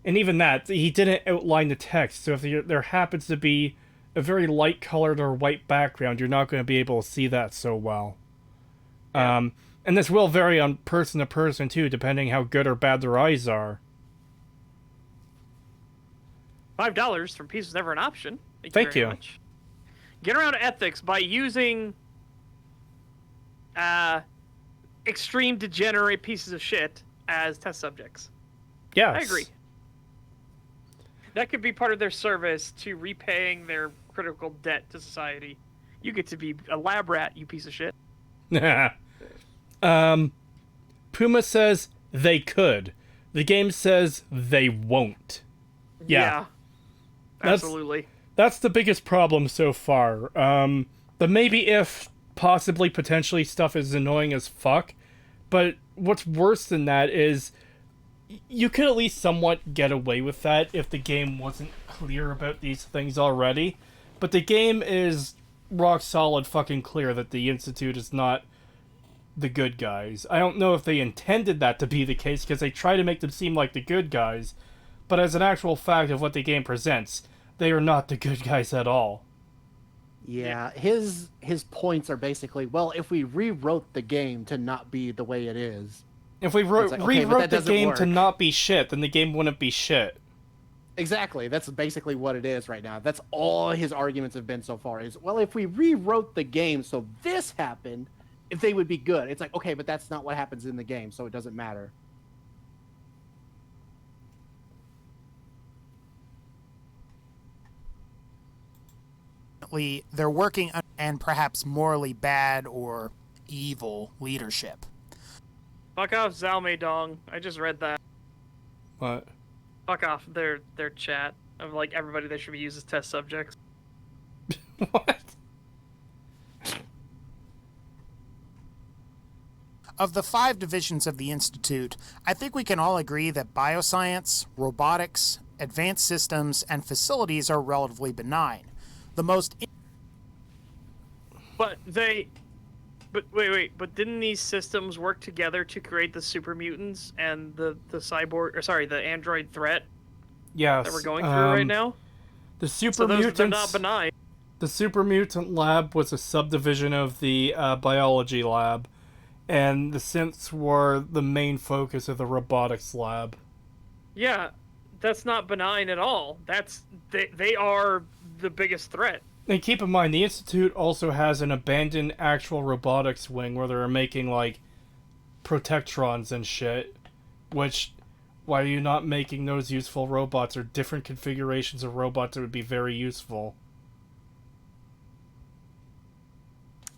And even that, he didn't outline the text, so if there happens to be a very light-colored or white background, you're not going to be able to see that so well. Yeah. And this will vary on person to person, too, depending how good or bad their eyes are.
$5 from Peace was never an option.
Thank you.
Much. Get around ethics by using... extreme degenerate pieces of shit as test subjects.
Yes.
I agree. That could be part of their service to repaying their critical debt to society. You get to be a lab rat, you piece of shit.
Puma says they could. The game says they won't. Yeah.
Absolutely.
That's the biggest problem so far. But maybe if possibly potentially stuff is annoying as fuck. But what's worse than that is you could at least somewhat get away with that if the game wasn't clear about these things already. But the game is rock solid fucking clear that the Institute is not the good guys. I don't know if they intended that to be the case because they try to make them seem like the good guys, but as an actual fact of what the game presents, they are not the good guys at all.
Yeah, his points are basically, well, if we rewrote the game to not be the way it is.
If we
It's like, okay, but
rewrote
that
the
doesn't
game to
work.
not be shit, then the game wouldn't be shit.
Exactly, that's basically what it is right now. That's all his arguments have been so far is, well, if we rewrote the game so this happened, if they would be good. It's like, okay, but that's not what happens in the game, so it doesn't matter.
They're working and perhaps morally bad or evil leadership.
Fuck off, Zalmei Dong. I just read that.
What?
Fuck off their chat of like everybody that should be used as test subjects.
What?
Of the 5 divisions of the Institute, I think we can all agree that bioscience, robotics, advanced systems, and facilities are relatively benign. The most...
But wait, didn't these systems work together to create the super mutants and the android threat
Yes.
that we're going through right now?
The super
So
mutants.
they're not benign.
The super mutant lab was a subdivision of the biology lab, and the synths were the main focus of the robotics lab.
Yeah, that's not benign at all. They are the biggest threat.
And keep in mind, the Institute also has an abandoned actual robotics wing where they're making, like, protectrons and shit. Which, why are you not making those useful robots or different configurations of robots that would be very useful?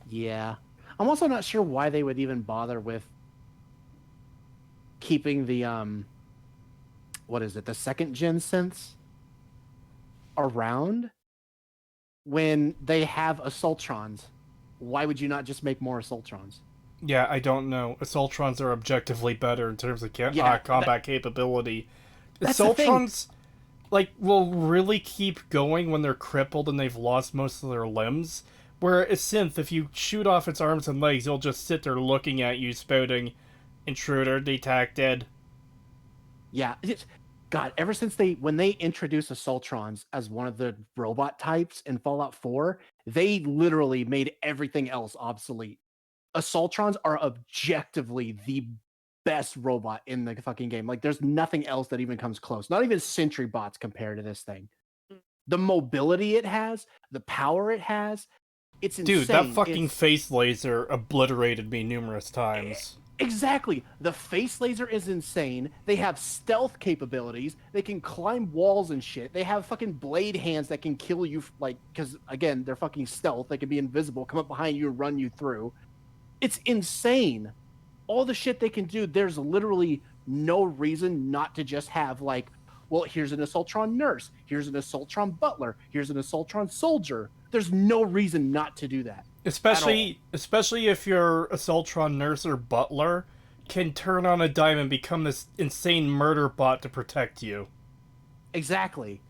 Yeah. I'm also not sure why they would even bother with keeping the, what is it, the second gen synths around when they have Assaultrons. Why would you not just make more Assaultrons?
Yeah, I don't know. Assaultrons are objectively better in terms of combat capability.
That's the thing.
Assaultrons, like, will really keep going when they're crippled and they've lost most of their limbs. Where a synth, if you shoot off its arms and legs, it'll just sit there looking at you, spouting, "Intruder detected."
Yeah. God, ever since when they introduced Assaultrons as one of the robot types in Fallout 4, they literally made everything else obsolete. Assaultrons are objectively the best robot in the fucking game. Like, there's nothing else that even comes close. Not even sentry bots compared to this thing. The mobility it has, the power it has, it's insane.
Dude, that fucking face laser obliterated me numerous times.
Exactly. The face laser is insane. They have stealth capabilities. They can climb walls and shit. They have fucking blade hands that can kill you, like, because, again, they're fucking stealth. They can be invisible, come up behind you and run you through. It's insane. All the shit they can do, there's literally no reason not to just have, like, well, here's an Assaultron nurse. Here's an Assaultron butler. Here's an Assaultron soldier. There's no reason not to do that.
Especially if your Assaultron nurse or butler can turn on a dime and become this insane murder bot to protect you.
Exactly.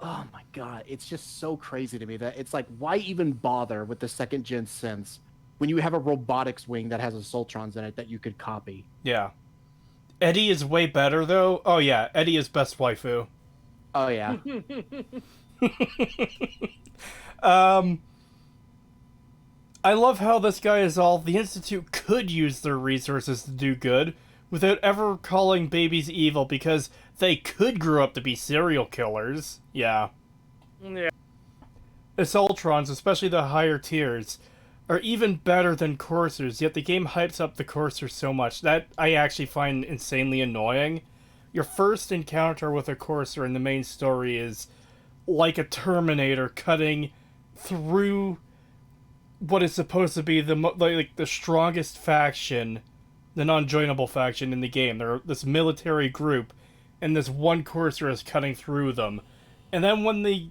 Oh my god, it's just so crazy to me that it's like, why even bother with the second gen synths when you have a robotics wing that has Assaultrons in it that you could copy?
Yeah. Eddie is way better, though. Oh yeah, Eddie is best waifu.
Oh yeah.
I love how this guy is all, the Institute could use their resources to do good without ever calling babies evil because they could grow up to be serial killers. Yeah.
Yeah.
Assaultrons, especially the higher tiers, are even better than coursers, yet the game hypes up the coursers so much that I actually find insanely annoying. Your first encounter with a courser in the main story is like a Terminator cutting through what is supposed to be the strongest faction, the non-joinable faction in the game. They're this military group, and this one courser is cutting through them. And then when the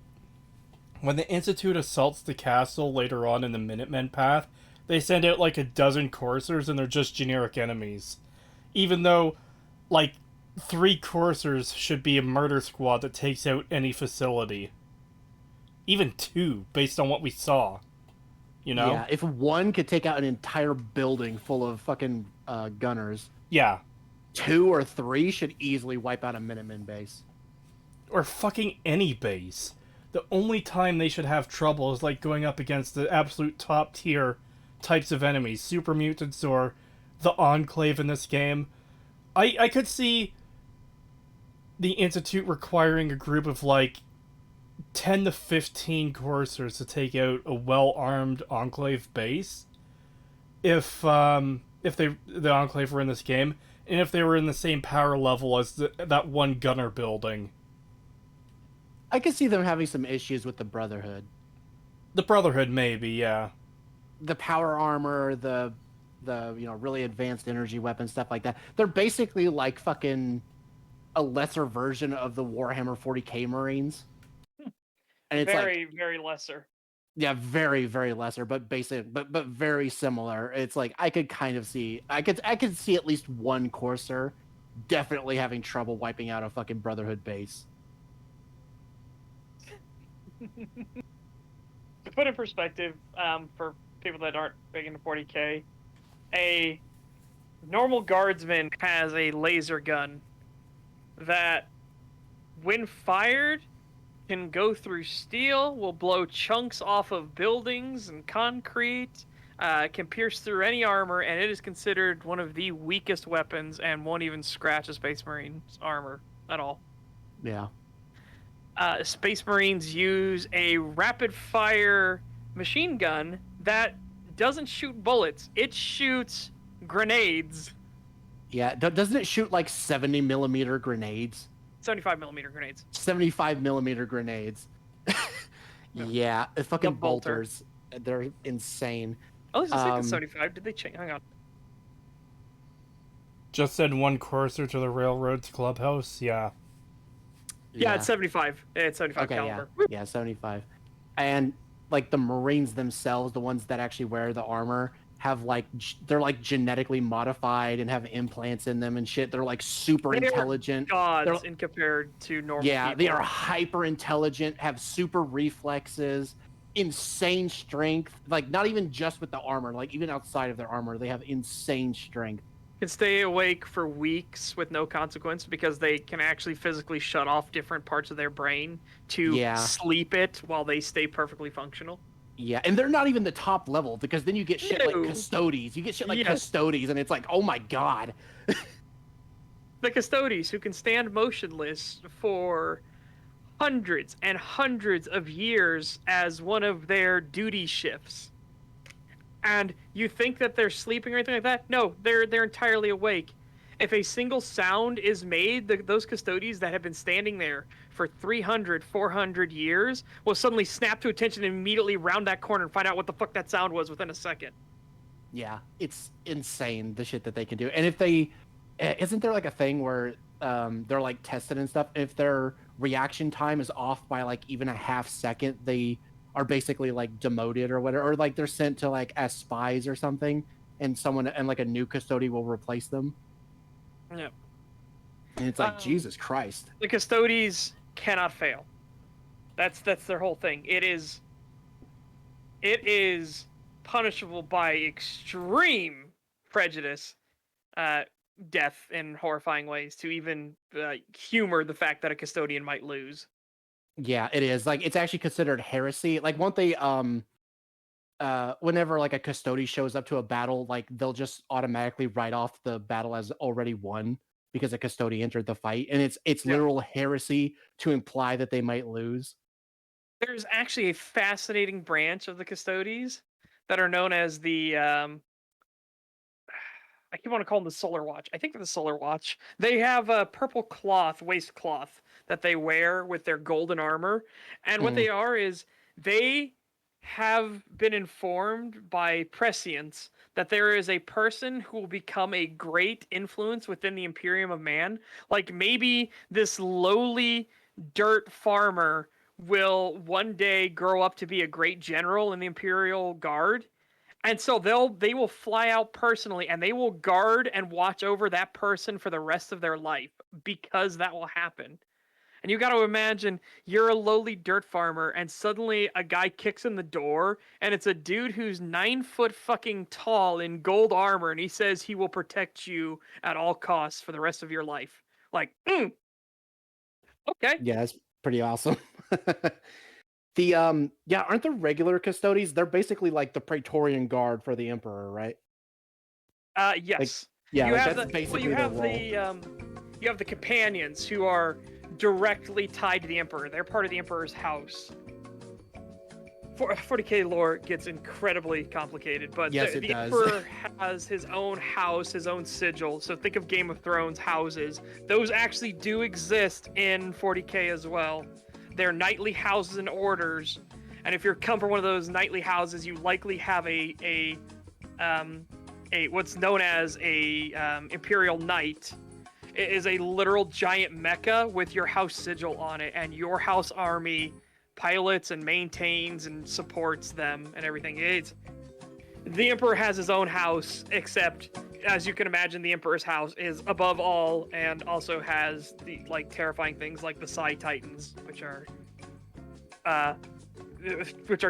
Institute assaults the castle later on in the Minutemen path, they send out like a dozen coursers, and they're just generic enemies. Even though, like, 3 coursers should be a murder squad that takes out any facility. Even 2, based on what we saw. You know?
Yeah, if one could take out an entire building full of fucking gunners,
Yeah.
2 or 3 should easily wipe out a Minutemen base.
Or fucking any base. The only time they should have trouble is like going up against the absolute top tier types of enemies, super mutants or the Enclave in this game. I could see the Institute requiring a group of like 10 to 15 coursers to take out a well-armed Enclave base if the Enclave were in this game, and if they were in the same power level as that one gunner building.
I could see them having some issues with the Brotherhood.
The Brotherhood, maybe, yeah.
The power armor, the really advanced energy weapons, stuff like that. They're basically like fucking a lesser version of the Warhammer 40k Marines. And it's
very lesser.
Yeah, very, very lesser, but basic, but very similar. It's like I could see at least one courser definitely having trouble wiping out a fucking Brotherhood base.
To put in perspective, for people that aren't big into 40k, a normal guardsman has a laser gun that, when fired, can go through steel, will blow chunks off of buildings and concrete, can pierce through any armor, and it is considered one of the weakest weapons and won't even scratch a Space Marine's armor at all.
Yeah.
Space Marines use a rapid-fire machine gun that doesn't shoot bullets. It shoots grenades.
Yeah, doesn't it shoot like 70 millimeter grenades?
75 millimeter grenades.
75 millimeter grenades. Yeah, fucking
The bolter.
bolters. They're insane.
Oh, this is like a 75. Did they change? Hang on.
Just send one courser to the Railroads Clubhouse, yeah.
Yeah, it's 75. It's 75
Okay,
caliber.
yeah, 75. And like the Marines themselves, the ones that actually wear the armor, have like they're like genetically modified and have implants in them and shit. They're like super intelligent.
Gods in compared to normal
Yeah,
people.
they are hyper intelligent, have super reflexes, insane strength. Like not even just with the armor, like even outside of their armor, they have insane strength.
Can stay awake for weeks with no consequence because they can actually physically shut off different parts of their brain to sleep it while they stay perfectly functional.
Yeah, and they're not even the top level because then you get shit like Custodes. You get shit like Custodes, and it's like, oh my god.
The Custodes, who can stand motionless for hundreds and hundreds of years as one of their duty shifts. And you think that they're sleeping or anything like that? No, they're entirely awake. If a single sound is made, those Custodes that have been standing there for 300, 400 years will suddenly snap to attention and immediately round that corner and find out what the fuck that sound was within a second.
Yeah, it's insane, the shit that they can do. And if they... Isn't there like a thing where they're like tested and stuff? If their reaction time is off by like even a half second, they are basically like demoted or whatever, or like they're sent to like as spies or something, and like a new custodian will replace them.
Yeah.
And it's like, Jesus Christ.
The Custodes cannot fail. That's their whole thing. It is punishable by extreme prejudice, death in horrifying ways to even humor the fact that a custodian might lose.
Yeah, it is. Like, it's actually considered heresy. Like, won't they, whenever, like, a custodian shows up to a battle, like, they'll just automatically write off the battle as already won because a custodian entered the fight. And it's literal heresy to imply that they might lose.
There's actually a fascinating branch of the Custodes that are known as the, I keep want to call them the Solar Watch. I think they're the Solar Watch. They have a purple cloth, waist cloth, that they wear with their golden armor. And what they are is they have been informed by prescience that there is a person who will become a great influence within the Imperium of Man. Like maybe this lowly dirt farmer will one day grow up to be a great general in the Imperial Guard. And so they will fly out personally and they will guard and watch over that person for the rest of their life because that will happen. And you got to imagine you're a lowly dirt farmer, and suddenly a guy kicks in the door, and it's a dude who's 9 foot fucking tall in gold armor, and he says he will protect you at all costs for the rest of your life. Like, okay.
Yeah, that's pretty awesome. The yeah, aren't the regular custodies? They're basically like the Praetorian Guard for the Emperor, right?
Yes.
Yeah,
You
like
have
that's
the
basically
you
their
have
role.
you have the companions who are directly tied to the Emperor. They're part of the Emperor's house. 40k lore gets incredibly complicated, but
Yes, it
the
does.
Emperor has his own house, his own sigil. So think of Game of Thrones houses. Those actually do exist in 40k as well. They're knightly houses and orders, and if you're come from one of those knightly houses, you likely have a what's known as a Imperial Knight. It is a literal giant mecha with your house sigil on it, and your house army pilots and maintains and supports them and everything. The Emperor has his own house, except as you can imagine, the Emperor's house is above all and also has the like terrifying things like the Psi Titans, which are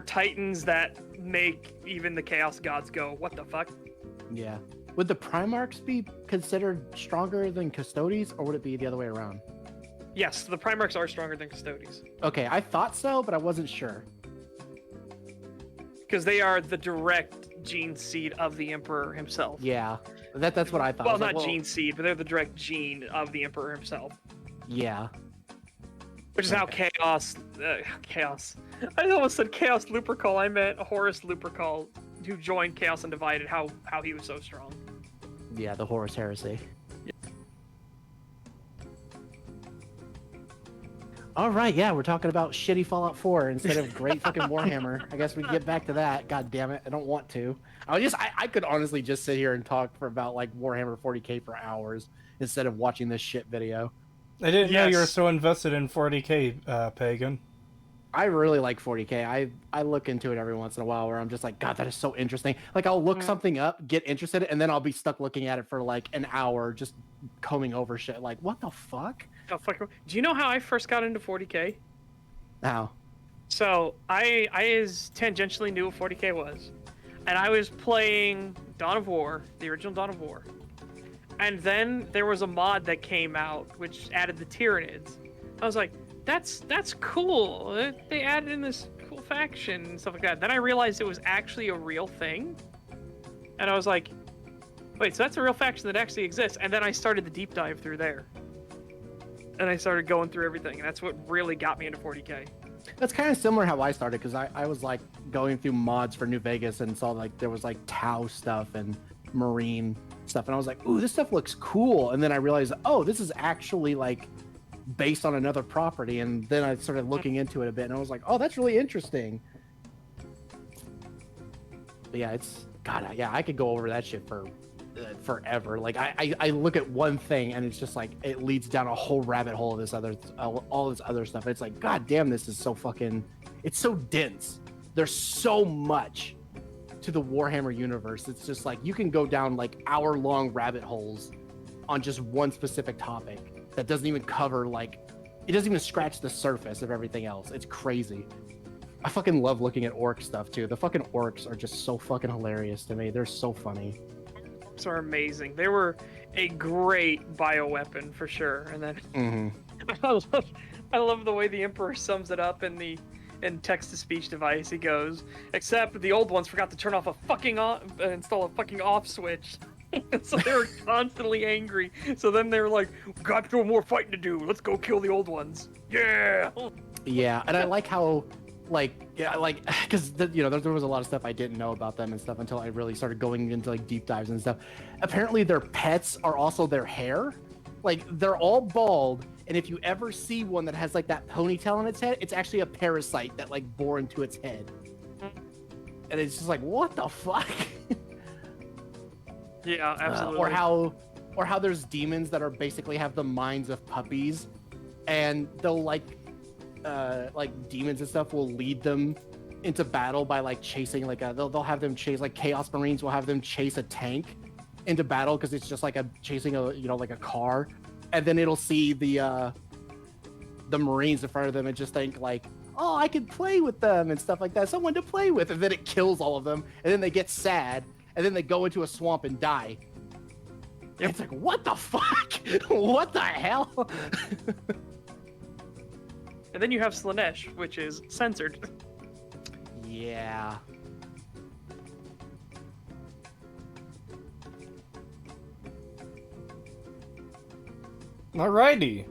titans that make even the Chaos Gods go, what the fuck?
Yeah. Would the Primarchs be considered stronger than Custodes, or would it be the other way around?
Yes, the Primarchs are stronger than Custodes.
Okay, I thought so, but I wasn't sure.
Because they are the direct gene seed of the Emperor himself.
Yeah, that's what I thought. I
Well,
was
not
like,
gene seed, but they're the direct gene of the Emperor himself.
Yeah.
Which is how Chaos... I almost said Chaos Lupercal. I meant Horus Lupercal, who joined Chaos Undivided, how he was so strong.
Yeah, the Horus Heresy. All right, yeah, we're talking about shitty Fallout 4 instead of great fucking Warhammer. I guess we can get back to that. God damn it, I don't want to. I could honestly just sit here and talk for about like Warhammer 40k for hours instead of watching this shit video.
I didn't know you were
Yes.
so invested in 40k, Pagan.
I really like 40k. I look into it every once in a while where I'm just like, God, that is so interesting. Like I'll look something up, get interested, and then I'll be stuck looking at it for like an hour, just combing over shit. Like, what the fuck?
Oh, fuck. Do you know how I first got into 40k?
How?
So, I as tangentially knew what 40k was. And I was playing Dawn of War, the original Dawn of War. And then there was a mod that came out which added the Tyranids. I was like, that's cool. They added in this cool faction and stuff like that. Then I realized it was actually a real thing. And I was like, wait, so that's a real faction that actually exists. And then I started the deep dive through there. And I started going through everything. And that's what really got me into 40k.
That's kind of similar how I started, because I was like going through mods for New Vegas and saw like there was like Tau stuff and Marine stuff. And I was like, ooh, this stuff looks cool. And then I realized, oh, this is actually like based on another property. And then I started looking into it a bit and I was like, oh, that's really interesting. But yeah, it's God, yeah, I could go over that shit for forever. Like I look at one thing and it's just like it leads down a whole rabbit hole of this other all this other stuff. It's like, God damn, this is so fucking, it's so dense. There's so much to the Warhammer universe. It's just like you can go down like hour-long rabbit holes on just one specific topic that doesn't even cover like, it doesn't even scratch the surface of everything else. It's crazy. I fucking love looking at orc stuff too. The fucking orcs are just so fucking hilarious to me. They're so funny.
Orcs are amazing. They were a great bioweapon for sure. And then I love the way the Emperor sums it up in text-to-speech device. He goes, except the old ones forgot to turn off a fucking install a fucking off switch. So they were constantly angry. So then they were like, got no more fighting to do. Let's go kill the old ones. Yeah.
Yeah, and I like how, like, yeah, like, because you know there was a lot of stuff I didn't know about them and stuff until I really started going into like deep dives and stuff. Apparently, their pets are also their hair. Like, they're all bald, and if you ever see one that has like that ponytail on its head, it's actually a parasite that like bore into its head. and it's just like, what the fuck?
Yeah, absolutely.
Or how there's demons that are basically have the minds of puppies, and they'll like demons and stuff will lead them into battle by like chasing they'll have them chase, like Chaos Marines will have them chase a tank into battle because it's just like chasing a like a car, and then it'll see the Marines in front of them and just think like, oh, I can play with them and stuff like that, someone to play with, and then it kills all of them, and then they get sad, and then they go into a swamp and die. Yep. It's like, what the fuck? What the hell?
And then you have Slanesh, which is censored.
Yeah.
Alrighty.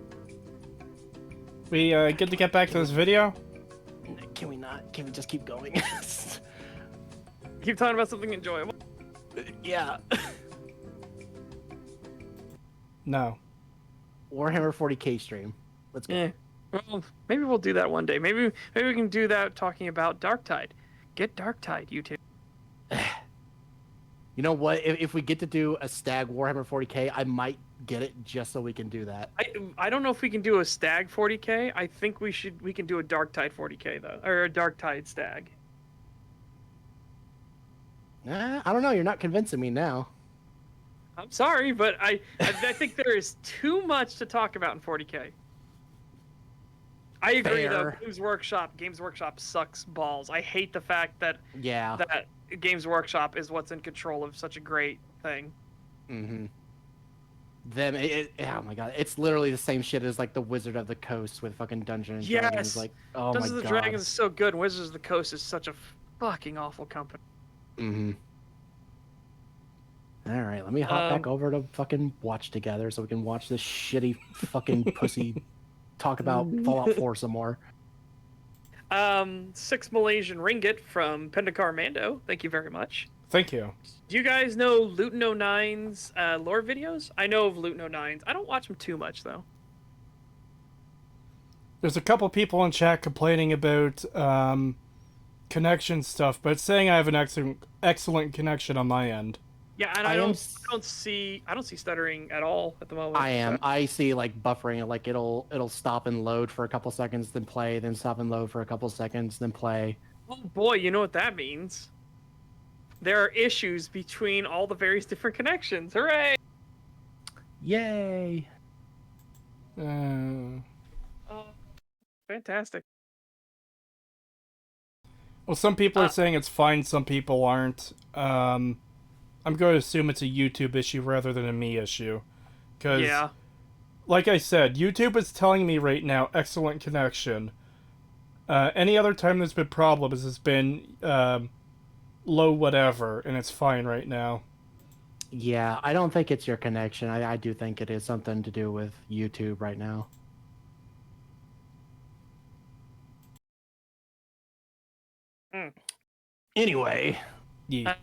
We good to get back to this video?
Can we not? Can we just keep going?
Keep talking about something enjoyable.
Yeah.
No.
Warhammer 40k stream. Let's go.
Yeah. Well, maybe we'll do that one day. Maybe we can do that talking about Darktide. Get Darktide, you two.
You know what? If we get to do a STAG Warhammer 40k, I might get it just so we can do that.
I don't know if we can do a Stag 40k. I think we can do a Darktide 40k though, or a Darktide Stag.
I don't know. You're not convincing me now.
I'm sorry, but I think there is too much to talk about in 40k. I agree though.
Fair.
Games Workshop sucks balls. I hate the fact that
Yeah.
Games Workshop is what's in control of such a great thing.
Mm-hmm. Oh my god, it's literally the same shit as like the Wizard of the Coast with fucking Dungeons and Dragons. Like, oh
Dungeons
my
and
god.
Dragons is so good. Wizards of the Coast is such a fucking awful company.
Mm-hmm. All right, let me hop back over to fucking watch together so we can watch this shitty fucking pussy talk about Fallout 4 some more.
6 Malaysian ringgit from Pendakar Mando. Thank you very much.
Thank you.
Do you guys know Luton 09's lore videos? I know of Luton 09's. I don't watch them too much, though.
There's a couple people in chat complaining about connection stuff, but it's saying I have an excellent connection on my end.
Yeah, and I don't see stuttering at all at the moment.
I am. I see like buffering, like it'll stop and load for a couple seconds, then play, then stop and load for a couple seconds, then play.
Oh boy, you know what that means. There are issues between all the various different connections. Hooray!
Yay!
Oh, fantastic.
Well, some people are saying it's fine, some people aren't. I'm going to assume it's a YouTube issue rather than a me issue. Because, like I said, YouTube is telling me right now, excellent connection. Any other time there's been problems, it's been low whatever, and it's fine right now.
Yeah, I don't think it's your connection. I do think it is something to do with YouTube right now. Anyway.
Yeah.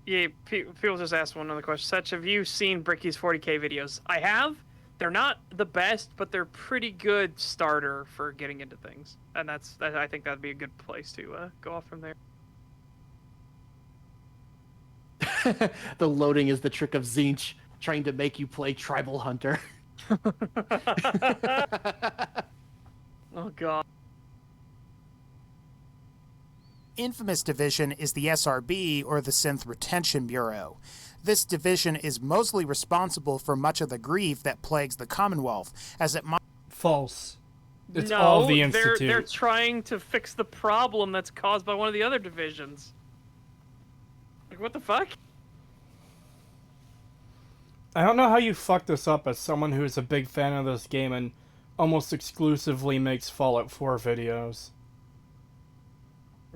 Yeah, people just asked one other question. Such, have you seen Bricky's 40k videos? I have. They're not the best, but they're pretty good starter for getting into things. And I think that'd be a good place to go off from there.
The loading is the trick of Zinch, trying to make you play Tribal Hunter.
Oh, God.
Infamous Division is the SRB, or the Synth Retention Bureau. This division is mostly responsible for much of the grief that plagues the Commonwealth, as it might...
False. It's all the Institute.
They're trying to fix the problem that's caused by one of the other divisions. Like, what the fuck?
I don't know how you fuck this up as someone who is a big fan of this game and almost exclusively makes Fallout 4 videos.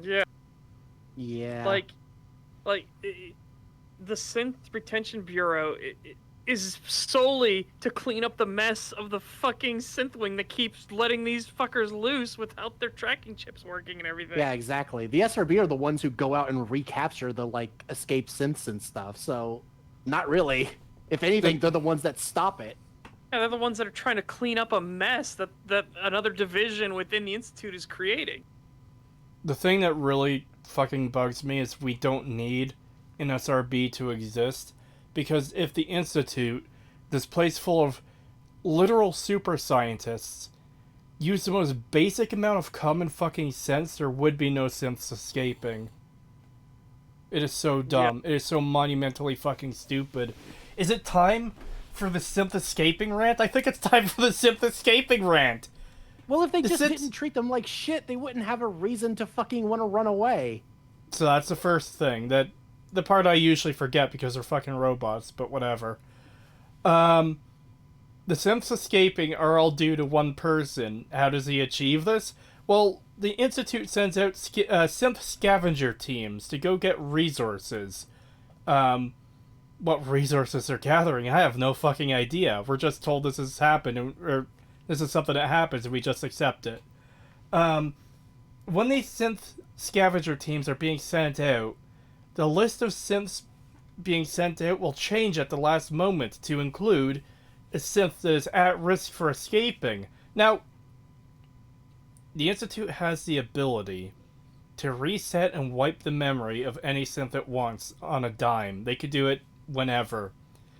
Yeah.
Yeah.
Like, the Synth Retention Bureau is solely to clean up the mess of the fucking Synthwing that keeps letting these fuckers loose without their tracking chips working and everything.
Yeah, exactly. The SRB are the ones who go out and recapture the, like, escaped synths and stuff, so not really. If anything, they're the ones that stop it.
Yeah, they're the ones that are trying to clean up a mess that another division within the Institute is creating.
The thing that really fucking bugs me is we don't need an SRB to exist. Because if the Institute, this place full of literal super scientists, used the most basic amount of common fucking sense, there would be no synths escaping. It is so dumb. It is so monumentally fucking stupid. Is it time for the synth escaping rant? I think it's time for the synth escaping rant.
Well, if they
The
just
synths-
didn't treat them like shit, they wouldn't have a reason to fucking want to run away.
So that's the first thing. That the part I usually forget because they're fucking robots, but whatever. The synths escaping are all due to one person. How does he achieve this? Well, the Institute sends out synth scavenger teams to go get resources. What resources they're gathering, I have no fucking idea. We're just told this has happened, or this is something that happens, and we just accept it. When these synth scavenger teams are being sent out, the list of synths being sent out will change at the last moment to include a synth that is at risk for escaping. Now, the Institute has the ability to reset and wipe the memory of any synth at once on a dime. They could do it whenever.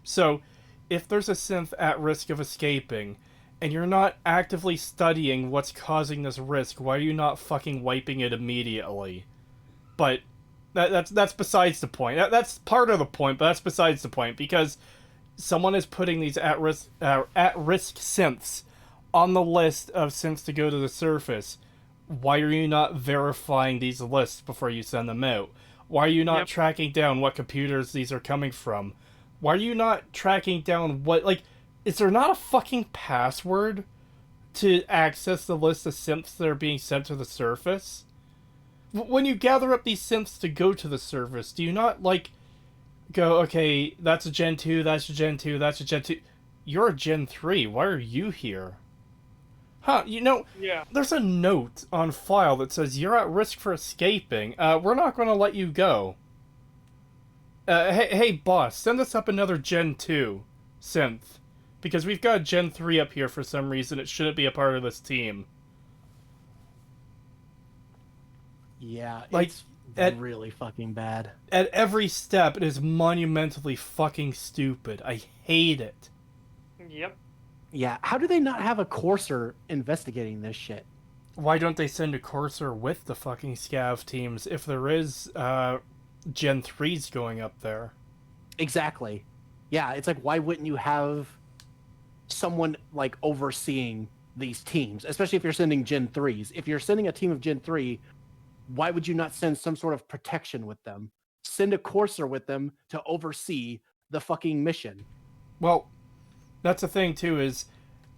So, if there's a synth at risk of escaping, and you're not actively studying what's causing this risk, why are you not fucking wiping it immediately? But that's besides the point. That's part of the point, but that's besides the point, because someone is putting these at-risk synths on the list of synths to go to the surface. Why are you not verifying these lists before you send them out? Why are you not tracking down what computers these are coming from? Why are you not tracking down what, like, is there not a fucking password to access the list of synths that are being sent to the surface? When you gather up these synths to go to the surface, do you not, like, go, okay, that's a Gen 2, that's a Gen 2, that's a Gen 2. You're a Gen 3. Why are you here? Huh, you know, there's a note on file that says you're at risk for escaping. We're not going to let you go. Hey, boss, send us up another Gen 2 synth. Because we've got Gen 3 up here for some reason. It shouldn't be a part of this team.
Yeah,
like,
it's really fucking bad.
At every step, it is monumentally fucking stupid. I hate it.
Yep.
Yeah, how do they not have a courser investigating this shit?
Why don't they send a courser with the fucking scav teams if there is Gen 3s going up there?
Exactly. Yeah, it's like, why wouldn't you have someone, like, overseeing these teams? Especially if you're sending Gen 3s. If you're sending a team of Gen 3, why would you not send some sort of protection with them? Send a courser with them to oversee the fucking mission.
Well, that's the thing, too, is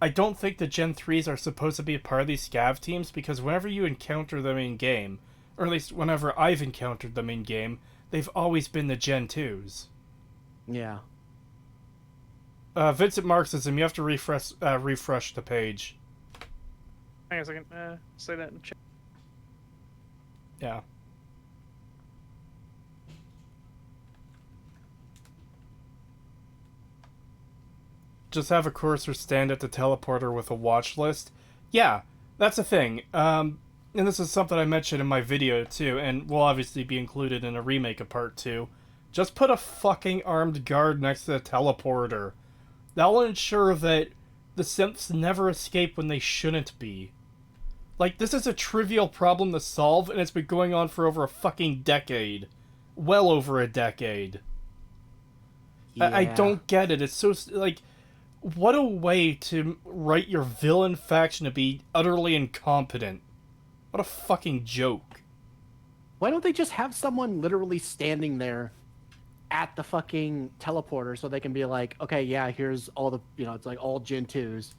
I don't think the Gen 3s are supposed to be a part of these scav teams, because whenever you encounter them in-game, or at least whenever I've encountered them in-game, they've always been the Gen 2s.
Yeah.
Vincent Marxism, you have to refresh the page.
Hang on a second. Say that in the chat.
Yeah. Just have a cursor stand at the teleporter with a watch list. Yeah, that's the thing. And this is something I mentioned in my video too, and will obviously be included in a remake of Part 2. Just put a fucking armed guard next to the teleporter. That'll ensure that the synths never escape when they shouldn't be. Like, this is a trivial problem to solve, and it's been going on for over a fucking decade. Well over a decade.
Yeah.
I don't get it. It's so, like, what a way to write your villain faction to be utterly incompetent. What a fucking joke.
Why don't they just have someone literally standing there at the fucking teleporter so they can be like, okay, yeah, here's all the, it's like all Gen 2s.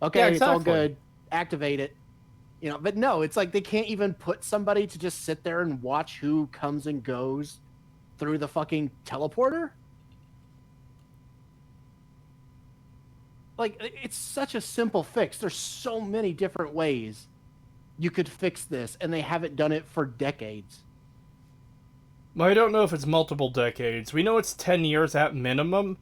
Okay,
Yeah,
It's all
exactly.
good. Activate it. But no, it's like they can't even put somebody to just sit there and watch who comes and goes through the fucking teleporter. Like, it's such a simple fix. There's so many different ways you could fix this, and they haven't done it for decades.
Well, I don't know if it's multiple decades. We know it's 10 years at minimum,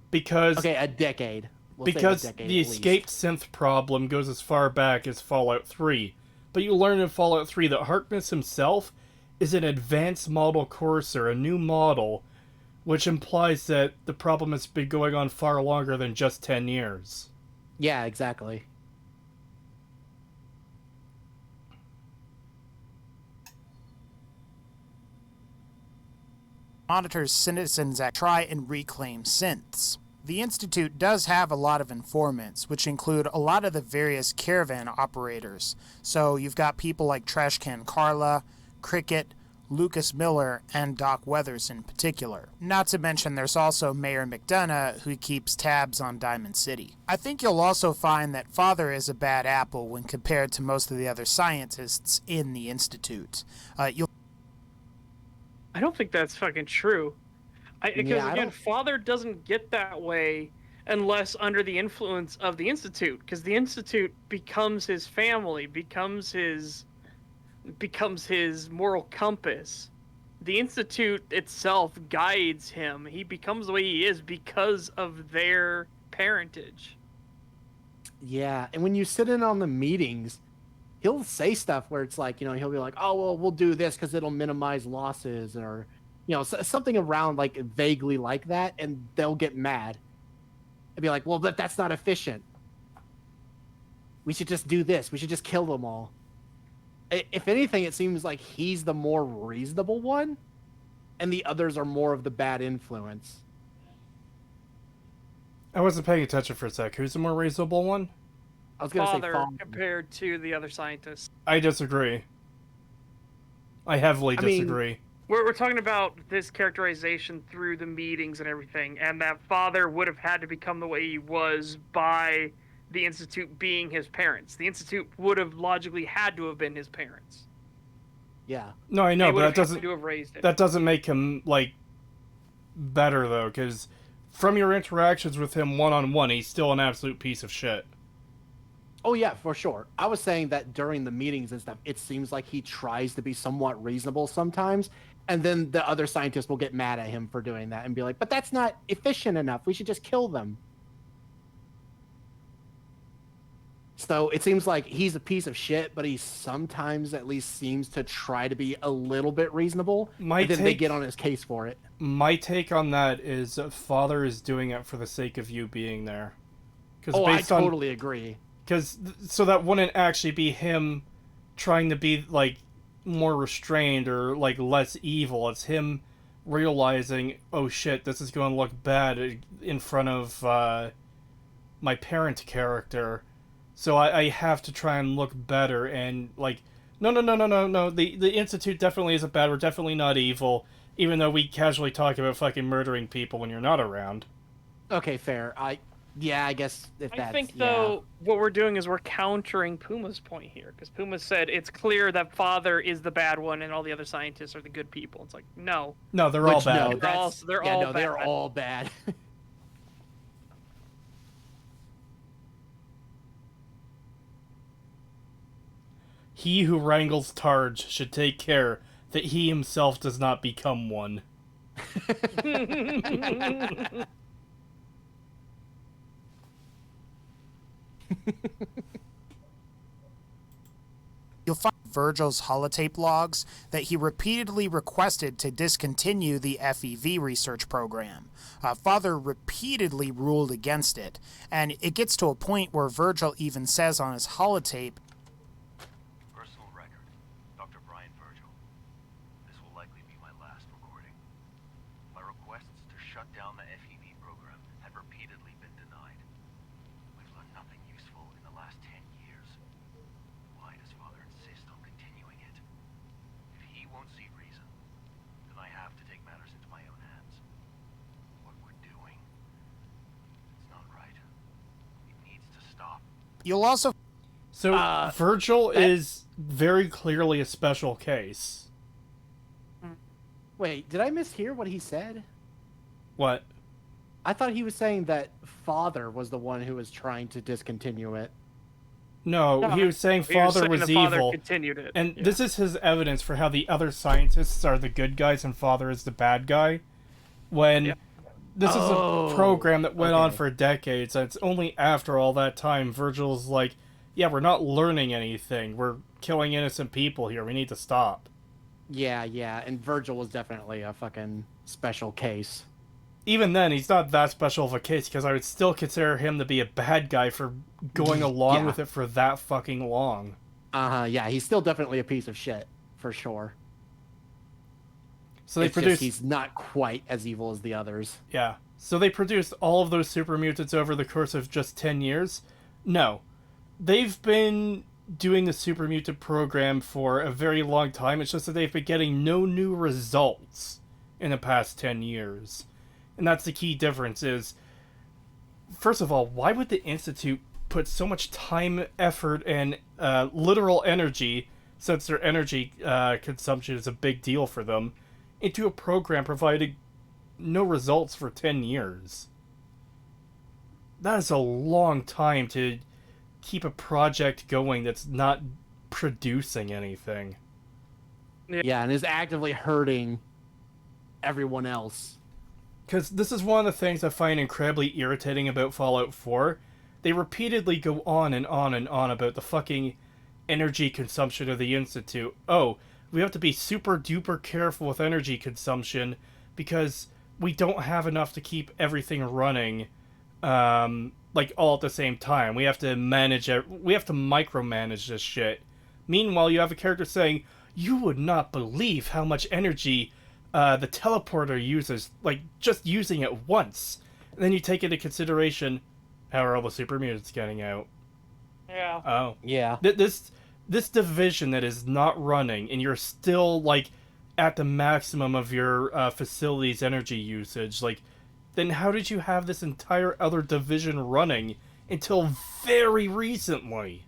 because
Okay, a decade. We'll say a
because
decade
the
at least.
escaped synth problem goes as far back as Fallout 3. But you learn in Fallout 3 that Harkness himself is an advanced model courser, a new model, which implies that the problem has been going on far longer than just 10 years.
Yeah, exactly.
Monitors citizens act try and reclaim synths. The Institute does have a lot of informants, which include a lot of the various caravan operators. So you've got people like Trashcan Carla, Cricket, Lucas Miller, and Doc Weathers in particular. Not to mention there's also Mayor McDonough, who keeps tabs on Diamond City. I think you'll also find that Father is a bad apple when compared to most of the other scientists in the Institute.
I don't think that's fucking true. Because again, Father doesn't get that way unless under the influence of the Institute, because the Institute becomes his family, becomes his moral compass. The Institute itself guides him. He becomes the way he is because of their parentage.
Yeah, and when you sit in on the meetings, he'll say stuff where it's like, he'll be like, oh, well, we'll do this because it'll minimize losses, or, something around like vaguely like that, and they'll get mad. And be like, well, but that's not efficient. We should just do this. We should just kill them all. If anything, it seems like he's the more reasonable one, and the others are more of the bad influence.
I wasn't paying attention for a sec. Who's the more reasonable one?
I was going to say Father
compared to the other scientists.
I disagree. I heavily disagree.
We're talking about this characterization through the meetings and everything, and that Father would have had to become the way he was by the Institute being his parents. The Institute would have logically had to have been his parents.
Yeah.
No, I know, but that doesn't make him, better, though, because from your interactions with him one-on-one, he's still an absolute piece of shit.
Oh, yeah, for sure. I was saying that during the meetings and stuff, it seems like he tries to be somewhat reasonable sometimes, and then the other scientists will get mad at him for doing that and be like, but that's not efficient enough. We should just kill them. So it seems like he's a piece of shit, but he sometimes at least seems to try to be a little bit reasonable, and then they get on his case for it.
My take on that is Father is doing it for the sake of you being there.
I totally agree.
So that wouldn't actually be him trying to be, more restrained or, less evil. It's him realizing, oh shit, this is going to look bad in front of my parent character. So I have to try and look better and, no. The Institute definitely isn't bad. We're definitely not evil, even though we casually talk about fucking murdering people when you're not around.
Okay, fair. I guess
I think, though, what we're doing is we're countering Puma's point here, because Puma said it's clear that Father is the bad one and all the other scientists are the good people. It's like, no.
No, they're all bad.
They're all bad.
He who wrangles Targe should take care that he himself does not become one.
You'll find Virgil's holotape logs that he repeatedly requested to discontinue the FEV research program. Father repeatedly ruled against it, and it gets to a point where Virgil even says on his holotape,
"Personal record, Dr. Brian Virgil. This will likely be my last recording. My requests to shut down the FEV program have repeatedly been denied. We've learned nothing useful in the last 10 years. Why does Father insist on continuing it? If he won't see reason, then I have to take matters into my own hands. What we're doing, it's not right. It needs to stop."
you'll also...
So, Virgil is very clearly a special case.
Wait, did I mishear what he said?
What?
I thought he was saying that Father was the one who was trying to discontinue it.
No, he was saying Father was evil.
Continued it.
And this is his evidence for how the other scientists are the good guys and Father is the bad guy. When this is a program that went on for decades, and it's only after all that time Virgil's like, yeah, we're not learning anything. We're killing innocent people here. We need to stop.
Yeah, and Virgil was definitely a fucking special case.
Even then, he's not that special of a case, because I would still consider him to be a bad guy for going along
Yeah.
with it for that fucking long.
Yeah, he's still definitely a piece of shit, for sure.
So they
It's
produced...
just he's not quite as evil as the others.
Yeah. So they produced all of those super mutants over the course of just 10 years? No. They've been doing the super mutant program for a very long time. It's just that they've been getting no new results in the past 10 years. And that's the key difference is, first of all, why would the Institute put so much time, effort, and literal energy, since their energy consumption is a big deal for them, into a program providing no results for 10 years? That is a long time to keep a project going that's not producing anything.
Yeah, and is actively hurting everyone else.
Because this is one of the things I find incredibly irritating about Fallout 4. They repeatedly go on and on and on about the fucking energy consumption of the Institute. Oh, we have to be super duper careful with energy consumption because we don't have enough to keep everything running, like all at the same time. We have to micromanage this shit. Meanwhile, you have a character saying, "You would not believe how much energy the teleporter uses, like just using it once." And then you take into consideration, how are all the super mutants getting out?
Yeah.
Oh,
Yeah.
This division that is not running, and you're still like at the maximum of your facility's energy usage, like, then how did you have this entire other division running until very recently?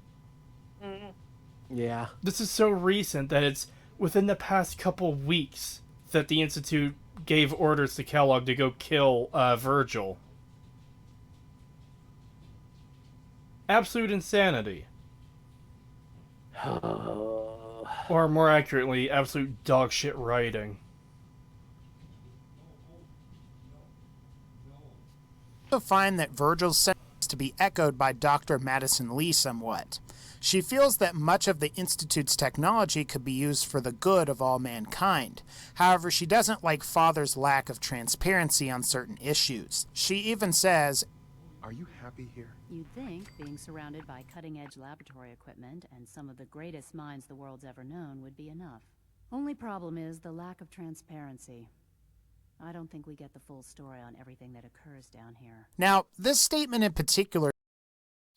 Yeah.
This is so recent that it's within the past couple weeks that the Institute gave orders to Kellogg to go kill Virgil. Absolute insanity. Or more accurately, absolute dogshit writing.
I also find that Virgil's sentiments to be echoed by Dr. Madison Lee somewhat. She feels that much of the Institute's technology could be used for the good of all mankind. However, she doesn't like Father's lack of transparency on certain issues. She even says,
"Are you happy here?"
You'd think being surrounded by cutting-edge laboratory equipment and some of the greatest minds the world's ever known would be enough. Only problem is the lack of transparency. I don't think we get the full story on everything that occurs down here.
Now, this statement in particular...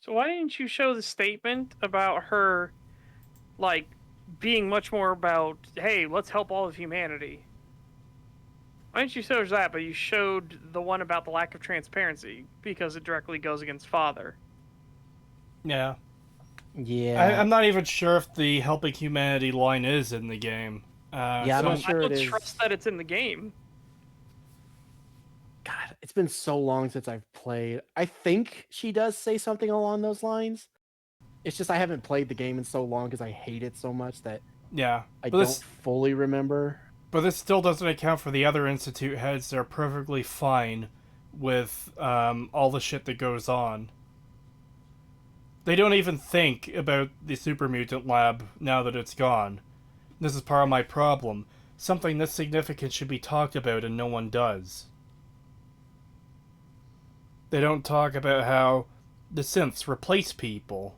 So why didn't you show the statement about her, like, being much more about, hey, let's help all of humanity? Why didn't you show that, but you showed the one about the lack of transparency, because it directly goes against Father?
Yeah.
Yeah.
I'm not even sure if the helping humanity line is in the game.
Yeah, I'm not sure
I
it
don't
is.
trust that it's in the game.
God, it's been so long since I've played. I think she does say something along those lines. It's just I haven't played the game in so long because I hate it so much that
Yeah.
I
But
don't fully remember.
But this still doesn't account for the other Institute heads that are perfectly fine with all the shit that goes on. They don't even think about the super mutant lab now that it's gone. This is part of my problem. Something this significant should be talked about and no one does. They don't talk about how the synths replace people.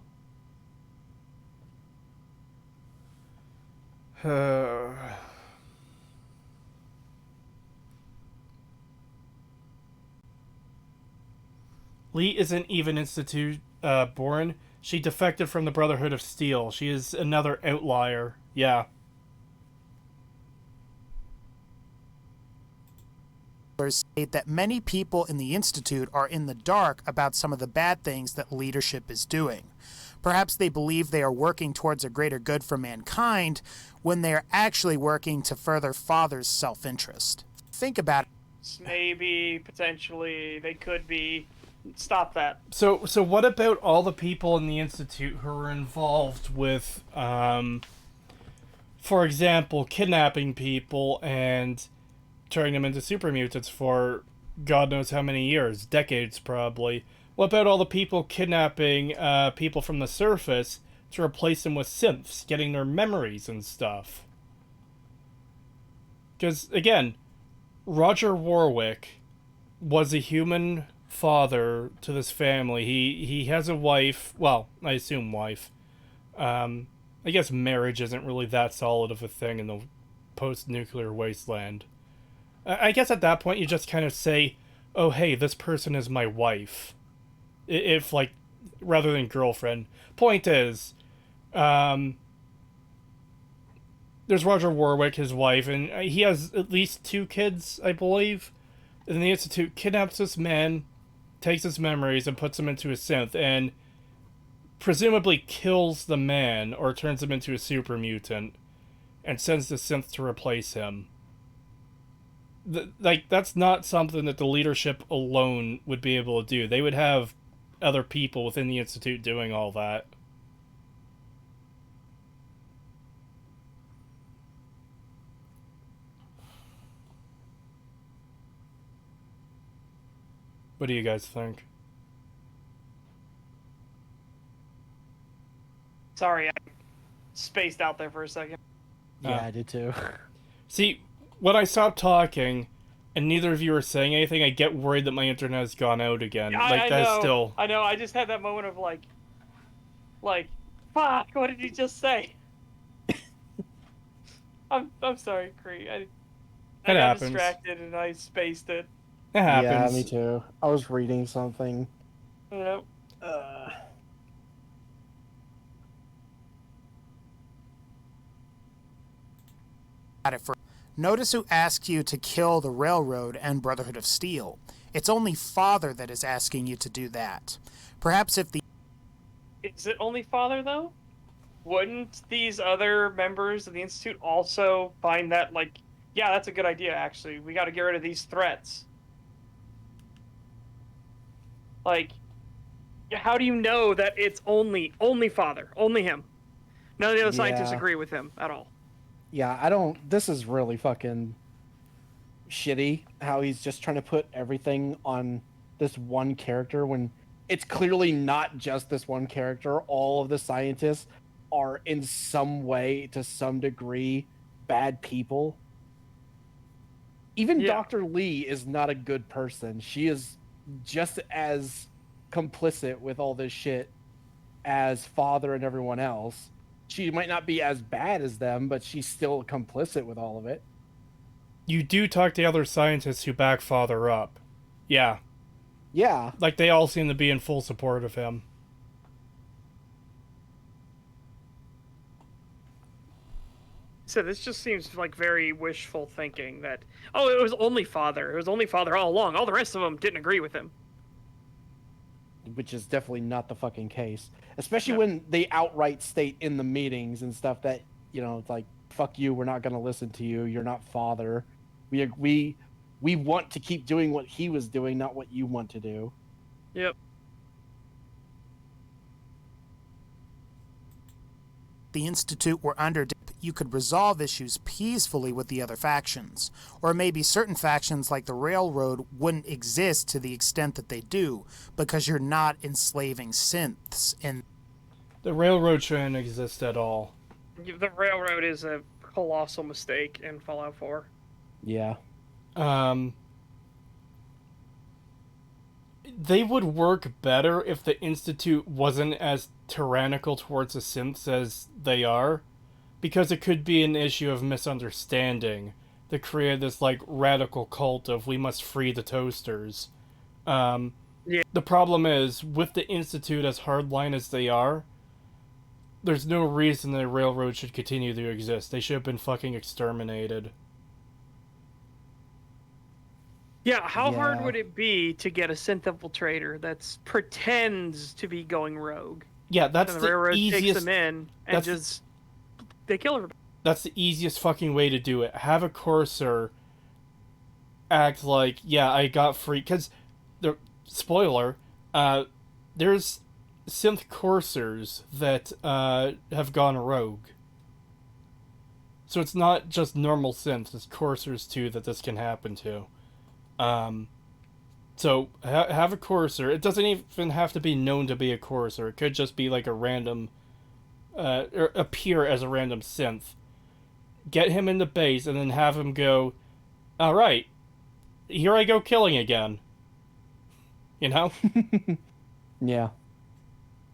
Lee isn't even Institute born. She defected from the Brotherhood of Steel. She is another outlier. Yeah.
state that many people in the Institute are in the dark about some of the bad things that leadership is doing. Perhaps they believe they are working towards a greater good for mankind when they are actually working to further Father's self-interest. Think about it.
Maybe, potentially, they could be. Stop that.
So what about all the people in the Institute who are involved with, for example, kidnapping people and turning them into super mutants for God knows how many years, decades probably? What about all the people kidnapping people from the surface to replace them with synths, getting their memories and stuff? Because, again, Roger Warwick was a human father to this family. He has a wife. Well, I assume wife. I guess marriage isn't really that solid of a thing in the post-nuclear wasteland. I guess at that point you just kind of say, oh, hey, this person is my wife. If, like, rather than girlfriend. Point is, there's Roger Warwick, his wife, and he has at least 2 kids, I believe. And the Institute kidnaps this man, takes his memories, and puts him into a synth, and presumably kills the man, or turns him into a super mutant, and sends the synth to replace him. That's not something that the leadership alone would be able to do. They would have other people within the Institute doing all that. What do you guys think?
Sorry, I spaced out there for a second.
Yeah, I did too.
See, when I stop talking and neither of you are saying anything, I get worried that my internet has gone out again.
I
that's
know,
still...
I know, I just had that moment of like, fuck, what did you just say? I'm sorry, Cree. I got
happens.
distracted and I spaced it.
It happens.
Yeah, me too. I was reading something.
Yep.
At it for. Notice who asks you to kill the Railroad and Brotherhood of Steel. It's only Father that is asking you to do that. Perhaps if the...
Is it only Father, though? Wouldn't these other members of the Institute also find that, like, yeah, that's a good idea, actually. We gotta get rid of these threats. Like, how do you know that it's only Father? Only him? None of the other scientists
Yeah.
agree with him at all.
Yeah, I don't. This is really fucking shitty how he's just trying to put everything on this one character when it's clearly not just this one character. All of the scientists are in some way, to some degree, bad people. Even
Yeah.
Dr. Lee is not a good person. She is just as complicit with all this shit as Father and everyone else. She might not be as bad as them, but she's still complicit with all of it.
You do talk to other scientists who back Father up. Yeah.
Yeah.
Like, they all seem to be in full support of him.
So this just seems like very wishful thinking that, oh, it was only Father. It was only Father all along. All the rest of them didn't agree with him.
Which is definitely not the fucking case. Especially
No.
when they outright state in the meetings and stuff that, you know, it's like, fuck you, we're not going to listen to you. You're not Father. We want to keep doing what he was doing, not what you want to do.
Yep.
The Institute were under, you could resolve issues peacefully with the other factions. Or maybe certain factions like the Railroad wouldn't exist to the extent that they do, because you're not enslaving synths. And
The Railroad shouldn't exist at all.
The Railroad is a colossal mistake in Fallout 4.
Yeah.
They would work better if the Institute wasn't as tyrannical towards the synths as they are, because it could be an issue of misunderstanding that created this, like, radical cult of we must free the toasters.
Yeah.
The problem is, with the Institute as hardline as they are, there's no reason the Railroad should continue to exist. They should have been fucking exterminated.
Yeah, how hard
Yeah.
would it be to get a synth infiltrator that pretends to be going rogue?
Yeah, that's
And
the
the Railroad takes
easiest...
them in and
that's-
just... They kill everybody.
That's the easiest fucking way to do it. Have a Courser act like, yeah, I got free... Because, the spoiler, there's synth Coursers that have gone rogue. So it's not just normal synths, it's Coursers too that this can happen to. So have a Courser. It doesn't even have to be known to be a Courser. It could just be like a random... or appear as a random synth. get him into base, and then have him go, all right, here I go killing again. You know?
Yeah.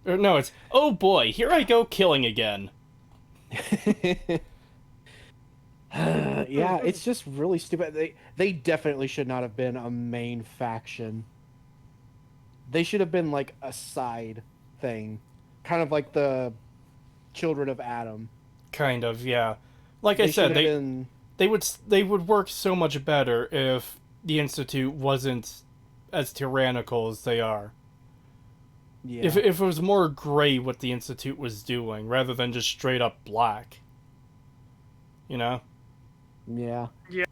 Or no, it's, oh boy, here I go killing again.
Yeah, it's just really stupid. They definitely should not have been a main faction. They should have been like a side thing, kind of like the Children of Adam.
Kind of, yeah. Like I
They
said,
should have been.
they would work so much better if the Institute wasn't as tyrannical as they are.
Yeah.
If it was more gray what the Institute was doing, rather than just straight up black. You know?
Yeah.
Yeah.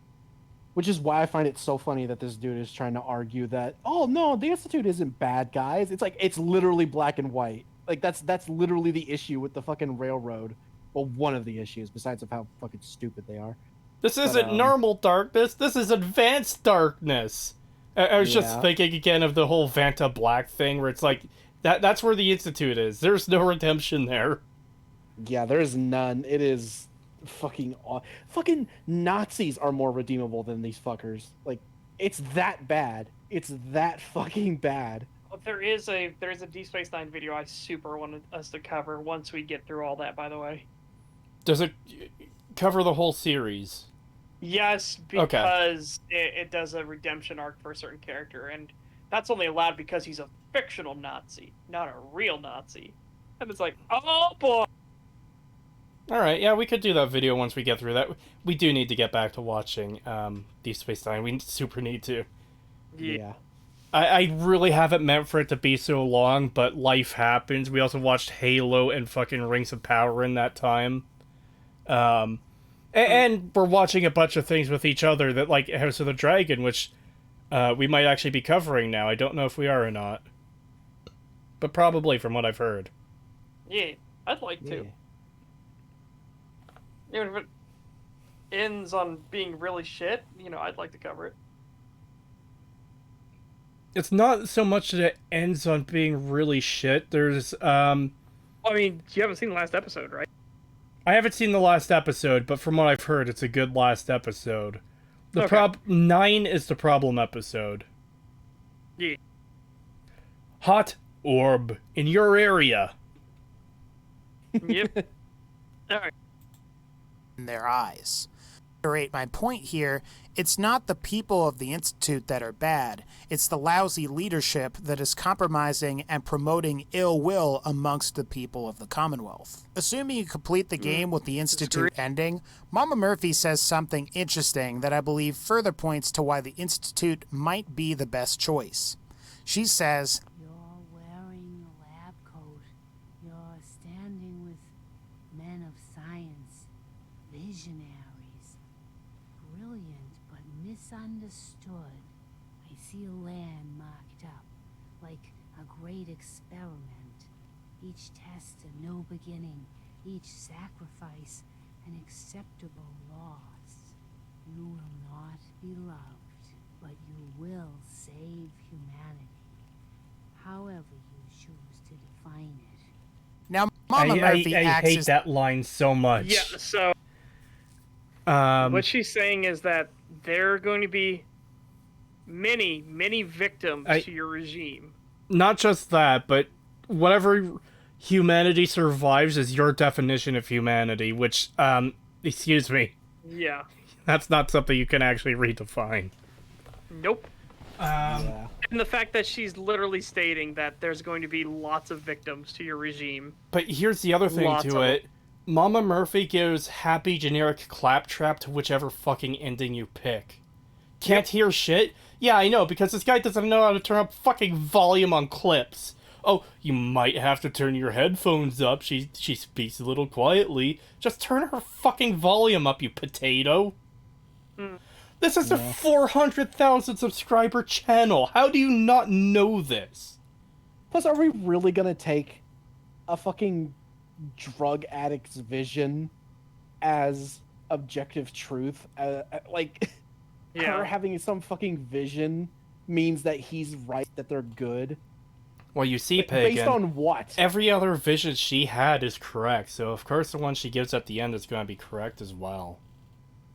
Which is why I find it so funny that this dude is trying to argue that, oh no, the Institute isn't bad, guys. It's like, it's literally black and white. Like, that's literally the issue with the fucking railroad. Well, one of the issues, besides of how fucking stupid they are.
This isn't normal darkness, this is advanced darkness. I was just thinking again of the whole Vanta Black thing, where it's like, that's where the Institute is. There's no redemption there.
Yeah, there is none. It is fucking Nazis are more redeemable than these fuckers. Like, it's that bad. It's that fucking bad.
There is a Deep Space Nine video I super wanted us to cover once we get through all that, by the way.
Does it cover the whole series?
Yes, because it does a redemption arc for a certain character, and that's only allowed because he's a fictional Nazi, not a real Nazi. And it's like, oh boy!
Alright, yeah, we could do that video once we get through that. We do need to get back to watching Deep Space Nine. We super need to.
Yeah.
I really haven't meant for it to be so long, but life happens. We also watched Halo and fucking Rings of Power in that time. And we're watching a bunch of things with each other that, like House of the Dragon, which we might actually be covering now. I don't know if we are or not. But probably, from what I've heard.
Yeah, I'd like to. Even if it ends on being really shit, I'd like to cover it.
It's not so much that it ends on being really shit. There's,
I mean, you haven't seen the last episode, right?
I haven't seen the last episode, but from what I've heard, it's a good last episode. The 9 is the problem episode.
Yeah.
Hot orb in your area.
Yep. Alright.
In their eyes. To reiterate my point here, it's not the people of the Institute that are bad. It's the lousy leadership that is compromising and promoting ill will amongst the people of the Commonwealth. Assuming you complete the game with the Institute ending, Mama Murphy says something interesting that I believe further points to why the Institute might be the best choice. She says,
"You're wearing a lab coat. You're standing with men of science, visionaries. Brilliant, but misunderstood. I see a land marked up, like a great experiment. Each test a new beginning, each sacrifice an acceptable loss. You will not be loved, but you will save humanity, however you choose to define it."
Now, Mama Murphy
I
acts
hate
as...
that line so much.
Yeah, so what she's saying is that there are going to be many, many victims to your regime.
Not just that, but whatever humanity survives is your definition of humanity, which, excuse me.
Yeah.
That's not something you can actually redefine.
Nope. And the fact that she's literally stating that there's going to be lots of victims to your regime.
But here's the other thing to it. Mama Murphy gives happy generic claptrap to whichever fucking ending you pick. Can't hear shit? Yeah, I know, because this guy doesn't know how to turn up fucking volume on clips. Oh, you might have to turn your headphones up. She speaks a little quietly. Just turn her fucking volume up, you potato. This is a 400,000 subscriber channel. How do you not know this?
Plus, are we really gonna take a fucking drug addict's vision as objective truth? Her having some fucking vision means that he's right, that they're good.
Well, you see,
Based
Pagan,
on what?
every other vision she had is correct, so of course the one she gives at the end is going to be correct as well.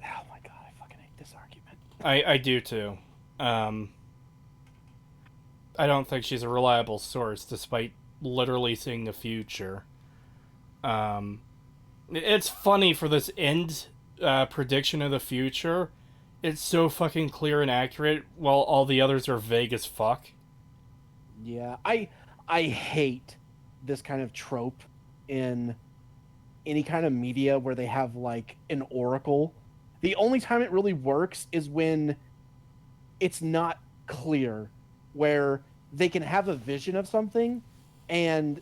Oh my god, I fucking hate this argument.
I do too. I don't think she's a reliable source, despite literally seeing the future. It's funny for this end prediction of the future. It's so fucking clear and accurate, while all the others are vague as fuck.
Yeah, I hate this kind of trope in any kind of media where they have like an oracle. The only time it really works is when it's not clear, where they can have a vision of something and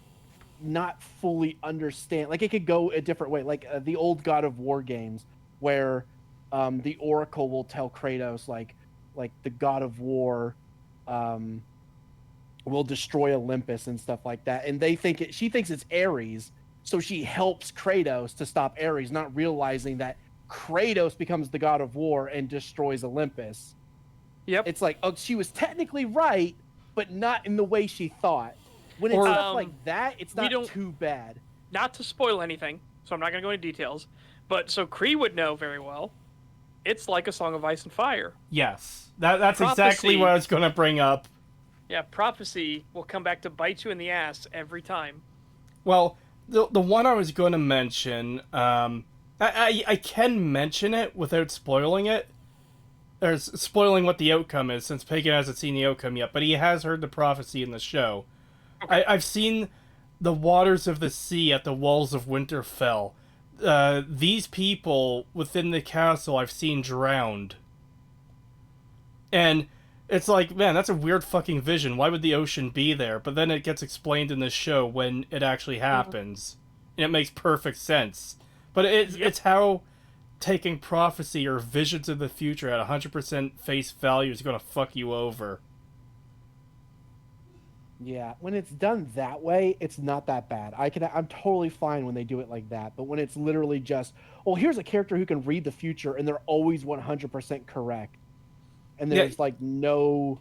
not fully understand. Like it could go a different way, like the old God of War games where the oracle will tell Kratos like the God of War will destroy Olympus and stuff like that, and she thinks it's Ares, so she helps Kratos to stop Ares, not realizing that Kratos becomes the God of War and destroys Olympus.
Yep.
It's like, oh, she was technically right, but not in the way she thought. When it's stuff like that, it's not too bad.
Not to spoil anything, so I'm not going to go into details, but so Kree would know very well. It's like a Song of Ice and Fire.
Yes. That's
Prophecy,
exactly what I was going to bring up.
Yeah, prophecy will come back to bite you in the ass every time.
Well, the one I was going to mention, I can mention it without spoiling it. Or spoiling what the outcome is, since Pagan hasn't seen the outcome yet, but he has heard the prophecy in the show. Okay. I've seen the waters of the sea at the walls of Winterfell. These people within the castle I've seen drowned. And it's like, man, that's a weird fucking vision. Why would the ocean be there? But then it gets explained in the show when it actually happens. And it makes perfect sense. But it's how taking prophecy or visions of the future at 100% face value is going to fuck you over.
Yeah, when it's done that way, it's not that bad. I'm totally fine when they do it like that. But when it's literally just, oh, here's a character who can read the future and they're always 100% correct. And there's no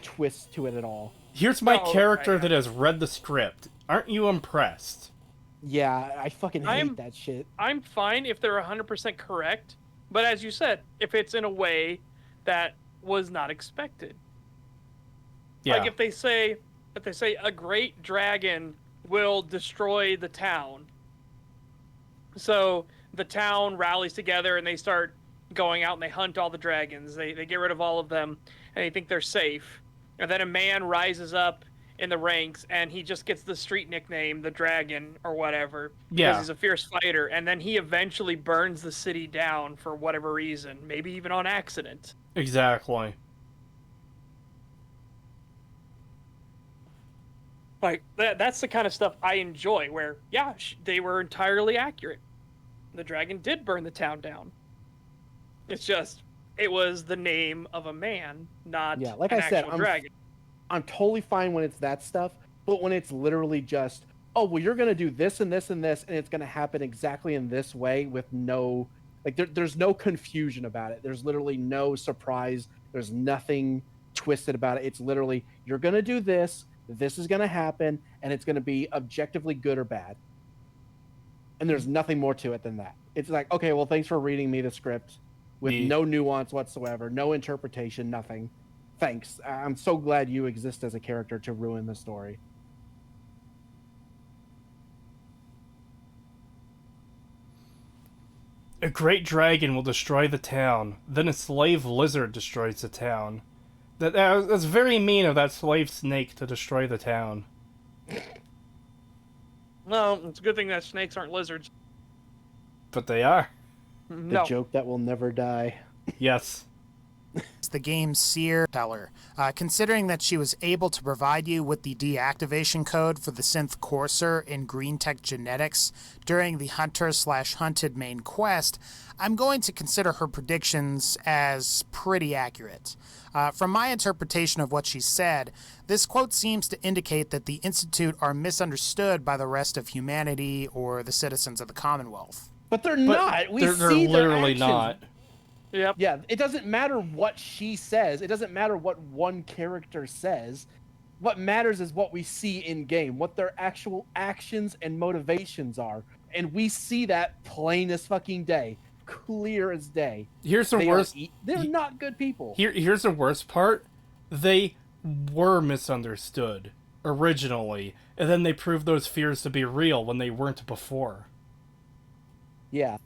twist to it at all.
Here's my character that has read the script. Aren't you impressed?
Yeah, I fucking hate that shit.
I'm fine if they're 100% correct, but as you said, if it's in a way that was not expected.
Yeah.
Like if they say a great dragon will destroy the town. So the town rallies together and they start going out and they hunt all the dragons. They get rid of all of them and they think they're safe. And then a man rises up in the ranks and he just gets the street nickname, the Dragon or whatever.
Yeah.
Because he's a fierce fighter. And then he eventually burns the city down for whatever reason. Maybe even on accident.
Exactly.
Like, that's the kind of stuff I enjoy where, yeah, they were entirely accurate. The dragon did burn the town down. It's just, it was the name of a man, not
like
an
I said,
actual dragon.
I'm totally fine when it's that stuff, but when it's literally just, oh, well, you're going to do this and this and this, and it's going to happen exactly in this way with no, like, there's no confusion about it. There's literally no surprise. There's nothing twisted about it. It's literally, you're going to do this is going to happen, and it's going to be objectively good or bad. And there's nothing more to it than that. It's like, okay, well, thanks for reading me the script with no nuance whatsoever, no interpretation, nothing. Thanks. I'm so glad you exist as a character to ruin the story.
A great dragon will destroy the town. Then a slave lizard destroys the town. That's very mean of that slave snake to destroy the town.
Well, it's a good thing that snakes aren't lizards.
But they are.
The joke that will never die.
Yes.
It's the game's Seer Teller. Considering that she was able to provide you with the deactivation code for the synth Courser in Green Tech Genetics during the Hunter/Hunted main quest, I'm going to consider her predictions as pretty accurate. From my interpretation of what she said, this quote seems to indicate that the Institute are misunderstood by the rest of humanity or the citizens of the Commonwealth.
But they're not.
They're literally not.
Yep.
Yeah, it doesn't matter what she says. It doesn't matter what one character says. what matters is what we see in game, what their actual actions and motivations are, and we see that plain as fucking day, clear as day.
Here's the worst.
They're not good people.
Here's the worst part. They were misunderstood originally, and then they proved those fears to be real when they weren't before.
Yeah.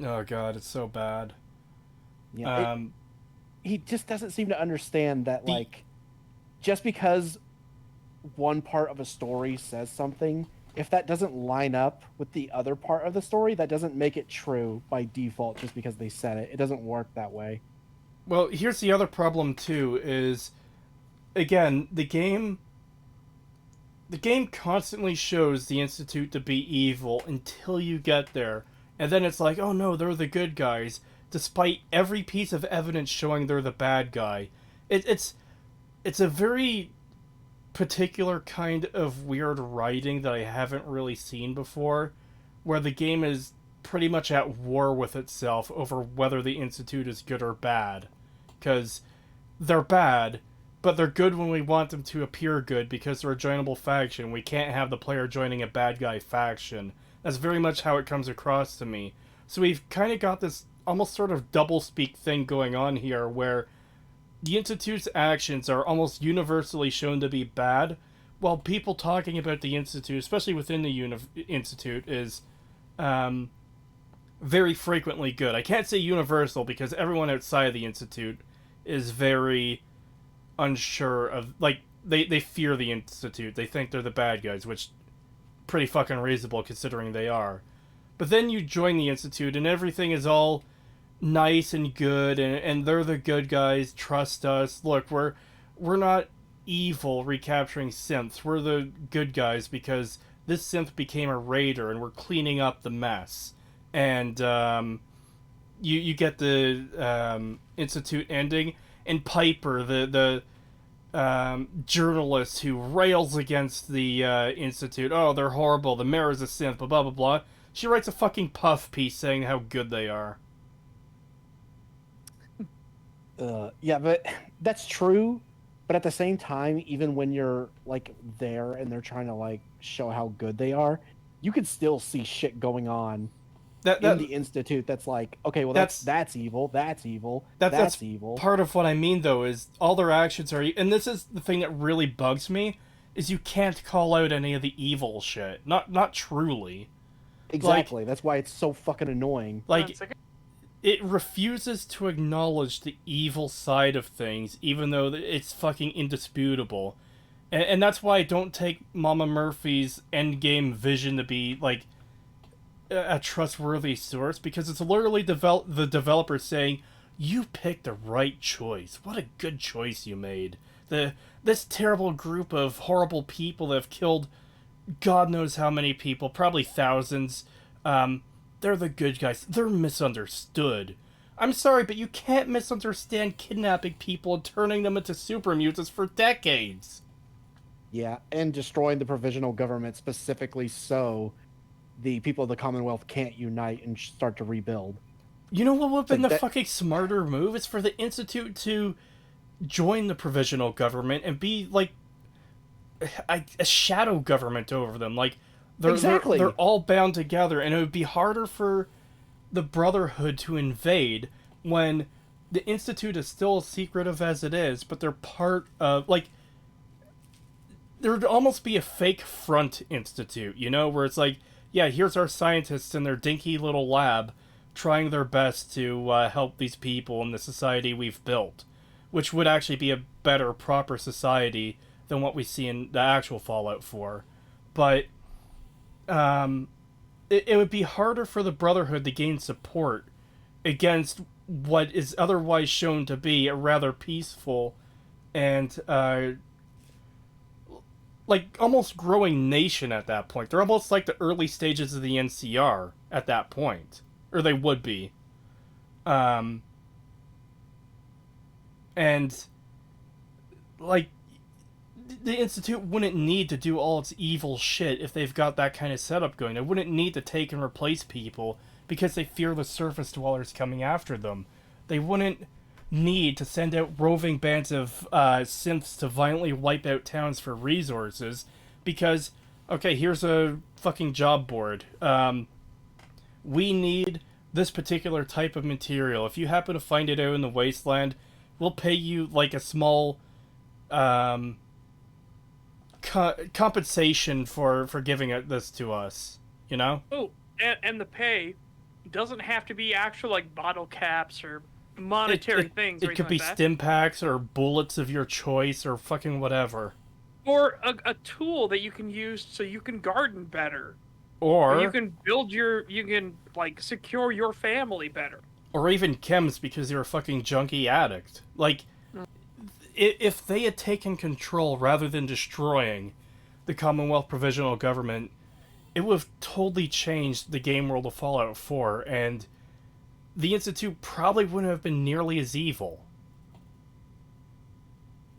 Oh god, it's so bad.
Yeah. He just doesn't seem to understand that, like, just because one part of a story says something, if that doesn't line up with the other part of the story, that doesn't make it true by default just because they said it. It doesn't work that way.
Well, here's the other problem too, is, again, the game constantly shows the Institute to be evil until you get there, and then it's like, oh no, they're the good guys, despite every piece of evidence showing they're the bad guy. It's a very particular kind of weird writing that I haven't really seen before, where the game is pretty much at war with itself over whether the Institute is good or bad. Because they're bad, but they're good when we want them to appear good because they're a joinable faction. We can't have the player joining a bad guy faction. That's very much how it comes across to me. So we've kind of got this almost sort of doublespeak thing going on here where the Institute's actions are almost universally shown to be bad, while people talking about the Institute, especially within the Institute, is very frequently good. I can't say universal because everyone outside of the Institute is very unsure of, like, they fear the Institute. They think they're the bad guys, which pretty fucking reasonable considering they are. But then you join the Institute and everything is all nice and good, and they're the good guys, trust us. Look, we're not evil recapturing synths. We're the good guys because this synth became a raider and we're cleaning up the mess. And you get the Institute ending, and Piper, the journalist who rails against the Institute, oh, they're horrible, the mayor's a synth, blah blah blah. She writes a fucking puff piece saying how good they are.
Yeah, but that's true. But at the same time, even when you're, like, there and they're trying to, like, show how good they are, you can still see shit going on in the Institute that's like, okay, well, that's evil, that's evil, that's evil.
Part of what I mean, though, is all their actions are... And this is the thing that really bugs me, is you can't call out any of the evil shit. Not truly.
Exactly. Like, that's why it's so fucking annoying.
Like... It refuses to acknowledge the evil side of things, even though it's fucking indisputable. And that's why I don't take Mama Murphy's endgame vision to be, like, a trustworthy source, because it's literally the developer saying, you picked the right choice. What a good choice you made. This terrible group of horrible people that have killed God knows how many people, probably thousands, they're the good guys. They're misunderstood. I'm sorry, but you can't misunderstand kidnapping people and turning them into super mutants for decades.
Yeah, and destroying the provisional government specifically so the people of the Commonwealth can't unite and start to rebuild.
You know what would have been the fucking smarter move? It's for the Institute to join the provisional government and be, like, a shadow government over them. Like, they're all bound together, and it would be harder for the Brotherhood to invade when the Institute is still as secretive as it is, but they're part of, like, there would almost be a fake front Institute, you know, where it's like, yeah, here's our scientists in their dinky little lab trying their best to help these people in the society we've built, which would actually be a better, proper society than what we see in the actual Fallout 4. But it would be harder for the Brotherhood to gain support against what is otherwise shown to be a rather peaceful and like almost growing nation at that point. They're almost like the early stages of the NCR at that point, or they would be. And like, the Institute wouldn't need to do all its evil shit if they've got that kind of setup going. They wouldn't need to take and replace people because they fear the surface dwellers coming after them. They wouldn't need to send out roving bands of synths to violently wipe out towns for resources, because, okay, here's a fucking job board. We need this particular type of material. If you happen to find it out in the wasteland, we'll pay you like a small compensation for giving this to us, you know?
Oh, and the pay doesn't have to be actual like bottle caps or monetary things.
It could be
like that.
stim packs or bullets of your choice or fucking whatever.
Or a tool that you can use so you can garden better.
Or
you can you can like secure your family better.
Or even chems because you're a fucking junkie addict. Like, if they had taken control rather than destroying the Commonwealth Provisional Government, it would have totally changed the game world of Fallout 4, and the Institute probably wouldn't have been nearly as evil.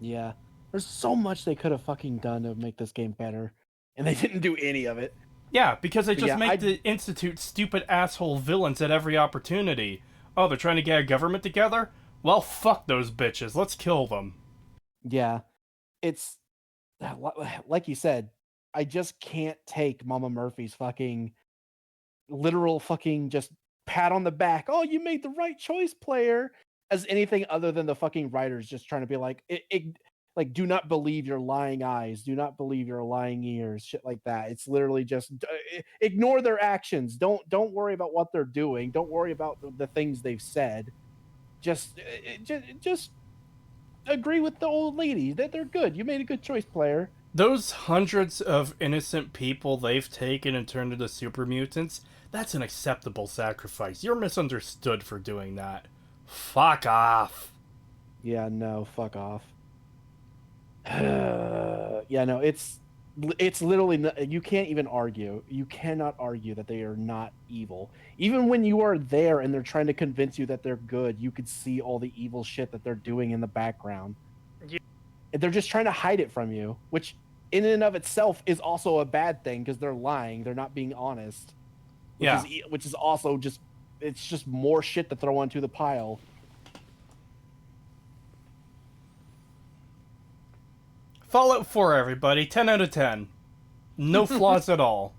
Yeah. There's so much they could have fucking done to make this game better, and they didn't do any of it.
Yeah, because they just make
I...
the Institute stupid asshole villains at every opportunity. Oh, they're trying to get a government together? Well, fuck those bitches. Let's kill them.
Yeah. It's... Like you said, I just can't take Mama Murphy's fucking... literal fucking just pat on the back. Oh, you made the right choice, player! As anything other than the fucking writers just trying to be like... Like, do not believe your lying eyes. Do not believe your lying ears. Shit like that. It's literally just ignore their actions. Don't worry about what they're doing. Don't worry about the things they've said. Just agree with the old lady that they're good. You made a good choice, player.
Those hundreds of innocent people they've taken and turned into super mutants, that's an acceptable sacrifice. You're misunderstood for doing that. Fuck off.
Yeah, no, fuck off. Yeah, no, it's literally you can't even argue. You cannot argue that they are not evil. Even when you are there and they're trying to convince you that they're good, you could see all the evil shit that they're doing in the background.
Yeah.
And they're just trying to hide it from you, which in and of itself is also a bad thing because they're lying. They're not being honest. Which is also just it's just more shit to throw onto the pile.
Fallout 4, everybody. 10 out of 10. No flaws at all.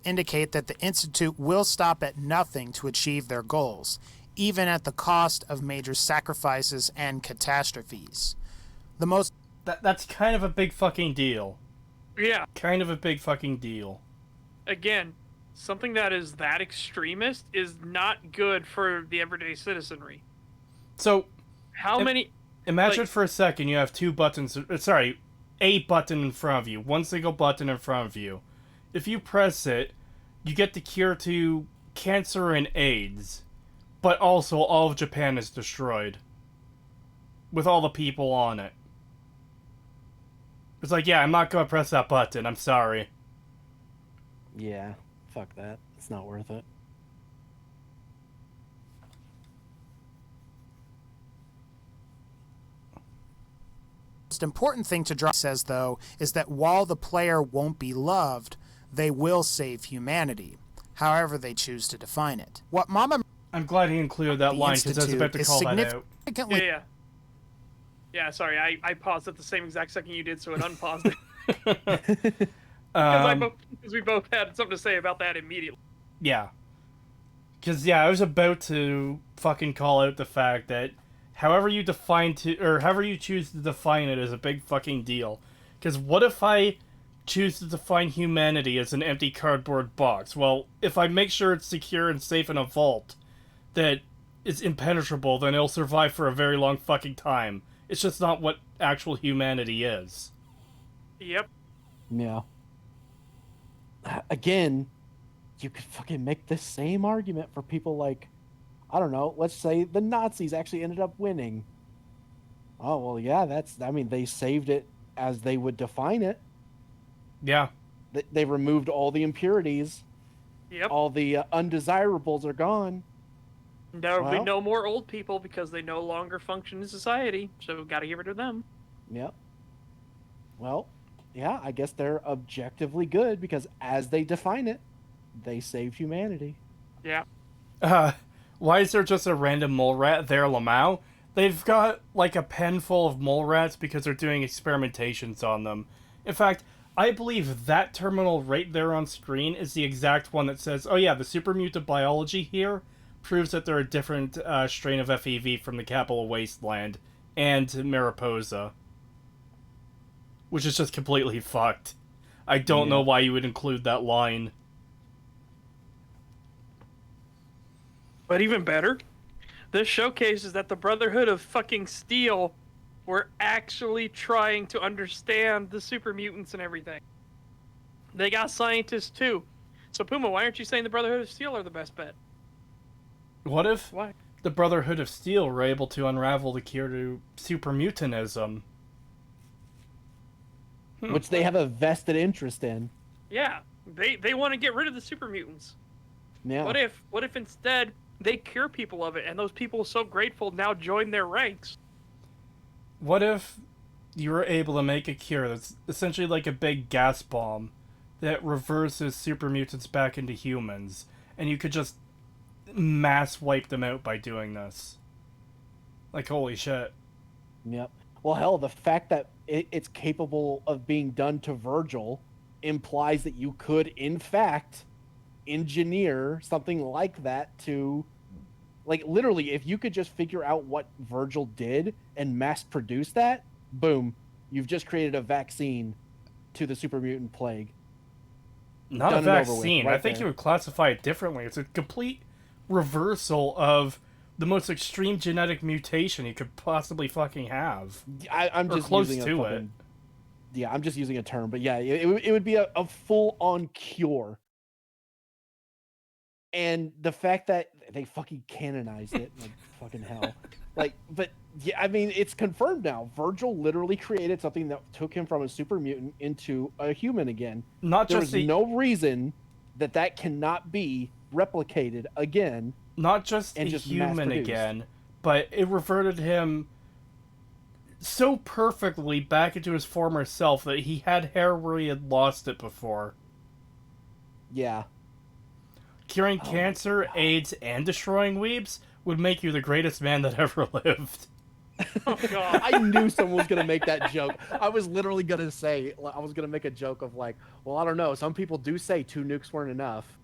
Indicate that the Institute will stop at nothing to achieve their goals, even at the cost of major sacrifices and catastrophes.
That's kind of a big fucking deal.
Yeah.
Kind of a big fucking deal.
Again, something that is that extremist is not good for the everyday citizenry.
So,
how many...
Imagine for a second you have two buttons... Sorry, a button in front of you. One single button in front of you. If you press it, you get the cure to cancer and AIDS. But also all of Japan is destroyed. With all the people on it. It's like, yeah, I'm not gonna press that button. I'm sorry.
Yeah, fuck that. It's not worth it.
Most important thing to draw says, though, is that while the player won't be loved, they will save humanity, however they choose to define it. What Mama...
I'm glad he included that line because I was about to call that out.
Yeah, sorry, I paused at the same exact second you did, so it unpaused it. Because we both had something to say about that immediately.
Yeah. Because, I was about to fucking call out the fact that however you choose to define it is a big fucking deal. Because what if I choose to define humanity as an empty cardboard box? Well, if I make sure it's secure and safe in a vault that is impenetrable, then it'll survive for a very long fucking time. It's just not what actual humanity is.
Yep.
Yeah. Again, you could fucking make the same argument for people like, I don't know, let's say the Nazis actually ended up winning. Oh, well, yeah, they saved it as they would define it.
Yeah.
They removed all the impurities.
Yep.
All the undesirables are gone.
There will be no more old people because they no longer function in society, so we've got to get rid of them.
Yep. Well, yeah, I guess they're objectively good because as they define it, they saved humanity.
Yeah.
Why is there just a random mole rat there, Lamau? They've got like a pen full of mole rats because they're doing experimentations on them. In fact, I believe that terminal right there on screen is the exact one that says, oh yeah, the super mutant biology here proves that they're a different strain of FEV from the Capital Wasteland and Mariposa. Which is just completely fucked. I don't know why you would include that line.
But even better, this showcases that the Brotherhood of fucking Steel were actually trying to understand the super mutants and everything. They got scientists too. So Puma, why aren't you saying the Brotherhood of Steel are the best bet?
What if
Why?
the Brotherhood of Steel were able to unravel the cure to super mutantism?
Which they have a vested interest in.
Yeah, they want to get rid of the super mutants.
Yeah.
What if instead they cure people of it, and those people so grateful now join their ranks?
What if you were able to make a cure that's essentially like a big gas bomb that reverses super mutants back into humans, and you could just mass wipe them out by doing this? Like, holy shit.
Yep. Well, hell, the fact that it's capable of being done to Virgil implies that you could, in fact, engineer something like that to, like, literally, if you could just figure out what Virgil did and mass produce that, boom, you've just created a vaccine to the super mutant plague.
Not
Done
a
and over with,
vaccine.
right
I think
there.
you would classify it differently. It's a complete reversal of the most extreme genetic mutation you could possibly fucking have.
I'm
Or
just
close
using
to
a fucking, yeah, I'm just using a term, but yeah, it would be a full-on cure. And the fact that they fucking canonized it, like, fucking hell. Like, but yeah, I mean, it's confirmed now. Virgil literally created something that took him from a super mutant into a human again.
Not
There's
just the
no reason that cannot be replicated again.
not just
and
a
just
human
mass-produced.
again, but it reverted him so perfectly back into his former self that he had hair where he had lost it before.
Yeah.
Curing
Oh my
cancer,
God.
AIDS, and destroying weebs would make you the greatest man that ever lived.
Oh god.
I knew someone was gonna make that joke. I was literally gonna say, I was gonna make a joke of like, well, I don't know. Some people do say 2 nukes weren't enough.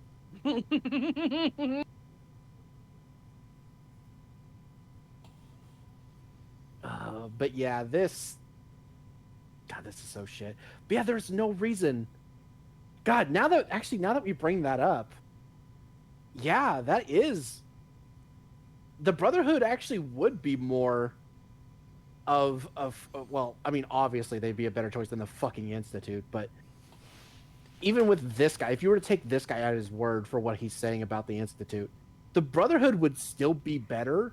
But yeah, this is so shit. But yeah, there's no reason. God, now that we bring that up, yeah, that is. The Brotherhood actually would be more of well, I mean, obviously they'd be a better choice than the fucking Institute, but even with this guy, if you were to take this guy at his word for what he's saying about the Institute, the Brotherhood would still be better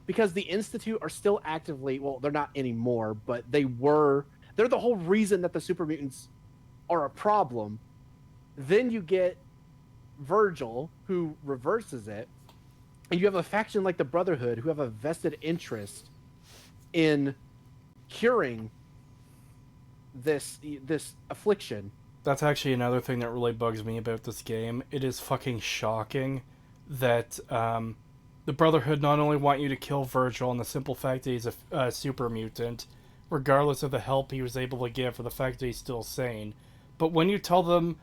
because the Institute are still actively, well, they're not anymore, but they're the whole reason that the super mutants are a problem. Then you get Virgil, who reverses it, and you have a faction like the Brotherhood who have a vested interest in curing this affliction.
That's actually another thing that really bugs me about this game. It is fucking shocking that the Brotherhood not only want you to kill Virgil on the simple fact that he's a super mutant, regardless of the help he was able to give for the fact that he's still sane, but when you tell them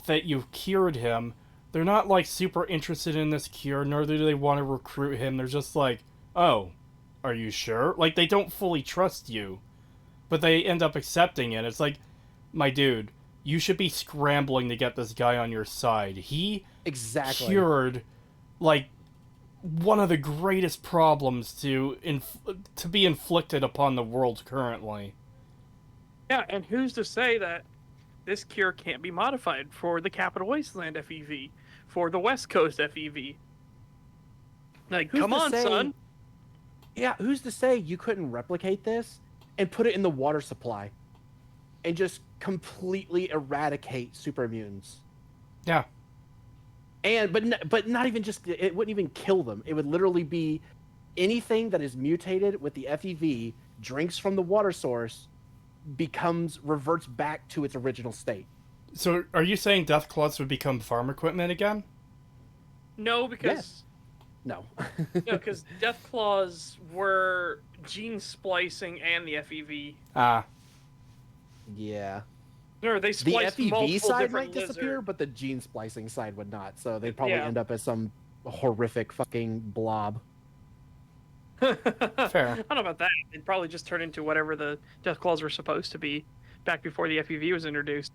that you've cured him, they're not like super interested in this cure, nor do they want to recruit him. They're just like, oh, are you sure? Like, they don't fully trust you, but they end up accepting it. It's like, my dude, you should be scrambling to get this guy on your side. He
Exactly.
cured, like, one of the greatest problems to be inflicted upon the world currently.
Yeah, and who's to say that this cure can't be modified for the Capital Wasteland FEV, for the West Coast FEV? Like,
Who's
come
to
on,
say-
son.
Yeah, who's to say you couldn't replicate this and put it in the water supply and just completely eradicate super mutants?
Yeah.
And but not even just, it wouldn't even kill them. It would literally be anything that is mutated with the FEV, drinks from the water source, reverts back to its original state.
So, are you saying Death Clots would become farm equipment again?
No, because
No.
No, because Death Claws were gene splicing and the FEV.
Ah,
Yeah.
Or they
The
spliced
FEV
multiple
side
different
might disappear,
lizards.
but the gene splicing side would not. So they'd probably
Yeah.
end up as some horrific fucking blob.
fair.
I don't know about that. They'd probably just turn into whatever the Death Claws were supposed to be back before the FEV was introduced.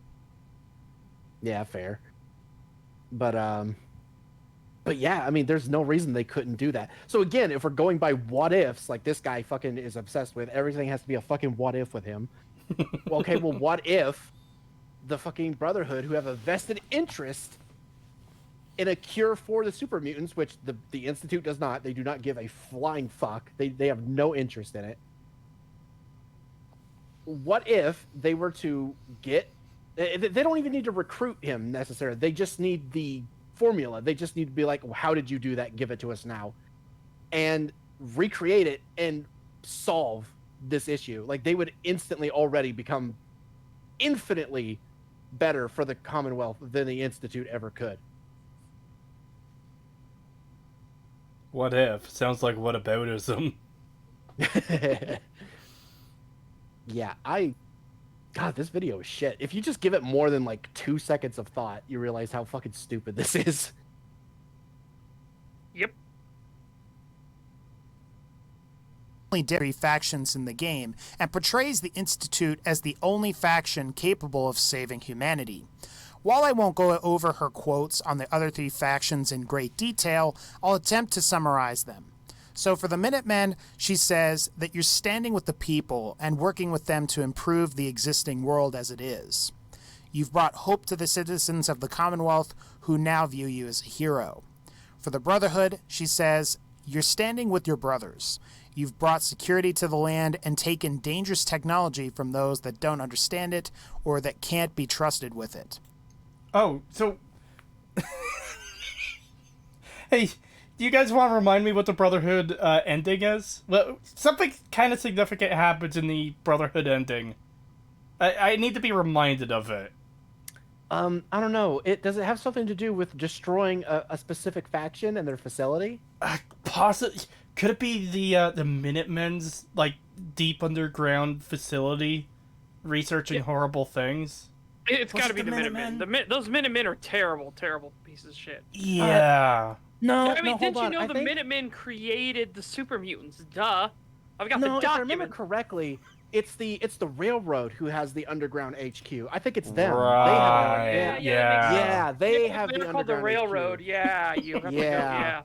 Yeah, fair. But yeah, I mean, there's no reason they couldn't do that. So again, if we're going by what ifs, like this guy fucking is obsessed with everything has to be a fucking what if with him. Well, okay, well, what if the fucking Brotherhood, who have a vested interest in a cure for the super mutants, which the Institute does not, they do not give a flying fuck. They have no interest in it. What if they were to get? They don't even need to recruit him necessarily. They just need the formula. They just need to be like, well, how did you do that? Give it to us now, and recreate it and solve this issue. Like they would instantly already become infinitely better for the Commonwealth than the Institute ever could.
What if? Sounds like whataboutism.
Yeah, God, this video is shit. If you just give it more than like 2 seconds of thought, you realize how fucking stupid this is.
Yep.
Only three factions in the game and portrays the Institute as the only faction capable of saving humanity. While I won't go over her quotes on the other three factions in great detail, I'll attempt to summarize them. So for the Minutemen, she says that you're standing with the people and working with them to improve the existing world as it is. You've brought hope to the citizens of the Commonwealth who now view you as a hero. For the Brotherhood, she says, you're standing with your brothers. You've brought security to the land and taken dangerous technology from those that don't understand it or that can't be trusted with it.
Oh, so... Hey, do you guys want to remind me what the Brotherhood ending is? Well, something kind of significant happens in the Brotherhood ending. I need to be reminded of it.
I don't know. Does it have something to do with destroying a specific faction and their facility?
Possibly. Could it be the Minutemen's, like, deep underground facility researching horrible things?
It's got to be the Minutemen. Those Minutemen are terrible, terrible pieces of shit.
Yeah.
No,
I mean,
hold
didn't you
on.
know
I
the
think...
Minutemen created the super mutants? Duh. I've got
No,
the
if I remember
document.
correctly, it's the Railroad who has the underground HQ. I think it's them.
Right.
They have,
Yeah.
they
Yeah,
have the
they're
underground
called the Railroad.
HQ.
Yeah, you have to go.
Yeah.
Yeah.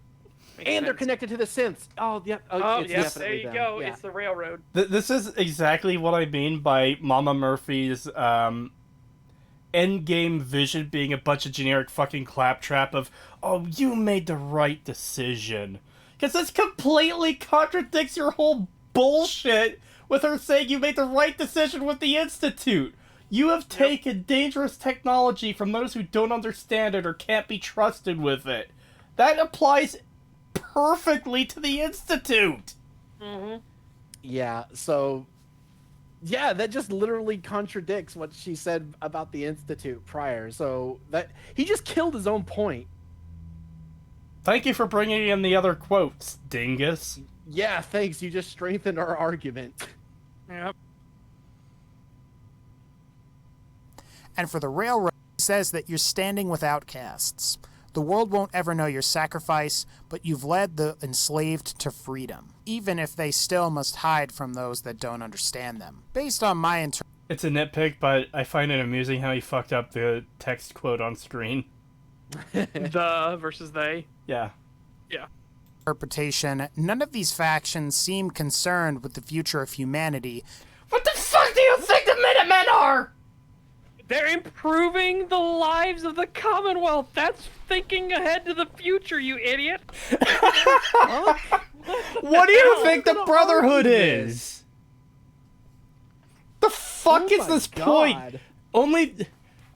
Makes
And they're
sense.
connected to the synths. Oh, yeah.
Oh,
it's
yes, there
definitely
you
them.
go.
Yeah.
It's the Railroad.
This is exactly what I mean by Mama Murphy's endgame vision being a bunch of generic fucking claptrap of, oh, you made the right decision. Because this completely contradicts your whole bullshit with her saying you made the right decision with the Institute. You have taken dangerous technology from those who don't understand it or can't be trusted with it. That applies perfectly to the Institute.
Mm-hmm.
Yeah, so... Yeah, that just literally contradicts what she said about the Institute prior. So that he just killed his own point.
Thank you for bringing in the other quotes, dingus.
Yeah, thanks. You just strengthened our argument.
Yep.
And for the Railroad, it says that you're standing with outcasts. The world won't ever know your sacrifice, but you've led the enslaved to freedom, even if they still must hide from those that don't understand them. Based on my
It's a nitpick, but I find it amusing how he fucked up the text quote on screen.
The versus they.
Yeah.
Yeah.
interpretation, none of these factions seem concerned with the future of humanity.
What the fuck do you think the Minutemen are?
They're improving the lives of the Commonwealth. That's thinking ahead to the future, you idiot.
What do you think the Brotherhood is? The fuck is this point?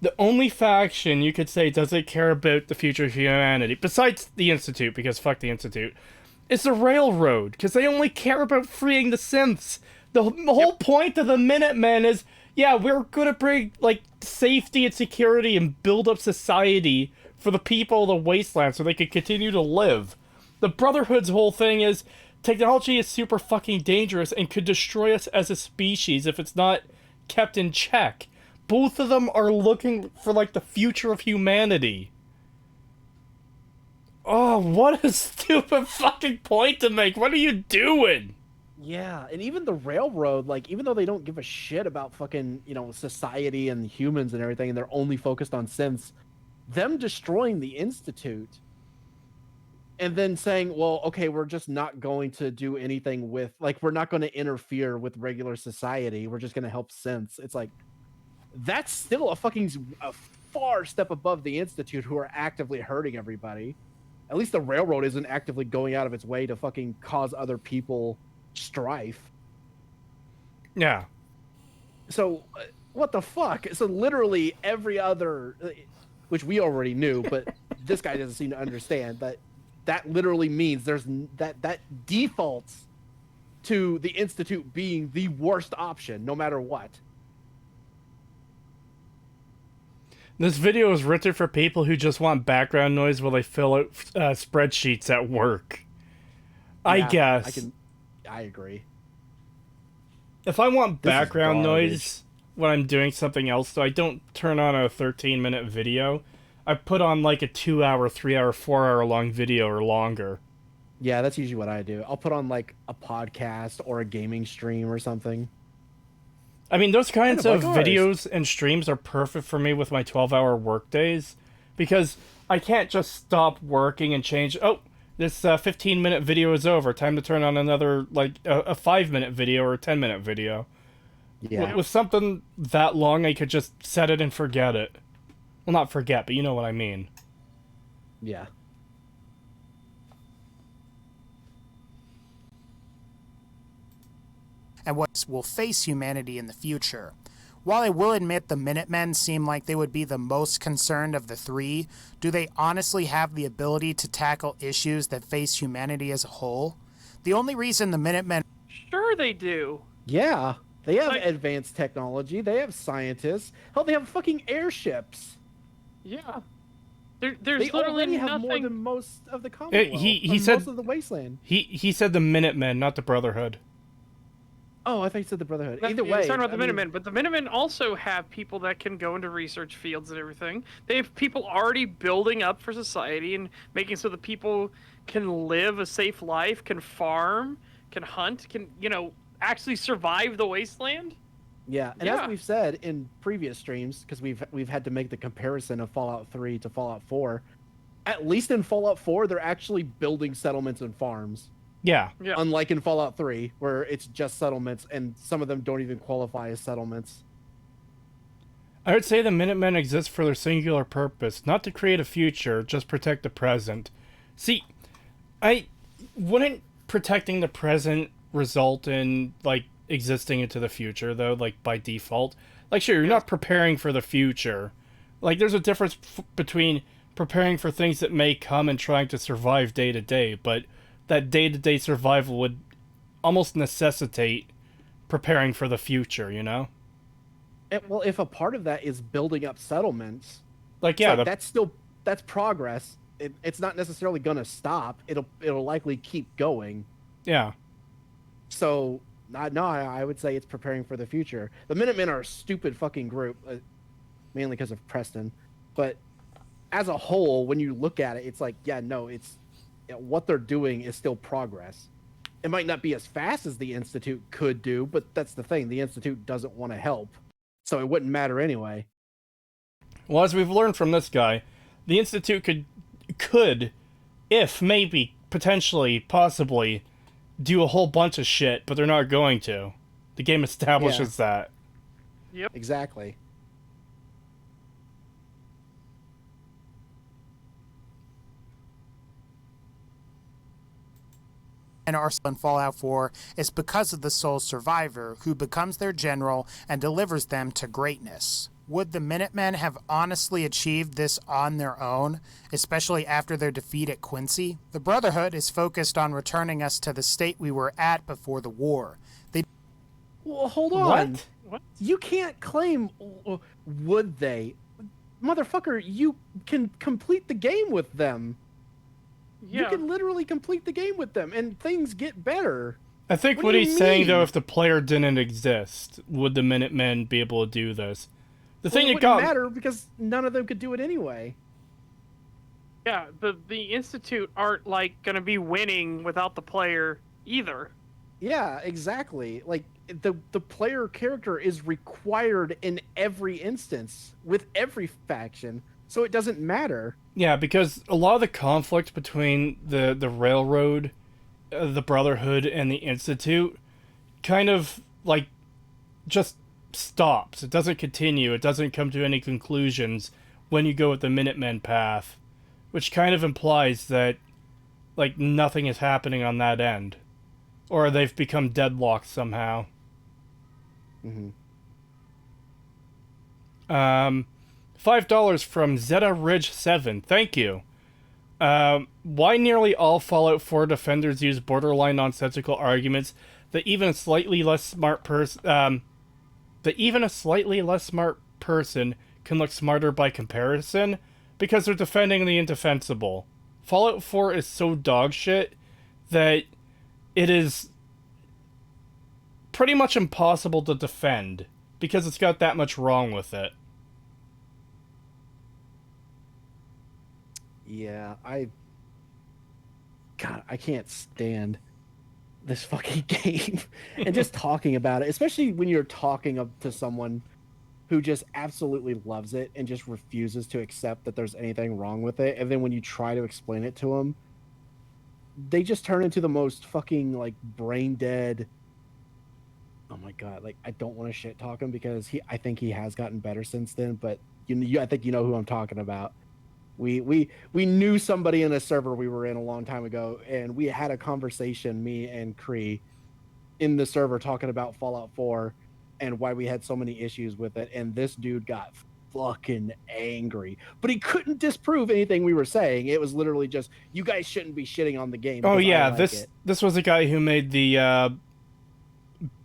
The only faction you could say doesn't care about the future of humanity, besides the Institute, because fuck the Institute, is the Railroad, because they only care about freeing the synths. The whole point of the Minutemen is, yeah, we're gonna bring, like, safety and security and build up society for the people of the wasteland so they can continue to live. The Brotherhood's whole thing is technology is super fucking dangerous and could destroy us as a species if it's not kept in check. Both of them are looking for, like, the future of humanity. Oh, what a stupid fucking point to make. What are you doing?
Yeah, and even the railroad, like, even though they don't give a shit about fucking, society and humans and everything, and they're only focused on synths, them destroying the Institute and then saying, well, okay, we're just not going to do anything with, like, we're not going to interfere with regular society. We're just going to help synths. It's like, that's still a far step above the Institute, who are actively hurting everybody. At least the railroad isn't actively going out of its way to fucking cause other people strife.
Yeah.
So, what the fuck? So literally every other, which we already knew, but this guy doesn't seem to understand, that literally means that defaults to the Institute being the worst option, no matter what.
This video is written for people who just want background noise while they fill out spreadsheets at work. I guess.
I agree.
If I want
This is
background
garbage.
noise when I'm doing something else, so I don't turn on a 13-minute video. I put on like a 2-hour, 3-hour, 4-hour long video or longer.
Yeah, that's usually what I do. I'll put on like a podcast or a gaming stream or something.
I mean, those kinds of
like ours.
videos and streams are perfect for me with my 12-hour work days, because I can't just stop working and change. Oh, this 15-minute video is over. Time to turn on another, like, a 5-minute video or a 10-minute video.
Yeah.
With something that long, I could just set it and forget it. Well, not forget, but you know what I mean.
Yeah.
And what will face humanity in the future. While I will admit the Minutemen seem like they would be the most concerned of the three, do they honestly have the ability to tackle issues that face humanity as a whole? The only reason the Minutemen...
Sure they do.
Yeah. They have
Like-
advanced technology. They have scientists. Hell, they have fucking airships.
Yeah. There's
They
literally
already have more
nothing.
than most of the Commonwealth.
he
or
said-
most of the Wasteland.
He said the Minutemen, not the Brotherhood.
Oh, I thought you said the Brotherhood.
That's-
Either
he's
way,
talking about the
I mean,
Minutemen, but the Minutemen also have people that can go into research fields and everything. They have people already building up for society and making so that people can live a safe life, can farm, can hunt, can actually survive the wasteland.
Yeah, and
Yeah.
as we've said in previous streams, because we've had to make the comparison of Fallout 3 to Fallout 4. At least in Fallout 4, they're actually building settlements and farms.
Yeah.
Yeah.
Unlike in Fallout 3, where it's just settlements, and some of them don't even qualify as settlements.
I would say the Minutemen exist for their singular purpose, not to create a future, just protect the present. See, wouldn't protecting the present result in, like, existing into the future, though, like, by default? Like, sure, you're not preparing for the future. Like, there's a difference between preparing for things that may come and trying to survive day to day, but that day-to-day survival would almost necessitate preparing for the future, you know?
Well, if a part of that is building up settlements,
Like,
it's
yeah,
like, that's progress. It's not necessarily going to stop. It'll likely keep going.
yeah.
So, I would say it's preparing for the future. The Minutemen are a stupid fucking group, mainly because of Preston. But as a whole, when you look at it, it's like, yeah, no, what they're doing is still progress. It might not be as fast as the Institute could do, but that's the thing. The Institute doesn't want to help, so it wouldn't matter anyway.
Well, as we've learned from this guy, the Institute could, if maybe, potentially, possibly, do a whole bunch of shit, but they're not going to. The game establishes that.
Yep.
Exactly.
and Arsenal in Fallout 4 is because of the sole survivor who becomes their general and delivers them to greatness. Would the Minutemen have honestly achieved this on their own, especially after their defeat at Quincy? The Brotherhood is focused on returning us to the state we were at before the war.
Well, hold on.
What?
You can't claim, would they? Motherfucker, you can complete the game with them. You can literally complete the game with them, and things get better.
I think what he's saying, though, if the player didn't exist, would the Minutemen be able to do this? The thing
it
that got
wouldn't matter because none of them could do it anyway.
Yeah, the Institute aren't like gonna be winning without the player either.
Yeah, exactly. Like the player character is required in every instance with every faction, so it doesn't matter.
Yeah, because a lot of the conflict between the Railroad, the Brotherhood, and the Institute kind of, like, just stops. It doesn't continue. It doesn't come to any conclusions when you go with the Minutemen path, which kind of implies that, like, nothing is happening on that end. Or they've become deadlocked somehow.
Mm-hmm.
$5 from Zeta Ridge 7. Thank you. Why nearly all Fallout 4 defenders use borderline nonsensical arguments that even a slightly less smart person can look smarter by comparison? Because they're defending the indefensible. Fallout 4 is so dog shit that it is pretty much impossible to defend because it's got that much wrong with it.
Yeah, I can't stand this fucking game. And just talking about it, especially when you're talking to someone who just absolutely loves it and just refuses to accept that there's anything wrong with it. And then when you try to explain it to them, they just turn into the most fucking, like, brain dead. Oh my god, like, I don't want to shit talk him because I think he has gotten better since then, but I think you know who I'm talking about. We knew somebody in a server we were in a long time ago, and we had a conversation, me and Cree, in the server talking about Fallout 4 and why we had so many issues with it, and this dude got fucking angry. But he couldn't disprove anything we were saying. It was literally just, you guys shouldn't be shitting on the game.
Oh yeah,
like
this was a guy who made the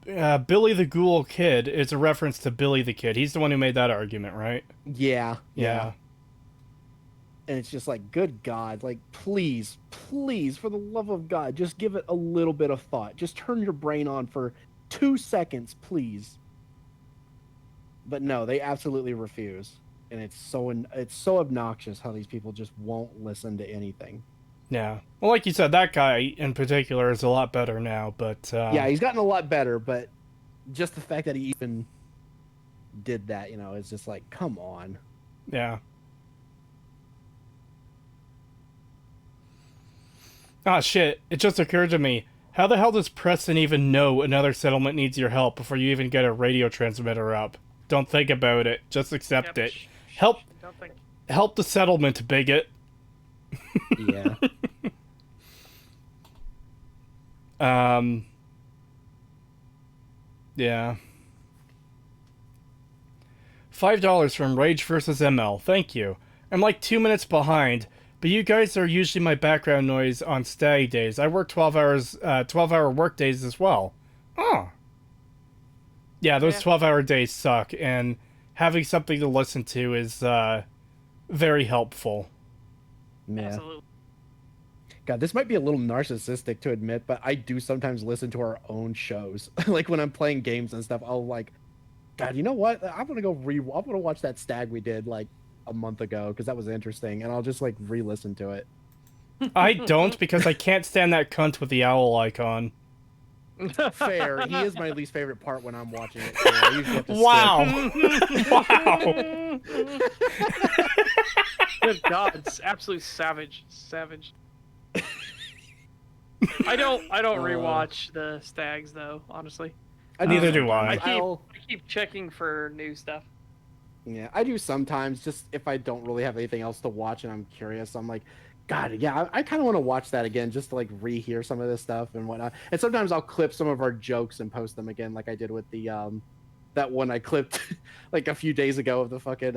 Billy the Ghoul Kid. It's a reference to Billy the Kid. He's the one who made that argument, right?
Yeah.
Yeah.
And it's just like, good God, like, please, for the love of God, just give it a little bit of thought. Just turn your brain on for 2 seconds, please. But no, they absolutely refuse. And it's so obnoxious how these people just won't listen to anything.
Yeah. Well, like you said, that guy in particular is a lot better now, but...
Yeah, he's gotten a lot better, but just the fact that he even did that, is just like, come on.
Yeah. Ah, shit. It just occurred to me. How the hell does Preston even know another settlement needs your help before you even get a radio transmitter up? Don't think about it. Just accept it. Help the settlement, bigot.
Yeah.
Yeah. $5 from Rage vs. ML. Thank you. I'm like 2 minutes behind, but you guys are usually my background noise on STAG days. I work 12-hour work days as well. Oh. Yeah, those 12-hour days suck, and having something to listen to is very helpful.
Yeah.
Absolutely.
God, this might be a little narcissistic to admit, but I do sometimes listen to our own shows. Like when I'm playing games and stuff, I'll like, God, you know what? I'm gonna watch that STAG we did like a month ago because that was interesting, and I'll just like re-listen to it.
I don't because I can't stand that cunt with the owl icon.
Fair. He is my least favorite part when I'm watching it. So I usually have to
Wow.
Good God, it's absolute savage. I don't rewatch the STAGs though, honestly.
Neither do
I
I.
keep checking for new stuff.
Yeah, I do sometimes, just if I don't really have anything else to watch and I'm curious. I'm like, God, yeah, I kind of want to watch that again just to like rehear some of this stuff and whatnot. And sometimes I'll clip some of our jokes and post them again, like I did with the that one I clipped like a few days ago of the fucking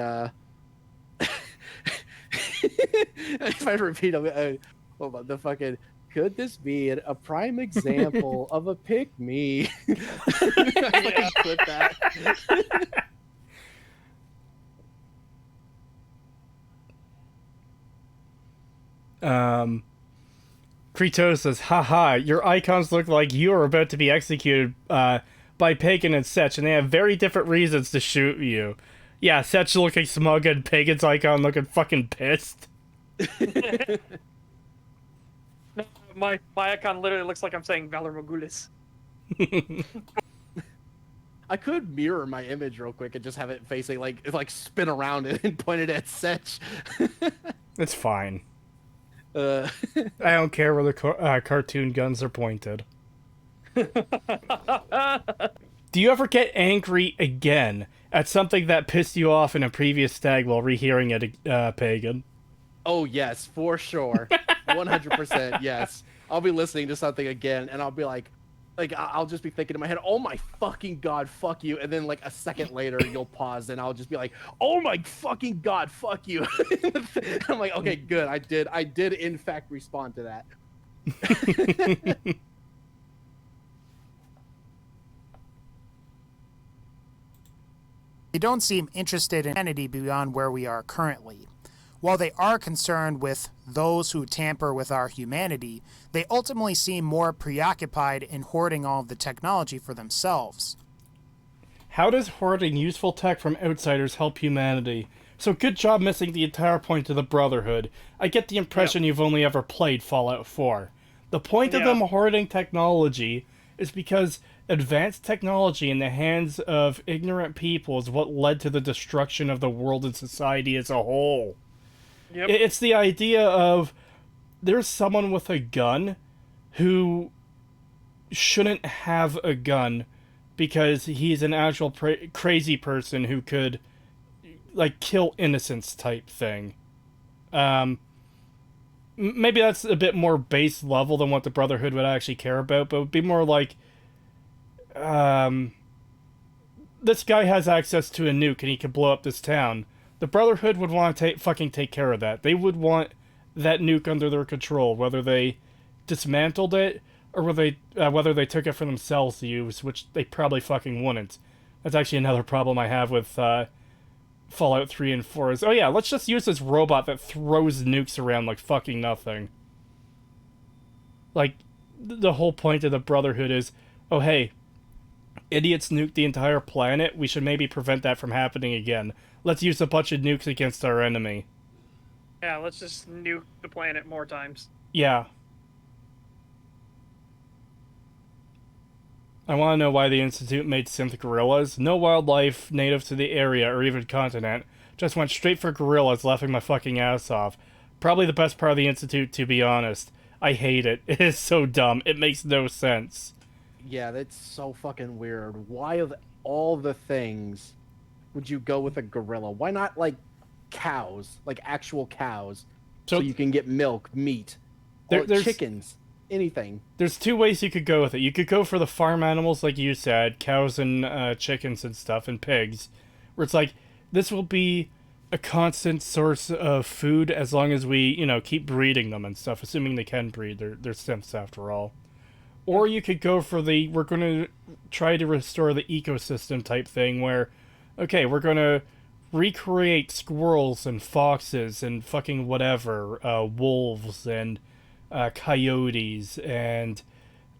if I repeat them, hold on, the fucking, could this be a prime example of a pick me? I clip that.
Creetosis, haha, your icons look like you are about to be executed by Pagan and Setch, and they have very different reasons to shoot you. Yeah, Setch looking smug and Pagan's icon looking fucking pissed.
No, my icon literally looks like I'm saying Valor Mogulis.
I could mirror my image real quick and just have it facing like spin around it and point it at Setch.
It's fine.
I
I don't care where the cartoon guns are pointed. Do you ever get angry again at something that pissed you off in a previous stag while rehearing it, Pagan?
Oh yes, for sure, 100%. Yes, I'll be listening to something again, and I'll be like I'll just be thinking in my head, "Oh my fucking god, fuck you!" And then like a second later, you'll pause, and I'll just be like, "Oh my fucking god, fuck you!" I'm like, "Okay, good. I did in fact respond to that."
They don't seem interested in humanity beyond where we are currently. While they are concerned with those who tamper with our humanity, they ultimately seem more preoccupied in hoarding all of the technology for themselves.
How does hoarding useful tech from outsiders help humanity? So good job missing the entire point of the Brotherhood. I get the impression you've only ever played Fallout 4. The point of them hoarding technology is because advanced technology in the hands of ignorant people is what led to the destruction of the world and society as a whole.
Yep.
It's the idea of there's someone with a gun who shouldn't have a gun because he's an actual crazy person who could like kill innocents type thing. Maybe that's a bit more base level than what the Brotherhood would actually care about, but it would be more like this guy has access to a nuke and he can blow up this town. The Brotherhood would want to fucking take care of that. They would want that nuke under their control, whether they dismantled it or whether they took it for themselves to use, which they probably fucking wouldn't. That's actually another problem I have with Fallout 3 and 4 is, oh yeah, let's just use this robot that throws nukes around like fucking nothing. Like, the whole point of the Brotherhood is, oh hey, idiots nuked the entire planet, we should maybe prevent that from happening again. Let's use a bunch of nukes against our enemy.
Yeah, let's just nuke the planet more times.
Yeah. I want to know why the Institute made synth gorillas. No wildlife native to the area or even continent. Just went straight for gorillas, laughing my fucking ass off. Probably the best part of the Institute, to be honest. I hate it. It is so dumb. It makes no sense.
Yeah, that's so fucking weird. Why of all the things would you go with a gorilla? Why not like cows, like actual cows, so you can get milk, meat, or chickens, anything?
There's two ways you could go with it. You could go for the farm animals, like you said, cows and chickens and stuff, and pigs, where it's like, this will be a constant source of food as long as we, keep breeding them and stuff, assuming they can breed. They're synths after all. Or you could go for the, we're going to try to restore the ecosystem type thing where, okay, we're going to recreate squirrels and foxes and fucking whatever, wolves and coyotes and,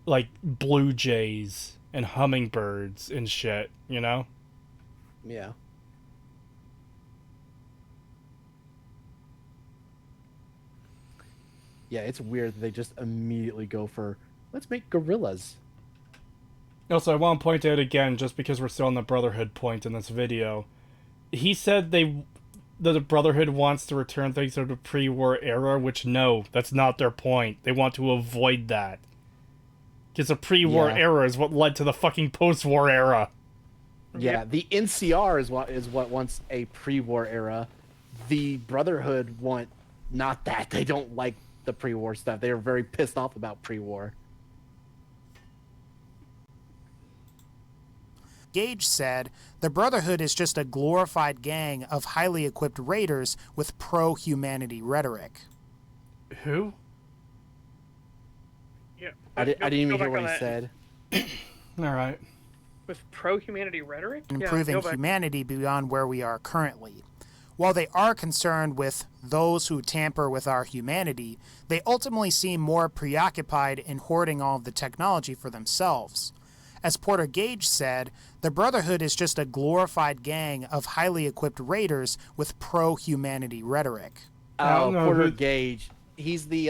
like, blue jays and hummingbirds and shit,
Yeah. Yeah, it's weird that they just immediately go for, let's make gorillas.
Also, I want to point out again, just because we're still on the Brotherhood point in this video, he said that the Brotherhood wants to return things to the pre-war era, which no, that's not their point. They want to avoid that. Because the pre-war era is what led to the fucking post-war era.
Yeah, the NCR is what wants a pre-war era. The Brotherhood want not that. They don't like the pre-war stuff. They are very pissed off about pre-war.
Gage said, the Brotherhood is just a glorified gang of highly equipped raiders with pro-humanity rhetoric.
Who?
Yeah.
I didn't even hear what he said.
Alright.
With pro-humanity rhetoric?
Improving humanity beyond where we are currently. While they are concerned with those who tamper with our humanity, they ultimately seem more preoccupied in hoarding all of the technology for themselves. As Porter Gage said, the Brotherhood is just a glorified gang of highly equipped raiders with pro-humanity rhetoric.
I don't know
Porter
who-
Gage. He's the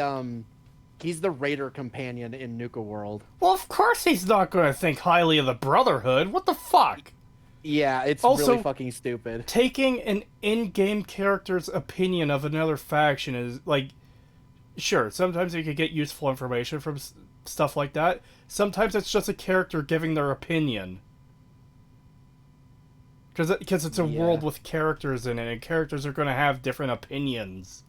raider companion in Nuka World.
Well, of course he's not going to think highly of the Brotherhood. What the fuck?
Yeah, it's
Also-
really fucking stupid.
Taking an in-game character's opinion of another faction is, like, sure, sometimes you could get useful information from stuff like that. Sometimes it's just a character giving their opinion. Because it's a
Yeah.
world with characters in it, and characters are going to have different opinions.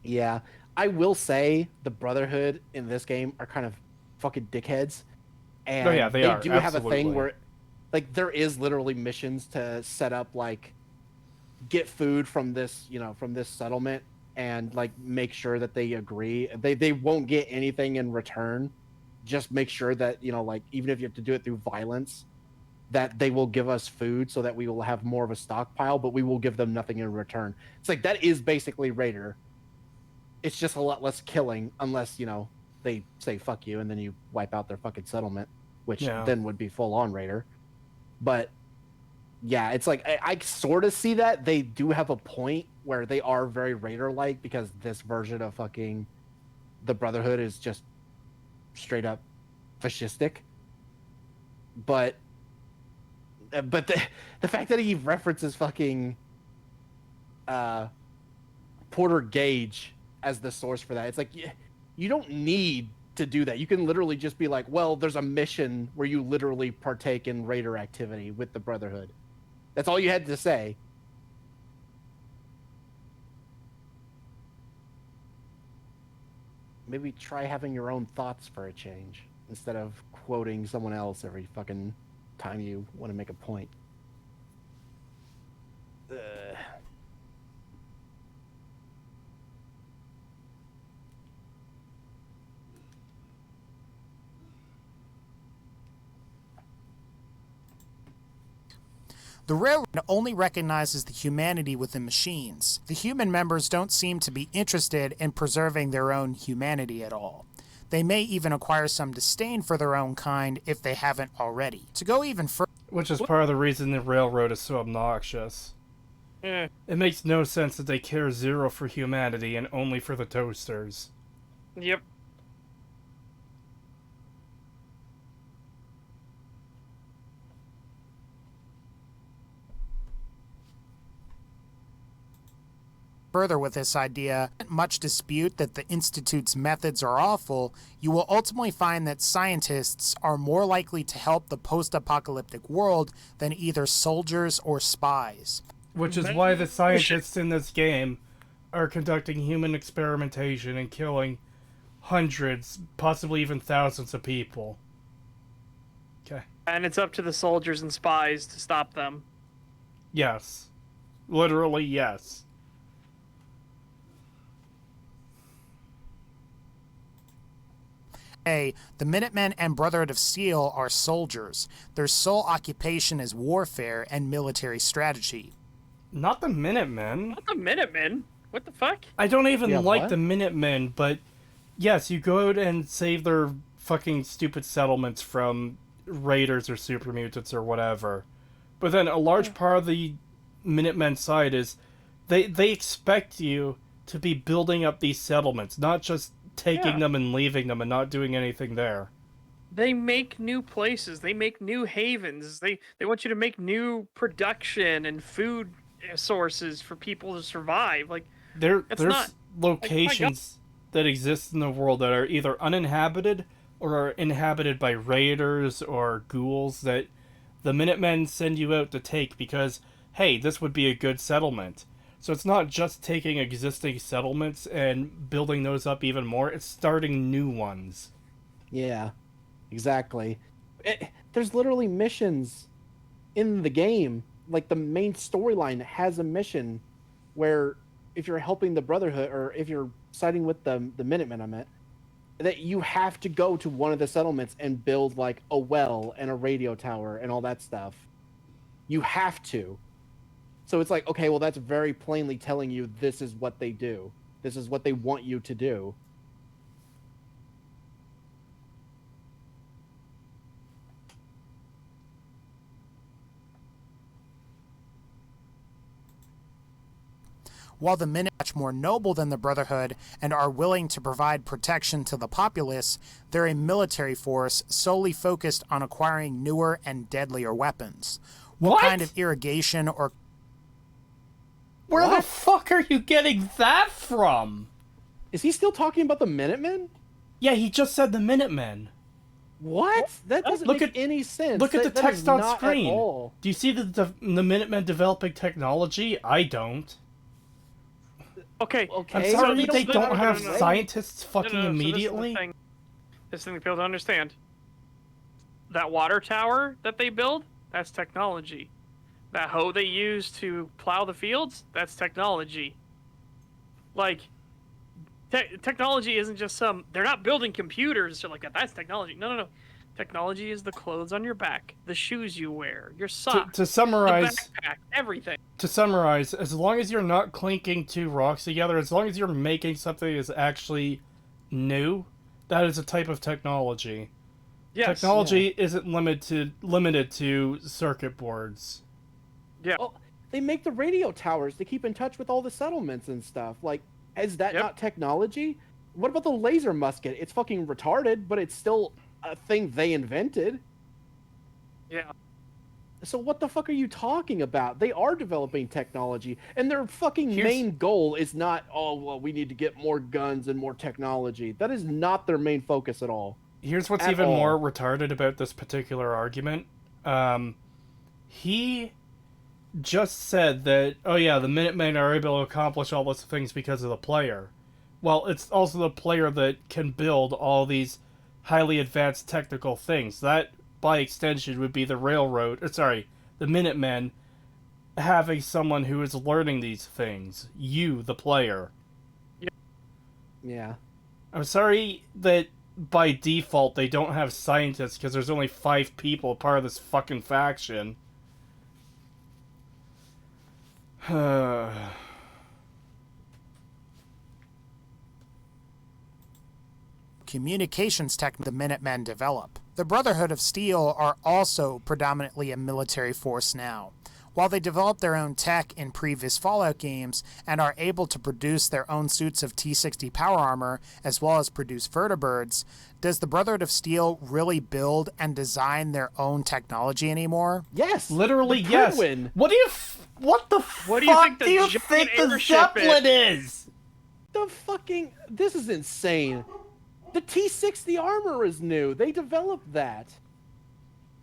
Yeah, I will say the Brotherhood in this game are kind of fucking dickheads, and
Oh, yeah, they are,
do have a
absolutely.
thing where, like, there is literally missions to set up, like, get food from this, from this settlement, and like make sure that they agree. They won't get anything in return. Just make sure that like, even if you have to do it through violence, that they will give us food so that we will have more of a stockpile, but we will give them nothing in return. It's like, that is basically Raider. It's just a lot less killing, unless, they say fuck you and then you wipe out their fucking settlement, which
Yeah.
then would be full on Raider. But yeah, it's like, I sort of see that. They do have a point where they are very Raider-like, because this version of fucking the Brotherhood is just straight up fascistic. But the fact that he references fucking Porter Gage as the source for that, it's like, you don't need to do that. You can literally just be like, well, there's a mission where you literally partake in Raider activity with the Brotherhood. That's all you had to say. Maybe try having your own thoughts for a change, instead of quoting someone else every fucking time you want to make a point.
The Railroad only recognizes the humanity within machines. The human members don't seem to be interested in preserving their own humanity at all. They may even acquire some disdain for their own kind if they haven't already. To go even further,
Which is part of the reason the Railroad is so obnoxious. It makes no sense that they care zero for humanity and only for the toasters.
Yep.
with this idea, much dispute that the Institute's methods are awful, you will ultimately find that scientists are more likely to help the post-apocalyptic world than either soldiers or spies.
Which is why the scientists in this game are conducting human experimentation and killing hundreds, possibly even thousands of people. Okay.
And it's up to the soldiers and spies to stop them.
Yes. Literally, yes.
The Minutemen and Brotherhood of Steel are soldiers. Their sole occupation is warfare and military strategy.
Not the Minutemen.
Not the Minutemen. What the fuck?
I don't even like
what?
the Minutemen, but yes, you go out and save their fucking stupid settlements from raiders or super mutants or whatever. But then a large part of the Minutemen side is they expect you to be building up these settlements, not just taking them and leaving them and not doing anything there.
They make new places. They make new havens. They want you to make new production and food sources for people to survive. Like,
There's
not-
locations that exist in the world that are either uninhabited or are inhabited by raiders or ghouls that the Minutemen send you out to take because, hey, this would be a good settlement. So it's not just taking existing settlements and building those up even more, it's starting new ones.
Yeah, exactly. There's literally missions in the game. Like, the main storyline has a mission where if you're helping the Brotherhood, or if you're siding with the Minutemen, I meant, that you have to go to one of the settlements and build, like, a well and a radio tower and all that stuff. You have to. So it's like, okay, well, that's very plainly telling you this is what they do. This is what they want you to do.
While the Minutemen are much more noble than the Brotherhood and are willing to provide protection to the populace, they're a military force solely focused on acquiring newer and deadlier weapons. What kind of irrigation or...
Where the fuck are you getting that from?
Is he still talking about the Minutemen?
Yeah, he just said the Minutemen.
What? That doesn't make any sense.
Look at the
That
text
is
on
not at
screen.
all.
Do you see the Minutemen developing technology? I don't.
Okay.
I'm
so
sorry,
the-
they
no,
don't
no, no,
have
no, no.
scientists fucking
No, no, no, so
immediately.
This is the thing to be able to understand. That water tower that they build, that's technology. That hoe they use to plow the fields, that's technology. Like, technology isn't just some... They're not building computers or shit like that. That's technology. No, no, no. Technology is the clothes on your back, the shoes you wear, your socks,
To summarize,
the backpack, everything.
To summarize, as long as you're not clinking two rocks together, as long as you're making something that's actually new, that is a type of technology.
Yes.
Technology isn't limited to circuit boards.
Yeah.
Well, they make the radio towers to keep in touch with all the settlements and stuff. Like, is that not technology? What about the laser musket? It's fucking retarded, but it's still a thing they invented.
Yeah.
So what the fuck are you talking about? They are developing technology, and their fucking main goal is not, oh, well, we need to get more guns and more technology. That is not their main focus at all.
Here's what's even more retarded about this particular argument. He just said that, oh yeah, the Minutemen are able to accomplish all those things because of the player. Well, it's also the player that can build all these highly advanced technical things. That, by extension, would be the the Minutemen having someone who is learning these things. You, the player.
Yeah.
I'm sorry that by default they don't have scientists because there's only 5 people part of this fucking faction.
communications tech the Minutemen develop. The Brotherhood of Steel are also predominantly a military force now. While they developed their own tech in previous Fallout games and are able to produce their own suits of T-60 power armor as well as produce vertibirds, does the Brotherhood of Steel really build and design their own technology anymore?
Yes!
Literally, yes! What the
What
fuck
do you think the
Zeppelin is?
The fucking... This is insane. The T-60 armor is new. They developed that.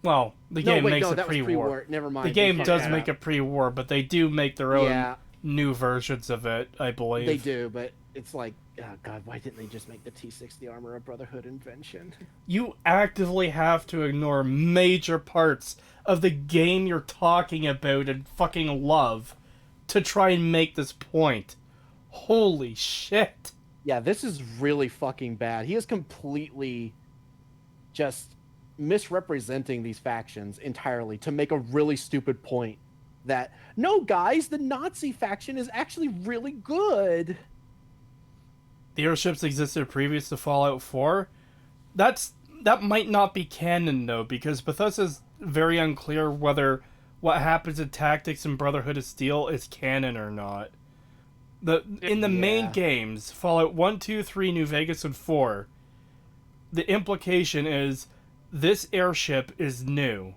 Well, the game makes it
that was
pre-war.
pre-war. Never mind.
The game does make it pre-war, but they do make their own new versions of it, I believe.
They do, but it's like, oh god, why didn't they just make the T-60 armor a Brotherhood invention?
You actively have to ignore major parts of the game you're talking about and fucking love to try and make this point. Holy shit.
Yeah, this is really fucking bad. He is completely just misrepresenting these factions entirely to make a really stupid point that, no guys, the Nazi faction is actually really good.
The airships existed previous to Fallout 4? That might not be canon though, because Bethesda's very unclear whether what happens in Tactics and Brotherhood of Steel is canon or not. In the main games, Fallout 1, 2, 3, New Vegas, and 4, the implication is this airship is new.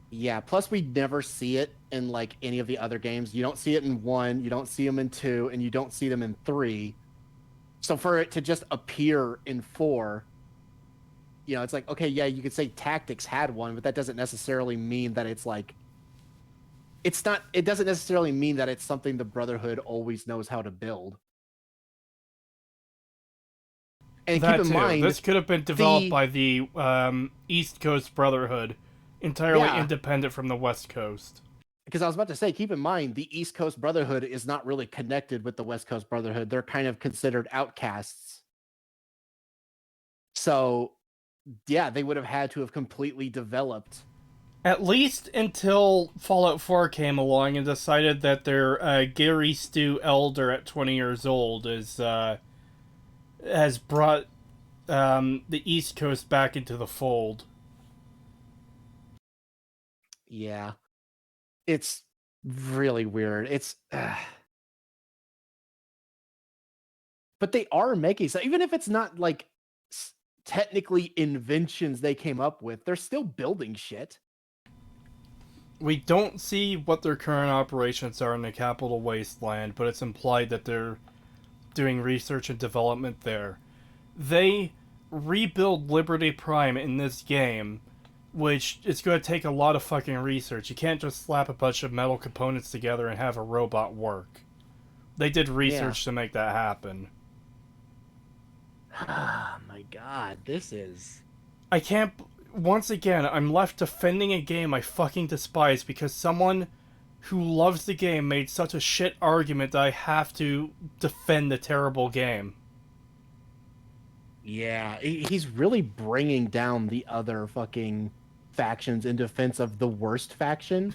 Yeah, plus we never see it in like any of the other games. You don't see it in 1, you don't see them in 2, and you don't see them in 3. So for it to just appear in 4, you know, it's like, okay, yeah, you could say Tactics had one, but that doesn't necessarily mean that it's like... It doesn't necessarily mean that it's something the Brotherhood always knows how to build. And
That
keep in
too.
mind,
This could have been developed by the East Coast Brotherhood, entirely independent from the West Coast.
Because I was about to say, keep in mind, the East Coast Brotherhood is not really connected with the West Coast Brotherhood. They're kind of considered outcasts. So, yeah, they would have had to have completely developed
At least until Fallout 4 came along and decided that their Gary Stu Elder at 20 years old has brought the East Coast back into the fold.
Yeah. It's really weird. It's but they are making so even if it's not like technically inventions they came up with, they're still building shit.
We don't see what their current operations are in the Capital Wasteland, but it's implied that they're doing research and development there. They rebuild Liberty Prime in this game, which is going to take a lot of fucking research. You can't just slap a bunch of metal components together and have a robot work. They did research to make that happen.
Oh my god, this is...
I can't... Once again, I'm left defending a game I fucking despise because someone who loves the game made such a shit argument that I have to defend the terrible game.
Yeah, he's really bringing down the other fucking factions in defense of the worst faction,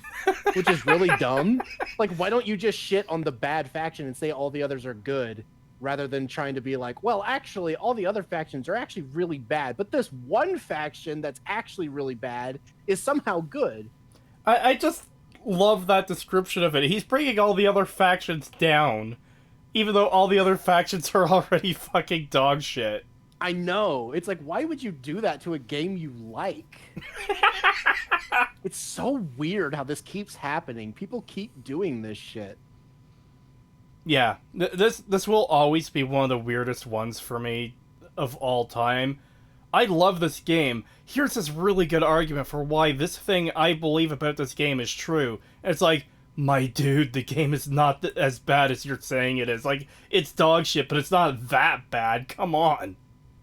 which is really dumb. Like, why don't you just shit on the bad faction and say all the others are good, rather than trying to be like, well, actually, all the other factions are actually really bad, but this one faction that's actually really bad is somehow good.
I just love that description of it. He's bringing all the other factions down, even though all the other factions are already fucking dog shit.
I know. It's like, why would you do that to a game you like? It's so weird how this keeps happening. People keep doing this shit.
Yeah, this will always be one of the weirdest ones for me of all time. I love this game. Here's this really good argument for why this thing I believe about this game is true. And it's like, my dude, the game is not as bad as you're saying it is. Like, it's dog shit, but it's not that bad. Come on.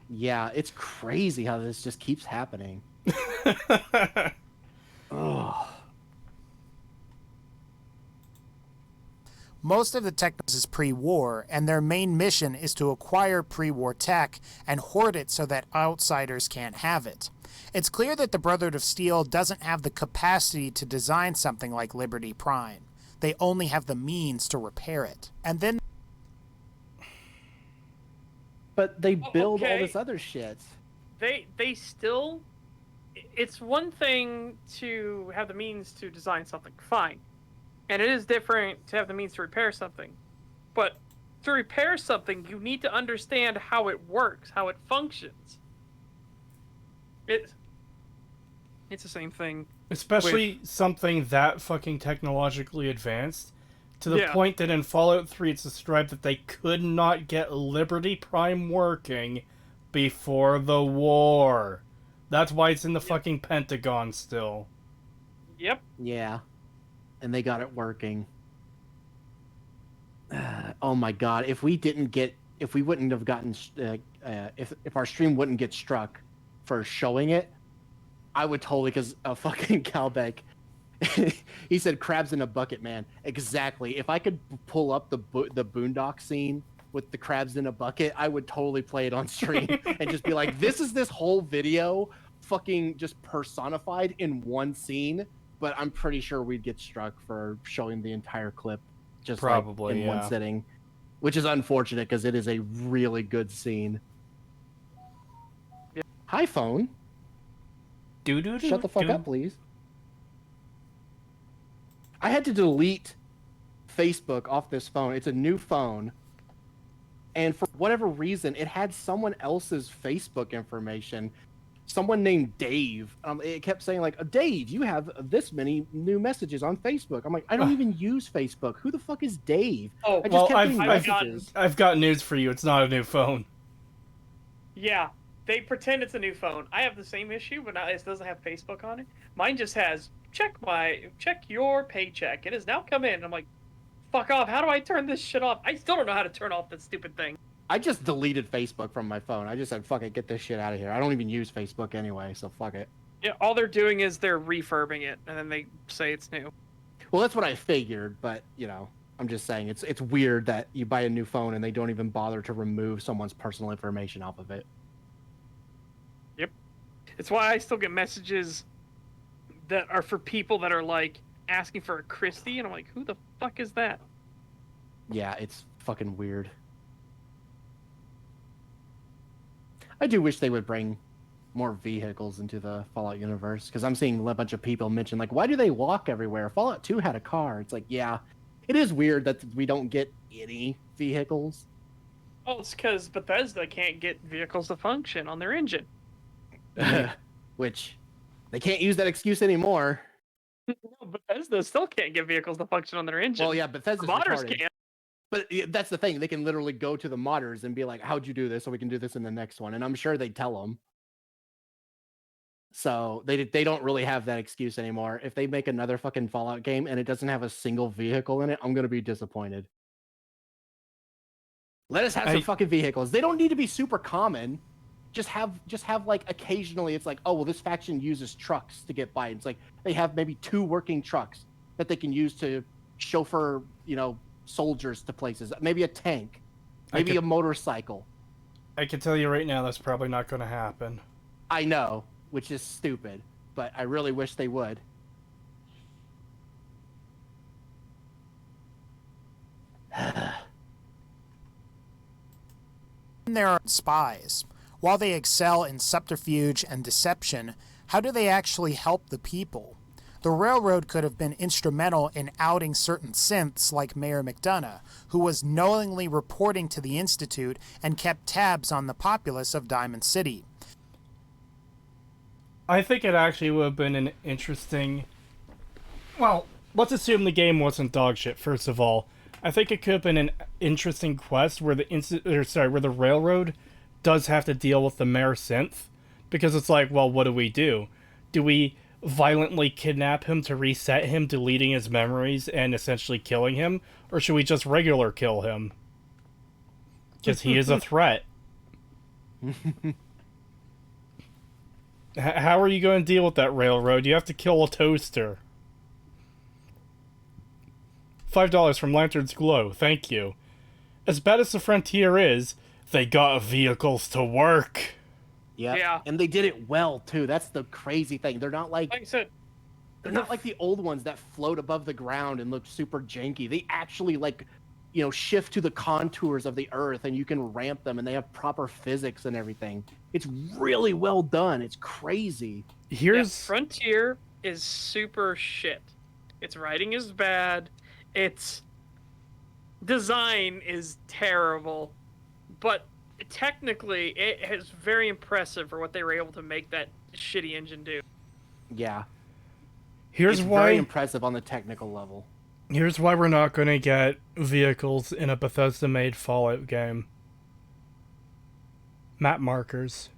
Yeah, it's crazy how this just keeps happening. Ugh.
Most of the Technos is pre-war, and their main mission is to acquire pre-war tech and hoard it so that outsiders can't have it. It's clear that the Brotherhood of Steel doesn't have the capacity to design something like Liberty Prime. They only have the means to repair it. And then...
But they build all
okay.
this other shit.
They still... It's one thing to have the means to design something, fine. And it is different to have the means to repair something. But to repair something, you need to understand how it works, how it functions. It's the same thing.
Especially something that fucking technologically advanced, to the point that in Fallout 3 it's described that they could not get Liberty Prime working before the war. That's why it's in the fucking Pentagon still.
Yep.
Yeah. And they got it working. Oh my god! If we wouldn't have gotten, if our stream wouldn't get struck for showing it, I would totally, because fucking Calbeck, he said crabs in a bucket, man. Exactly. If I could pull up the Boondock scene with the crabs in a bucket, I would totally play it on stream and just be like, this is this whole video fucking just personified in one scene. But I'm pretty sure we'd get struck for showing the entire clip just
probably
like in one sitting, which is unfortunate because it is a really good scene. Yeah. Hi, phone. Shut the fuck up, please. I had to delete Facebook off this phone. It's a new phone. And for whatever reason, it had someone else's Facebook information. Someone named Dave. It kept saying like, Dave, you have this many new messages on Facebook. I'm like, I don't even use Facebook. Who the fuck is Dave?
Oh,
I just kept getting
messages.
I've got news for you. It's not a new phone.
Yeah, they pretend it's a new phone. I have the same issue, but it doesn't have Facebook on it. Mine just has check your paycheck. It has now come in. I'm like, fuck off. How do I turn this shit off? I still don't know how to turn off that stupid thing.
I just deleted Facebook from my phone. I just said, fuck it, get this shit out of here. I don't even use Facebook anyway, so fuck it.
Yeah, all they're doing is they're refurbing it, and then they say it's new.
Well, that's what I figured, but, you know, I'm just saying, it's weird that you buy a new phone and they don't even bother to remove someone's personal information off of it.
Yep. It's why I still get messages that are for people that are like asking for a Christie, and I'm like, who the fuck is that?
Yeah, it's fucking weird. I do wish they would bring more vehicles into the Fallout universe, because I'm seeing a bunch of people mention, like, why do they walk everywhere? Fallout 2 had a car. It's like, yeah, it is weird that we don't get any vehicles.
Oh, it's because Bethesda can't get vehicles to function on their engine.
Which, they can't use that excuse anymore.
No, Bethesda still can't get vehicles to function on their engine.
Well, yeah, Bethesda's
Modders
retarded.
can't.
But that's the thing. They can literally go to the modders and be like, how'd you do this? So we can do this in the next one. And I'm sure they'd tell them. So they don't really have that excuse anymore. If they make another fucking Fallout game and it doesn't have a single vehicle in it, I'm going to be disappointed. Let us have some fucking vehicles. They don't need to be super common. Just have like occasionally it's like, oh, well, this faction uses trucks to get by. It's like they have maybe 2 working trucks that they can use to chauffeur, soldiers to places. Maybe a tank. Maybe a motorcycle.
I can tell you right now that's probably not going to happen.
I know, which is stupid, but I really wish they would.
There are spies. While they excel in subterfuge and deception, how do they actually help the people? The railroad could have been instrumental in outing certain synths like Mayor McDonough, who was knowingly reporting to the Institute and kept tabs on the populace of Diamond City.
I think it actually would have been an interesting... Well, let's assume the game wasn't dog shit, first of all. I think it could have been an interesting quest where where the railroad does have to deal with the mayor synth. Because it's like, well, what do? Do we violently kidnap him to reset him, deleting his memories and essentially killing him? Or should we just regular kill him? Because he is a threat. How are you going to deal with that railroad? You have to kill a toaster. $5 from Lantern's Glow, thank you. As bad as the Frontier is, they got vehicles to work.
Yep.
Yeah.
And they did it well, too. That's the crazy thing. They're not like
I said,
they're not like the old ones that float above the ground and look super janky. They actually shift to the contours of the earth and you can ramp them and they have proper physics and everything. It's really well done. It's crazy.
Frontier is super shit. Its writing is bad. Its design is terrible. But technically, it is very impressive for what they were able to make that shitty engine do.
Yeah.
It's
very impressive on the technical level.
Here's why we're not going to get vehicles in a Bethesda-made Fallout game. Map markers.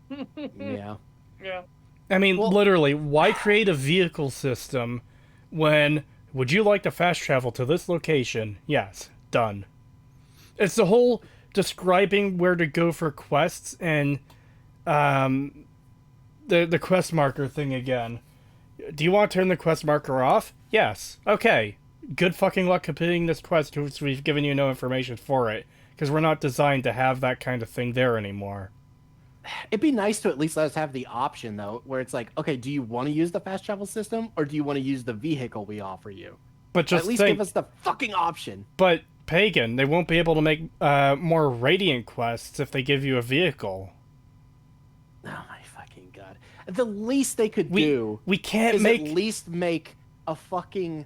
Yeah.
Yeah.
I mean, literally, why create a vehicle system when... Would you like to fast travel to this location? Yes. Done. It's the whole describing where to go for quests and the quest marker thing again. Do you want to turn the quest marker off? Yes. Okay. Good fucking luck completing this quest because we've given you no information for it. Because we're not designed to have that kind of thing there anymore.
It'd be nice to at least let us have the option, though, where it's like, okay, do you want to use the fast travel system, or do you want to use the vehicle we offer you?
But just
at least give us the fucking option.
But, Pagan, they won't be able to make more Radiant quests if they give you a vehicle.
Oh my fucking god. The least they could do
we can't
is
make...
at least make a fucking...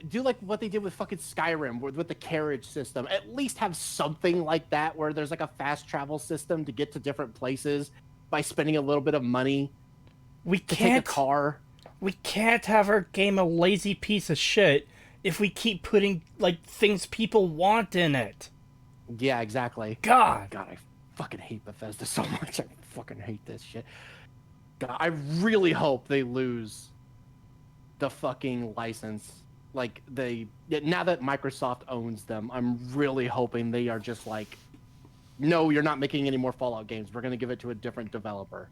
do like what they did with fucking Skyrim with the carriage system. At least have something like that where there's like a fast travel system to get to different places by spending a little bit of money.
We
to
can't
take a car.
We can't have our game a lazy piece of shit if we keep putting like things people want in it.
Yeah, exactly.
God,
I fucking hate Bethesda so much. I fucking hate this shit. God, I really hope they lose the fucking license. Like now that Microsoft owns them, I'm really hoping they are just like, no, you're not making any more Fallout games. We're going to give it to a different developer.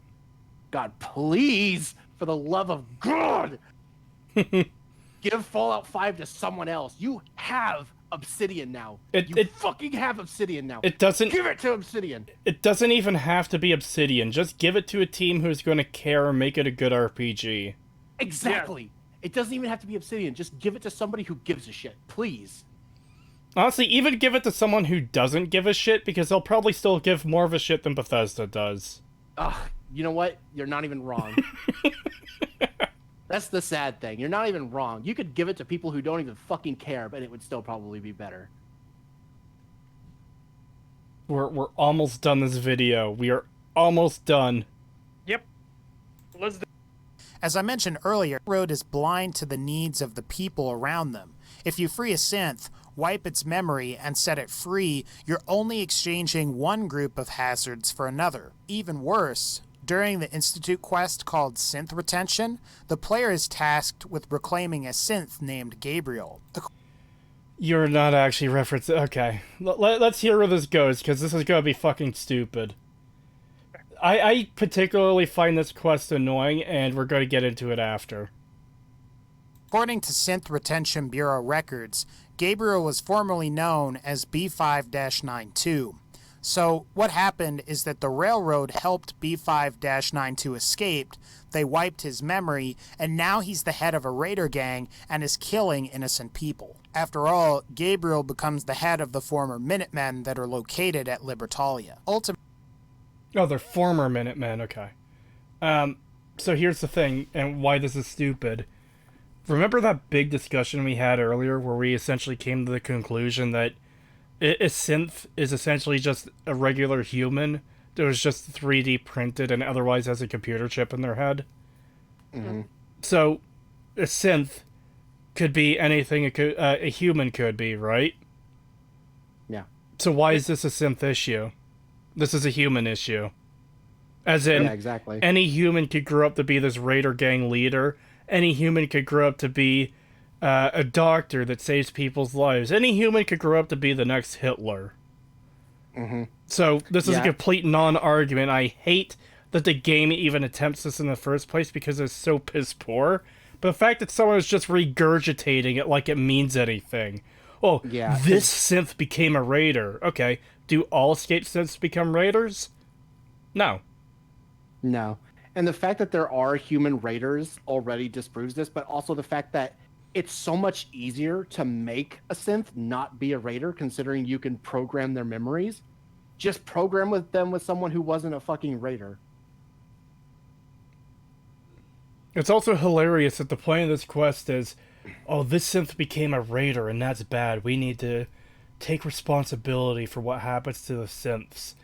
God, please, for the love of God, give Fallout 5 to someone else. You have Obsidian now.
It-
You
it-
fucking have Obsidian now.
It doesn't.
Give it to Obsidian.
It doesn't even have to be Obsidian. Just give it to a team who's going to care and make it a good RPG.
Exactly. It doesn't even have to be Obsidian. Just give it to somebody who gives a shit, please.
Honestly, even give it to someone who doesn't give a shit, because they'll probably still give more of a shit than Bethesda does.
Ugh, you know what? You're not even wrong. That's the sad thing. You're not even wrong. You could give it to people who don't even fucking care, but it would still probably be better.
We're almost done this video. We are almost done.
Yep. Let's do.
As I mentioned earlier, Road is blind to the needs of the people around them. If you free a synth, wipe its memory, and set it free, you're only exchanging one group of hazards for another. Even worse, during the Institute quest called Synth Retention, the player is tasked with reclaiming a synth named Gabriel.
You're not actually referencing... Okay. Let's hear where this goes, because this is going to be fucking stupid. I particularly find this quest annoying, and we're going to get into it after.
According to Synth Retention Bureau records, Gabriel was formerly known as B5-92. So what happened is that the railroad helped B5-92 escape, they wiped his memory, and now he's the head of a raider gang and is killing innocent people. After all, Gabriel becomes the head of the former Minutemen that are located at Libertalia. Ultimately,
Oh, they're former Minutemen, okay. So here's the thing, and why this is stupid. Remember that big discussion we had earlier where we essentially came to the conclusion that a synth is essentially just a regular human that was just 3D printed and otherwise has a computer chip in their head?
Mm-hmm.
So, a synth could be anything a human could be, right?
Yeah.
So why is this a synth issue? This is a human issue. As in,
Yeah, exactly.
any human could grow up to be this raider gang leader. Any human could grow up to be a doctor that saves people's lives. Any human could grow up to be the next Hitler.
Mm-hmm.
So this is a
Yeah.
complete non-argument. I hate that the game even attempts this in the first place because it's so piss poor. But the fact that someone is just regurgitating it like it means anything. Oh,
Yeah.
this synth became a raider. Okay, do all escape synths become raiders? No.
No. And the fact that there are human raiders already disproves this, but also the fact that it's so much easier to make a synth not be a raider, considering you can program their memories. Just program with them with someone who wasn't a fucking raider.
It's also hilarious that the point of this quest is, oh, this synth became a raider and that's bad. We need to take responsibility for what happens to the synths.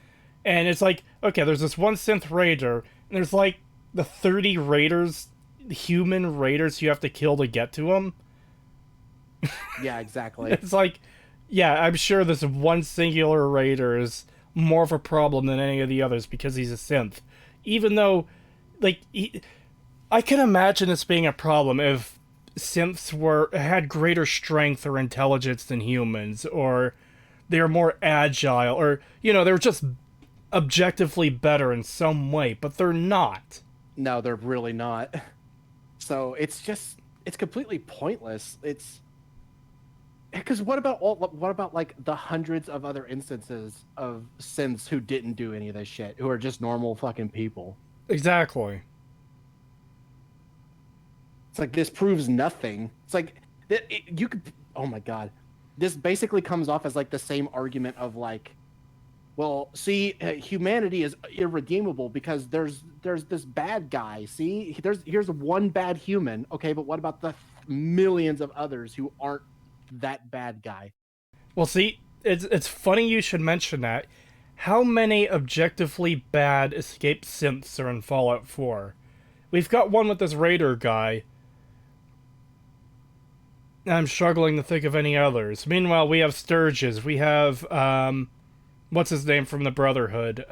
And it's like, okay, there's this one synth raider, and there's like the 30 raiders, human raiders you have to kill to get to them.
Yeah, exactly.
It's like, yeah, I'm sure this one singular raider is more of a problem than any of the others because he's a synth. Even though, like, I can imagine this being a problem if synths had greater strength or intelligence than humans, or they were more agile, or, you know, they were just objectively better in some way, but they're not.
No, they're really not. So it's completely pointless. It's because what about like the hundreds of other instances of synths who didn't do any of this shit, who are just normal fucking people?
Exactly.
It's like this proves nothing. It's like you could. Oh my god, this basically comes off as like the same argument of like, well, see, humanity is irredeemable because there's this bad guy. See, here's one bad human. Okay, but what about the millions of others who aren't that bad guy?
Well, see, it's funny you should mention that. How many objectively bad escape synths are in Fallout 4? We've got one with this raider guy. I'm struggling to think of any others. Meanwhile, we have Sturges. We have, what's his name from the Brotherhood?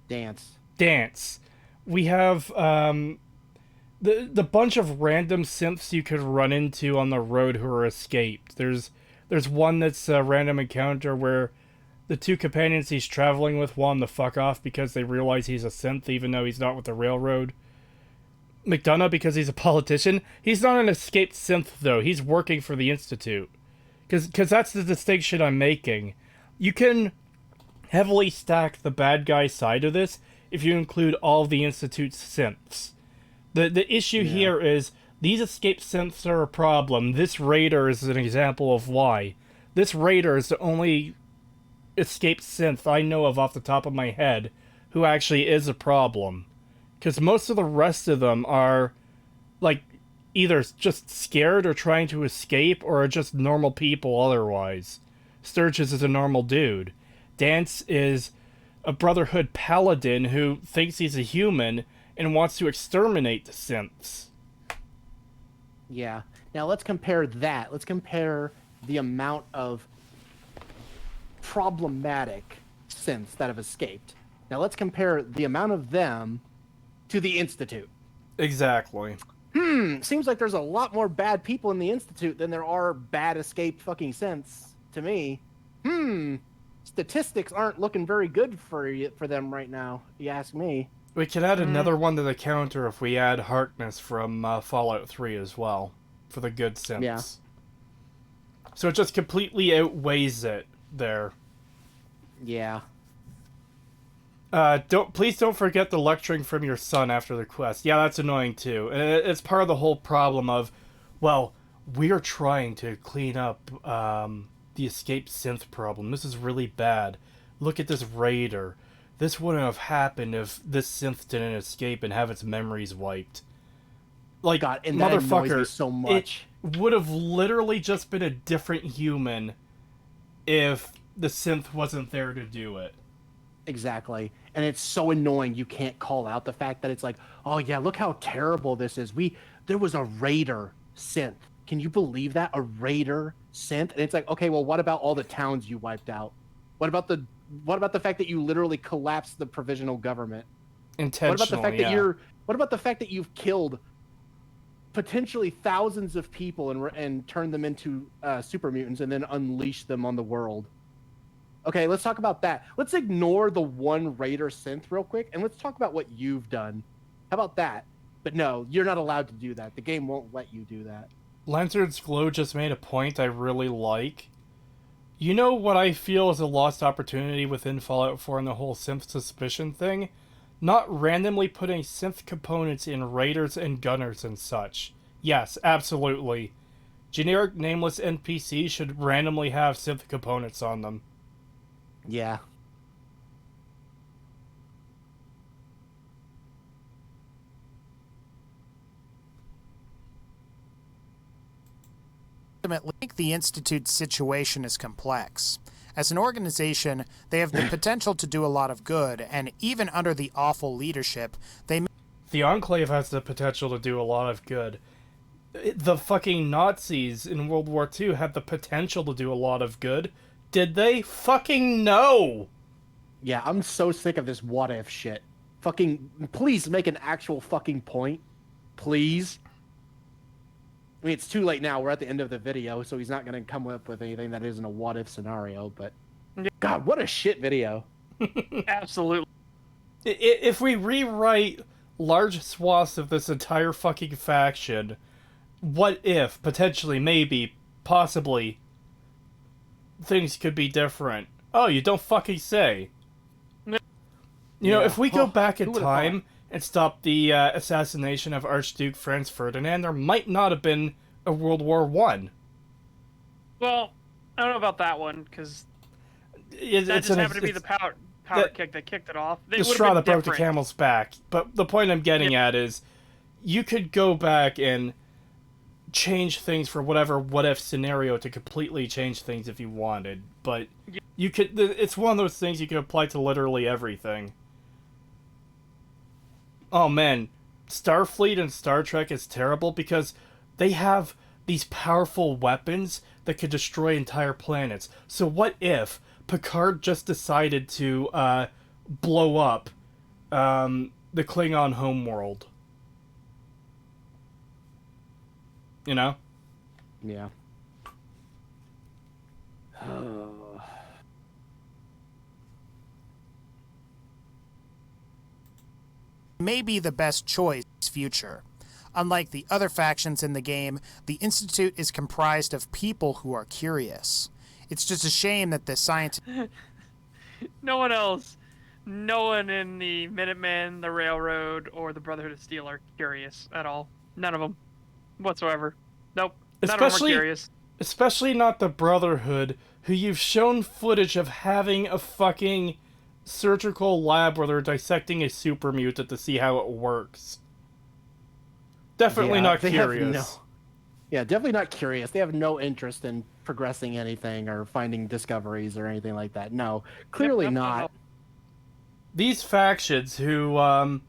Dance.
We have, the bunch of random synths you could run into on the road who are escaped. There's one that's a random encounter where the two companions he's traveling with want him to fuck off because they realize he's a synth even though he's not with the railroad. McDonough, because he's a politician. He's not an escaped synth, though. He's working for the Institute. because that's the distinction I'm making. You can heavily stack the bad guy side of this if you include all of the Institute's synths. The issue here is these escaped synths are a problem. This Raider is an example of why. This Raider is the only escaped synth I know of off the top of my head who actually is a problem. Because most of the rest of them are, like, either just scared or trying to escape or are just normal people otherwise. Sturgis is a normal dude. Dance is a Brotherhood paladin who thinks he's a human and wants to exterminate the synths.
Yeah. Now let's compare that. Let's compare the amount of problematic synths that have escaped. Now let's compare the amount of them to the Institute.
Exactly.
Seems like there's a lot more bad people in the Institute than there are bad escaped fucking synths to me. Statistics aren't looking very good for them right now, you ask me.
We could add another one to the counter if we add Harkness from Fallout 3 as well, for the good synths.
Yeah.
So it just completely outweighs it there.
Yeah.
Please don't forget the lecturing from your son after the quest. Yeah, that's annoying too. And it's part of the whole problem of, well, we're trying to clean up the escaped synth problem. This is really bad. Look at this Raider. This wouldn't have happened if this synth didn't escape and have its memories wiped. Like,
God, and that annoys me
motherfucker,
so much.
it would have literally just been a different human if the synth wasn't there to do it.
Exactly. And it's so annoying you can't call out the fact that it's like, oh yeah, look how terrible this is. There was a Raider synth. Can you believe that? A Raider synth? And it's like, okay, well, what about all the towns you wiped out? What about the fact that you literally collapsed the provisional government?
Intentionally,
what about the fact that you've killed potentially thousands of people and turned them into super mutants and then unleashed them on the world? Okay, let's talk about that. Let's ignore the one Raider synth real quick, and let's talk about what you've done. How about that? But no, you're not allowed to do that. The game won't let you do that.
Lantern's Glow just made a point I really like. You know what I feel is a lost opportunity within Fallout 4 and the whole synth suspicion thing? Not randomly putting synth components in raiders and gunners and such. Yes, absolutely. Generic nameless NPCs should randomly have synth components on them.
Yeah.
Ultimately, the Institute's situation is complex. As an organization, they have the potential to do a lot of good, and even under the awful leadership,
The Enclave has the potential to do a lot of good. The fucking Nazis in World War II had the potential to do a lot of good. Did they? Fucking no!
Yeah, I'm so sick of this what if shit. Fucking, please make an actual fucking point. Please. I mean, it's too late now. We're at the end of the video, so he's not going to come up with anything that isn't a what if scenario, but... God, what a shit video.
Absolutely.
If we rewrite large swaths of this entire fucking faction, what if, potentially, maybe, possibly, things could be different? Oh, you don't fucking say. You know, if we go back in time and stop the assassination of Archduke Franz Ferdinand, there might not have been a World War I.
Well, I don't know about that one, because that just happened to be the power kick that kicked it off.
The straw that broke the camel's back. But the point I'm getting at is, you could go back and change things for whatever what-if scenario to completely change things if you wanted. But you could. It's one of those things you can apply to literally everything. Oh man, Starfleet and Star Trek is terrible because they have these powerful weapons that could destroy entire planets. So what if Picard just decided to blow up the Klingon homeworld? You know?
Yeah.
may be the best choice future. Unlike the other factions in the game, the Institute is comprised of people who are curious. It's just a shame that the scientists...
No one else. No one in the Minutemen, the Railroad, or the Brotherhood of Steel are curious at all. None of them. Whatsoever. Nope. None of them are curious.
Especially not the Brotherhood, who you've shown footage of having a fucking surgical lab where they're dissecting a super mutant to see how it works. Definitely not curious.
Yeah, definitely not curious. They have no interest in progressing anything or finding discoveries or anything like that. No, clearly not.
These factions who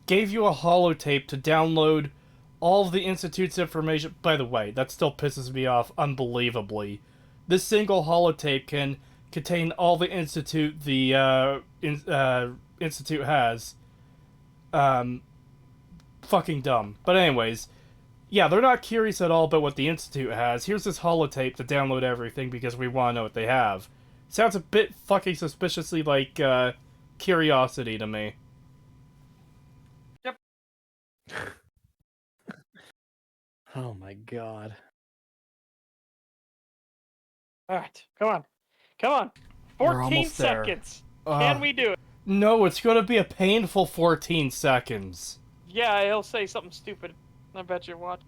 gave you a holotape to download all of the Institute's information... By the way, that still pisses me off unbelievably. This single holotape can contain all the Institute Institute has. Fucking dumb. But anyways, yeah, they're not curious at all about what the Institute has. Here's this holotape to download everything because we want to know what they have. Sounds a bit fucking suspiciously like curiosity to me.
Yep.
Oh my god.
Alright, come on. Come on.
We're
14
almost there.
seconds. Can we do it?
No, it's gonna be a painful 14 seconds.
Yeah, he'll say something stupid. I bet you watch.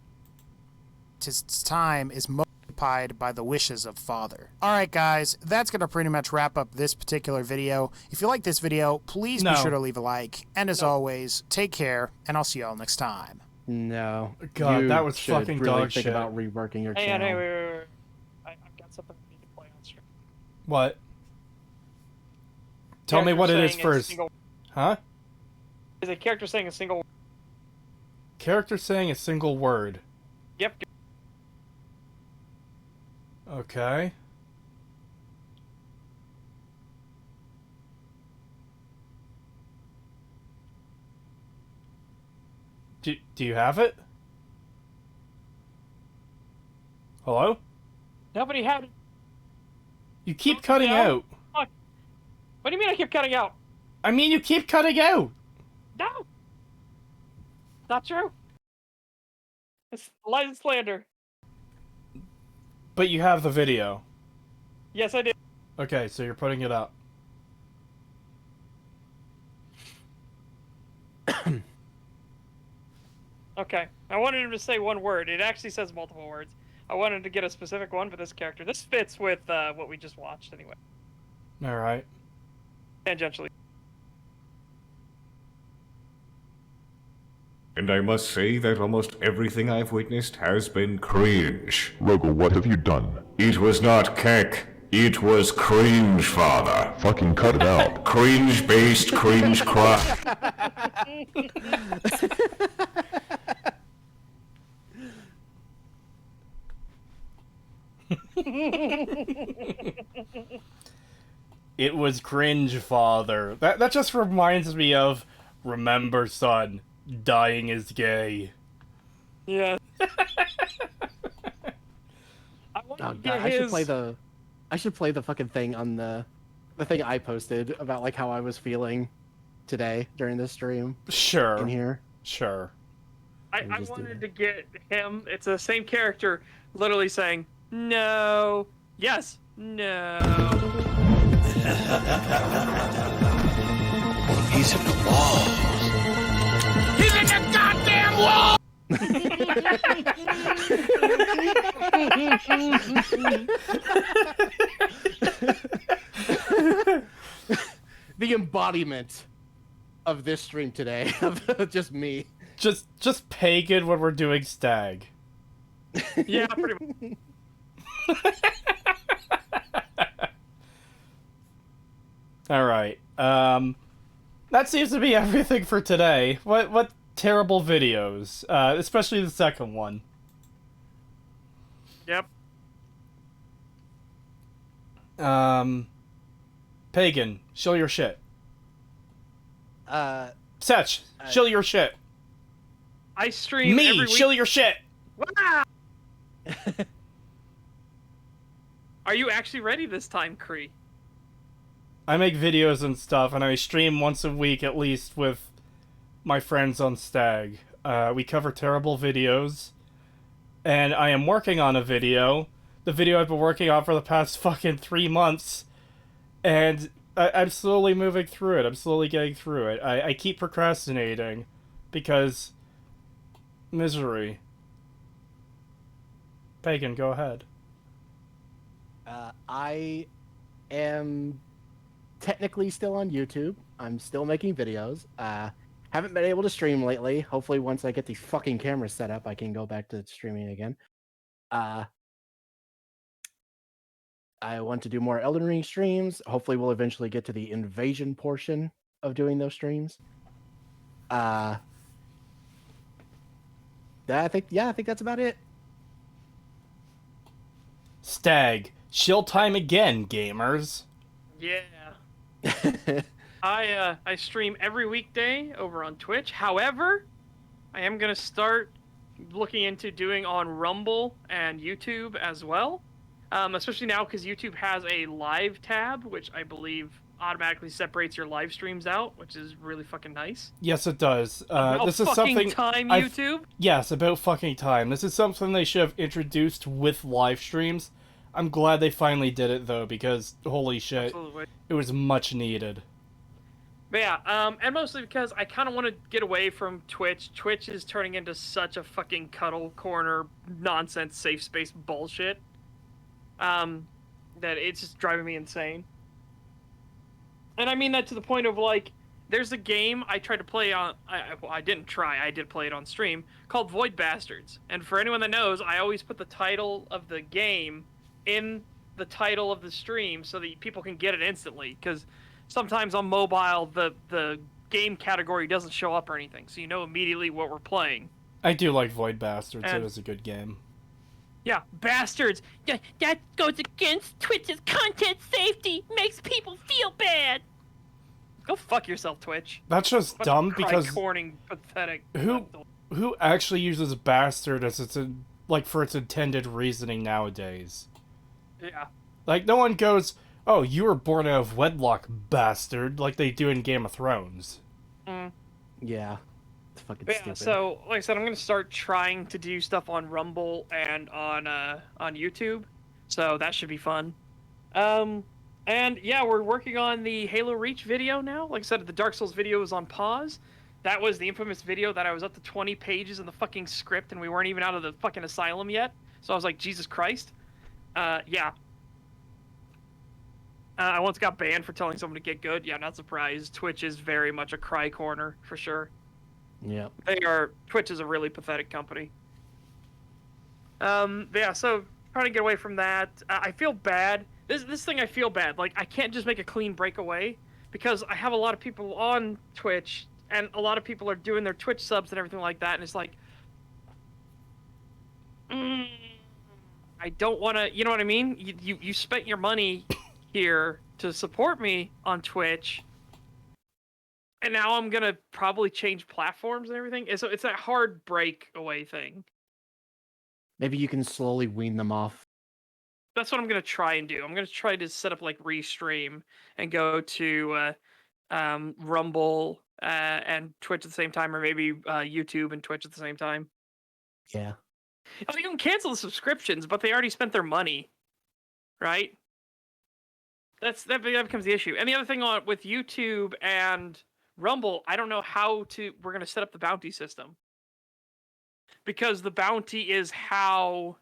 His time is occupied by the wishes of Father. Alright guys, that's going to pretty much wrap up this particular video. If you like this video, please be sure to leave a like. And as always, take care, and I'll see y'all next time.
No.
God, that was
should
fucking
really
dog
think
shit.
about reworking your
Hey,
channel.
hey, wait. I've got something I need to play on stream.
What? Tell me what it is first. Huh?
Is a character saying a single word?
Character saying a single word.
Yep.
Okay. Do you have it? Hello?
Nobody had it.
You keep cutting out.
Fuck. What do you mean I keep cutting out?
I mean, you keep cutting out.
No. Not true. It's lies and slander.
But you have the video.
Yes, I did.
Okay, so you're putting it up.
Okay. I wanted him to say one word. It actually says multiple words. I wanted to get a specific one for this character. This fits with what we just watched anyway.
Alright.
Tangentially.
And I must say that almost everything I've witnessed has been cringe.
Rogel, what have you done?
It was not keck. It was cringe, father.
Fucking cut it out.
Cringe-based cringe crap.
It was cringe, father. That just reminds me of, remember, son, dying is gay.
Yeah.
Oh god, I should play the fucking thing on the thing I posted about like how I was feeling today during this stream.
Sure.
In here.
Sure.
I wanted to get him. It's the same character, literally saying no, yes, no.
Well, he's in the wall.
He's in the goddamn wall.
The embodiment of this stream today, of just me.
Just pagan when we're doing STAG.
Yeah, pretty much.
Alright. That seems to be everything for today. What terrible videos. Especially the second one.
Yep.
Pagan, show your shit. Setch, show your shit.
I stream every
Me,
week.
show your shit.
Wow. Are you actually ready this time, Kree?
I make videos and stuff, and I stream once a week at least with my friends on STAG. We cover terrible videos, and I am working on a video. The video I've been working on for the past fucking 3 months, and I'm slowly moving through it. I'm slowly getting through it. I keep procrastinating because misery. Pagan, go ahead.
I am technically still on YouTube. I'm still making videos. Haven't been able to stream lately. Hopefully, once I get these fucking cameras set up, I can go back to streaming again. I want to do more Elden Ring streams. Hopefully, we'll eventually get to the invasion portion of doing those streams. I think that's about it.
STAG. Chill time again, gamers.
Yeah. I stream every weekday over on Twitch. However, I am gonna start looking into doing on Rumble and YouTube as well. Especially now because YouTube has a live tab, which I believe automatically separates your live streams out, which is really fucking nice.
Yes, it does.
About
This is
fucking
something.
time, YouTube.
Yes, about fucking time. This is something they should have introduced with live streams. I'm glad they finally did it though, because holy shit,
Absolutely.
it was much needed.
But yeah, and mostly because I kind of want to get away from Twitch. Twitch is turning into such a fucking cuddle corner nonsense safe space bullshit. That it's just driving me insane. And I mean that to the point of like, there's a game I tried to play on. I didn't try. I did play it on stream called Void Bastards. And for anyone that knows, I always put the title of the game in the title of the stream so that people can get it instantly. Because sometimes on mobile, the game category doesn't show up or anything, so you know immediately what we're playing.
I do like Void Bastards.
And-
It was a good game.
Yeah, bastards. That goes against Twitch's content safety. Makes people feel bad. Go fuck yourself, Twitch.
That's just
Fucking
dumb because
cry-corning, pathetic.
who actually uses bastard as for its intended reasoning nowadays?
Yeah.
Like no one goes, "Oh, you were born out of wedlock, bastard," like they do in Game of Thrones.
Mm.
Yeah. It's fucking
But yeah,
stupid.
so like I said, I'm gonna start trying to do stuff on Rumble and on YouTube, so that should be fun. And yeah, we're working on the Halo Reach video now. Like I said, the Dark Souls video was on pause. That was the infamous video that I was up to 20 pages in the fucking script and we weren't even out of the fucking asylum yet. So I was like, Jesus Christ. Yeah. I once got banned for telling someone to get good. Yeah, not surprised. Twitch is very much a cry corner for sure.
Yeah.
Twitch is a really pathetic company. Yeah, so trying to get away from that. I feel bad. This thing I feel bad. Like, I can't just make a clean breakaway because I have a lot of people on Twitch and a lot of people are doing their Twitch subs and everything like that. And it's like, I don't want to, you know what I mean? You spent your money here to support me on Twitch. And now I'm going to probably change platforms and everything. And so it's that hard breakaway thing.
Maybe you can slowly wean them off.
That's what I'm going to try and do. I'm going to try to set up like Restream and go to Rumble and Twitch at the same time, or maybe YouTube and Twitch at the same time.
Yeah.
I mean, you can cancel the subscriptions, but they already spent their money, right? That becomes the issue. And the other thing with YouTube and Rumble, I don't know how we're going to set up the bounty system. Because the bounty's how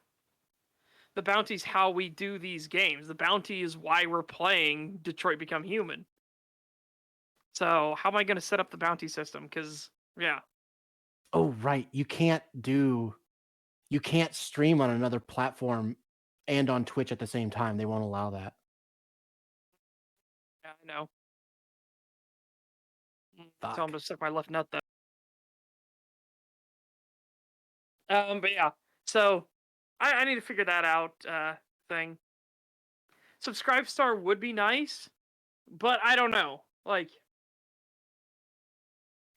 we do these games. The bounty is why we're playing Detroit Become Human. So how am I going to set up the bounty system? Because, yeah.
Oh, right. You can't stream on another platform and on Twitch at the same time. They won't allow that.
Yeah, I know.
Fuck.
So I'm going to suck my left nut, though. But yeah. So I need to figure that out thing. Subscribe Star would be nice, but I don't know. Like,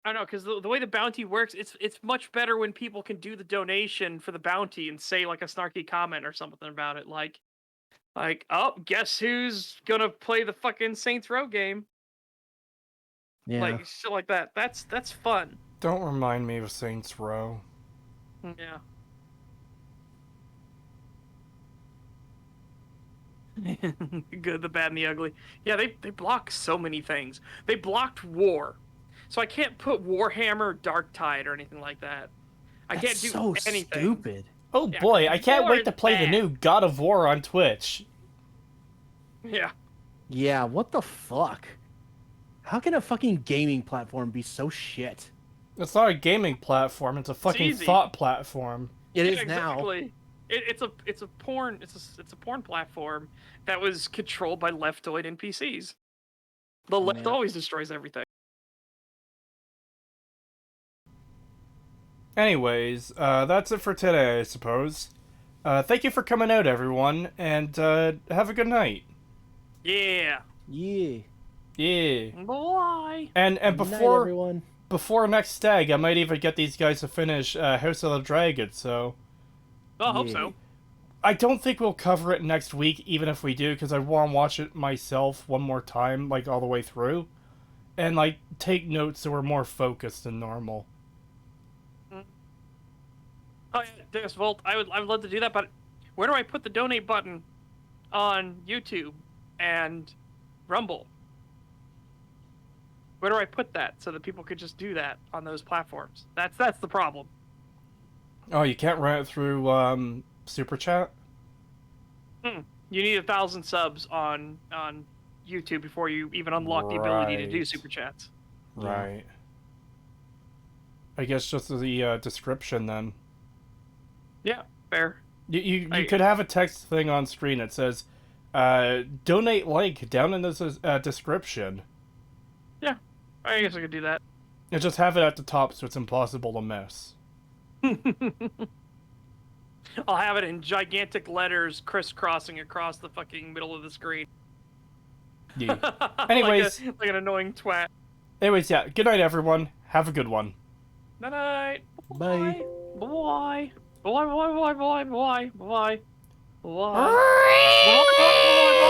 I don't know, because the way the bounty works, it's much better when people can do the donation for the bounty and say like a snarky comment or something about it, like, oh, guess who's gonna play the fucking Saints Row game?
Yeah.
Like shit like that. That's fun.
Don't remind me of Saints Row.
Yeah. Good, the bad, and the ugly. Yeah, they block so many things. They blocked war, so I can't put Warhammer Dark Tide or anything like that. I
That's
can't do
so
anything.
stupid.
Oh
Yeah,
boy, I can't
war
wait
is
to play the
bad.
new God of War on Twitch.
Yeah.
Yeah, what the fuck? How can a fucking gaming platform be so shit?
It's not a gaming platform, it's a fucking
easy.
thought platform.
It
Yeah,
is now.
exactly. It's a porn platform that was controlled by leftoid NPCs. The left
Yeah.
always destroys everything.
Anyways, that's it for today, I suppose. Thank you for coming out, everyone, and have a good night.
Yeah.
Yeah.
Yeah.
Bye.
And
Good night,
before
everyone.
before next stag, I might even get these guys to finish House of the Dragon. So
I hope
Yeah.
so.
I don't think we'll cover it next week, even if we do, because I want to watch it myself one more time, like all the way through, and like take notes so we're more focused than normal.
Oh yeah, there's Volt. I would love to do that, but where do I put the donate button on YouTube and Rumble? Where do I put that so that people could just do that on those platforms? That's the problem.
Oh, you can't run it through Super Chat?
You need 1,000 subs on YouTube before you even unlock the ability to do
Right.
super chats.
Right. I guess just the description then.
Yeah, fair.
You could have a text thing on screen that says, donate link down in the description.
Yeah, I guess I could do that.
And just have it at the top so it's impossible to miss.
I'll have it in gigantic letters crisscrossing across the fucking middle of the screen.
Yeah. Anyways.
like an annoying twat.
Anyways, yeah. Good night, everyone. Have a good one.
Night night.
Bye.
Bye. Bye. Bye. Bye. Bye. Bye. Bye. Bye. Bye. Bye.